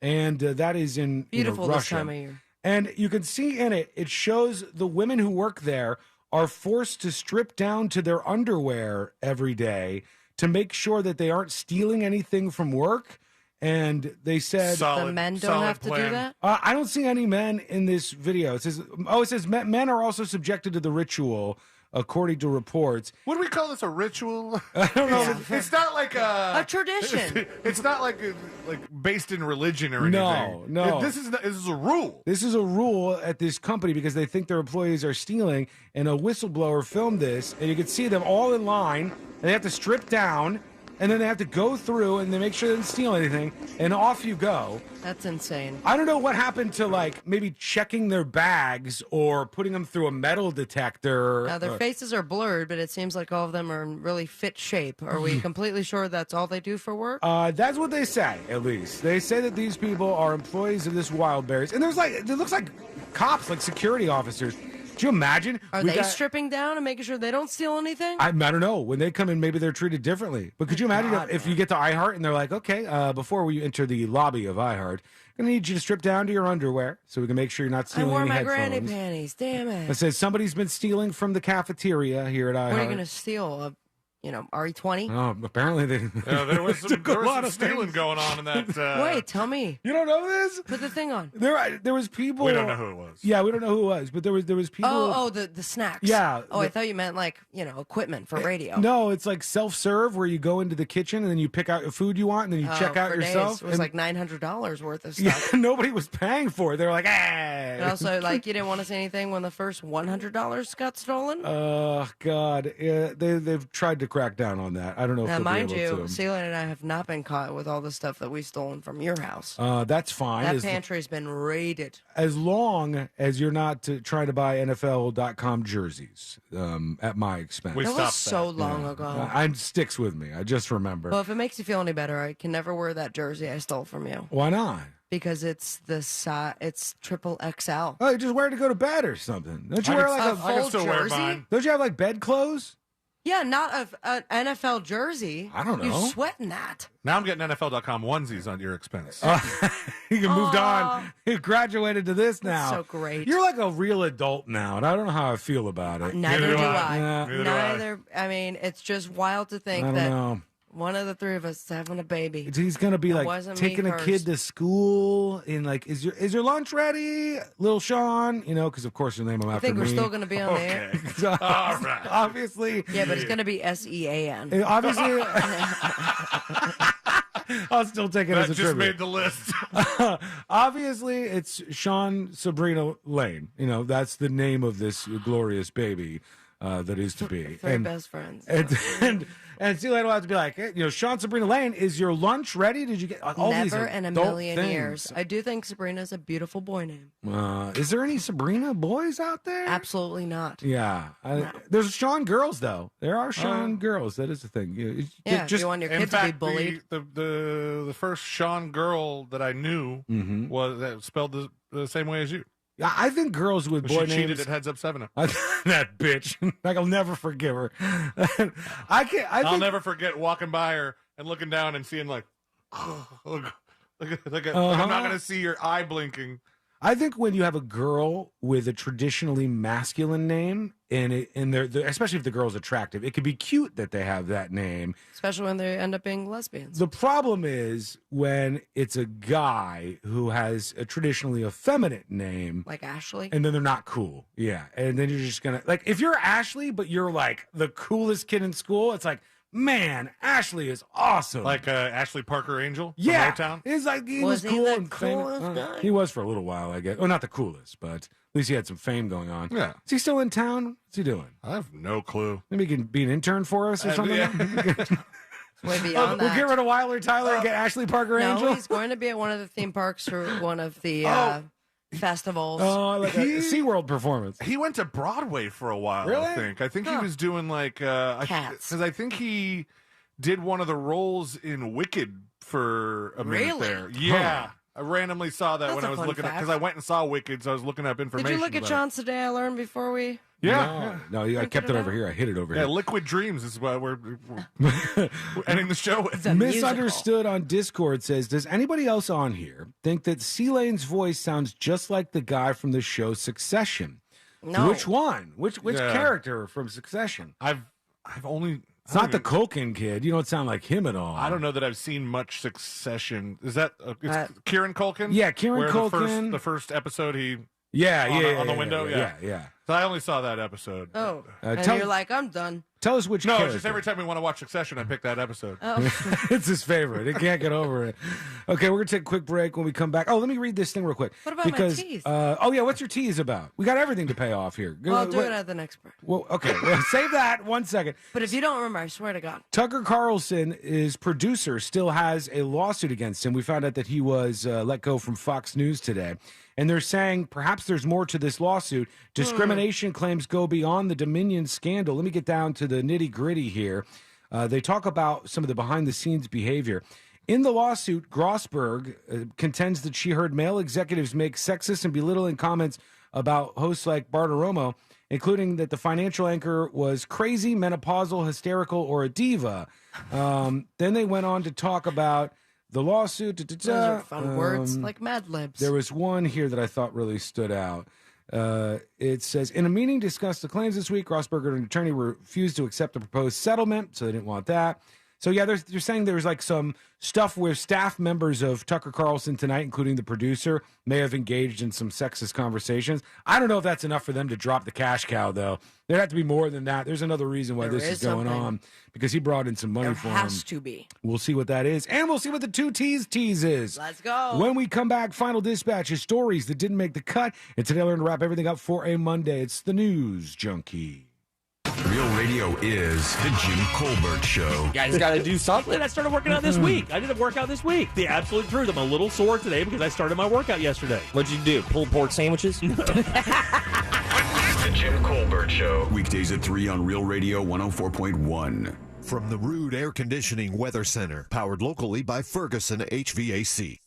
and that is in Beautiful Russia. this time of year. And you can see in it, it shows the women who work there are forced to strip down to their underwear every day to make sure that they aren't stealing anything from work. And they said the men don't have to do that? I don't see any men in this video. It says men are also subjected to the ritual, according to reports. What do we call this? A ritual? I don't know. It's not like a tradition. It's not like based in religion or anything. No. This is a rule. This is a rule at this company because they think their employees are stealing. And a whistleblower filmed this, and you can see them all in line. And they have to strip down, and then they have to go through, and they make sure they didn't steal anything, and off you go. That's insane. I don't know what happened to, maybe checking their bags or putting them through a metal detector. Now, their faces are blurred, but it seems like all of them are in really fit shape. Are we completely sure that's all they do for work? That's what they say, at least. They say that these people are employees of this Wildberries. And it looks like cops, like security officers. Could you imagine? Are they stripping down and making sure they don't steal anything? I don't know. When they come in, maybe they're treated differently. But could you imagine if you get to iHeart and they're like, okay, before we enter the lobby of iHeart, I'm going to need you to strip down to your underwear so we can make sure you're not stealing I wore any my headphones. granny panties. Damn it. It says somebody's been stealing from the cafeteria here at iHeart. What are you going to steal? RE20? Oh, apparently there was some stealing going on in that. Wait, tell me. You don't know this? Put the thing on. There was people. We don't know who it was. Yeah, we don't know who it was, but there was people. The snacks. Yeah. I thought you meant equipment for radio. No, it's like self-serve where you go into the kitchen and then you pick out the food you want and then you check out for yourself. Days, it was like $900 worth of stuff. Yeah, nobody was paying for it. They were like, And also, you didn't want to say anything when the first $100 got stolen? Oh, God. Yeah, they've tried to crack down on that. I don't know if Now, they'll mind be able you, to. Celia and I have not been caught with all the stuff that we've stolen from your house. That's fine. That pantry's been raided. As long as you're not trying to buy NFL.com jerseys at my expense. That was so long ago. It sticks with me. I just remember. Well, if it makes you feel any better, I can never wear that jersey I stole from you. Why not? Because it's it's triple XL. Oh, you just wear it to go to bed or something. Don't you wear like a full jersey? Don't you have like bed clothes? Yeah, not an NFL jersey. I don't know. You're sweating that. Now I'm getting NFL.com onesies on your expense. You moved on. You graduated to this now. so great. You're like a real adult now, and I don't know how I feel about it. Neither do I. Yeah. Neither. I mean, it's just wild to think I don't that know. one of the three of us is having a baby. He's gonna be It like wasn't taking me a kid first. to school and like, is your lunch ready, little Sean? You know, because of course you'll name him I after think me. we're still going to be on the air. All right. Obviously. Yeah, but it's going to be SEAN. Obviously. I'll still take it That as a just tribute. made the list. Obviously, it's Sean Sabrina Lane. You know, that's the name of this glorious baby that is to be. Three best friends. And see, I don't have to be like, hey, you know, Sean Sabrina Lane, is your lunch ready? Did you get all these Never in a adult million things? years. I do think Sabrina's a beautiful boy name. Is there any Sabrina boys out there? Absolutely not. Yeah. There's Sean girls, though. There are Sean girls. That is the thing. Yeah, if you want your In kid to be fact, bullied. the first Sean girl that I knew was that spelled the same way as you. Yeah, I think girls with boy She cheated names. at Heads Up 7-Up. That bitch. Like, I'll never forgive her. I'll never forget walking by her and looking down and seeing like, I'm not going to see your eye blinking. I think when you have a girl with a traditionally masculine name, and they're especially if the girl's attractive, it could be cute that they have that name. Especially when they end up being lesbians. The problem is when it's a guy who has a traditionally effeminate name, Like Ashley. and then they're not cool. Yeah, and then you're just gonna like if you're Ashley, but you're like the coolest kid in school. It's like, man, Ashley is awesome. Like Ashley Parker Angel from Yeah, Motown. he's like he Was was he cool the and famous. coolest guy? He was for a little while, I guess. Well, not the coolest, but at least he had some fame going on. Yeah. Is he still in town? What's he doing? I have no clue. Maybe he can be an intern for us or something. Yeah. Way beyond We'll that. get rid of Wilder Tyler and get Ashley Parker No, Angel. he's going to be at one of the theme parks or one of the festivals. Oh, like a SeaWorld performance. He went to Broadway for a while, Really? I think he was doing like Cats. because I think he did one of the roles in Wicked for a minute Really? there. Yeah. I randomly saw that That's when a I was fun looking at fact. because I went and saw Wicked, so I was looking up information. Did you look at about John today? I learned before we. it. Yeah. No, I kept it over here. I hid it over Yeah, here. Liquid Dreams is what we're ending the show with. Misunderstood on Discord says, does anybody else on here think that C-Lane's voice sounds just like the guy from the show Succession? No. Which one? Which Yeah. character from Succession? I've only. It's not the Culkin kid. You don't sound like him at all. I don't know that I've seen much Succession. Is that it's Kieran Culkin? Yeah, Kieran Where Culkin. The first episode he on Yeah, the window. yeah. So I only saw that episode. Oh, and tell- you're like, I'm done. Tell us which No, character. it's just every time we want to watch Succession, I pick that episode. Oh. It's his favorite. It can't get over it. Okay, we're going to take a quick break. When we come back, let me read this thing real quick. What about my because, tease? what's your tease about? We got everything to pay off here. Well, I'll do it at the next break. Well, okay, save that 1 second. But if you don't remember, I swear to God. Tucker Carlson, his producer, still has a lawsuit against him. We found out that he was let go from Fox News today. And they're saying perhaps there's more to this lawsuit. Discrimination claims go beyond the Dominion scandal. Let me get down to the nitty-gritty here. They talk about some of the behind-the-scenes behavior. In the lawsuit, Grossberg contends that she heard male executives make sexist and belittling comments about hosts like Bartiromo, including that the financial anchor was crazy, menopausal, hysterical, or a diva. Then they went on to talk about the lawsuit. Those are fun words, like Mad Libs. There was one here that I thought really stood out. It says, in a meeting discussed the claims this week, Grossberg and an attorney refused to accept the proposed settlement, so they didn't want that. So, yeah, they're saying there's like some stuff where staff members of Tucker Carlson tonight, including the producer, may have engaged in some sexist conversations. I don't know if that's enough for them to drop the cash cow, though. There'd have to be more than that. There's another reason why There this is is going something. on, because he brought in some money There for him. has to be. We'll see what that is, and we'll see what the two T's tease is. Let's go. When we come back, Final Dispatch is stories that didn't make the cut. And today I learned to wrap everything up for a Monday. It's the News Junkie. Real Real Radio is The Jim Colbert Show. You guys got to do something. I started working out this week. I did a workout this week. The absolute truth. I'm a little sore today because I started my workout yesterday. What'd you do? Pulled pork sandwiches? The Jim Colbert Show. Weekdays at 3 on Real Radio 104.1. From the Rude Air Conditioning Weather Center, powered locally by Ferguson HVAC.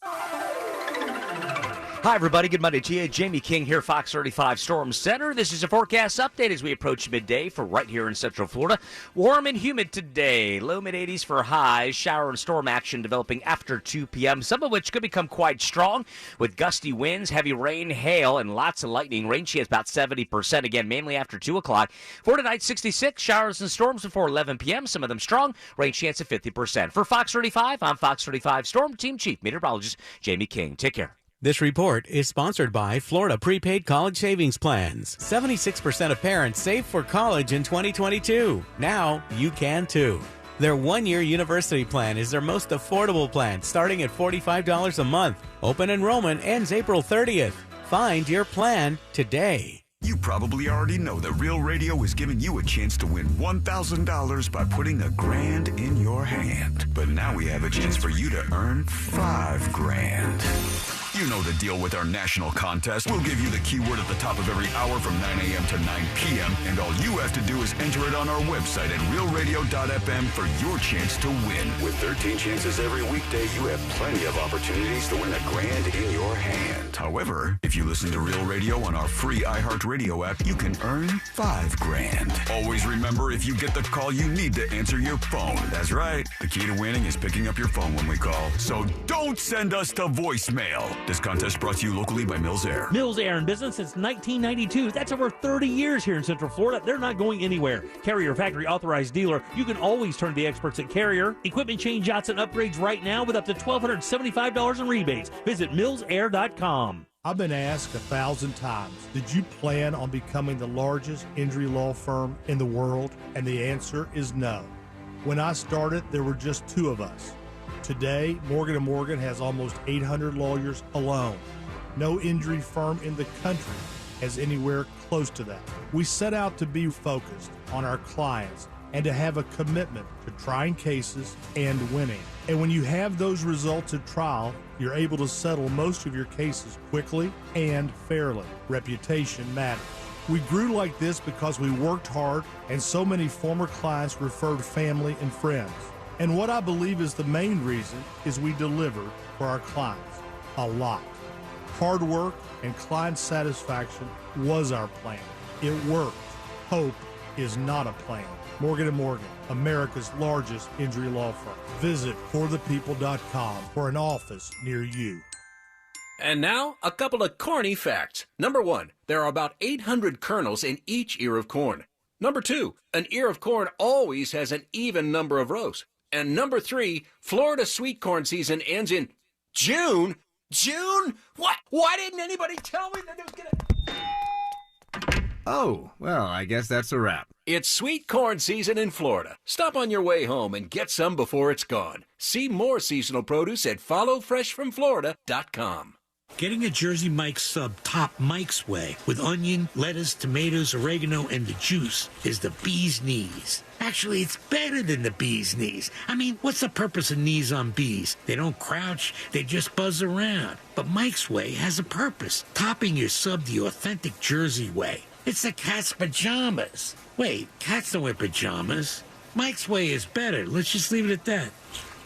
Hi, everybody. Good Monday to you. Jamie King here, Fox 35 Storm Center. This is a forecast update as we approach midday for right here in Central Florida. Warm and humid today. Low mid-80s for highs. Shower and storm action developing after 2 p.m., some of which could become quite strong with gusty winds, heavy rain, hail, and lots of lightning. Rain chance about 70%, again, mainly after 2 o'clock. For tonight, 66. Showers and storms before 11 p.m., some of them strong. Rain chance of 50%. For Fox 35, I'm Fox 35 Storm Team Chief Meteorologist Jamie King. Take care. This report is sponsored by Florida Prepaid College Savings Plans. 76% of parents save for college in 2022. Now you can too. Their one-year university plan is their most affordable plan, starting at $45 a month. Open enrollment ends April 30th. Find your plan today. You probably already know that Real Radio is giving you a chance to win $1,000 by putting $1,000 in your hand. But now we have a chance for you to earn $5,000. You know the deal with our national contest. We'll give you the keyword at the top of every hour from 9 a.m. to 9 p.m. And all you have to do is enter it on our website at realradio.fm for your chance to win. With 13 chances every weekday, you have plenty of opportunities to win $1,000 in your hand. However, if you listen to Real Radio on our free iHeartRadio app, you can earn $5,000. Always remember, if you get the call, you need to answer your phone. That's right. The key to winning is picking up your phone when we call. So don't send us to voicemail. This contest brought to you locally by Mills Air. Mills Air in business since 1992. That's over 30 years here in Central Florida. They're not going anywhere. Carrier factory authorized dealer. You can always turn to the experts at Carrier. Equipment change outs and upgrades right now with up to $1,275 in rebates. Visit millsair.com. I've been asked 1,000 times, did you plan on becoming the largest injury law firm in the world? And the answer is no. When I started, there were just 2 of us. Today, Morgan & Morgan has almost 800 lawyers alone. No injury firm in the country has anywhere close to that. We set out to be focused on our clients and to have a commitment to trying cases and winning. And when you have those results at trial, you're able to settle most of your cases quickly and fairly. Reputation matters. We grew like this because we worked hard and so many former clients referred family and friends. And what I believe is the main reason is we delivered for our clients a lot. Hard work and client satisfaction was our plan. It worked. Hope is not a plan. Morgan & Morgan, America's largest injury law firm. Visit forthepeople.com for an office near you. And now, a couple of corny facts. Number 1, there are about 800 kernels in each ear of corn. Number 2, an ear of corn always has an even number of rows. And number 3, Florida sweet corn season ends in June. June? What? Why didn't anybody tell me that it was gonna... Oh, well, I guess that's a wrap. It's sweet corn season in Florida. Stop on your way home and get some before it's gone. See more seasonal produce at followfreshfromflorida.com. Getting a Jersey Mike's sub top Mike's way with onion, lettuce, tomatoes, oregano, and the juice is the bee's knees. Actually, it's better than the bee's knees. I mean, what's the purpose of knees on bees? They don't crouch, they just buzz around. But Mike's way has a purpose, topping your sub the authentic Jersey way. It's the cat's pajamas. Wait, cats don't wear pajamas. Mike's way is better. Let's just leave it at that.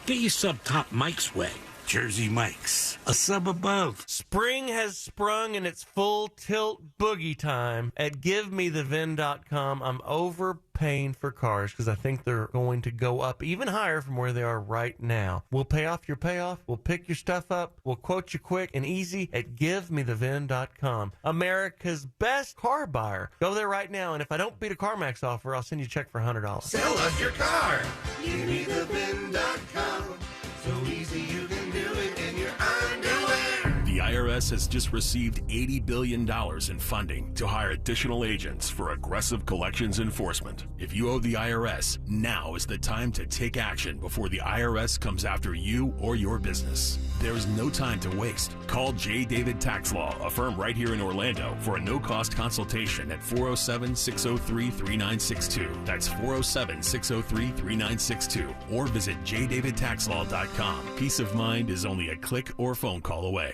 Get your sub top Mike's way. Jersey Mike's, a sub above. Spring has sprung and it's full tilt boogie time at GiveMeTheVin.com. I'm overpaying for cars because I think they're going to go up even higher from where they are right now. We'll pay off your payoff. We'll pick your stuff up. We'll quote you quick and easy at GiveMeTheVin.com. America's best car buyer. Go there right now, and if I don't beat a CarMax offer, I'll send you a check for $100. Sell us your car. GiveMeTheVin.com. So easy you can do it in your underwear. The IRS has just received $80 billion in funding to hire additional agents for aggressive collections enforcement. If you owe the IRS, now is the time to take action before the IRS comes after you or your business. There's no time to waste. Call J. David Tax Law, a firm right here in Orlando, for a no-cost consultation at 407-603-3962. That's 407-603-3962. Or visit jdavidtaxlaw.com. Peace of mind is only a click or phone call away.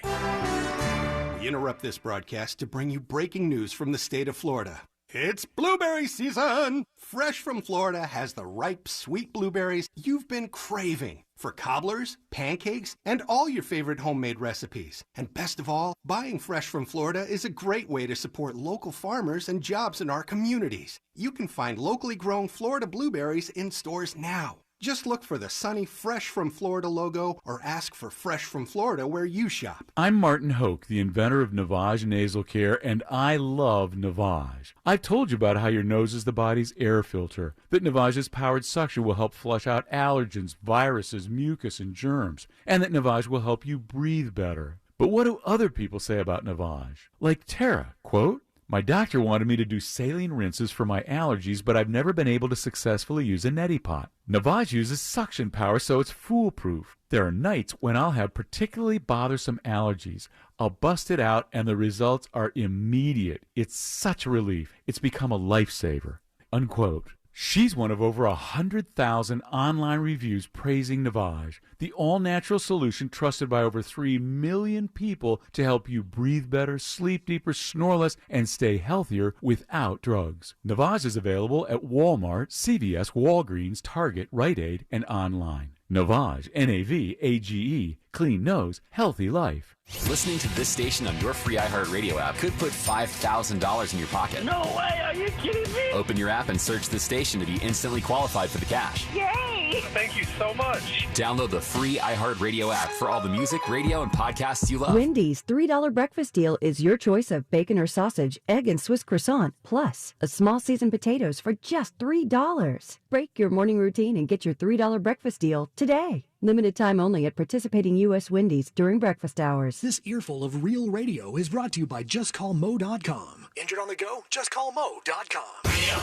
We interrupt this broadcast to bring you breaking news from the state of Florida. It's blueberry season! Fresh from Florida has the ripe, sweet blueberries you've been craving for cobblers, pancakes, and all your favorite homemade recipes. And best of all, buying fresh from Florida is a great way to support local farmers and jobs in our communities. You can find locally grown Florida blueberries in stores now. Just look for the sunny Fresh from Florida logo or ask for Fresh from Florida where you shop. I'm Martin Hoke, the inventor of Navage Nasal Care, and I love Navage. I've told you about how your nose is the body's air filter, that Navage's powered suction will help flush out allergens, viruses, mucus, and germs, and that Navage will help you breathe better. But what do other people say about Navage? Like Tara, quote, "My doctor wanted me to do saline rinses for my allergies, but I've never been able to successfully use a neti pot. Navage uses suction power, so it's foolproof. There are nights when I'll have particularly bothersome allergies. I'll bust it out, and the results are immediate. It's such a relief. It's become a lifesaver." Unquote. She's one of over 100,000 online reviews praising Navage, the all-natural solution trusted by over 3 million people to help you breathe better, sleep deeper, snore less, and stay healthier without drugs. Navage is available at Walmart, CVS, Walgreens, Target, Rite Aid, and online. Navage, N-A-V-A-G-E, clean nose, healthy life. Listening to this station on your free iHeartRadio app could put $5,000 in your pocket. No way, are you kidding me? Open your app and search this station to be instantly qualified for the cash. Yay! Thank you so much. Download the free iHeartRadio app for all the music, radio, and podcasts you love. Wendy's $3 breakfast deal is your choice of bacon or sausage, egg and Swiss croissant, plus a small seasoned potatoes for just $3. Break your morning routine and get your $3 breakfast deal today. Limited time only at participating U.S. Wendy's during breakfast hours. This earful of real radio is brought to you by JustCallMo.com. Injured on the go? JustCallMo.com. Radio.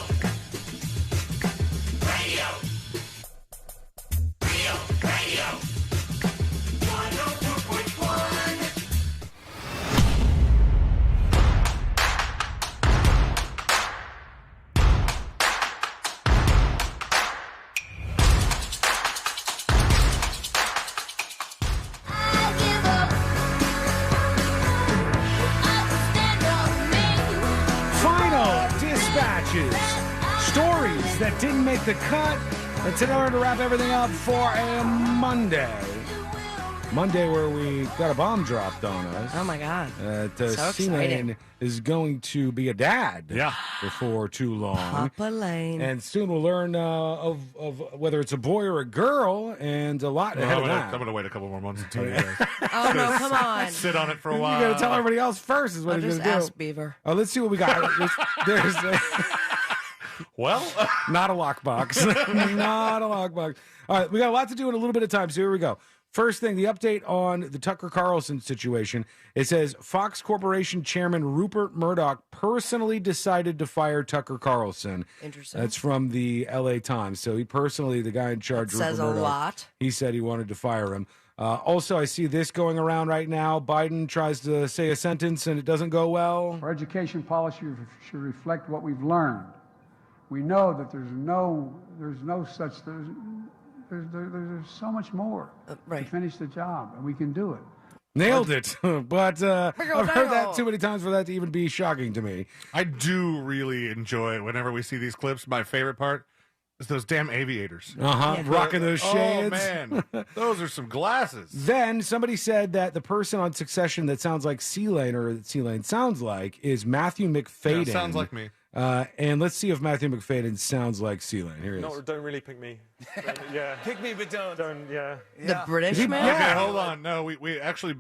Radio. 104.1. Stories that didn't make the cut. And today we're going to wrap everything up for a Monday. Monday where we got a bomb dropped on us. Oh, my God. So C-Lane is going to be a dad before too long. Papa Lane. And soon we'll learn of whether it's a boy or a girl and a lot ahead of that. I'm going to wait a couple more months and tell you guys. Oh, no, come on. Sit on it for a while. You got to tell everybody else first is what I'll he's just going to do. ask Beaver. Oh, let's see what we got. There's well, not a lockbox. Not a lockbox. All right, we got a lot to do in a little bit of time, so here we go. First thing, the update on the Tucker Carlson situation. It says Fox Corporation Chairman Rupert Murdoch personally decided to fire Tucker Carlson. Interesting. That's from the LA Times. So he personally, the guy in charge, That says Rupert Murdoch, a lot. he said he wanted to fire him. Also, I see this going around right now. Biden tries to say a sentence and it doesn't go well. Our education policy should reflect what we've learned. We know that there's so much more to finish the job, and we can do it. Nailed it. But I've heard that too many times for that to even be shocking to me. I do really enjoy it whenever we see these clips. My favorite part is those damn aviators. Rocking those shades. Oh, man. Those are some glasses. Then somebody said that the person on Succession that sounds like C-Lane, or that C-Lane sounds like, is Matthew McFadden. Yeah, sounds like me. And let's see if Matthew McFadden sounds like C-Lane. Here he is. No, don't really pick me. Yeah. Pick me, but don't. The British man? Okay, hold on. No, we actually,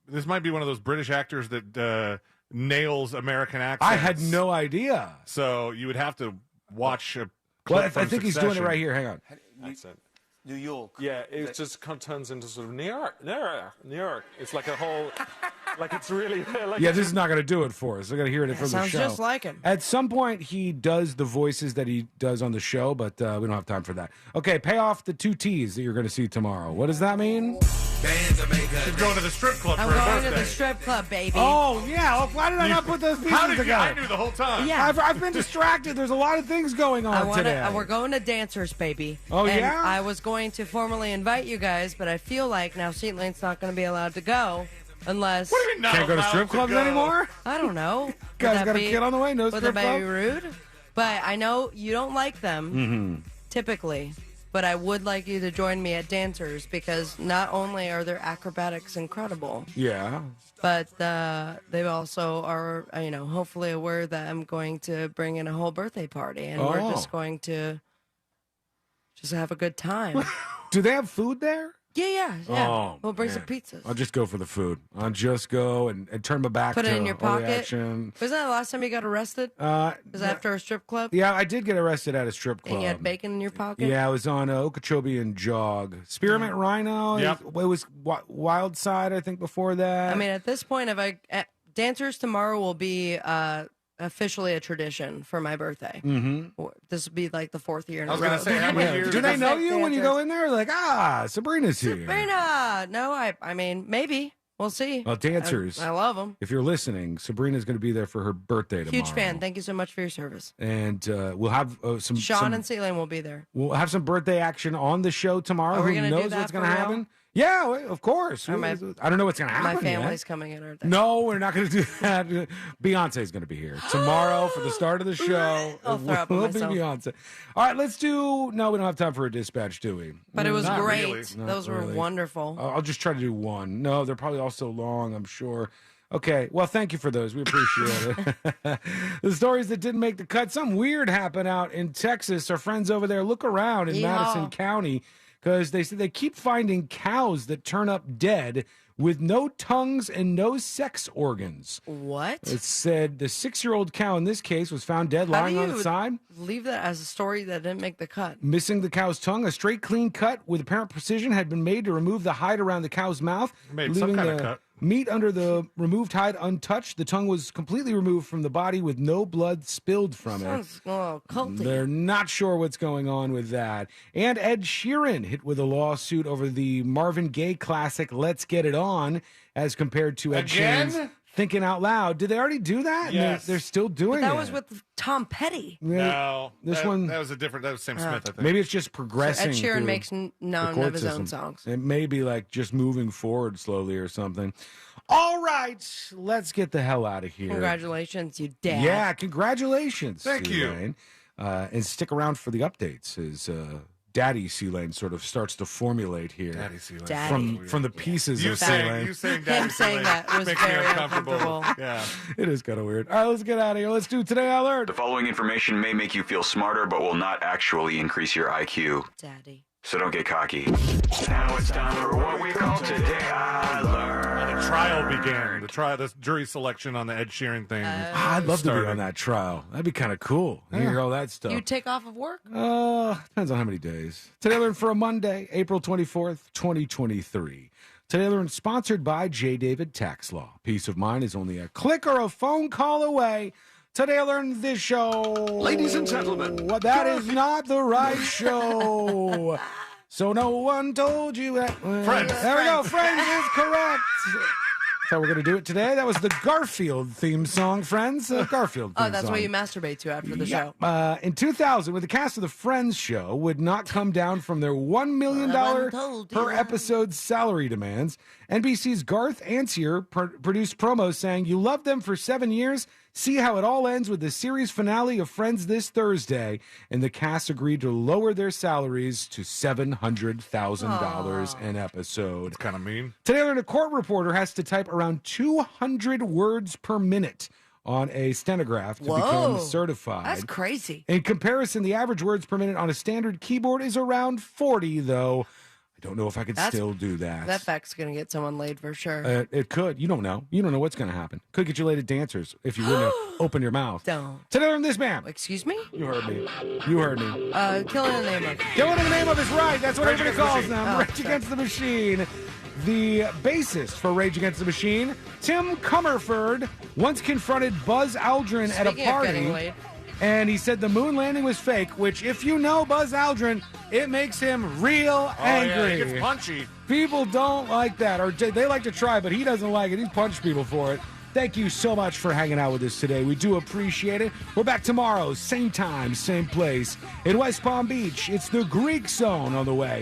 this might be one of those British actors that nails American accents. I had no idea. So you would have to watch a Well, clip I from think he's doing it right here. Hang on. That's it. New York. Yeah, it just turns into sort of New York. It's like a whole... Like it's really. Like Yeah, this is not going to do it for us. I got to hear it from the sounds show. just like him. At some point, he does the voices that he does on the show, but we don't have time for that. Okay, pay off the 2 T's that you're going to see tomorrow. What does that mean? She's going to the strip club I'm for her going to birthday. the strip club, baby. Oh, yeah. Well, why did I not put those pieces How did together? you? I knew the whole time. Yeah. I've been distracted. There's a lot of things going on today. We're going to Dancers, baby. Oh, and yeah? I was going to formally invite you guys, but I feel like now Seat Lane's not going to be allowed to go unless... What do you mean not Can't go to strip clubs anymore? I don't know. Guys got a kid on the way? No Would strip that club? be rude? But I know you don't like them, typically. But I would like you to join me at Dancers because not only are their acrobatics incredible, Yeah. but they also are, hopefully aware that I'm going to bring in a whole birthday party and we're just going to just have a good time. Do they have food there? Yeah. Oh, We'll bring man. some pizzas. I'll just go for the food. I'll just go and turn my back Put to it in your all the pocket. action. Was that the last time you got arrested? Was that after a strip club? Yeah, I did get arrested at a strip club. And you had bacon in your pocket? Yeah, I was on Okeechobee and Jog. Spearmint Rhino. Yep. It was Wild Side, I think, before that. I mean, at this point, Dancers tomorrow will be officially a tradition for my birthday. Mm-hmm. This will be like the 4th year in I a was row. going to say, how many years? Do they know you when you go in there? Like, Sabrina's here. Sabrina! No, I mean, maybe. We'll see. Well, Dancers. I love them. If you're listening, Sabrina's going to be there for her birthday tomorrow. Huge fan. Thank you so much for your service. And we'll have some... Sean and Sealand will be there. We'll have some birthday action on the show tomorrow. Are we Who gonna do knows that what's going for to real? happen? Yeah, of course. Or I don't know what's going to happen My family's yet. coming in, aren't they? No, we're not going to do that. Beyonce's going to be here tomorrow for the start of the show. I'll throw up on We'll be myself. Beyonce. All right, let's do... No, we don't have time for a dispatch, do we? But it was Not great. really. Not Those were really. wonderful. I'll just try to do one. No, they're probably all so long, I'm sure. Okay, well, thank you for those. We appreciate it. The stories that didn't make the cut. Something weird happened out in Texas. Our friends over there, look around in Madison County, because they said they keep finding cows that turn up dead with no tongues and no sex organs. What? It said the 6-year-old cow in this case was found dead, How lying do on you its side. leave that as a story that didn't make the cut? Missing the cow's tongue. A straight, clean cut with apparent precision had been made to remove the hide around the cow's mouth, Made some leaving kind the of cut. meat under the removed hide untouched. The tongue was completely removed from the body with no blood spilled from it. Sounds a little culty. They're not sure what's going on with that. And Ed Sheeran hit with a lawsuit over the Marvin Gaye classic Let's Get It On as compared to Ed Again? Sheeran's Thinking Out Loud. Did they already do that? Yes. They're still doing That it. was with Tom Petty. No, This that, one- that was a different. That was Sam Smith, I think. Maybe it's just So progressing. Ed Sheeran through makes the none chord of his own system. songs. It may be like just moving forward slowly or something. All right, let's get the hell out of here. Congratulations, you dad. Yeah, congratulations. Thank you. C-Lane. And stick around for the updates as Daddy C-Lane sort of starts to formulate here. Daddy C-Lane. Daddy. From the pieces You of saying, C-Lane. you saying Daddy Him saying C-Lane that was makes me very uncomfortable. uncomfortable. Yeah. It is kind of weird. All right, let's get out of here. Let's do Today I Learned. The following information may make you feel smarter, but will not actually increase your IQ. Daddy. So don't get cocky. Now it's time for what we call Today I Learned. The trial began. The jury selection on the Ed Sheeran thing. I'd love to be on that trial. That'd be kind of cool. Hear all that stuff. You take off of work? Depends on how many days. Today I Learned for a Monday, April 24th, 2023. Today I Learned sponsored by J. David Tax Law. Peace of mind is only a click or a phone call away. Today I Learned this show. Ladies and gentlemen. Well, that is not the right show. So no one told you that. Friends. There we go. Friends is correct. That's how we're going to do it today. That was the Garfield theme song, Friends. Garfield theme Oh, that's song. what you masturbate to after the show. In 2000, when the cast of the Friends show would not come down from their $1 million per episode salary demands, NBC's Garth Ancier produced promos saying, "You loved them for 7 years. See how it all ends with the series finale of Friends this Thursday." And the cast agreed to lower their salaries to $700,000 an episode. It's kind of mean. Today, I learned a court reporter has to type around 200 words per minute on a stenograph to become certified. That's crazy. In comparison, the average words per minute on a standard keyboard is around 40, though. I don't know if I could still do that. That fact's going to get someone laid for sure. It could. You don't know. You don't know what's going to happen. Could get you laid at Dancers if you wouldn't open your mouth. Don't. Today, I learned this, ma'am. Excuse me? You heard me. You heard me. Killing in the name of. Killing in the name of is right. That's what Rage everybody calls Against the them. Machine. Rage Against the Machine. The bassist for Rage Against the Machine, Tim Comerford, once confronted Buzz Aldrin at a Speaking of getting party. laid. And he said the moon landing was fake, which, if you know Buzz Aldrin, it makes him real angry. Oh, yeah, he gets punchy. People don't like that, or they like to try, but he doesn't like it. He punched people for it. Thank you so much for hanging out with us today. We do appreciate it. We're back tomorrow, same time, same place. In West Palm Beach, it's the Greek Zone on the way.